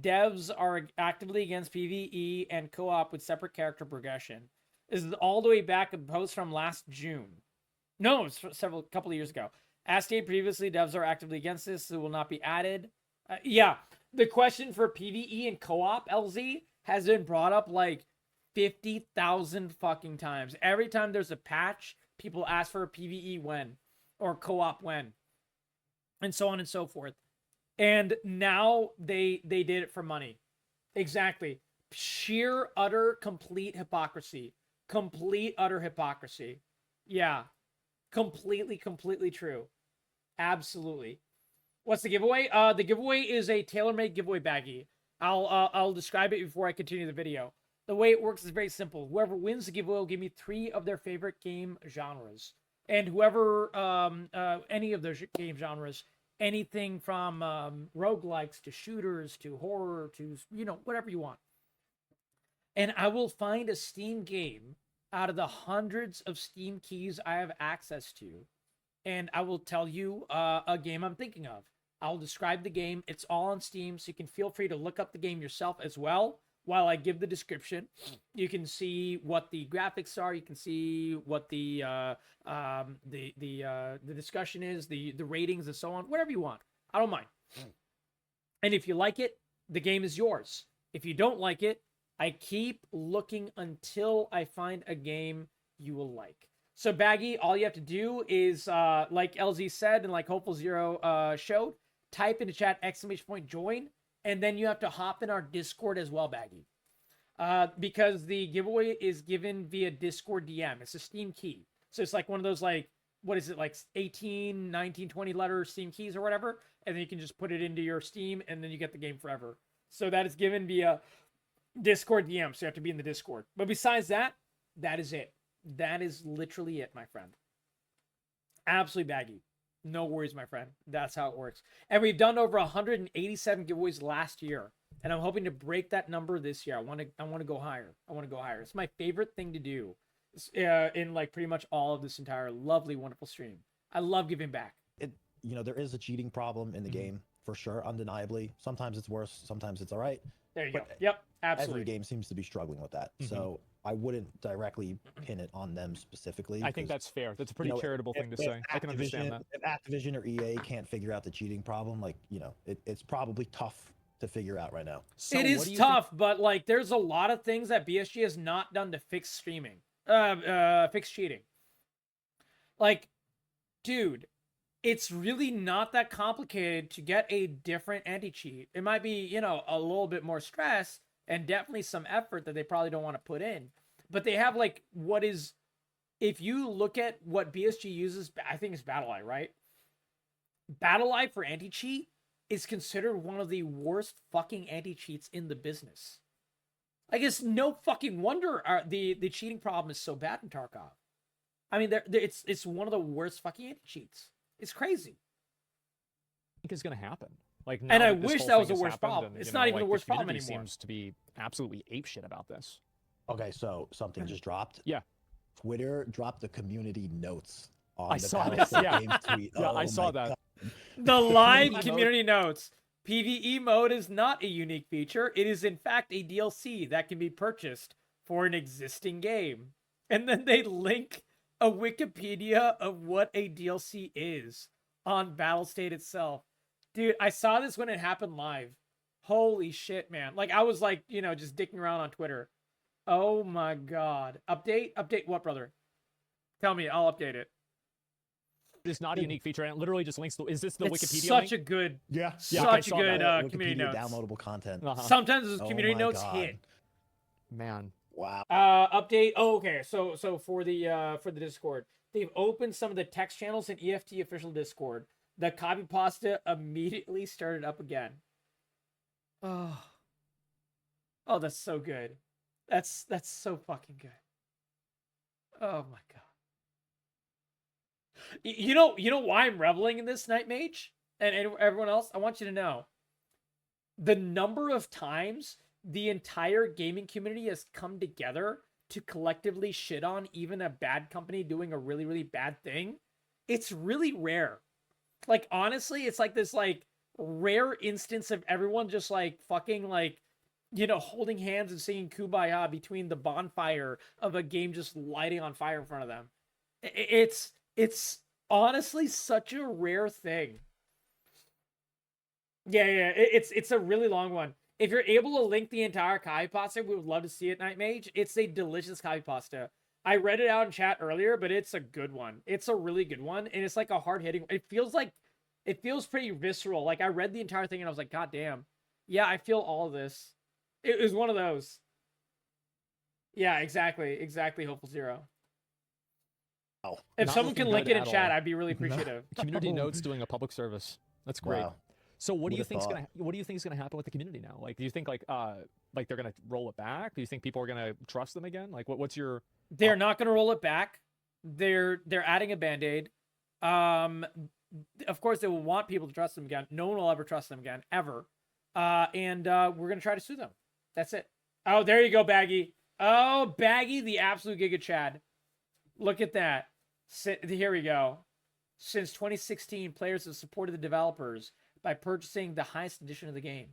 Devs are actively against PvE and co-op with separate character progression. This is all the way back, a post from last June. No, it's couple of years ago. As stated previously, devs are actively against this. It will not be added. Yeah, the question for PvE and co-op, LZ, has been brought up like 50,000 fucking times. Every time there's a patch, people ask for a PvE when, or co-op when, and so on and so forth. And now they did it for money. Exactly. Sheer, utter, complete hypocrisy. Complete, utter hypocrisy. Yeah. Completely true. Absolutely. What's the giveaway? The giveaway is a tailor-made giveaway baggie. I'll describe it before I continue the video. The way it works is very simple. Whoever wins the giveaway will give me 3 of their favorite game genres. And whoever, any of those game genres, anything from roguelikes to shooters to horror to, whatever you want. And I will find a Steam game out of the hundreds of Steam keys I have access to. And I will tell you a game I'm thinking of. I'll describe the game. It's all on Steam, so you can feel free to look up the game yourself as well while I give the description. You can see what the graphics are. You can see what the discussion is, the ratings, and so on. Whatever you want, I don't mind. And if you like it, the game is yours. If you don't like it, I keep looking until I find a game you will like. So Baggy, all you have to do is, like LZ said and like Hopeful Zero showed, type into chat !join, and then you have to hop in our Discord as well, Baggy. Because the giveaway is given via Discord DM. It's a Steam key. So it's like one of those, like, what is it, like 18, 19, 20 letter Steam keys or whatever, and then you can just put it into your Steam, and then you get the game forever. So that is given via Discord DM, so you have to be in the Discord. But besides that, that is it. That is literally it, my friend. Absolutely Baggy. No worries, my friend. That's how it works. And we've done over 187 giveaways last year, and I'm hoping to break that number this year. I want to go higher. I want to go higher. It's my favorite thing to do in like pretty much all of this entire lovely, wonderful stream. I love giving back. There is a cheating problem in the game for sure, undeniably. Sometimes it's worse, sometimes it's all right. There you go. Yep, absolutely. Every game seems to be struggling with that. So I wouldn't directly pin it on them specifically. I think that's fair. That's a pretty charitable thing to say. I can understand that. If Activision or EA can't figure out the cheating problem, like, it's probably tough to figure out right now. So it is tough, but like there's a lot of things that BSG has not done to fix streaming. Fix cheating. Like, dude, it's really not that complicated to get a different anti-cheat. It might be, a little bit more stress and definitely some effort that they probably don't want to put in. But they have like if you look at what BSG uses, I think it's BattlEye, right? BattlEye for anti-cheat is considered one of the worst fucking anti-cheats in the business. I guess no fucking wonder the cheating problem is so bad in Tarkov. I mean, it's one of the worst fucking anti-cheats. It's crazy. I think is going to happen. Like, and I wish that was the worst problem. It's not even the worst problem anymore. Seems to be absolutely apeshit about this. Okay, so something just dropped. Yeah. Twitter dropped the community notes on I the saw Battlestate this, yeah. Games tweet. Yeah, I Oh saw my that. God. The live community notes. PvE mode is not a unique feature. It is in fact a DLC that can be purchased for an existing game. And then they link a Wikipedia of what a DLC is on Battlestate itself. Dude, I saw this when it happened live. Holy shit, man. Like, I was like, just dicking around on Twitter. Oh my God. Update? Update what, brother? Tell me, I'll update it. It's not a unique feature, and it literally just links. Is this the It's Wikipedia such link? a good, I such a saw good that. community Wikipedia notes. downloadable content. Sometimes those Oh community my notes God. hit. Man. Wow. Update. Oh, okay. So for the Discord, they've opened some of the text channels in EFT official Discord. The copy pasta immediately started up again. Oh, that's so good. That's so fucking good. Oh my God. You know why I'm reveling in this, Night Mage, and everyone else? I want you to know the number of times the entire gaming community has come together to collectively shit on even a bad company doing a really, really bad thing. It's really rare. Like, honestly, it's like this like rare instance of everyone just like fucking like, holding hands and singing Kumbaya between the bonfire of a game just lighting on fire in front of them. It's honestly such a rare thing. Yeah, it's a really long one. If you're able to link the entire copy pasta, we would love to see it, Night Mage. It's a delicious copy pasta. I read it out in chat earlier, but it's a good one. It's a really good one, and it's like a hard-hitting. It feels pretty visceral. Like, I read the entire thing, and I was like, God damn. Yeah, I feel all of this. It was one of those. Yeah, exactly, Hopeful Zero. Oh, if not someone can looking link good it in at chat, all. I'd be really appreciative. Community notes doing a public service. That's great. Wow. So what do you Would've think's thought. gonna happen with the community now? Like, do you think like they're gonna roll it back? Do you think people are gonna trust them again? Like, what's your? They're not going to roll it back. They're adding a Band-Aid. Of course, they will want people to trust them again. No one will ever trust them again, ever. And we're going to try to sue them. That's it. Oh, there you go, Baggy. Oh, Baggy, the absolute Giga Chad. Look at that. Here we go. Since 2016, players have supported the developers by purchasing the highest edition of the game.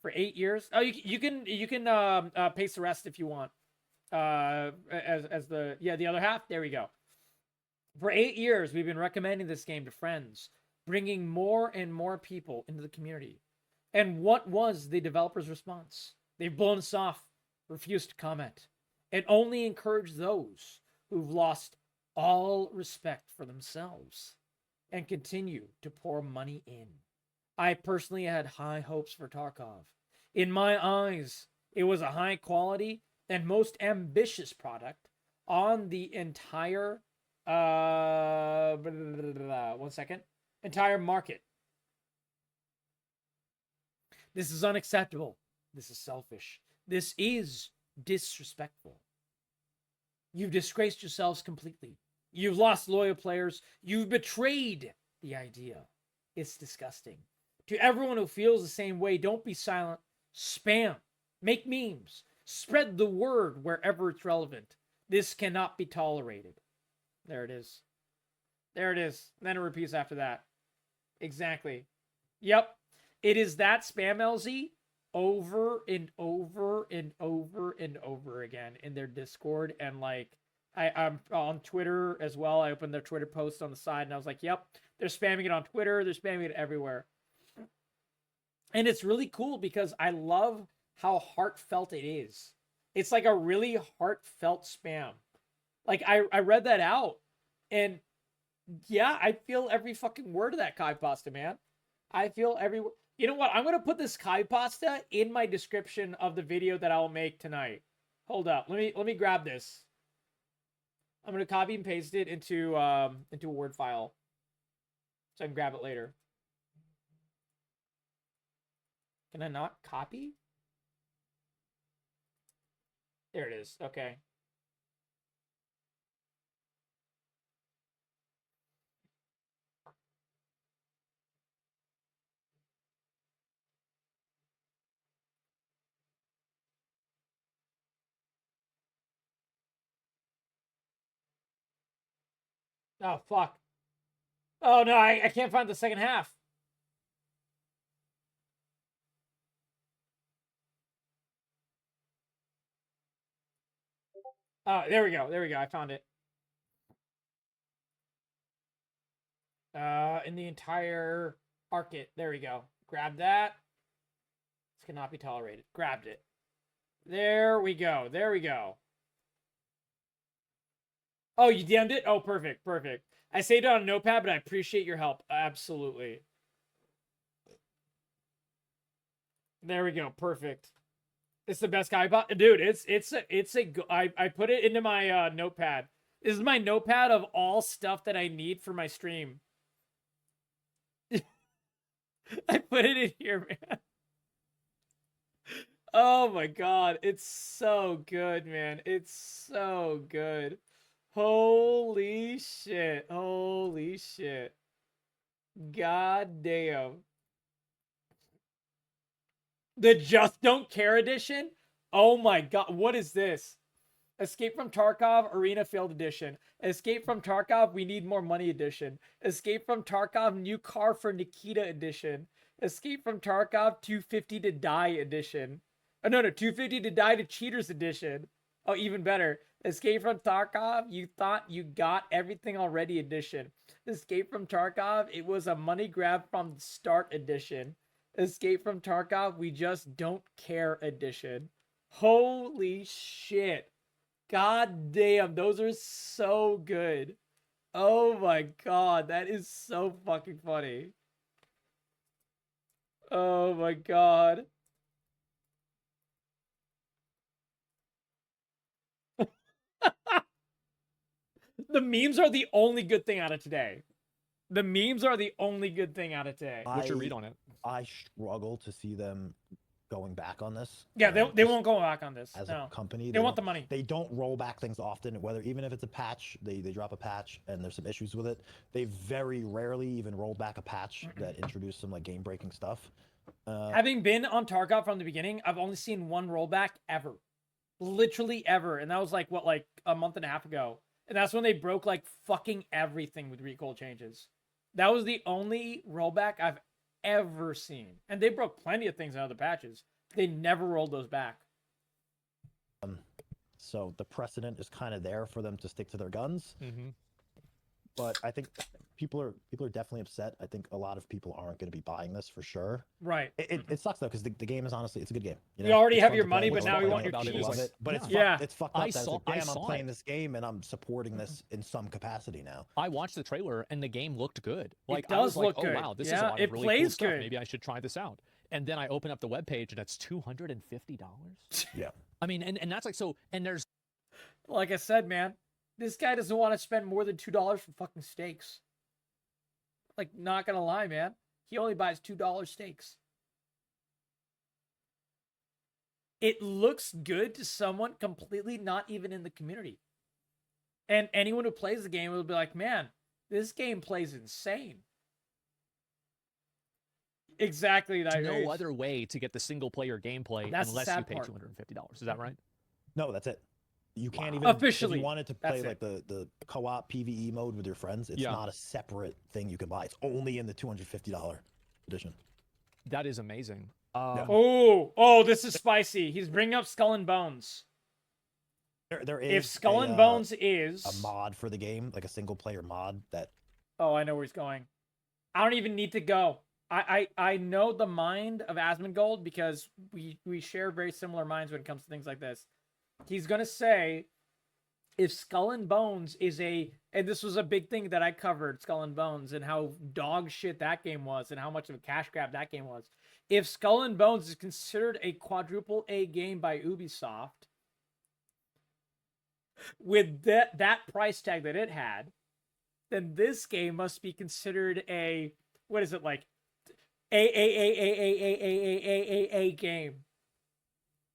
For 8 years. Oh, you can paste the rest if you want. As the other half. There we go. For 8 years, we've been recommending this game to friends, bringing more and more people into the community. And what was the developers' response? They've blown us off, refused to comment, and only encouraged those who've lost all respect for themselves and continue to pour money in. I personally had high hopes for Tarkov. In my eyes, it was a high quality and most ambitious product on the entire entire market. This is unacceptable. This is selfish. This is disrespectful. You've disgraced yourselves completely. You've lost loyal players. You've betrayed the idea. It's disgusting. To everyone who feels the same way, don't be silent. Spam. Make memes. Spread the word wherever it's relevant. This cannot be tolerated. There it is. There it is. And then it repeats after that. Exactly. Yep. It is that spam LZ over and over and over and over again in their Discord. And like, I'm on Twitter as well. I opened their Twitter post on the side and I was like, yep, they're spamming it on Twitter. They're spamming it everywhere. And it's really cool because I love how heartfelt it is. It's like a really heartfelt spam. Like I read that out and yeah, I feel every fucking word of that Kai Pasta, man. I feel every word. You know what? I'm going to put this Kai Pasta in my description of the video that I'll make tonight. Hold up. Let me grab this. I'm going to copy and paste it into a Word file so I can grab it later. Can I not copy? There it is. Okay. Oh, fuck. Oh, no, I can't find the second half. Oh, there we go. There we go. I found it. In the entire market. There we go. Grab that. This cannot be tolerated. Grabbed it. There we go. There we go. Oh, you DM'd it? Oh, perfect. Perfect. I saved it on a notepad, but I appreciate your help. Absolutely. There we go. Perfect. It's the best guy bot. Dude, I put it into my notepad. This is my notepad of all stuff that I need for my stream. I put it in here, man. Oh my god. It's so good, man. It's so good. Holy shit. Holy shit. God damn. The Just Don't Care edition? Oh my god. What is this? Escape from Tarkov Arena Failed edition. Escape from Tarkov We Need More Money edition. Escape from Tarkov New Car for Nikita edition. Escape from Tarkov 250 to Die edition. Oh, no, 250 to Die to Cheaters edition. Oh, even better. Escape from Tarkov You Thought You Got Everything Already edition. Escape from Tarkov It Was a Money Grab from the Start edition. Escape from Tarkov We Just Don't Care edition. Holy shit. God damn, those are so good. Oh my god, that is so fucking funny. Oh my god. The memes are the only good thing out of today. The memes are the only good thing out of today. What's your read on it? I struggle to see them going back on this. Yeah, they won't go back on this. As no. a company. They want the money. They don't roll back things often, whether even if it's a patch, they drop a patch and there's some issues with it. They very rarely even rolled back a patch that introduced some like game breaking stuff. Having been on Tarkov from the beginning, I've only seen one rollback ever. Literally ever. And that was like, what, like a month and a half ago. And that's when they broke like fucking everything with recall changes. That was the only rollback I've ever seen. And they broke plenty of things in other patches. They never rolled those back. So the precedent is kind of there for them to stick to their guns. Mm-hmm. But I think people are definitely upset. I think a lot of people aren't going to be buying this for sure. Right. It sucks though, because the game is honestly, it's a good game. You already It's have fun your to money, play, but it's now fun you to want play, your people love cheese. it. But it's Yeah. it's fucked up. I That it's saw- like, I damn, I'm saw playing it. this game and I'm supporting this in some capacity now. I watched the trailer and the game looked good. Like I does was like, look oh good. wow, this is Yeah, a lot it of really plays cool stuff. good. Maybe I should try this out. And then I open up the webpage and it's $250. Yeah. I mean, and that's like so. And there's Like I said, man, this guy doesn't want to spend more than $2 for fucking steaks. Like, not gonna lie, man. He only buys $2 steaks. It looks good to someone completely not even in the community. And anyone who plays the game will be like, man, this game plays insane. Exactly. no Nightmare. other way to get the single player gameplay That's the unless sad you pay part. $250. Is that right? No, that's it. You can't even Officially, If you wanted to that's play like the co-op PVE mode with your friends, it's Yeah. not a separate thing you can buy. It's only in the $250 edition. That is amazing. Oh, this is spicy. He's bringing up Skull and Bones. There is If Skull and a, Bones is a mod for the game, like a single player mod that Oh, I know where he's going. I don't even need to go. I know the mind of Asmongold because we share very similar minds when it comes to things like this. He's gonna say if Skull and Bones is and this was a big thing that I covered, Skull and Bones, and how dog shit that game was and how much of a cash grab that game was. If Skull and Bones is considered a quadruple A game by Ubisoft, with that price tag that it had, then this game must be considered a, what is it, like a game.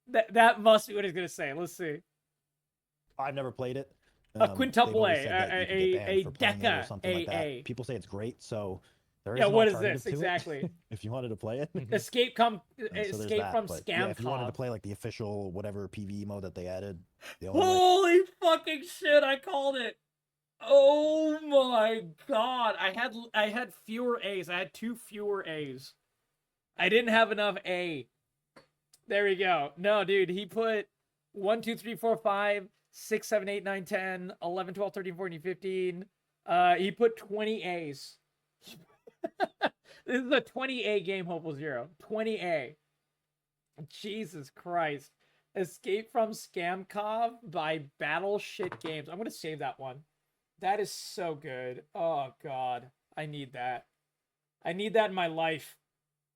That must be what he's gonna say. Let's see. I've never played it. A quintuple they've always A, said that you can get banned a for playing it or deca something like that. AA. People say it's great, so there is Yeah, an what is alternative this to it, exactly? if you wanted to play it. Escape So there's Escape that, from but Scam. yeah, if you wanted to play like the official whatever PvE mode that they added, the only way- Holy fucking shit! I called it. Oh my god! I had fewer A's. I had 2 fewer A's. I didn't have enough A. There we go. No, dude, he put 1, 2, 3, 4, 5, 6, 7, 8, 9, 10, 11, 12, 13, 14, 15. He put 20 A's. This is a 20A game, Hopeful Zero. 20A. Jesus Christ. Escape from Scamcov by Battlestate Games. I'm gonna save that one. That is so good. Oh god, I need that. I need that in my life.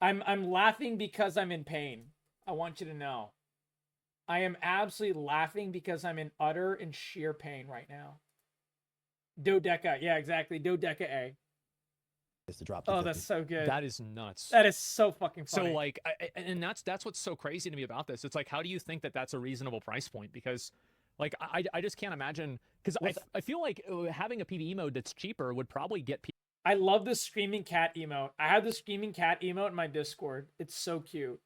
I'm laughing because I'm in pain. I want you to know. I am absolutely laughing because I'm in utter and sheer pain right now. Dodeca, yeah, exactly. Dodeca A. is to drop. Oh, 250. that's so good. That is nuts. That is so fucking So funny. like, and that's what's so crazy to me about this. It's like, how do you think that that's a reasonable price point? Because, like, I just can't imagine. Because I feel like having a PvE mode that's cheaper would probably get people. I love the screaming cat emote. I have the screaming cat emote in my Discord. It's so cute.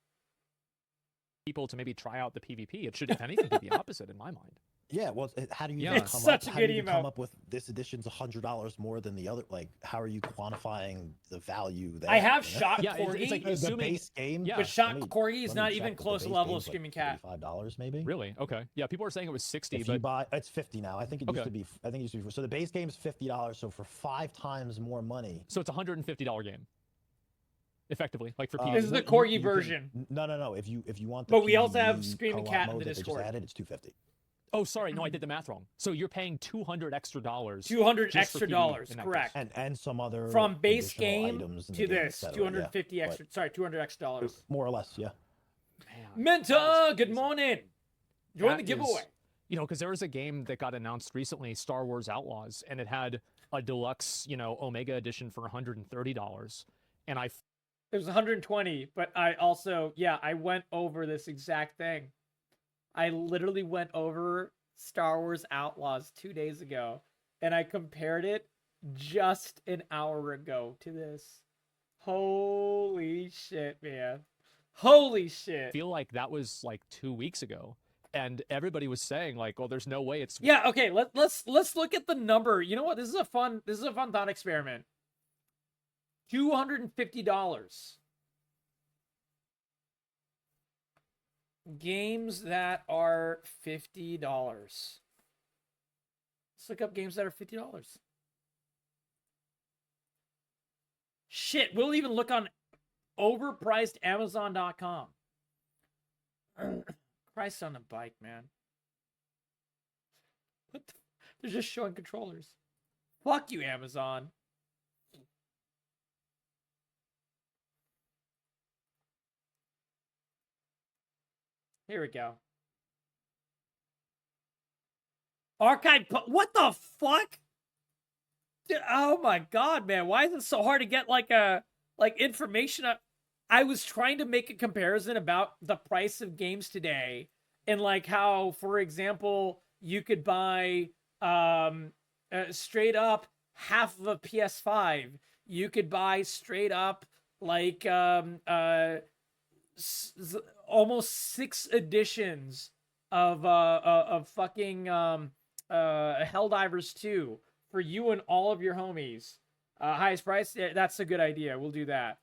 To maybe try out the PvP. It should, if anything, be the opposite in my mind. Yeah, well, how do you Yeah. even It's come such up? a How do good you come emote. up with this edition's $100 more than the other? Like, how are you quantifying the value there? I have you know? Shock Yeah, Corgi, it's like The assuming. base game, Yeah. but Shock let me- Corgi is let me not check, even but the close to base level of game's, like, Screaming Cat. $35 maybe. Really? Okay. Yeah, people were saying it was 60, If you but buy, it's 50 now. I think it used Okay. to be. I think it used to be. So the base game's $50. So for 5 times more money. so it's a $150 game. Effectively, like for uh, PvP. This is the you- Corgi you can- version. No. If you want the But we also have PvE Screaming co-op Cat in mode the that they just Discord. added, it's $250. Oh, sorry, no, I did the math wrong. So you're paying $200 extra. $200 just for extra PvE dollars, in that correct? And some other From base additional game items in to the game, this, et cetera, 250 yeah. extra. Sorry, $200 extra dollars. But more or less, yeah. Man, Menta, good morning. Join That the is- giveaway. You know, because there was a game that got announced recently, Star Wars Outlaws, and it had a deluxe, Omega edition for $130. And It was 120, but I also, I went over this exact thing. I literally went over Star Wars Outlaws 2 days ago, and I compared it just an hour ago to this. Holy shit, man. Holy shit. feel like that was like 2 weeks ago. And everybody was saying, like, well, there's no way it's. Yeah, okay, let's look at the number. You know what? This is a fun thought experiment. $250. Games that are $50. Let's look up games that are $50. Shit, we'll even look on overpriced Amazon.com. Christ on a bike, man. What the? They're just showing controllers. Fuck you, Amazon. Here we go. Archive. What the fuck? Dude, oh my god, man. Why is it so hard to get like information? I was trying to make a comparison about the price of games today and like how, for example, you could buy straight up half of a PS5. You could buy straight up like almost 6 editions of fucking Helldivers 2 for you and all of your homies. Highest price? Yeah, that's a good idea. We'll do that.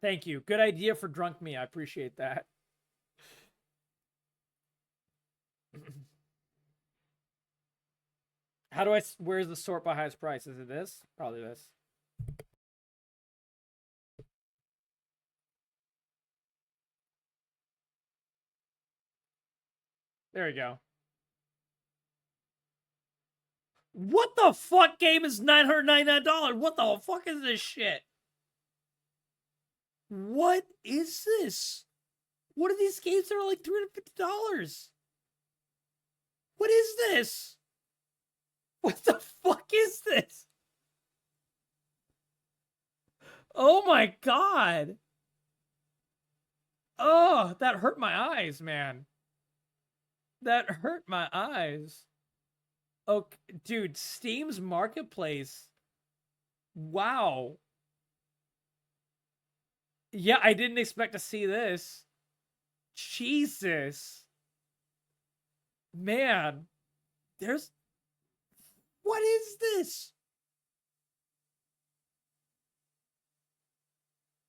Thank you. Good idea for drunk me. I appreciate that. How do where's the sort by highest price? Is it this? Probably this. There we go. What the fuck game is $999? What the fuck is this shit? What is this? What are these games that are like $350? What is this? What the fuck is this? Oh my god. Oh, that hurt my eyes, man. That hurt my eyes. Oh, dude, Steam's marketplace. Wow. Yeah, I didn't expect to see this. Jesus. Man. What is this?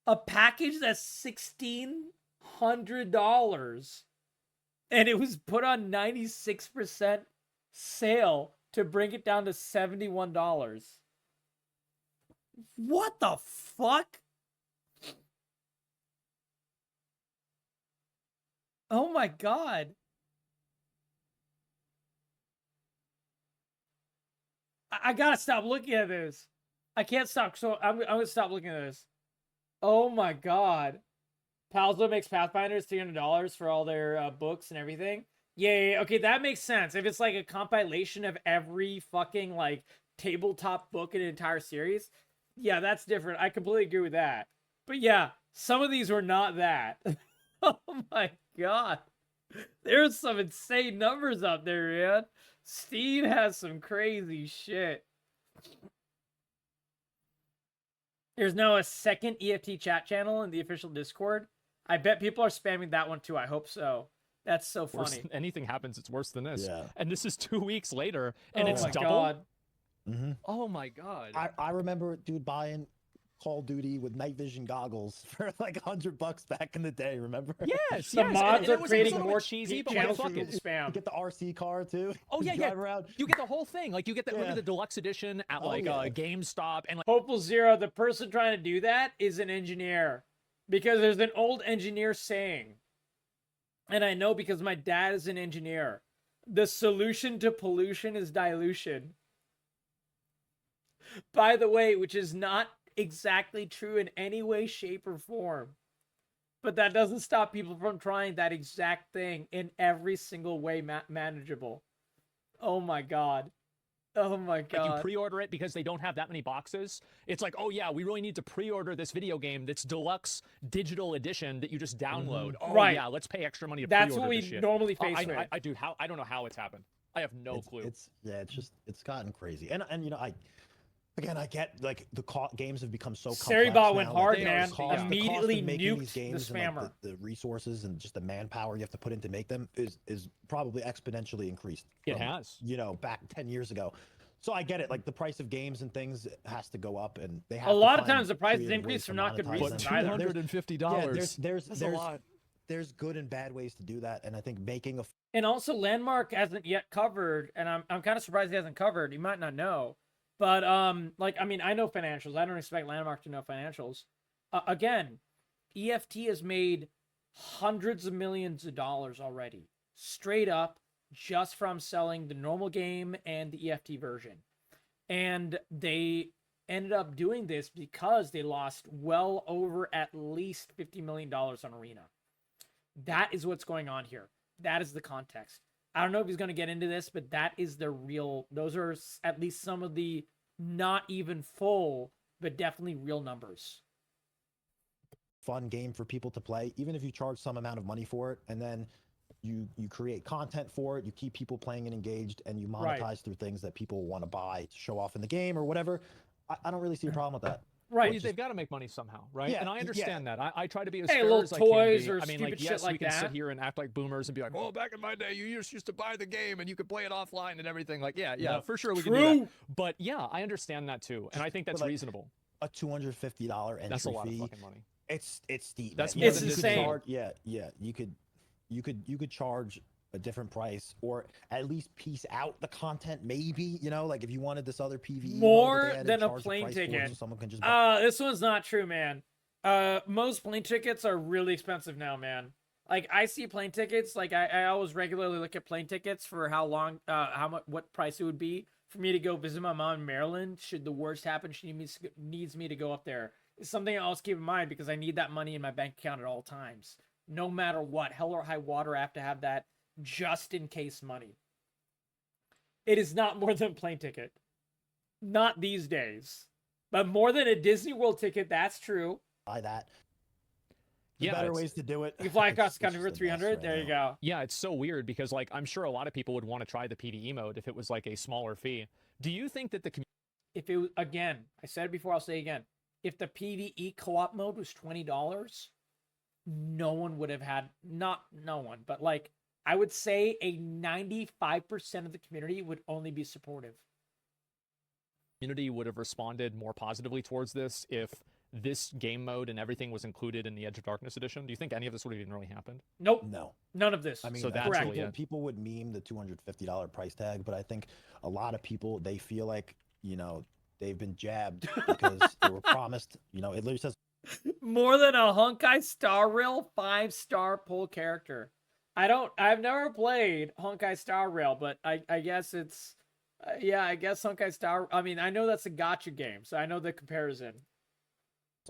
A package that's $1,600. And it was put on 96% sale to bring it down to $71. What the fuck? Oh my god. I gotta stop looking at this. I can't stop. So I'm gonna stop looking at this. Oh my god. Palzo makes Pathfinders $300 for all their books and everything. Yeah, okay, that makes sense. If it's like a compilation of every fucking like tabletop book in an entire series, yeah, that's different. I completely agree with that. But yeah, some of these were not that. Oh my god. There's some insane numbers up there, man. Steve has some crazy shit. There's now a second EFT chat channel in the official Discord. I bet people are spamming that one too. I hope so. That's so funny. Anything happens, it's worse than this. Yeah. And this is 2 weeks later, and oh it's my double. God. Mm-hmm. Oh my god. I remember, dude, buying Call of Duty with night vision goggles for like $100 back in the day. Remember? Yes, The yes. mods and are it was creating a little more bit cheesy, but channels fuck for it. spam. You get the RC car too. Oh yeah, You yeah. drive around. You get the whole thing. Like you get the look Yeah. at the deluxe edition at Oh, like yeah. GameStop and like. Hopeful Zero, the person trying to do that is an engineer. Because there's an old engineer saying, and I know because my dad is an engineer, the solution to pollution is dilution. By the way, which is not exactly true in any way, shape, or form. But that doesn't stop people from trying that exact thing in every single way manageable. Oh my god. Oh my god. Like you pre-order it because they don't have that many boxes. It's like, oh yeah, we really need to pre-order this video game that's deluxe digital edition that you just download. Oh Right. yeah, let's pay extra money to That's pre-order what we this shit. normally face with. I do. I don't know how it's happened. I have no clue. It's gotten crazy. And you know, I get like the games have become so complex. Seribot went now, hard, like, man. the cost of Immediately making these nuked games the and, like, spammer. the resources and just the manpower you have to put in to make them is probably exponentially increased. It from, has. You know, back 10 years ago. So I get it. Like the price of games and things has to go up, and they have A to lot of find times the prices creative increase ways for to not good monetize reasons them. either. $250. Yeah, That's a lot. there's good and bad ways to do that, and I think making a And also, Landmark hasn't yet covered, and I'm kind of surprised he hasn't covered. He might not know, but like I mean, I know financials. I don't expect Landmark to know financials. Again, EFT has made hundreds of millions of dollars already, straight up, just from selling the normal game and the EFT version, and they ended up doing this because they lost well over at least $50 million on Arena. That is what's going on here. That is the context. I don't know if he's going to get into this, but that is the real, those are at least some of the not even full, but definitely real numbers. fun game for people to play, even if you charge some amount of money for it, and then you create content for it, you keep people playing and engaged, and you monetize through things that people want to buy to show off in the game or whatever. I don't really see a problem with that. Right. Well, they've got to make money somehow, right? Yeah, and I understand that. I try to be as Hey, fair little as I toys can or be. I mean, stupid like, shit yes, like we can that. sit here and act like boomers and be like, "Oh, back in my day, you just used to buy the game and you could play it offline and everything." Like, yeah, for sure we can do that. But yeah, I understand that too, and I think that's like, reasonable. A $250 entry That's a lot fee. of fucking money. It's steep. That's man. more It's than insane. Charge, yeah. You could charge a different price, or at least piece out the content. Maybe like if you wanted this other PvE mode More that they added, than a charge the plane price for it ticket. so someone can just buy. This one's not true, man. Most plane tickets are really expensive now, man. Like I see plane tickets, like I always regularly look at plane tickets for how long, how much, what price it would be for me to go visit my mom in Maryland. Should the worst happen, she needs me to go up there. It's something I always keep in mind because I need that money in my bank account at all times. No matter what, hell or high water, I have to have that just in case money. It is not more than a plane ticket. Not these days. But more than a Disney World ticket, that's true. Buy that. Yeah, Better ways to do it. You can fly across the It's country for just a mess 300. right There you now. go. Yeah, it's so weird because like I'm sure a lot of people would want to try the PvE mode if it was like a smaller fee. Do you think that the If it was, again, I said it before, I'll say it again. If the PvE co-op mode was $20, no one would have had, not no one, but like I would say a 95% of the community would only be supportive. community would have responded more positively towards this if this game mode and everything was included in the Edge of Darkness edition? Do you think any of this would have even really happened? Nope. No. None of this. I mean, So that's correct. really it. people would meme the $250 price tag, but I think a lot of people, they feel like, they've been jabbed because they were promised, it literally says More than a Honkai Star Rail 5-star pull character. I've never played Honkai Star Rail, but I guess it's, I guess Honkai Star, I mean, I know that's a gacha game, so I know the comparison.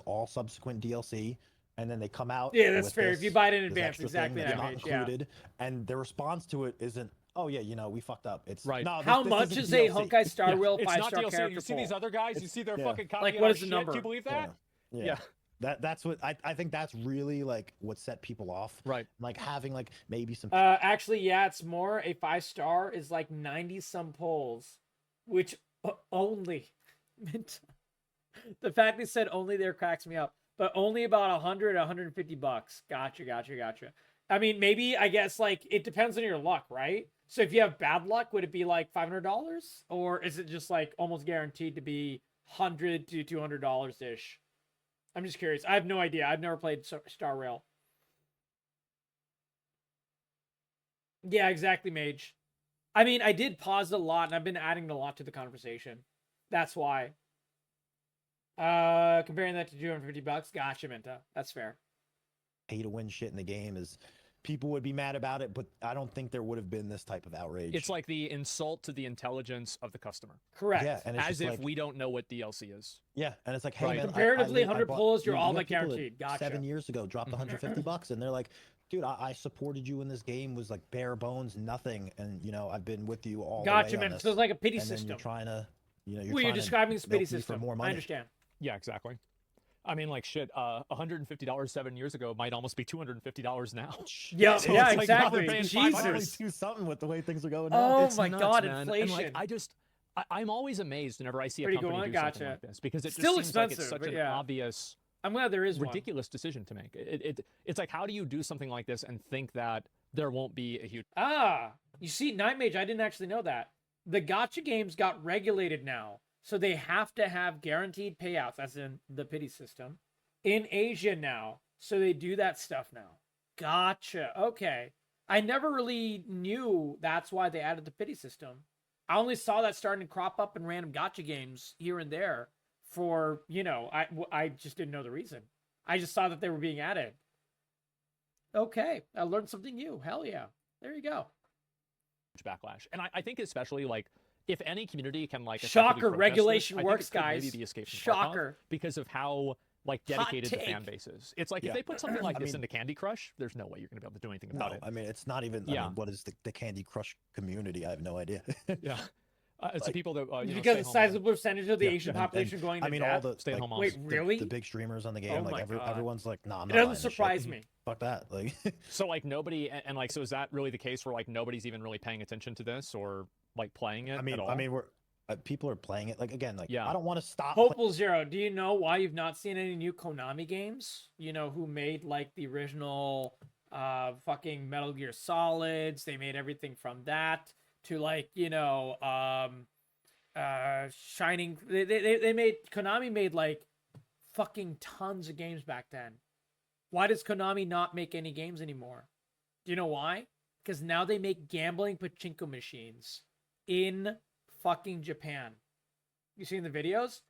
all subsequent DLC, and then they come out. Yeah, that's with fair. this- If you buy it in this advance, extra exactly thing that's that not page, yeah. included, and the response to it isn't, "Oh yeah, we fucked up." It's Right. No, How this much isn't is a DLC. Honkai Star Rail It's not 5-star DLC. character You see pull? these other guys? You see their yeah. fucking copy Like, of what our is the shit? number? Do you believe that? Yeah. That's what I think that's really like what set people off. Right. Like having like maybe some Actually, yeah, it's more. A 5-star is like 90 some pulls, which only the fact they said only there cracks me up, but only about 150 bucks. Gotcha. I mean, maybe, I guess, like, it depends on your luck, right? So if you have bad luck, would it be like $500? Or is it just like almost guaranteed to be $100 to $200 ish? I'm just curious. I have no idea. I've never played Star Rail. Yeah, exactly, Mage. I mean, I did pause a lot, and I've been adding a lot to the conversation. That's why. Comparing that to 250 bucks, gotcha, Minta. That's fair. pay to win shit in the game is people would be mad about it, but I don't think there would have been this type of outrage. It's like the insult to the intelligence of the customer. Correct. yeah, and it's As just if like, we don't know what DLC is. yeah, and it's like, hey Right. man, Comparatively, I 100 bought- pulls, you're you all have but people that guaranteed. Gotcha. 7 years ago dropped 150 bucks, and they're like, dude, I supported you in this game, was like bare bones, nothing, and I've been with you all Gotcha, the way on man. this. So it's like a pity and then system. you're trying to, you're Well, trying you're to describing this pity milk me for system. more I money. understand. Yeah, exactly. I mean, like shit. $150 7 years ago might almost be $250 now. Yeah, So yeah, it's like now they're exactly. paying Jesus. do something with the way things are going now. Oh It's my nuts, God, man. inflation. And like, I'm always amazed whenever I see a Pretty company going, do something gotcha. like this because it Still just seems like it's expensive, such but an yeah. obvious, I'm glad there is one. ridiculous decision to make. It's like, how do you do something like this and think that there won't be a huge? Ah, you see, Night Mage, I didn't actually know that. the gacha games got regulated now. So they have to have guaranteed payouts, as in the pity system, in Asia now. So they do that stuff now. Gotcha. Okay. I never really knew that's why they added the pity system. I only saw that starting to crop up in random gacha games here and there for, you know, I just didn't know the reason. I just saw that they were being added. Okay. I learned something new. Hell yeah. There you go. Backlash. And I think especially like if any community can like shocker, protest regulation this, works, maybe guys. the Escape from Shocker. Tarkov, because of how like dedicated the fan take. base is. It's like if they put something like this into Candy Crush, there's no way you're gonna be able to do anything about it. I mean, it's not even. I mean, what is the Candy Crush community? I have no idea. Yeah. It's the people that you know, because the stay size home of the percentage of the Yeah, Asian population going to I mean, death. all the stay at home Wait, moms. really? the big streamers on the game, Oh like my God. everyone's like, nah, I'm It not doesn't buying this shit. surprise me. Fuck that. Like, So like nobody and like so is that really the case where like nobody's even really paying attention to this or like playing it at all? I mean, we're people are playing it. Like again, like Yeah. I don't want to stop. Hopeful Zero, do you know why you've not seen any new Konami games? You know, who made like the original fucking Metal Gear Solids. They made everything from that to like, you know, Shining. They made, Konami made like fucking tons of games back then. Why does Konami not make any games anymore? Do you know why? Because now they make gambling pachinko machines in fucking Japan. You seen the videos?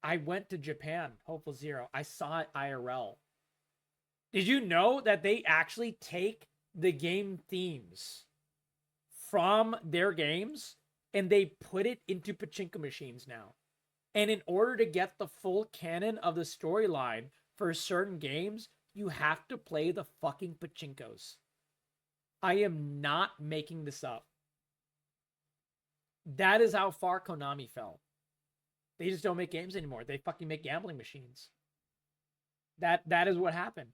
I went to Japan, Hopeful Zero. I saw it IRL. Did you know that they actually take the game themes from their games and they put it into pachinko machines now? And in order to get the full canon of the storyline for certain games, you have to play the fucking pachinkos. I am not making this up. That is how far Konami fell. They just don't make games anymore. They fucking make gambling machines. That is what happened.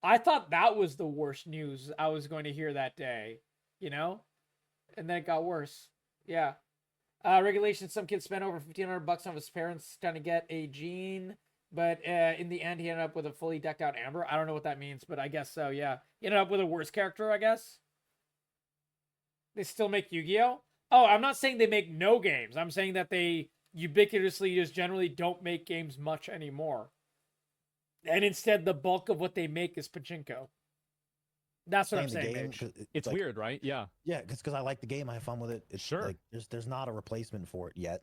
I thought that was the worst news I was going to hear that day, you know? And then it got worse. Yeah. Regulation, some kids spent over $1,500 on his parents trying to get a gene, but in the end he ended up with a fully decked out Amber. I don't know what that means, but I guess so, yeah. He ended up with a worse character, I guess. They still make Yu-Gi-Oh? Oh, I'm not saying they make no games. I'm saying that they ubiquitously just generally don't make games much anymore. And instead, the bulk of what they make is pachinko. That's what I'm saying. Mitch. It's like, weird, right? Yeah. Yeah, because I like the game. I have fun with it. It's Sure. Like, there's not a replacement for it yet.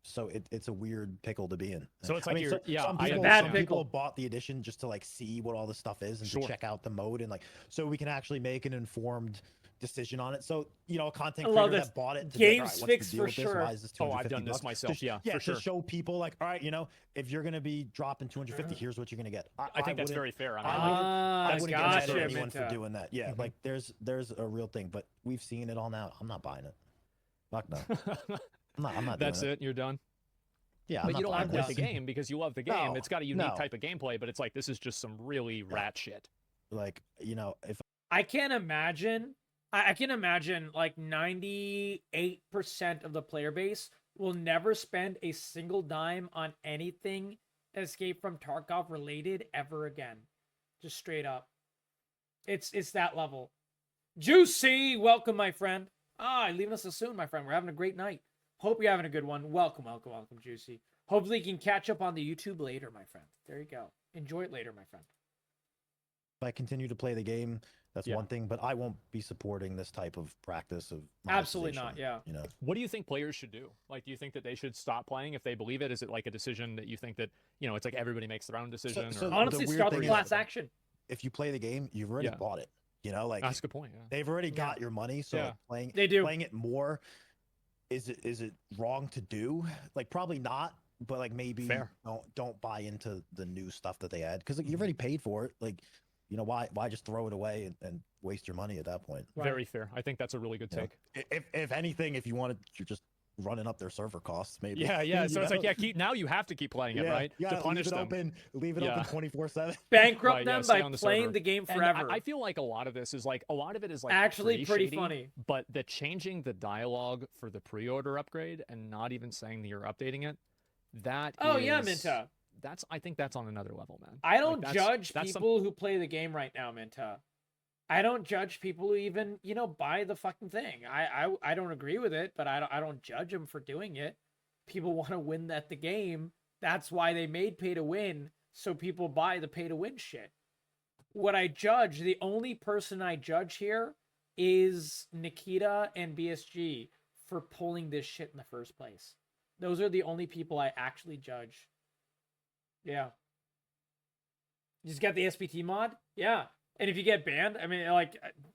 So it's a weird pickle to be in. So it's like some people bought the edition just to like see what all this stuff is and Sure. to check out the mode and like so we can actually make an informed decision on it. So you know, a content creator that bought it, Games Fix for sure. Oh, I've done this myself. For sure. To show people like, all right, you know, if you're gonna be dropping 250, here's what you're gonna get. I think that's very fair. I wouldn't get mad at anyone Minta. for doing that. Yeah, like there's a real thing, but we've seen it all now. I'm not buying it. Fuck no. I'm not. That's doing it. You're done. Yeah, but you don't have to like the game because you love the game. No, it's got a unique type of gameplay, but it's like this is just some really rat shit. Like, you know, if I can't imagine, I can imagine like 98% of the player base will never spend a single dime on anything Escape from Tarkov related ever again. Just straight up. It's that level. Juicy, welcome, my friend. Leaving us so soon, my friend. We're having a great night. Hope you're having a good one. Welcome, Juicy. Hopefully you can catch up on the YouTube later, my friend. There you go. Enjoy it later, my friend. If I continue to play the game, that's one thing, but I won't be supporting this type of practice of absolutely not. monetization, Yeah. You know, what do you think players should do? Like, do you think that they should stop playing if they believe it? Is it like a decision that you think that, you know, it's like everybody makes their own decision? So honestly, the weird start the thing class is, action. if you play the game, you've already bought it. You know, like that's a good point. Yeah. They've already got your money, so like, playing it more. Is it wrong to do? Like probably not, but like maybe don't buy into the new stuff that they add because like, you already paid for it. Like, you know, why just throw it away and waste your money at that point? Right. Very fair. I think that's a really good take. If anything, if you wanted, you're just running up their server costs, maybe. Yeah. So it's like, now you have to keep playing it, right? Yeah, to punish them. Leave it open 24/7. Bankrupt them by playing the game forever. I feel like a lot of it is like actually pretty shady, funny. But the changing the dialogue for the pre-order upgrade and not even saying that you're updating it, Minta. I think that's on another level, man. I don't judge people who play the game right now, Minta. I don't judge people who even, you know, buy the fucking thing. I don't agree with it, but I don't judge them for doing it. People want to win at the game. That's why they made pay to win, so people buy the pay to win shit. What I judge, the only person I judge here is Nikita and BSG for pulling this shit in the first place. Those are the only people I actually judge. Yeah. You just got the SPT mod? Yeah. And if you get banned, I mean,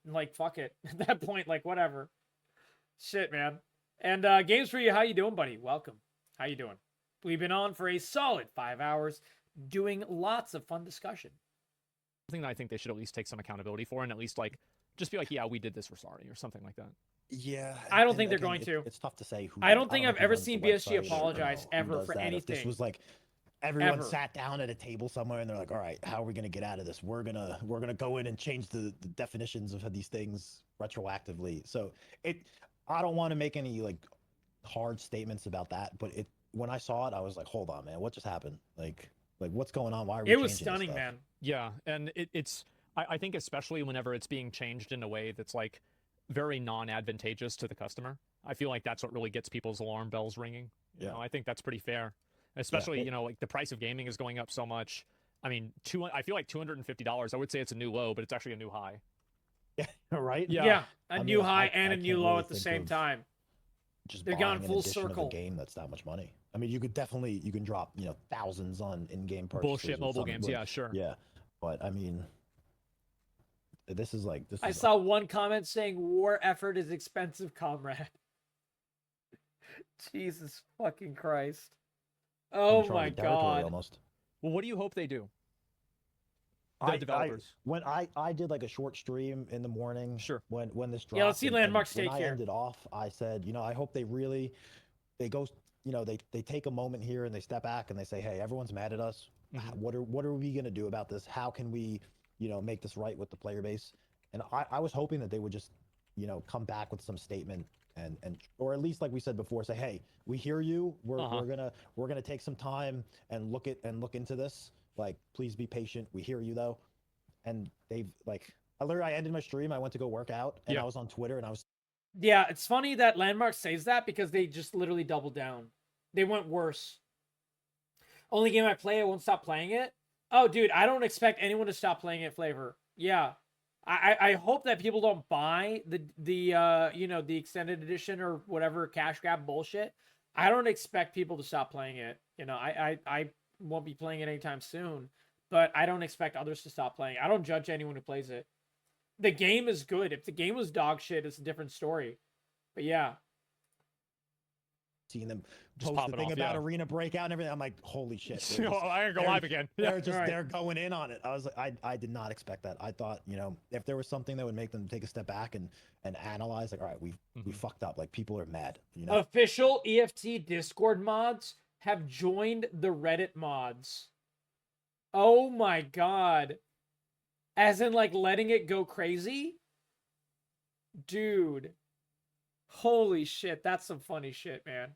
like fuck it. At that point, like, whatever. Shit, man. And Games for You, how you doing, buddy? Welcome. How you doing? We've been on for a solid 5 hours doing lots of fun discussion. Something that I think they should at least take some accountability for, and at least like just be like, yeah, we did this, we're sorry, or something like that. Yeah, I don't think they're going to. It's tough to say who. I don't think know I've who ever runs the seen BSG website or, apologize who ever does for that. If anything. this was like everyone Ever. sat down at a table somewhere and they're like, all right, how are we gonna get out of this? We're gonna go in and change the definitions of these things retroactively. So I don't want to make any like hard statements about that, but when I saw it, I was like, hold on, man, what just happened? Like what's going on? Why are we? It was changing this stunning, stuff? man. Yeah, and I think especially whenever it's being changed in a way that's like very non-advantageous to the customer, I feel like that's what really gets people's alarm bells ringing. You know, I think that's pretty fair. Especially, you know, like the price of gaming is going up so much. I mean, I feel like $250, I would say it's a new low, but it's actually a new high. Yeah, right. Yeah, I new mean, high I and a can't new low really at the think same of time. Just They're buying gone an full edition circle. of a game that's that much money. I mean, you can drop, you know, thousands on in-game purchases. Bullshit or mobile something, games, but- yeah, sure. Yeah, but I mean, this is like this. I is saw one comment saying war effort is expensive, comrade. Jesus fucking Christ. Oh my uncharted territory god. almost. Well, what do you hope they do? The developers. When I did like a short stream in the morning. Sure. When this dropped. Yeah, let's see and Landmark when stake I here. ended off, I said, you know, I hope they go, you know, they take a moment here and they step back and they say, hey, everyone's mad at us. Mhm. What are we gonna do about this? How can we, you know, make this right with the player base? And I was hoping that they would just, you know, come back with some statement and or at least like we said before, say, hey, we hear you. We're gonna take some time and look into this. Like, please be patient. We hear you though. And they've like, I ended my stream. I went to go work out and I was on Twitter and I was. Yeah, it's funny that Landmark says that because they just literally doubled down. They went worse. Only game I play, I won't stop playing it. Oh, dude, I don't expect anyone to stop playing it, Flavor. Yeah. I hope that people don't buy the you know, the extended edition or whatever cash grab bullshit. I don't expect people to stop playing it. You know, I won't be playing it anytime soon, but I don't expect others to stop playing. I don't judge anyone who plays it. The game is good. If the game was dog shit, it's a different story. But yeah. Seeing them Just post pop the it thing off, about yeah. arena breakout and everything. I'm like, holy shit. Oh, I gotta go live again. They're just Right. they're going in on it. I was like, I did not expect that. I thought, you know, if there was something that would make them take a step back and analyze, like, all right, we fucked up. Like, people are mad. You know, Official EFT Discord mods have joined the Reddit mods. Oh my god. As in, like, letting it go crazy? Dude. Holy shit, that's some funny shit, man.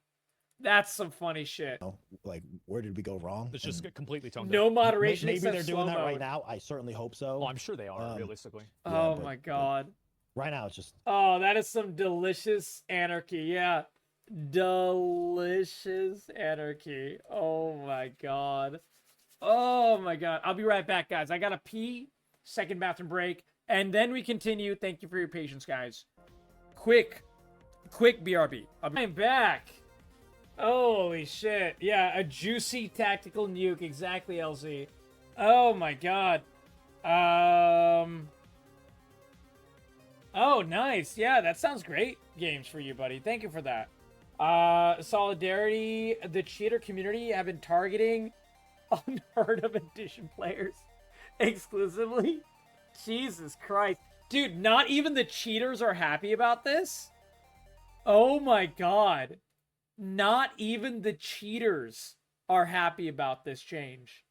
That's some funny shit. like, where did we go wrong? It's just And completely toned No down. moderation maybe except they're doing slow that right mode. now. I certainly hope so. Oh, I'm sure they are, realistically. Yeah, Oh but- my but god. right now, it's just Oh, that is some delicious anarchy. Yeah. Delicious anarchy. Oh my god. Oh my god. I'll be right back, guys. I gotta pee. Second bathroom break. And then we continue. Thank you for your patience, guys. Quick BRB. I'm back. Holy shit. Yeah, a juicy tactical nuke. Exactly, LZ. Oh my god. Oh, nice. Yeah, that sounds great. Games for you, buddy. Thank you for that. Solidarity. The cheater community have been targeting Unheard of Edition players exclusively. Jesus Christ. Dude, not even the cheaters are happy about this? Oh my god. Not even the cheaters are happy about this change.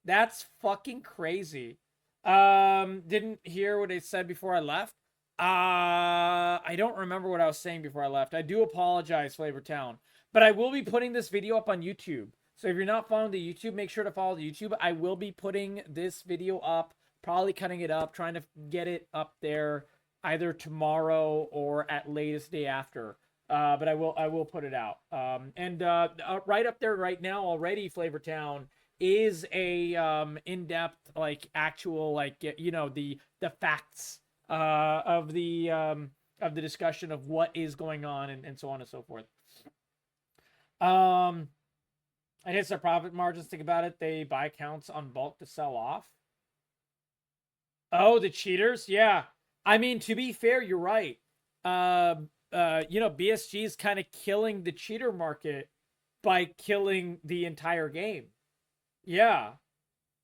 That's fucking crazy. Didn't hear what I said before I left. I don't remember what I was saying before I left. I do apologize, Flavor Town. But I will be putting this video up on YouTube. So if you're not following the YouTube, make sure to follow the YouTube. I will be putting this video up probably cutting it up, trying to get it up there either tomorrow or at latest day after. But I will put it out. And right up there right now already, Flavortown is a in-depth, like, actual, like, you know, the facts of the discussion of what is going on and so on and so forth. And hits their profit margins. Think about it. They buy accounts on bulk to sell off. Oh, the cheaters? Yeah. I mean, to be fair, you're right. You know, BSG is kind of killing the cheater market by killing the entire game. Yeah.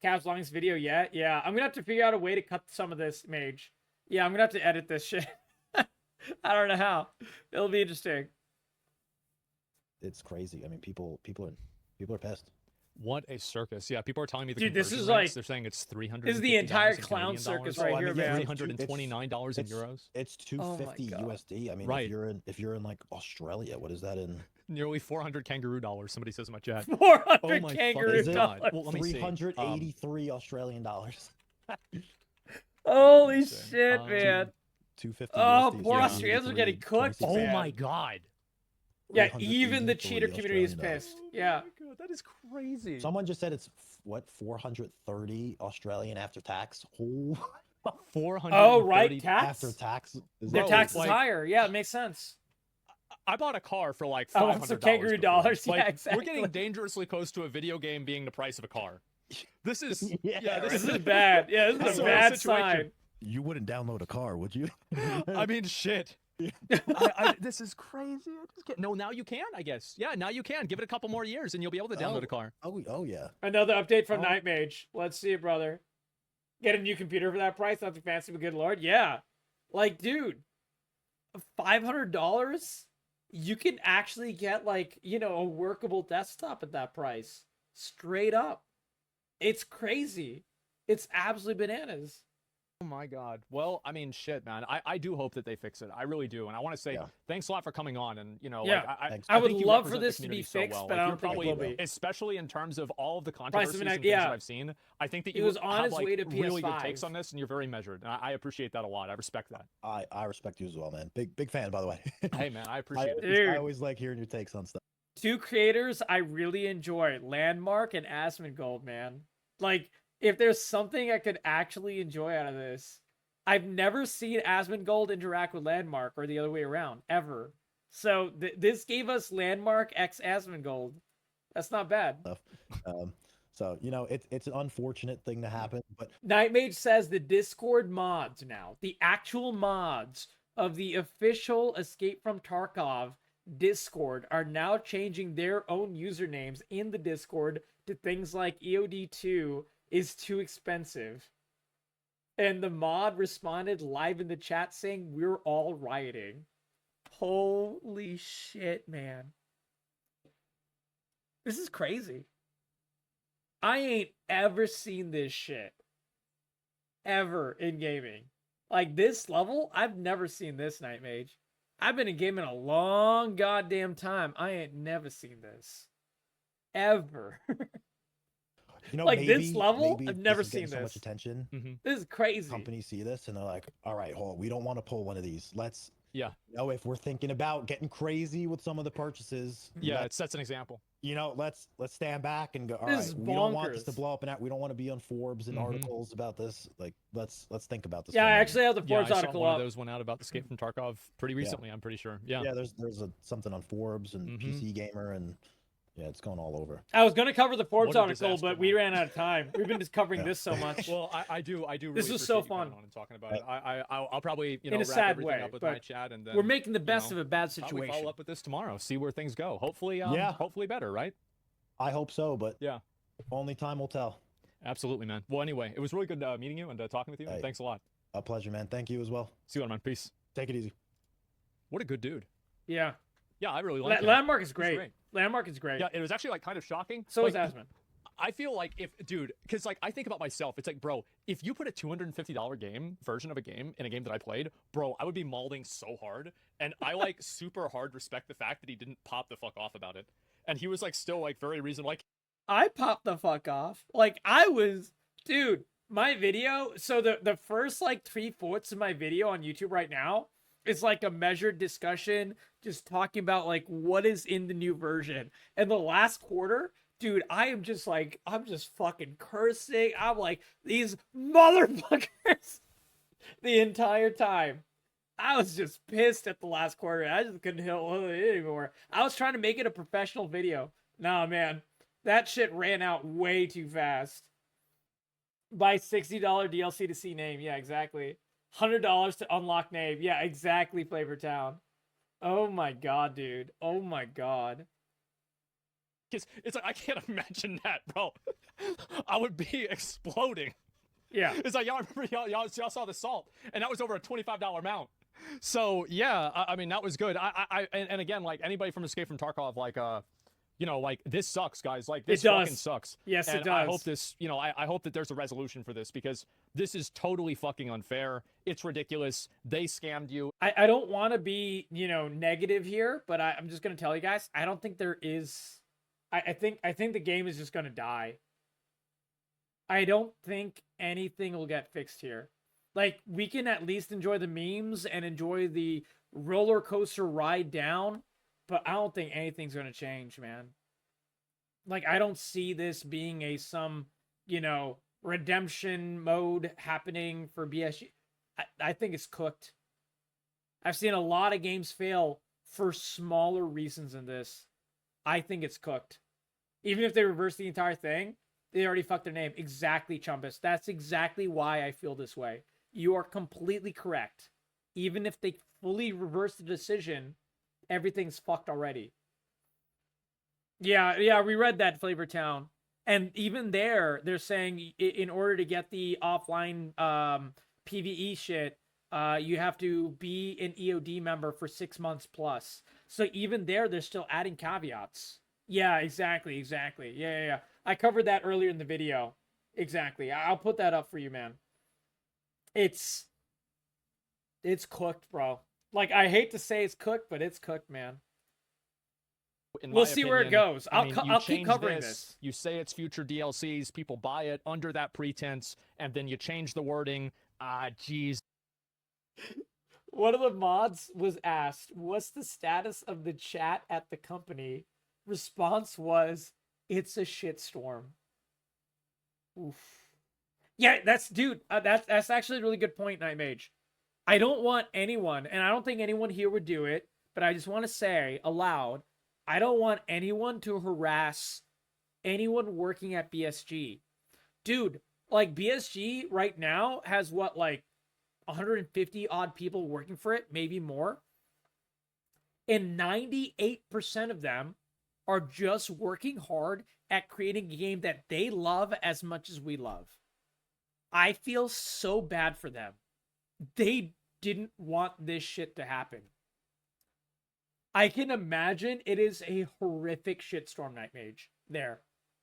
Cavs longest video yet? Yeah. I'm gonna have to figure out a way to cut some of this, Mage. Yeah, I'm gonna have to edit this shit. I don't know how. It'll be interesting. It's crazy. I mean, people are pissed. What a circus! Yeah, people are telling me the Dude, this conversion is rates, like- they're saying it's $300. This is the entire clown circus right here, man. $329 in euros. It's Oh my $250 God. USD. I mean, Right. if you're in like Australia, what is that in? Nearly 400 kangaroo dollars. Somebody says in my chat. 400 Oh my kangaroo fucking Is it? dollars. Well, let me see. 383 Australian dollars. Holy Insane. shit, Um, man. 250 Oh, USD, poor so Australians are getting 23, cooked, 26. Oh man. my god. Yeah, even the 383 cheater community is Australian dollars. pissed. Yeah. Oh my god, that is crazy. Someone just said it's what 430 Australian after tax. Oh, 430. Oh, right, tax. after tax. Is Their Bro, tax is like- higher. Yeah, it makes sense. I bought a car for like I $500. want some kangaroo before. dollars. Like, Yeah, We're exactly. getting dangerously close to a video game being the price of a car. This is Yeah, This is bad. Yeah, this That's is the a whole bad situation. sign. You wouldn't download a car, would you? I mean, shit. This is crazy. I just can't. No, now you can, I guess. Yeah, now you can. Give it a couple more years and you'll be able to download a car. Oh yeah. Another update from Oh. Night Mage. Let's see it, brother. Get a new computer for that price. Nothing fancy, but good lord. Yeah. Like, dude, $500? You can actually get, like, you know, a workable desktop at that price. Straight up. It's crazy. It's absolutely bananas. Oh my god. Well, I mean, shit, man. I do hope that they fix it. I really do. And I want to say Yeah. thanks a lot for coming on. And, you know, Yeah. like, Thanks. I would think you love for represent the this to be community so fixed, well. but Like, I you're don't think it probably, will be. especially in terms of all of the Price controversies of and an- things yeah. that I've seen. I think that It you was on have, its like, way to really good PS5. takes on this, and you're very measured. And I appreciate that a lot. I respect that. I respect you as well, man. Big fan, by the way. Hey, man, I appreciate it. Dude. I always like hearing your takes on stuff. Two creators I really enjoy, Landmark and Asmongold, man. Like, if there's something I could actually enjoy out of this, I've never seen Asmongold interact with Landmark or the other way around, ever. So this gave us Landmark x Asmongold. That's not bad. So you know, it's an unfortunate thing to happen, but Nightmage says the Discord mods now, the actual mods of the official Escape from Tarkov Discord are now changing their own usernames in the Discord to things like EOD2 is too expensive. And the mod responded live in the chat saying, "We're all rioting." Holy shit, man. This is crazy. I ain't ever seen this shit. Ever in gaming. Like, this level, I've never seen this, Night Mage. I've been in gaming a long goddamn time. I ain't never seen this. Ever. you know, Like, maybe, this level, maybe I've never is getting seen so much this. attention. Mm-hmm. This is crazy. Companies see this and they're like, all right, hold on, we don't want to pull one of these. Let's, Yeah. you know, if we're thinking about getting crazy with some of the purchases, Yeah, it sets an example. you know, let's stand back and go, all This right, is we don't want this to bonkers. blow up, and we don't want to be on Forbes and Mhm. articles about this. Like, let's think about this. Yeah, for a I moment. actually have the Yeah, I Forbes saw article one up. of those went out about Escape from Tarkov pretty recently, I'm pretty sure. Yeah. Yeah, there's something on Forbes and Mhm. PC Gamer, and yeah, it's going all over. I was going to cover the Forbes What a article, disaster, but we man. ran out of time. We've been just covering Yeah. this so much. Well, I do. This Really was so appreciate you coming fun. on and talking about it. I'll probably In a wrap sad everything way, up with but my chat, and then We're making the best know, of a bad probably situation. follow up with this tomorrow. See where things go. Hopefully, Yeah. hopefully better, right? I hope so, but Yeah. only time will tell. Absolutely, man. Well, anyway, it was really good meeting you and talking with you. And Hey. thanks a lot. A pleasure, man. Thank you as well. See you later, man. Peace. Take it easy. What a good dude. Yeah. Yeah, I really like him. Landmark is He's great. Landmark is great. Yeah, it was actually like kind of shocking. So like, is Asmon. I feel like because like I think about myself, it's like, bro, if you put a $250 game version of a game in a game that I played, bro, I would be mauling so hard. And I like super hard respect the fact that he didn't pop the fuck off about it. And he was like still like very reasonable. Like, I popped the fuck off. Like, I was, dude, My video, so the first like 3/4 of my video on YouTube right now is like a measured discussion, just talking about like what is in the new version. And the last quarter, dude, I'm just fucking cursing. I'm like, these motherfuckers the entire time. I was just pissed at the last quarter. I just couldn't hold it anymore. I was trying to make it a professional video. Nah, man. That shit ran out way too fast. Buy $60 DLC to see name. Yeah, exactly. $100 to unlock name. Yeah, exactly, Flavor Town. Oh my god, dude. Oh my god. It's like, I can't imagine that, bro. I would be exploding. Yeah. It's like, y'all remember, y'all saw the salt, and that was over a $25 mount. So, yeah, I mean, that was good. And again, like, anybody from Escape from Tarkov, like, you know, like, this sucks, guys. Like, this fucking sucks. Yes, and it does. I hope this, you know, I hope that there's a resolution for this, because this is totally fucking unfair. It's ridiculous. They scammed you. I don't want to be, you know, negative here, but I'm just going to tell you guys, I don't think there is... I think the game is just going to die. I don't think anything will get fixed here. Like, we can at least enjoy the memes and enjoy the roller coaster ride down, but I don't think anything's going to change, man. Like, I don't see this being some, you know, redemption mode happening for BSG. I think it's cooked. I've seen a lot of games fail for smaller reasons than this. I think it's cooked. Even if they reverse the entire thing, they already fucked their name. Exactly, Chumpus. That's exactly why I feel this way. You are completely correct. Even if they fully reverse the decision, everything's fucked already. Yeah, we read that, Flavor Town. And even there, they're saying in order to get the offline PvE shit, you have to be an EOD member for 6 months plus. So even there, they're still adding caveats. Yeah, exactly. Yeah. I covered that earlier in the video. Exactly. I'll put that up for you, man. It's cooked, bro. Like, I hate to say it's cooked, but it's cooked, man. We'll see where it goes. I'll keep covering this. You say it's future DLCs, people buy it under that pretense, and then you change the wording. Jeez. One of the mods was asked, what's the status of the chat at the company? Response was, it's a shitstorm. Oof. Yeah, that's actually a really good point, Night Mage. I don't want anyone, and I don't think anyone here would do it, but I just want to say aloud, I don't want anyone to harass anyone working at BSG. Dude, like, BSG right now has what, like 150 odd people working for it, maybe more. And 98% of them are just working hard at creating a game that they love as much as we love. I feel so bad for them. They didn't want this shit to happen. I can imagine it is a horrific shitstorm, Night Mage, there.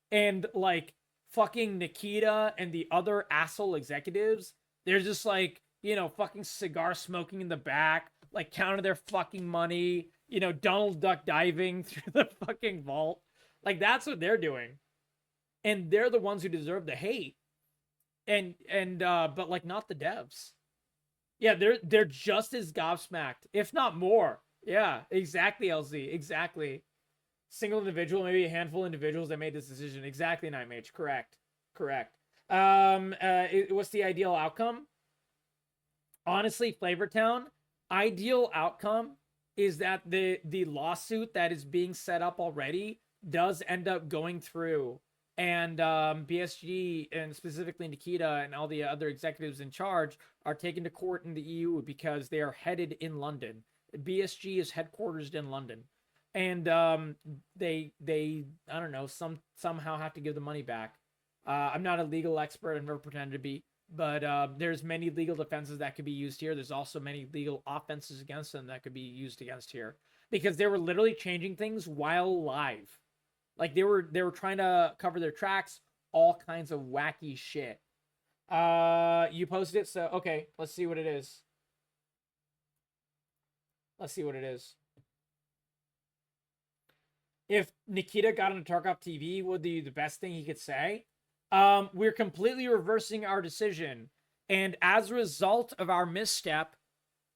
And, like, fucking Nikita and the other asshole executives, they're just, like, you know, fucking cigar smoking in the back, like, counting their fucking money, you know, Donald Duck diving through the fucking vault. Like, that's what they're doing. And they're the ones who deserve the hate. But, like, not the devs. Yeah, they're just as gobsmacked, if not more. Yeah, exactly, LZ. Exactly. Single individual, maybe a handful of individuals that made this decision. Exactly, Night Mage. Correct. What's the ideal outcome? Honestly, Flavortown, ideal outcome is that the lawsuit that is being set up already does end up going through. And BSG, and specifically Nikita and all the other executives in charge, are taken to court in the EU because they are headed in London. BSG is headquartered in London. And they I don't know, somehow have to give the money back. I'm not a legal expert. I've never pretended to be. But there's many legal defenses that could be used here. There's also many legal offenses against them that could be used against here. Because they were literally changing things while live. Like, they were trying to cover their tracks, all kinds of wacky shit. You posted it, so okay, let's see what it is. If Nikita got on Tarkov TV, would be the best thing he could say? We're completely reversing our decision. And as a result of our misstep,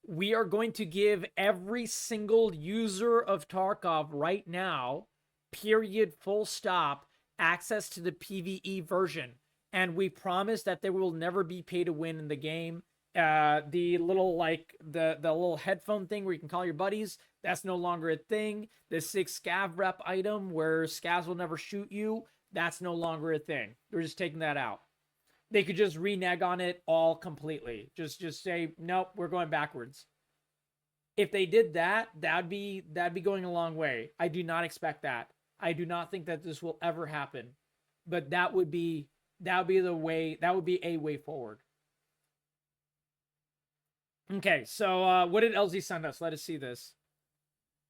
we are going to give every single user of Tarkov right now, period, full stop, access to the PvE version. And we promise that there will never be pay to win in the game. The little the little headphone thing where you can call your buddies, that's no longer a thing. The 6 scav rep item where scavs will never shoot you, that's no longer a thing. We're just taking that out. They could just renege on it all completely. Just say, nope, we're going backwards. If they did that, that'd be going a long way. I do not expect that. I do not think that this will ever happen. But that would be the way, that would be a way forward. Okay, so what did LZ send us? Let us see this.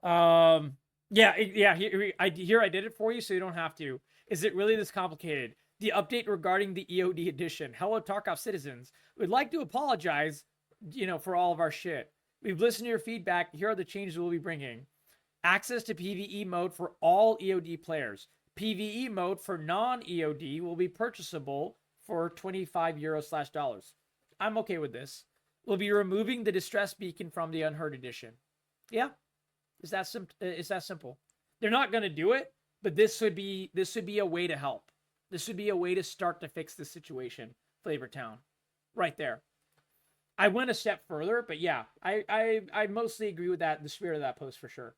Yeah, here I did it for you, so you don't have to. Is it really this complicated? The update regarding the EOD edition. Hello, Tarkov citizens. We'd like to apologize, for all of our shit. We've listened to your feedback. Here are the changes we'll be bringing. Access to PvE mode for all EOD players. PvE mode for non-EOD will be purchasable for €25/$. I'm okay with this. We'll be removing the distress beacon from the Unheard Edition. Yeah, is that simple? They're not gonna do it, but this would be a way to help. This would be a way to start to fix the situation. Flavortown, right there. I went a step further, but yeah, I mostly agree with that. The spirit of that post for sure.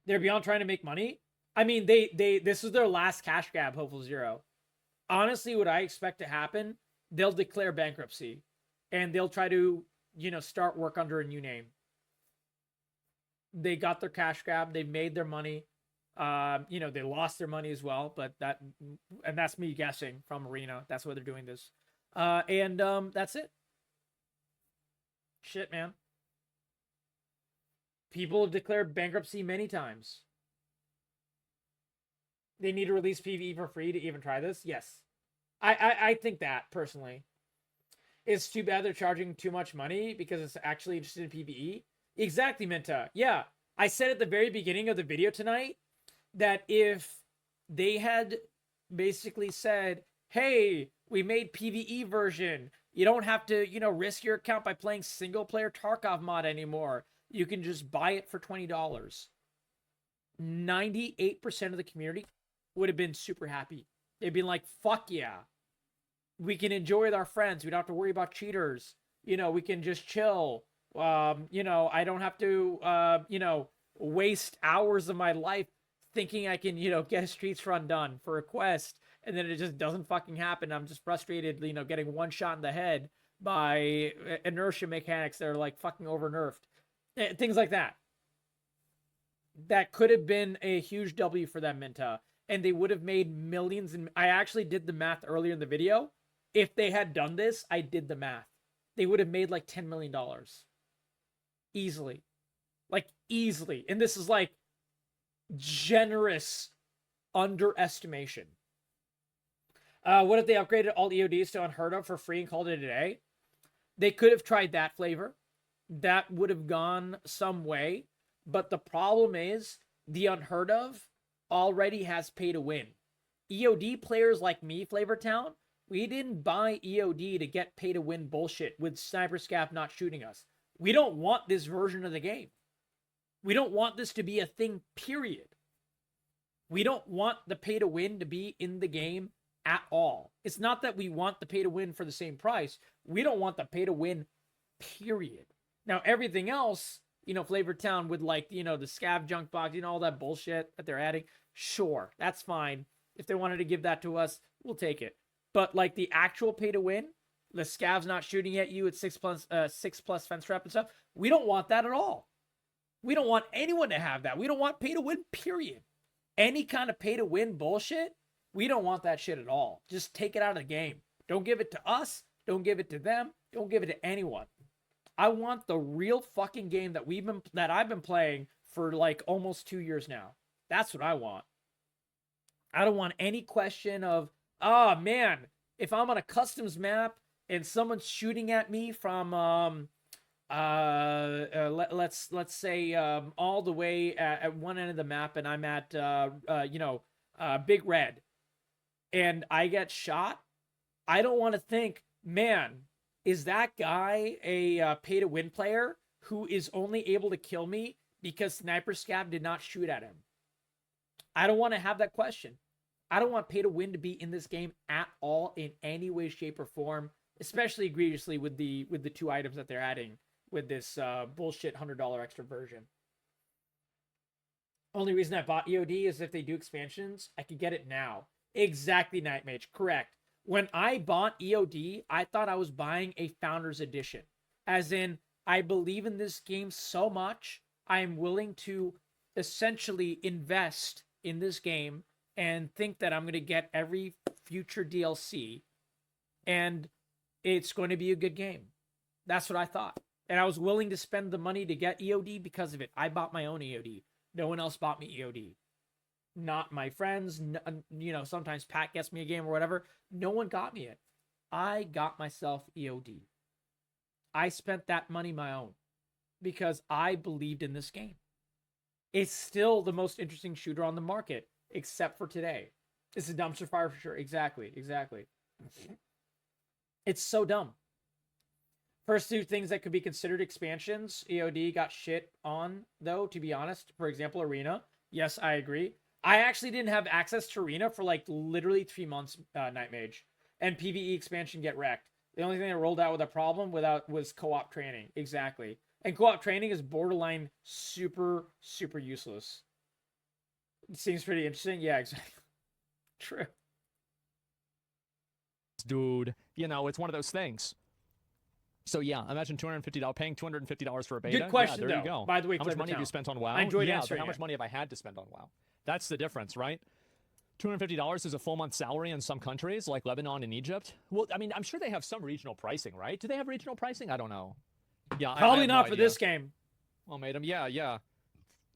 They're beyond trying to make money. I mean, this is their last cash grab. Hopeful Zero. Honestly, what I expect to happen, they'll declare bankruptcy, and they'll try to start work under a new name. They got their cash grab. They made their money. They lost their money as well, but that's me guessing from Arena. That's why they're doing this. That's it. Shit, man. People have declared bankruptcy many times. They need to release PvE for free to even try this? Yes. I think that, personally. It's too bad they're charging too much money because it's actually interested in PvE. Exactly, Minta. Yeah. I said at the very beginning of the video tonight that if they had basically said, hey, we made PvE version. You don't have to, risk your account by playing single player Tarkov mod anymore. You can just buy it for $20. 98% of the community would have been super happy. They'd been like, fuck yeah. We can enjoy with our friends. We don't have to worry about cheaters. We can just chill. I don't have to, waste hours of my life thinking I can, get a streets run done for a quest. And then it just doesn't fucking happen. I'm just frustrated, getting one shot in the head by inertia mechanics that are like fucking over nerfed. Things like that. That could have been a huge W for them, Minta. And they would have made millions. And I actually did the math earlier in the video. If they had done this, I did the math. They would have made like $10 million. Easily. Like, easily. And this is like generous underestimation. What if they upgraded all EODs to Unheard Of for free and called it a day? They could have tried that flavor. That would have gone some way. But the problem is, the Unheard Of already has pay to win. EOD players like me, Flavortown, we didn't buy EOD to get pay to win bullshit with Sniper Scav not shooting us. We don't want this version of the game. We don't want this to be a thing, period. We don't want the pay to win to be in the game at all. It's not that we want the pay to win for the same price. We don't want the pay to win, period. Now, everything else, Flavortown with the scav junk box, all that bullshit that they're adding, sure, that's fine. If they wanted to give that to us, we'll take it. But the actual pay to win, the scavs not shooting at you at 6+ fence trap and stuff, we don't want that at all. We don't want anyone to have that. We don't want pay to win, period. Any kind of pay to win bullshit, we don't want that shit at all. Just take it out of the game. Don't give it to us. Don't give it to them. Don't give it to anyone. I want the real fucking game that I've been playing for almost 2 years now. That's what I want. I don't want any question of, oh man, if I'm on a customs map and someone's shooting at me from let's say all the way at one end of the map and I'm at Big Red and I get shot, I don't want to think, man, is that guy a pay to win player who is only able to kill me because Sniper Scav did not shoot at him? I don't want to have that question. I don't want pay to win to be in this game at all in any way, shape, or form, especially egregiously with the 2 items that they're adding with this bullshit $100 extra version. Only reason I bought EOD is if they do expansions, I could get it now. Exactly, Nightmage. Correct. When I bought EOD, I thought I was buying a Founders Edition. As in, I believe in this game so much, I am willing to essentially invest in this game and think that I'm going to get every future DLC. And it's going to be a good game. That's what I thought. And I was willing to spend the money to get EOD because of it. I bought my own EOD. No one else bought me EOD. Not my friends. You know, sometimes Pat gets me a game or whatever. No one got me it. I got myself EOD. I spent that money my own because I believed in this game. It's still the most interesting shooter on the market, except for today. It's a dumpster fire for sure. Exactly. It's so dumb. First 2 things that could be considered expansions, EOD got shit on, though, to be honest. For example, Arena. Yes, I agree. I actually didn't have access to Arena for like literally 3 months, Nightmage. And PvE expansion get wrecked. The only thing that rolled out with a problem was co-op training. Exactly. And co-op training is borderline super, super useless. It seems pretty interesting. Yeah, exactly. True. Dude, you know, it's one of those things. So yeah, imagine $250 paying $250 for a beta. Good question, yeah, there though. You go. By the way, how much money have you spent on WoW? I enjoyed yeah, answering but how much it. money have I had to spend on WoW? That's the difference, right? $250 is a full month's salary in some countries, like Lebanon and Egypt. Well, I mean, I'm sure they have some regional pricing, right? Do they have regional pricing? I don't know. Yeah, probably I not no for idea. this game. Well, made them. Yeah.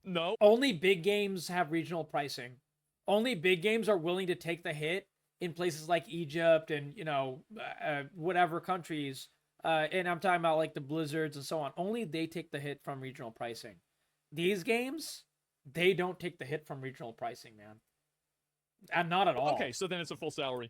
No. Only big games have regional pricing. Only big games are willing to take the hit in places like Egypt and, you know, whatever countries. And I'm talking about like the Blizzards and so on. Only they take the hit from regional pricing. These games, they don't take the hit from regional pricing, man. And not at all. Okay, so then it's a full salary.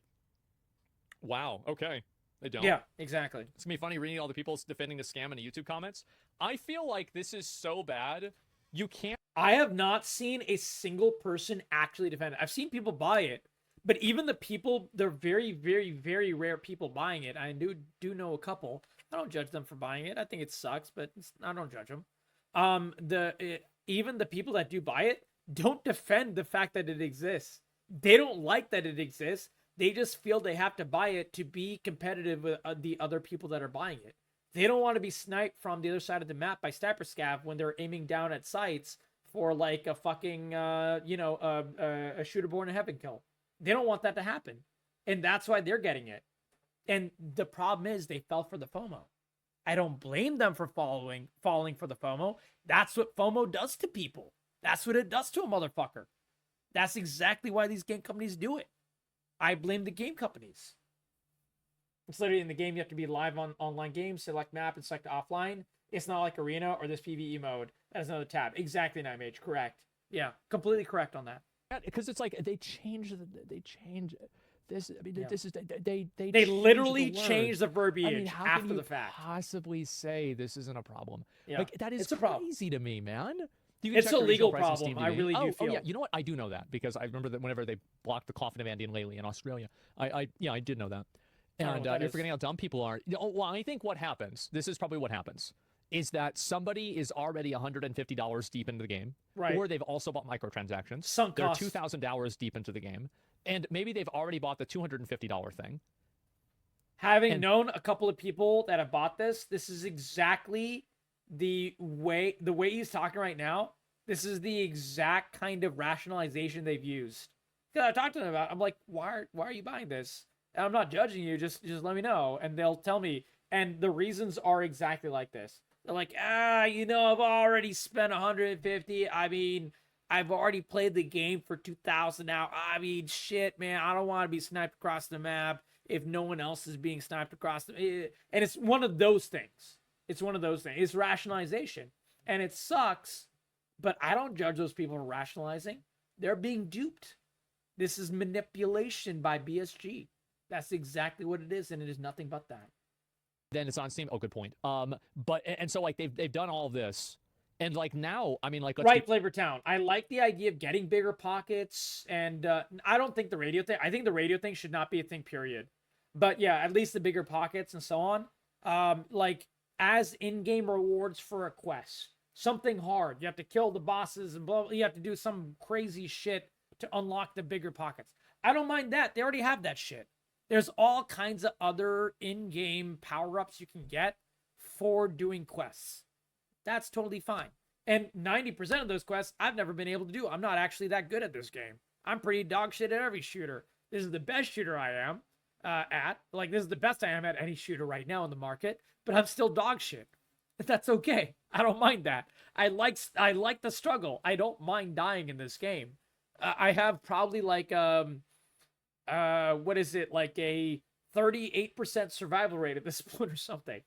Wow. Okay. They don't. Yeah, exactly. It's gonna be funny reading all the people defending the scam in the YouTube comments. I feel like this is so bad. You can't. I have not seen a single person actually defend it. I've seen people buy it, but even the people, they're very, very, very rare people buying it. I do know a couple. I don't judge them for buying it. I think it sucks, but I don't judge them. Even the people that do buy it don't defend the fact that it exists. They don't like that it exists. They just feel they have to buy it to be competitive with the other people that are buying it. They don't want to be sniped from the other side of the map by Sniper Scav when they're aiming down at sites for like a fucking, a shooter born in heaven kill. They don't want that to happen. And that's why they're getting it. And the problem is they fell for the FOMO. I don't blame them for falling for the FOMO. That's what FOMO does to people. That's what it does to a motherfucker. That's exactly why these game companies do it. I blame the game companies. It's literally in the game, you have to be live on online games, select map, and select offline. It's not like Arena or this PvE mode. That's another tab. Exactly, Nightmage. Correct. Yeah, completely correct on that. Because it's like they change this. I mean, Yeah. this is they literally change change the verbiage I mean, how after can you the fact. possibly say this isn't a problem? Yeah. Like that is It's a problem. crazy to me, man. You can It's check a the legal regional price on problem. Steam I TV. really do Oh feel. yeah, you know what? I do know that because I remember that whenever they blocked the Coffin of Andean Lely in Australia, I did know that. I don't know And what that you're is. forgetting how dumb people are. Well, I think what happens. This is probably what happens. Is that somebody is already $150 deep into the game, Right. or they've also bought microtransactions. Sunk They're cost. $2,000 deep into the game, and maybe they've already bought the $250 thing. Having And- known a couple of people that have bought this is exactly the way he's talking right now. This is the exact kind of rationalization they've used. Because I talked to them about it, I'm like, why are you buying this? And I'm not judging you, just let me know. And they'll tell me. And the reasons are exactly like this. They're like, I've already spent 150. I mean, I've already played the game for 2,000 now. I mean, shit, man, I don't want to be sniped across the map if no one else is being sniped across the. And it's one of those things. It's one of those things. It's rationalization, and it sucks. But I don't judge those people for rationalizing. They're being duped. This is manipulation by BSG. That's exactly what it is, and it is nothing but that. Then it's on Steam. Oh, good point. And so like they've done all this, and like now, I mean, like let's Right, Flavor Town. I like the idea of getting bigger pockets, and I don't think the radio thing. I think the radio thing should not be a thing. Period. But yeah, at least the bigger pockets and so on. Like as in-game rewards for a quest, something hard. You have to kill the bosses and blah. You have to do some crazy shit to unlock the bigger pockets. I don't mind that. They already have that shit. There's all kinds of other in-game power-ups you can get for doing quests. That's totally fine. And 90% of those quests I've never been able to do. I'm not actually that good at this game. I'm pretty dog shit at every shooter. This is the best shooter I am at. Like, this is the best I am at any shooter right now in the market. But I'm still dog shit. That's okay. I don't mind that. I like the struggle. I don't mind dying in this game. I have probably like what is it, like a 38% survival rate at this point or something.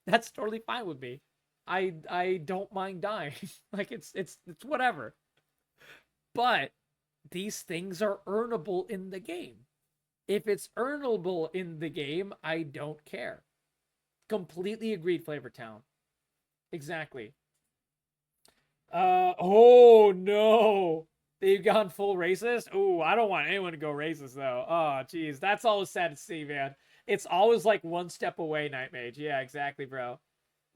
That's totally fine with me. I don't mind dying. Like it's whatever. But these things are earnable in the game. If it's earnable in the game, I don't care. Completely agreed, Flavor Town. Exactly. Oh no. They've gone full racist? Ooh, I don't want anyone to go racist, though. Oh, geez. That's always sad to see, man. It's always like one step away, Night Mage. Yeah, exactly, bro.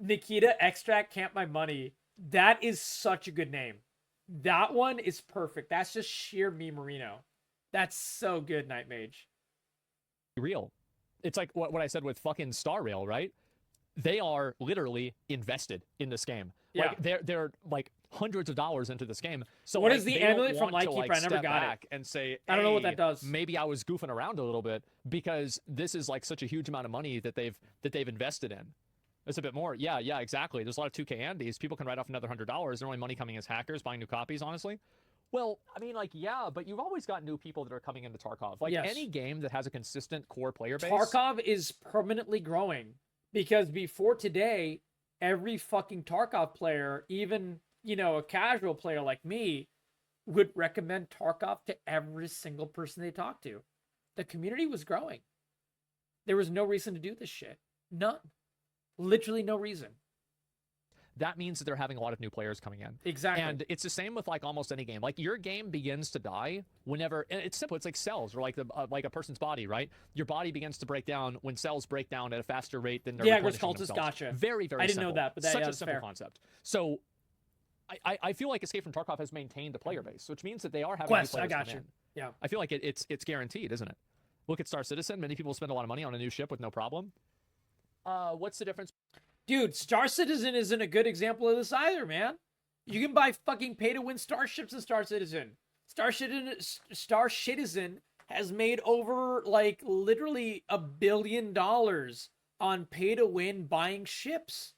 Nikita Extract Camp My Money. That is such a good name. That one is perfect. That's just sheer me Marino. That's so good, Night Mage. real. It's like what I said with fucking Star Rail, right? They are literally invested in this game. Yeah. Like they're like hundreds of dollars into this game. So what like, is the they don't amulet from want to, Lightkeeper? I never step got it. back and say, I don't know what "Hey, that does." Maybe I was goofing around a little bit, because this is like such a huge amount of money that they've invested in. It's a bit more. Yeah, exactly. There's a lot of 2K Andes. People can write off another $100. Their only money coming as hackers buying new copies, honestly. Well, I mean, like, yeah, but you've always got new people that are coming into Tarkov. Like, Yes. any game that has a consistent core player base. Tarkov is permanently growing, because before today, every fucking Tarkov player, even, you know, a casual player like me, would recommend Tarkov to every single person they talk to. The community was growing. There was no reason to do this shit. None. Literally no reason. That means that they're having a lot of new players coming in. Exactly. And it's the same with like almost any game. Like, your game begins to die whenever, and it's simple. It's like cells, or like like a person's body, right? Your body begins to break down when cells break down at a faster rate than they're replenishing cultists, themselves. gotcha. Very, very I didn't simple. know that, but that, such yeah, a that's simple fair. concept. So I feel like Escape from Tarkov has maintained a player base, which means that they are having Quest, new I players got come you. in. Yeah. I feel like it's guaranteed, isn't it? Look at Star Citizen. Many people spend a lot of money on a new ship with no problem. What's the difference? Dude, Star Citizen isn't a good example of this either, man. You can buy fucking pay-to-win starships in Star Citizen. Star Citizen has made over, like, literally $1 billion on pay-to-win buying ships.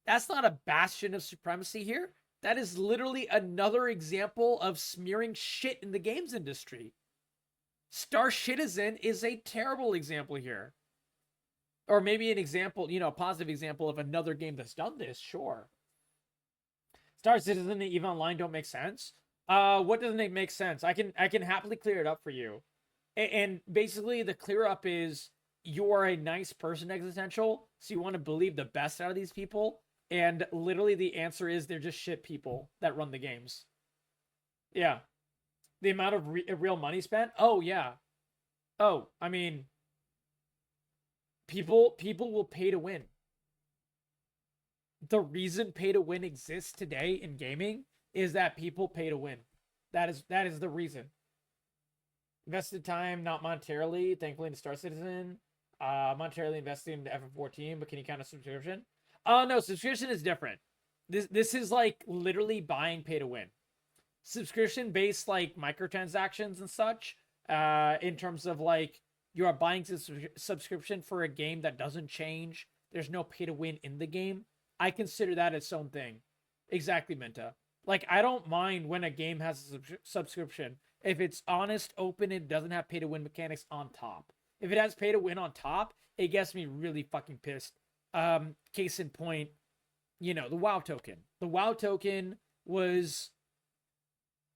That's not a bastion of supremacy here. That is literally another example of smearing shit in the games industry. Star Citizen is a terrible example here. Or maybe an example, you know, a positive example of another game that's done this, sure. Star Citizen and EVE Online don't make sense. What doesn't make sense? I can happily clear it up for you. And basically the clear up is, you are a nice person, Existential, so you want to believe the best out of these people, and literally the answer is they're just shit people that run the games. Yeah. The amount of real money spent? Oh, yeah. Oh, I mean, people will pay to win. The reason pay to win exists today in gaming is that people pay to win. That is the reason. Invested time, not monetarily, thankfully, in Star Citizen. Monetarily invested in FF14, but can you count a subscription? No, subscription is different. This is like literally buying pay to win. Subscription based like microtransactions and such, in terms of like, you are buying subscription for a game that doesn't change. There's no pay to win in the game. I consider that its own thing. Exactly, Minta. Like, I don't mind when a game has a subscription. If it's honest, open, it doesn't have pay to win mechanics on top. If it has pay to win on top, it gets me really fucking pissed. Case in point, you know, the WoW token. The WoW token was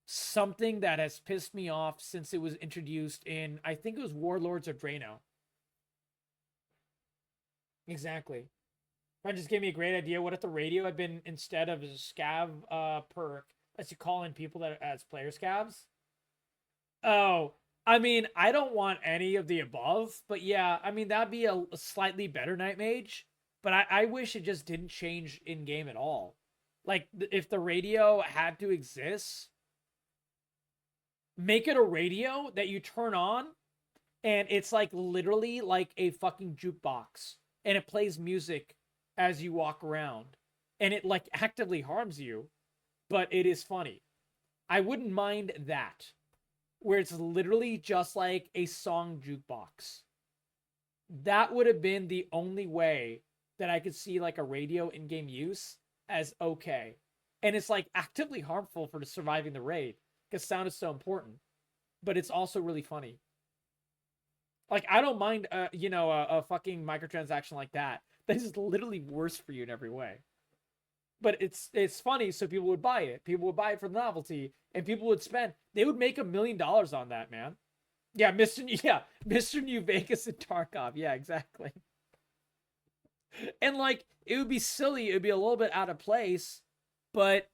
something that has pissed me off since it was introduced in, I think it was Warlords of Drano. Exactly. That just gave me a great idea. What if the radio had been, instead of a scav perk, lets you call in people that as player scavs? Oh, I mean, I don't want any of the above, but yeah, I mean, that'd be a slightly better Night Mage, but I wish it just didn't change in-game at all. Like, if the radio had to exist, make it a radio that you turn on, and it's like literally like a fucking jukebox, and it plays music as you walk around, and it like actively harms you, but it is funny. I wouldn't mind that, where it's literally just like a song jukebox. That would have been the only way that I could see like a radio in-game use as okay. And it's like actively harmful for surviving the raid, because sound is so important, but it's also really funny. Like, I don't mind, a fucking microtransaction like that. That is literally worse for you in every way. But it's funny, so people would buy it. People would buy it for the novelty, and people would spend. They would make $1 million on that, man. Yeah, Mr. New Vegas and Tarkov. Yeah, exactly. And like, it would be silly. It would be a little bit out of place, but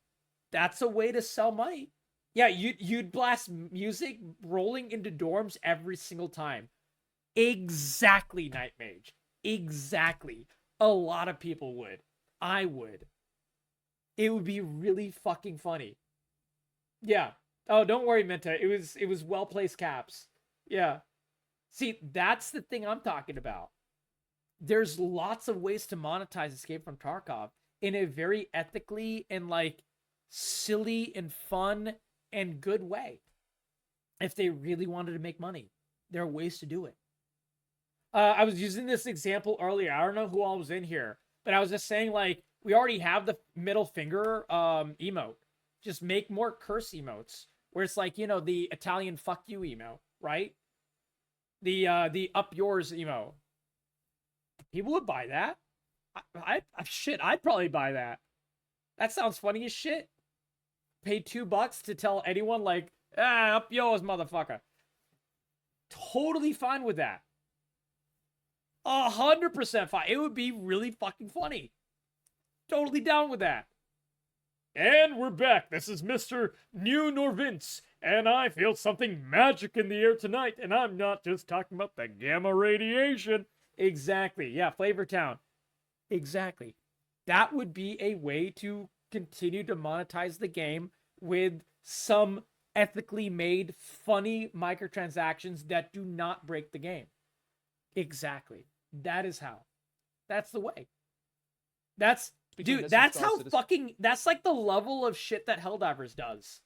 that's a way to sell money. Yeah, you'd blast music rolling into dorms every single time. Exactly, Night Mage. Exactly. A lot of people would. I would. It would be really fucking funny. Yeah. Oh, don't worry, Menta. It was well-placed caps. Yeah. See, that's the thing I'm talking about. There's lots of ways to monetize Escape from Tarkov in a very ethically and like silly and fun and good way. If they really wanted to make money, there are ways to do it. I was using this example earlier. I don't know who all was in here, but I was just saying, like, we already have the middle finger emote. Just make more curse emotes, where it's like, the Italian fuck you emote, right? The up yours emote. People would buy that. I'd probably buy that. That sounds funny as shit. Pay $2 to tell anyone, like, up yours, motherfucker. Totally fine with that. 100% fine. It would be really fucking funny. Totally down with that. And we're back. This is Mr. New Norvince, and I feel something magic in the air tonight, and I'm not just talking about the gamma radiation. Exactly. Yeah, Flavor Town. Exactly. That would be a way to continue to monetize the game with some ethically made, funny microtransactions that do not break the game. Exactly. That is how. That's the way. That's how fucking, that's like the level of shit that Helldivers does.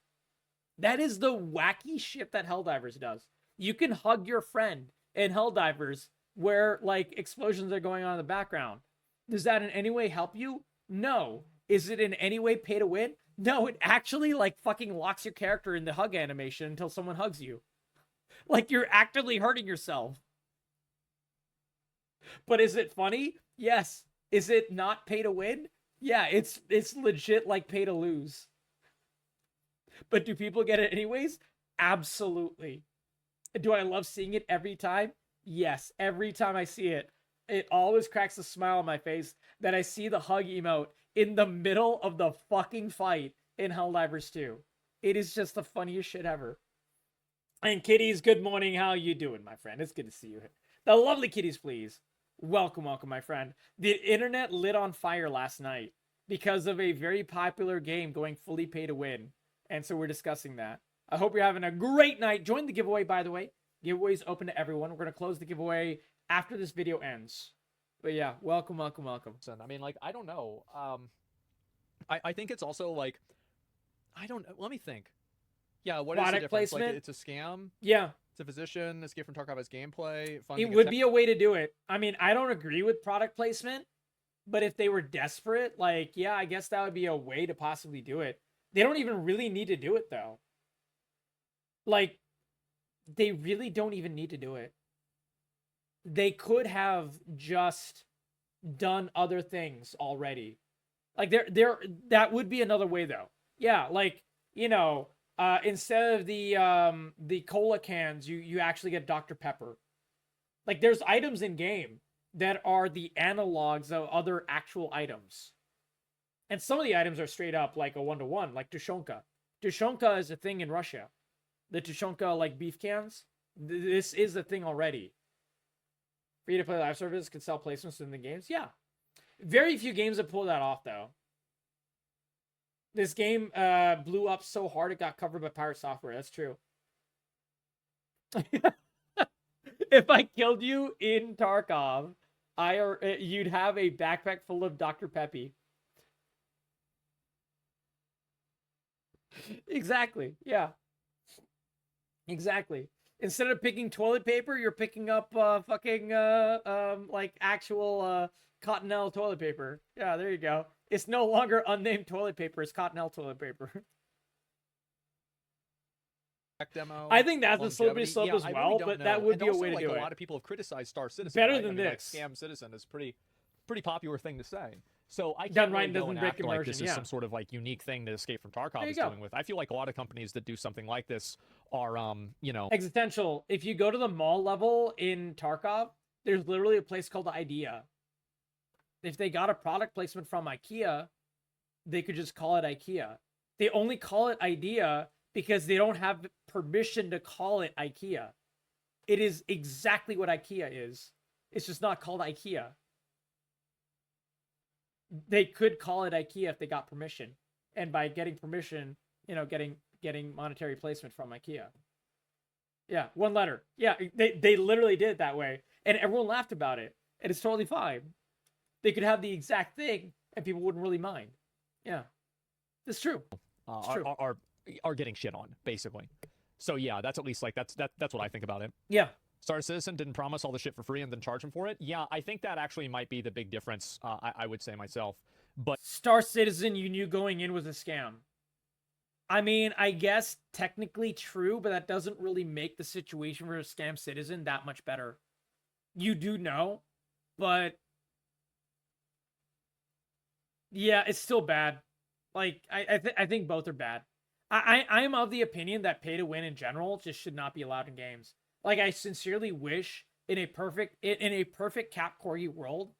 That is the wacky shit that Helldivers does. You can hug your friend in Helldivers where like explosions are going on in the background. Does that in any way help you? No. Is it in any way pay to win? No, it actually like fucking locks your character in the hug animation until someone hugs you. Like you're actively hurting yourself. But is it funny? Yes. Is it not pay to win? Yeah, it's legit like pay to lose. But do people get it anyways? Absolutely. Do I love seeing it every time? Yes, every time I see it. It always cracks a smile on my face that I see the hug emote in the middle of the fucking fight in Helldivers 2. It is just the funniest shit ever. And Kitties, good morning. How you doing, my friend? It's good to see you. The lovely Kitties, please. Welcome, my friend. The internet lit on fire last night because of a very popular game going fully pay to win. And so we're discussing that. I hope you're having a great night. Join the giveaway, by the way. Giveaway is open to everyone. We're going to close the giveaway after this video ends. But yeah, welcome. I mean, like, I don't know. I think it's also like, I don't know. Let me think. Yeah, what is the difference? Placement? Like, it's a scam? Yeah. It's a physician. Escape from Tarkov has gameplay. It would be a way to do it. I mean, I don't agree with product placement, but if they were desperate, like, yeah, I guess that would be a way to possibly do it. They don't even really need to do it, though. Like, they really don't even need to do it. They could have just done other things already. Like, that would be another way, though. Yeah, like, instead of the cola cans, you actually get Dr. Pepper. Like, there's items in game that are the analogs of other actual items. And some of the items are straight up like a one-to-one, like Tushonka. Tushonka is a thing in Russia. The Tushonka, like, beef cans. This is a thing already. Free-to-play live service can sell placements in the games. Yeah. Very few games have pulled that off, though. This game blew up so hard it got covered by pirate software. That's true. If I killed you in Tarkov, you'd have a backpack full of Dr. Peppy. Exactly. Yeah. Exactly. Instead of picking toilet paper, you're picking up fucking like actual Cottonelle toilet paper. Yeah, there you go. It's no longer unnamed toilet paper. It's Cottonelle toilet paper. Demo, I think that's a slippery longevity. slope Yeah, as I well, really don't but know. that would And be a also, way to like, do a it. lot of people have criticized Star Citizen. Better right? than I mean, like, this. Scam Citizen is pretty popular thing to say. So I Done can't right really go doesn't and break act like immersion, this yeah. is some sort of like unique thing that Escape from Tarkov There you is go. doing with. I feel like a lot of companies that do something like this are, you know, Existential. If you go to the mall level in Tarkov, there's literally a place called IDEA. If they got a product placement from IKEA, they could just call it IKEA. They only call it IDEA because they don't have permission to call it IKEA. It is exactly what IKEA is. It's just not called IKEA. They could call it IKEA if they got permission. And by getting permission, you know, getting monetary placement from IKEA. Yeah, one letter. Yeah, they literally did it that way. And everyone laughed about it. And it's totally fine. They could have the exact thing and people wouldn't really mind. Yeah. It's true. It's true. are getting shit on, basically. So yeah, that's at least like that's what I think about it. Yeah. Star Citizen didn't promise all the shit for free and then charge them for it. Yeah, I think that actually might be the big difference. I would say myself, but Star Citizen, you knew going in was a scam. I mean, I guess technically true, but that doesn't really make the situation for a scam citizen that much better. You do know, but yeah, it's still bad. Like I think both are bad. I'm of the opinion that pay to win in general just should not be allowed in games. Like, I sincerely wish in a perfect Cap Corgi world,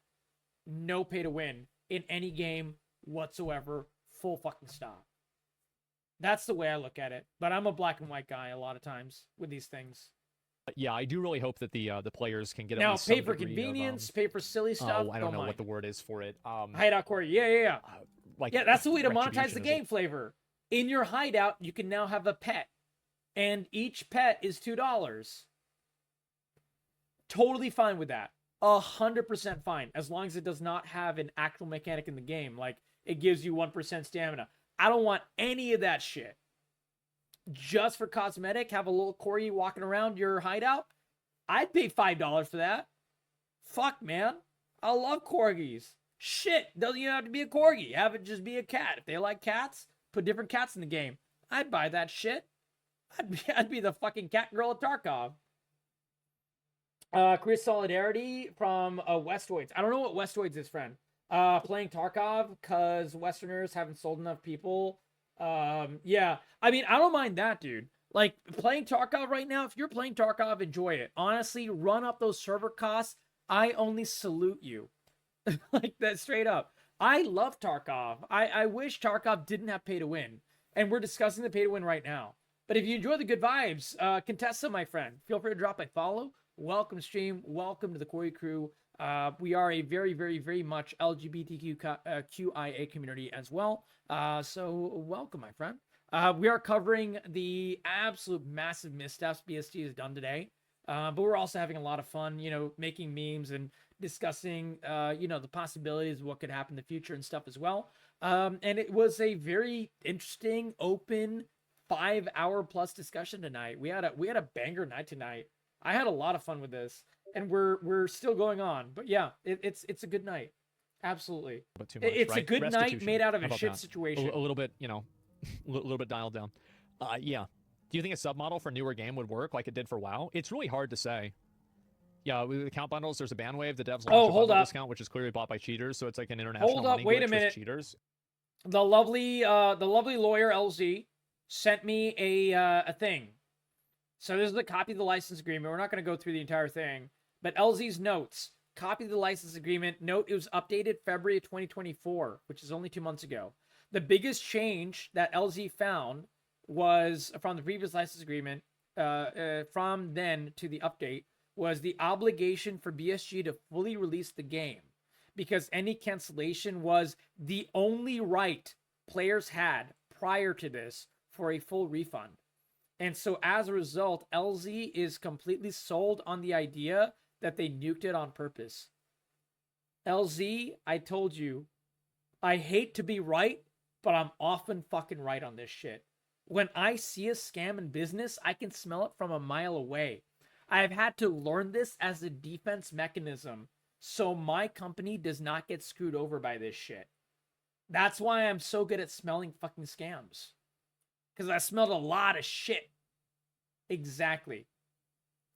no pay to win in any game whatsoever, full fucking stop. That's the way I look at it. But I'm a black and white guy a lot of times with these things. yeah, I do really hope that the players can get at Now, least pay some for degree convenience, of, pay for silly stuff. I don't know mind. what the word is for it. Hideout Corgi, yeah. Like, Yeah, that's the way to monetize the retribution is game flavor. In your hideout, you can now have a pet. And each pet is $2. Totally fine with that. 100% fine. As long as it does not have an actual mechanic in the game. Like, it gives you 1% stamina. I don't want any of that shit. Just for cosmetic, have a little corgi walking around your hideout? I'd pay $5 for that. Fuck, man. I love corgis. Shit, doesn't even have to be a corgi. Have it just be a cat. If they like cats, put different cats in the game. I'd buy that shit. I'd be the fucking cat girl at Tarkov. Chris Solidarity from Westoids. I don't know what Westoids is, friend. Playing Tarkov because Westerners haven't sold enough people. Yeah. I mean, I don't mind that, dude. Like, playing Tarkov right now, if you're playing Tarkov, enjoy it. Honestly, run up those server costs. I only salute you. Like, that straight up. I love Tarkov. I wish Tarkov didn't have pay to win. And we're discussing the pay to win right now. But if you enjoy the good vibes, Contessa, my friend, feel free to drop a follow. Welcome stream. Welcome to the Corey crew. We are a very, very, very much LGBTQIA community as well. So welcome, my friend. We are covering the absolute massive missteps BST has done today. But we're also having a lot of fun, you know, making memes and discussing, you know, the possibilities of what could happen in the future and stuff as well. And it was a very interesting, open, 5-hour plus discussion tonight. We had a banger night tonight. I had a lot of fun with this, and we're still going on. But yeah, it's a good night. Absolutely. But too much, It's right? a good night Restitution. made out of How a about shit that? situation. A little bit, you know, a little bit dialed down. Yeah. Do you think a submodel for a newer game would work like it did for WoW? It's really hard to say. Yeah, with the account bundles, there's a ban wave. The devs launched a hold bundle up. discount, which is clearly bought by cheaters, so it's like an international Hold up, money wait a glitch with minute. cheaters. The lovely lawyer LZ sent me a thing. So this is a copy of the license agreement. We're not going to go through the entire thing, but LZ's notes, copy of the license agreement. Note it was updated February of 2024, which is only 2 months ago. The biggest change that LZ found was from the previous license agreement, from then to the update, was the obligation for BSG to fully release the game, because any cancellation was the only right players had prior to this for a full refund. And so as a result, LZ is completely sold on the idea that they nuked it on purpose. LZ, I told you, I hate to be right, but I'm often fucking right on this shit. When I see a scam in business, I can smell it from a mile away. I have had to learn this as a defense mechanism so my company does not get screwed over by this shit. That's why I'm so good at smelling fucking scams. Because I smelled a lot of shit. Exactly.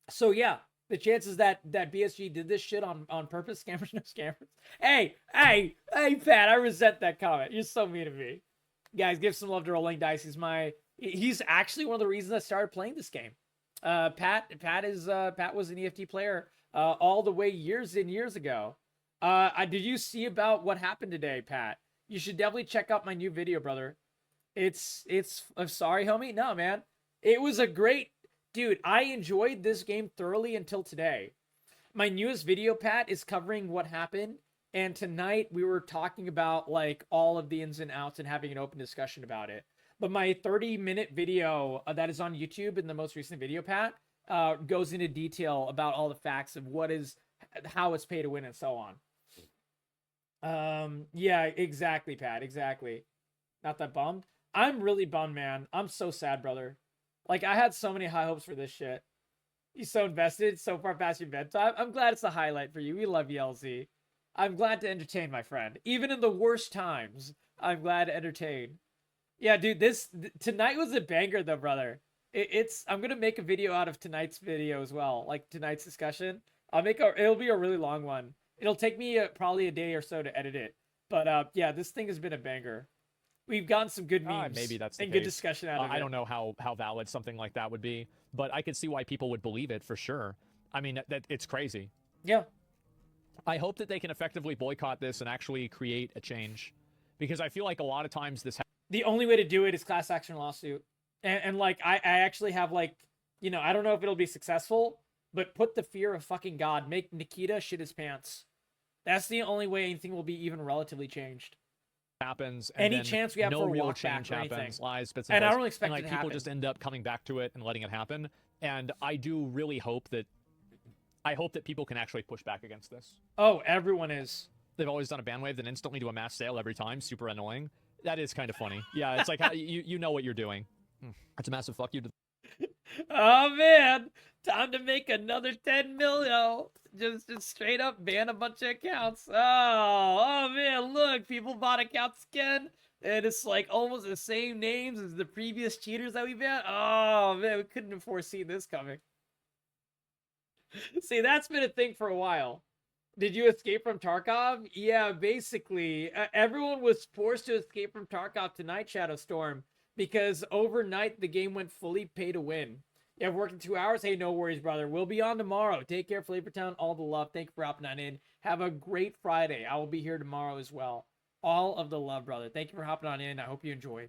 So yeah, the chances that BSG did this shit on purpose, scammers, no scammers. Hey, Pat, I resent that comment. You're so mean to me. Guys, give some love to Rolling Dice. He's actually one of the reasons I started playing this game. Pat was an EFT player all the way years and years ago. Did you see about what happened today, Pat? You should definitely check out my new video, brother. I'm sorry, homie. No, man. It was a great, dude, I enjoyed this game thoroughly until today. My newest video, Pat, is covering what happened. And tonight we were talking about like all of the ins and outs and having an open discussion about it. But my 30-minute video that is on YouTube in the most recent video, Pat, goes into detail about all the facts of how it's pay to win and so on. Yeah, exactly, Pat. Exactly. Not that bummed. I'm really bummed, man. I'm so sad, brother. Like, I had so many high hopes for this shit. You're so invested, so far past your bedtime. I'm glad it's a highlight for you. We love you, LZ. I'm glad to entertain, my friend. Even in the worst times, I'm glad to entertain. Yeah, dude, tonight was a banger, though, brother. I'm gonna make a video out of tonight's video as well, like tonight's discussion. It'll be a really long one. It'll take me probably a day or so to edit it. But yeah, this thing has been a banger. We've gotten some good memes maybe that's the and case. good discussion out of it. I don't know how valid something like that would be, but I could see why people would believe it for sure. I mean, that it's crazy. Yeah. I hope that they can effectively boycott this and actually create a change, because I feel like a lot of times this. The only way to do it is class action lawsuit, and like I actually have like, I don't know if it'll be successful, but put the fear of fucking God, make Nikita shit his pants. That's the only way anything will be even relatively changed. Happens and any chance we have no for a real walk change back or happens, anything. lies, bits and I bits, don't expect and, it to people happen. just end up coming back to it and letting it happen. And I do really hope that people can actually push back against this. Oh, everyone is. They've always done a ban wave, then instantly do a mass sale every time. Super annoying. That is kind of funny. Yeah, it's like you know what you're doing. It's a massive fuck you to. Oh man, time to make another 10 million. Just straight up ban a bunch of accounts. Oh man, look, people bought accounts again, and it's like almost the same names as the previous cheaters that we banned. Oh man, we couldn't have foreseen this coming. See, that's been a thing for a while. Did you escape from Tarkov? Yeah, basically, everyone was forced to escape from Tarkov tonight, Shadowstorm, because overnight the game went fully pay to win. You have worked in 2 hours? Hey, no worries, brother. We'll be on tomorrow. Take care, Flavortown. All the love. Thank you for hopping on in. Have a great Friday. I will be here tomorrow as well. All of the love, brother. Thank you for hopping on in. I hope you enjoyed.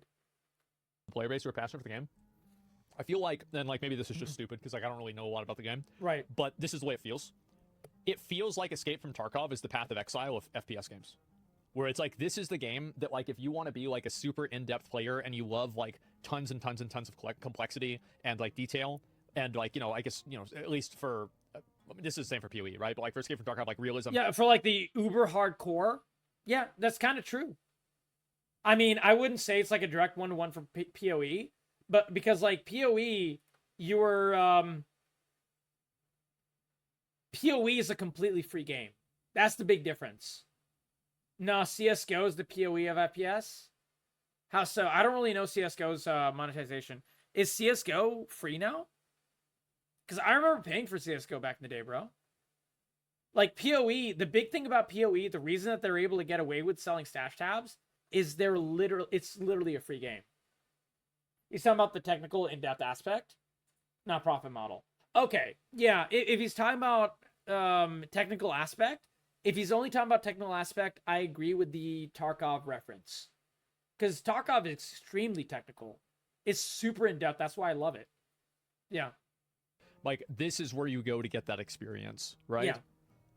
Player base who are passionate for the game. I feel like, and like maybe this is just stupid because like I don't really know a lot about the game. Right. But this is the way it feels. It feels like Escape from Tarkov is the path of exile of FPS games. Where it's like, this is the game that like, if you want to be like a super in-depth player and you love like tons and tons and tons of complexity and like detail and like, I guess, at least for, this is the same for PoE, right? But like for Escape from Tarkov, like realism. Yeah, for like the uber hardcore. Yeah, that's kind of true. I mean, I wouldn't say it's like a direct one-to-one for PoE, but because like PoE, PoE is a completely free game. That's the big difference. No, CSGO is the PoE of FPS. How so? I don't really know CSGO's monetization. Is CSGO free now? Because I remember paying for CSGO back in the day, bro. Like PoE, the big thing about PoE, the reason that they're able to get away with selling stash tabs is it's literally a free game. He's talking about the technical in-depth aspect, not profit model. Okay, yeah. If he's talking about technical aspect, if he's only talking about technical aspect, I agree with the Tarkov reference. Because Tarkov is extremely technical. It's super in-depth. That's why I love it. Yeah. Like, this is where you go to get that experience, right? Yeah.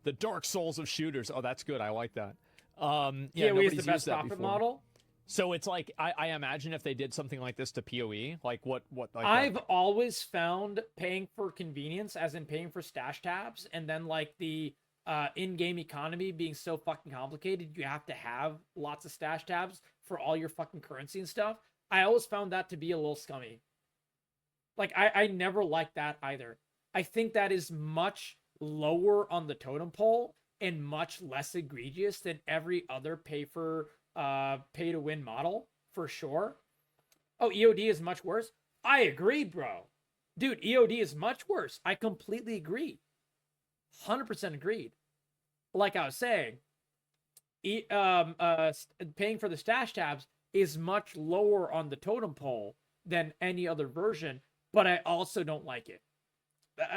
The Dark Souls of shooters. Oh, that's good. I like that. Yeah, we use nobody's the best used that profit before. model. So it's like, I imagine if they did something like this to PoE, like what like I've always found paying for convenience, as in paying for stash tabs, and then like the in-game economy being so fucking complicated, you have to have lots of stash tabs for all your fucking currency and stuff. I always found that to be a little scummy. Like, I never liked that either. I think that is much lower on the totem pole and much less egregious than every other pay to win model, for sure. Oh, EOD is much worse. I agree, bro. Dude, EOD is much worse. I completely agree. 100% agreed. Like I was saying, paying for the stash tabs is much lower on the totem pole than any other version, but I also don't like it.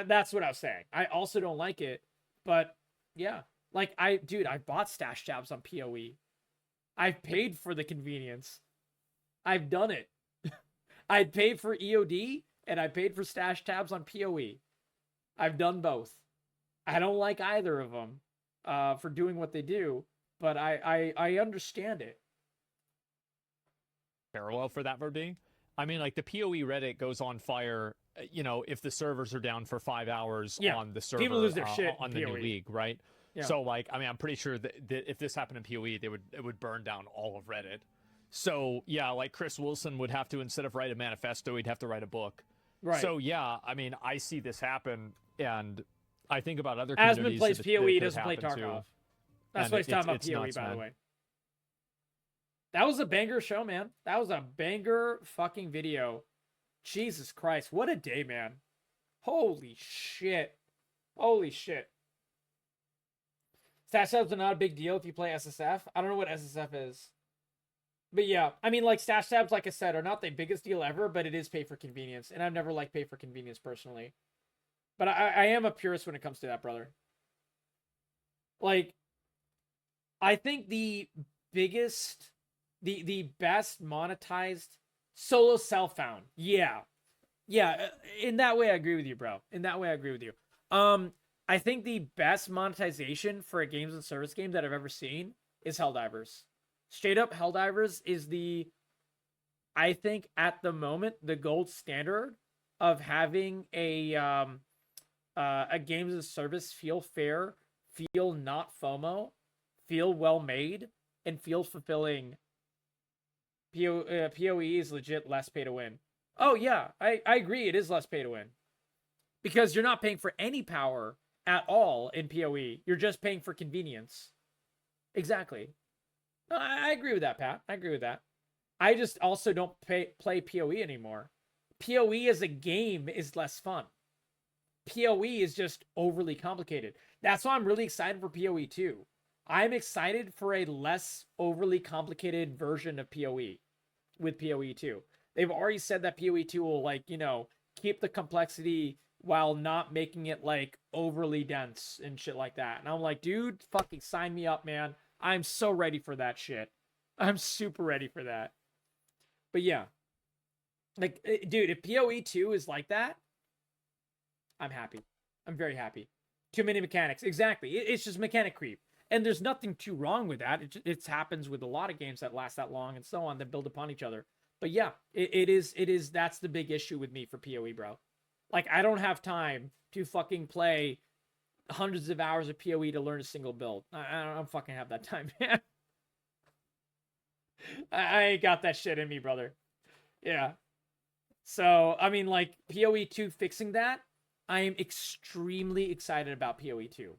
That's what I was saying. I also don't like it, but yeah. Like, I bought stash tabs on PoE. I've paid for the convenience. I've done it. I paid for EOD and I paid for stash tabs on PoE. I've done both. I don't like either of them for doing what they do, but I understand it. parallel for that verb being. I mean, like, the PoE Reddit goes on fire, if the servers are down for 5 hours on the server, people lose their shit on in the new PoE. league, right? Yeah. So, like, I mean, I'm pretty sure that if this happened in PoE, it would burn down all of Reddit. So, yeah, like, Chris Wilson would have to, instead of write a manifesto, he'd have to write a book. Right. So, yeah, I mean, I see this happen, and I think about other Asmon communities. plays that PoE, it doesn't play happen to. Tarkov. That's And why he's talking about it's PoE, nuts, by the man. way. That was a banger show, man. That was a banger fucking video. Jesus Christ. What a day, man. Holy shit. Holy shit. Stash tabs are not a big deal if you play SSF. I don't know what SSF is. But yeah, I mean, like, stash tabs, like I said, are not the biggest deal ever, but it is pay for convenience. And I've never liked pay for convenience personally. But I am a purist when it comes to that, brother. Like, I think the biggest, the best monetized solo self-found. Yeah. Yeah, in that way I agree with you, bro. In that way I agree with you. I think the best monetization for a games and service game that I've ever seen is Helldivers. Straight up, Helldivers is I think at the moment, the gold standard of having a games and service feel fair, feel not FOMO, feel well made, and feel fulfilling. PoE is legit less pay to win. Oh yeah, I agree. It is less pay to win because you're not paying for any power at all in PoE. You're just paying for convenience. Exactly. No, I agree with that, Pat. I agree with that. I just also don't play PoE anymore. PoE as a game is less fun. PoE is just overly complicated. That's why I'm really excited for PoE 2. I'm excited for a less overly complicated version of PoE with PoE 2. They've already said that PoE 2 will, like, keep the complexity while not making it, like, overly dense and shit like that. And I'm like, dude, fucking sign me up, man. I'm so ready for that shit. I'm super ready for that. But yeah. Like, dude, if PoE 2 is like that, I'm happy. I'm very happy. Too many mechanics. Exactly. It's just mechanic creep. And there's nothing too wrong with that. It happens with a lot of games that last that long and so on that build upon each other. But yeah, it is. That's the big issue with me for PoE, bro. Like, I don't have time to fucking play hundreds of hours of PoE to learn a single build. I don't fucking have that time, man. I ain't got that shit in me, brother. Yeah. So, I mean, like, PoE 2 fixing that, I am extremely excited about PoE 2.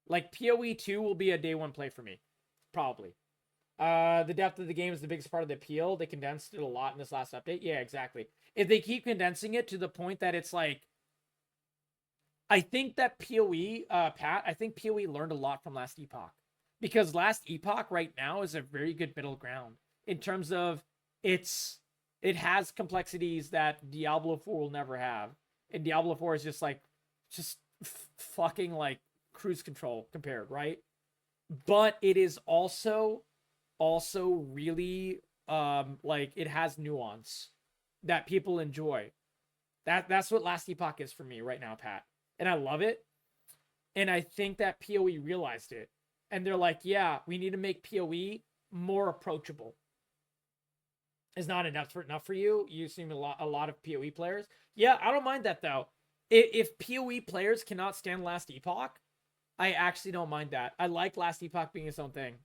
Like, PoE 2 will be a day one play for me. Probably. The depth of the game is the biggest part of the appeal. They condensed it a lot in this last update. Yeah, exactly. If they keep condensing it to the point that it's like, I think that PoE, Pat, I think PoE learned a lot from Last Epoch. Because Last Epoch right now is a very good middle ground in terms of it's It has complexities that Diablo 4 will never have. And Diablo 4 is just like, fucking like cruise control compared, right? But it is also really like it has nuance that people enjoy. That's what Last Epoch is for me right now, Pat. And I love it. And I think that PoE realized it. And they're like, yeah, we need to make PoE more approachable. Is not enough for you. You seem a lot of PoE players. Yeah, I don't mind that though. If PoE players cannot stand Last Epoch, I actually don't mind that. I like Last Epoch being its own thing.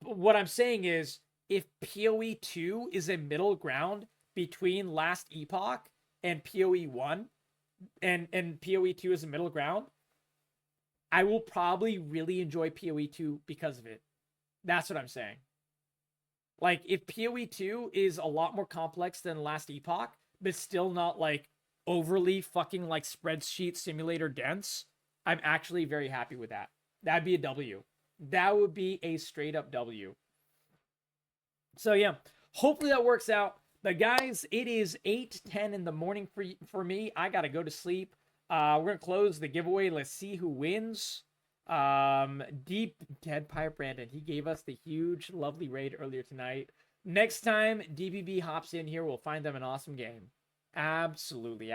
What I'm saying is, if PoE 2 is a middle ground between Last Epoch and PoE 1, and PoE 2 is a middle ground, I will probably really enjoy PoE 2 because of it. That's what I'm saying. Like, if PoE 2 is a lot more complex than Last Epoch, but still not, like, overly fucking, like, spreadsheet simulator dense, I'm actually very happy with that. That'd be a W. That would be a straight up W. So, yeah, hopefully that works out. But, guys, it is 8:10 in the morning for me. I got to go to sleep. We're going to close the giveaway. Let's see who wins. Deep Dead Pirate Brandon, he gave us the huge lovely raid earlier tonight. Next time DBB hops in here, we'll find them an awesome game. Absolutely.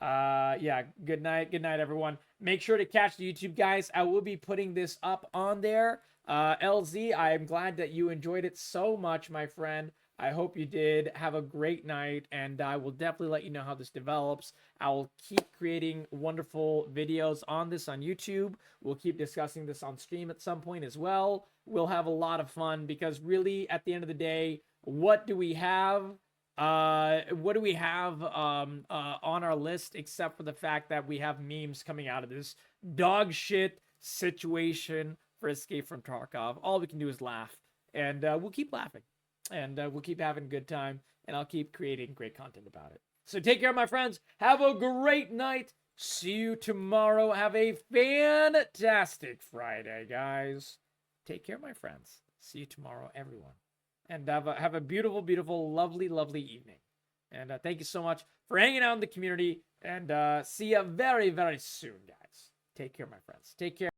Yeah, good night everyone. Make sure to catch the YouTube, guys. I will be putting this up on there. LZ, I am glad that you enjoyed it so much, my friend. I hope you did. Have a great night, and I will definitely let you know how this develops. I will keep creating wonderful videos on this on YouTube. We'll keep discussing this on stream at some point as well. We'll have a lot of fun because really, at the end of the day, what do we have? What do we have on our list except for the fact that we have memes coming out of this dog shit situation for Escape from Tarkov? All we can do is laugh, and we'll keep laughing. And we'll keep having a good time, and I'll keep creating great content about it. So take care, my friends. Have a great night. See you tomorrow. Have a fantastic Friday, guys. Take care, my friends. See you tomorrow, everyone. And have a beautiful, beautiful, lovely, lovely evening. And thank you so much for hanging out in the community. And see you very, very soon, guys. Take care, my friends. Take care.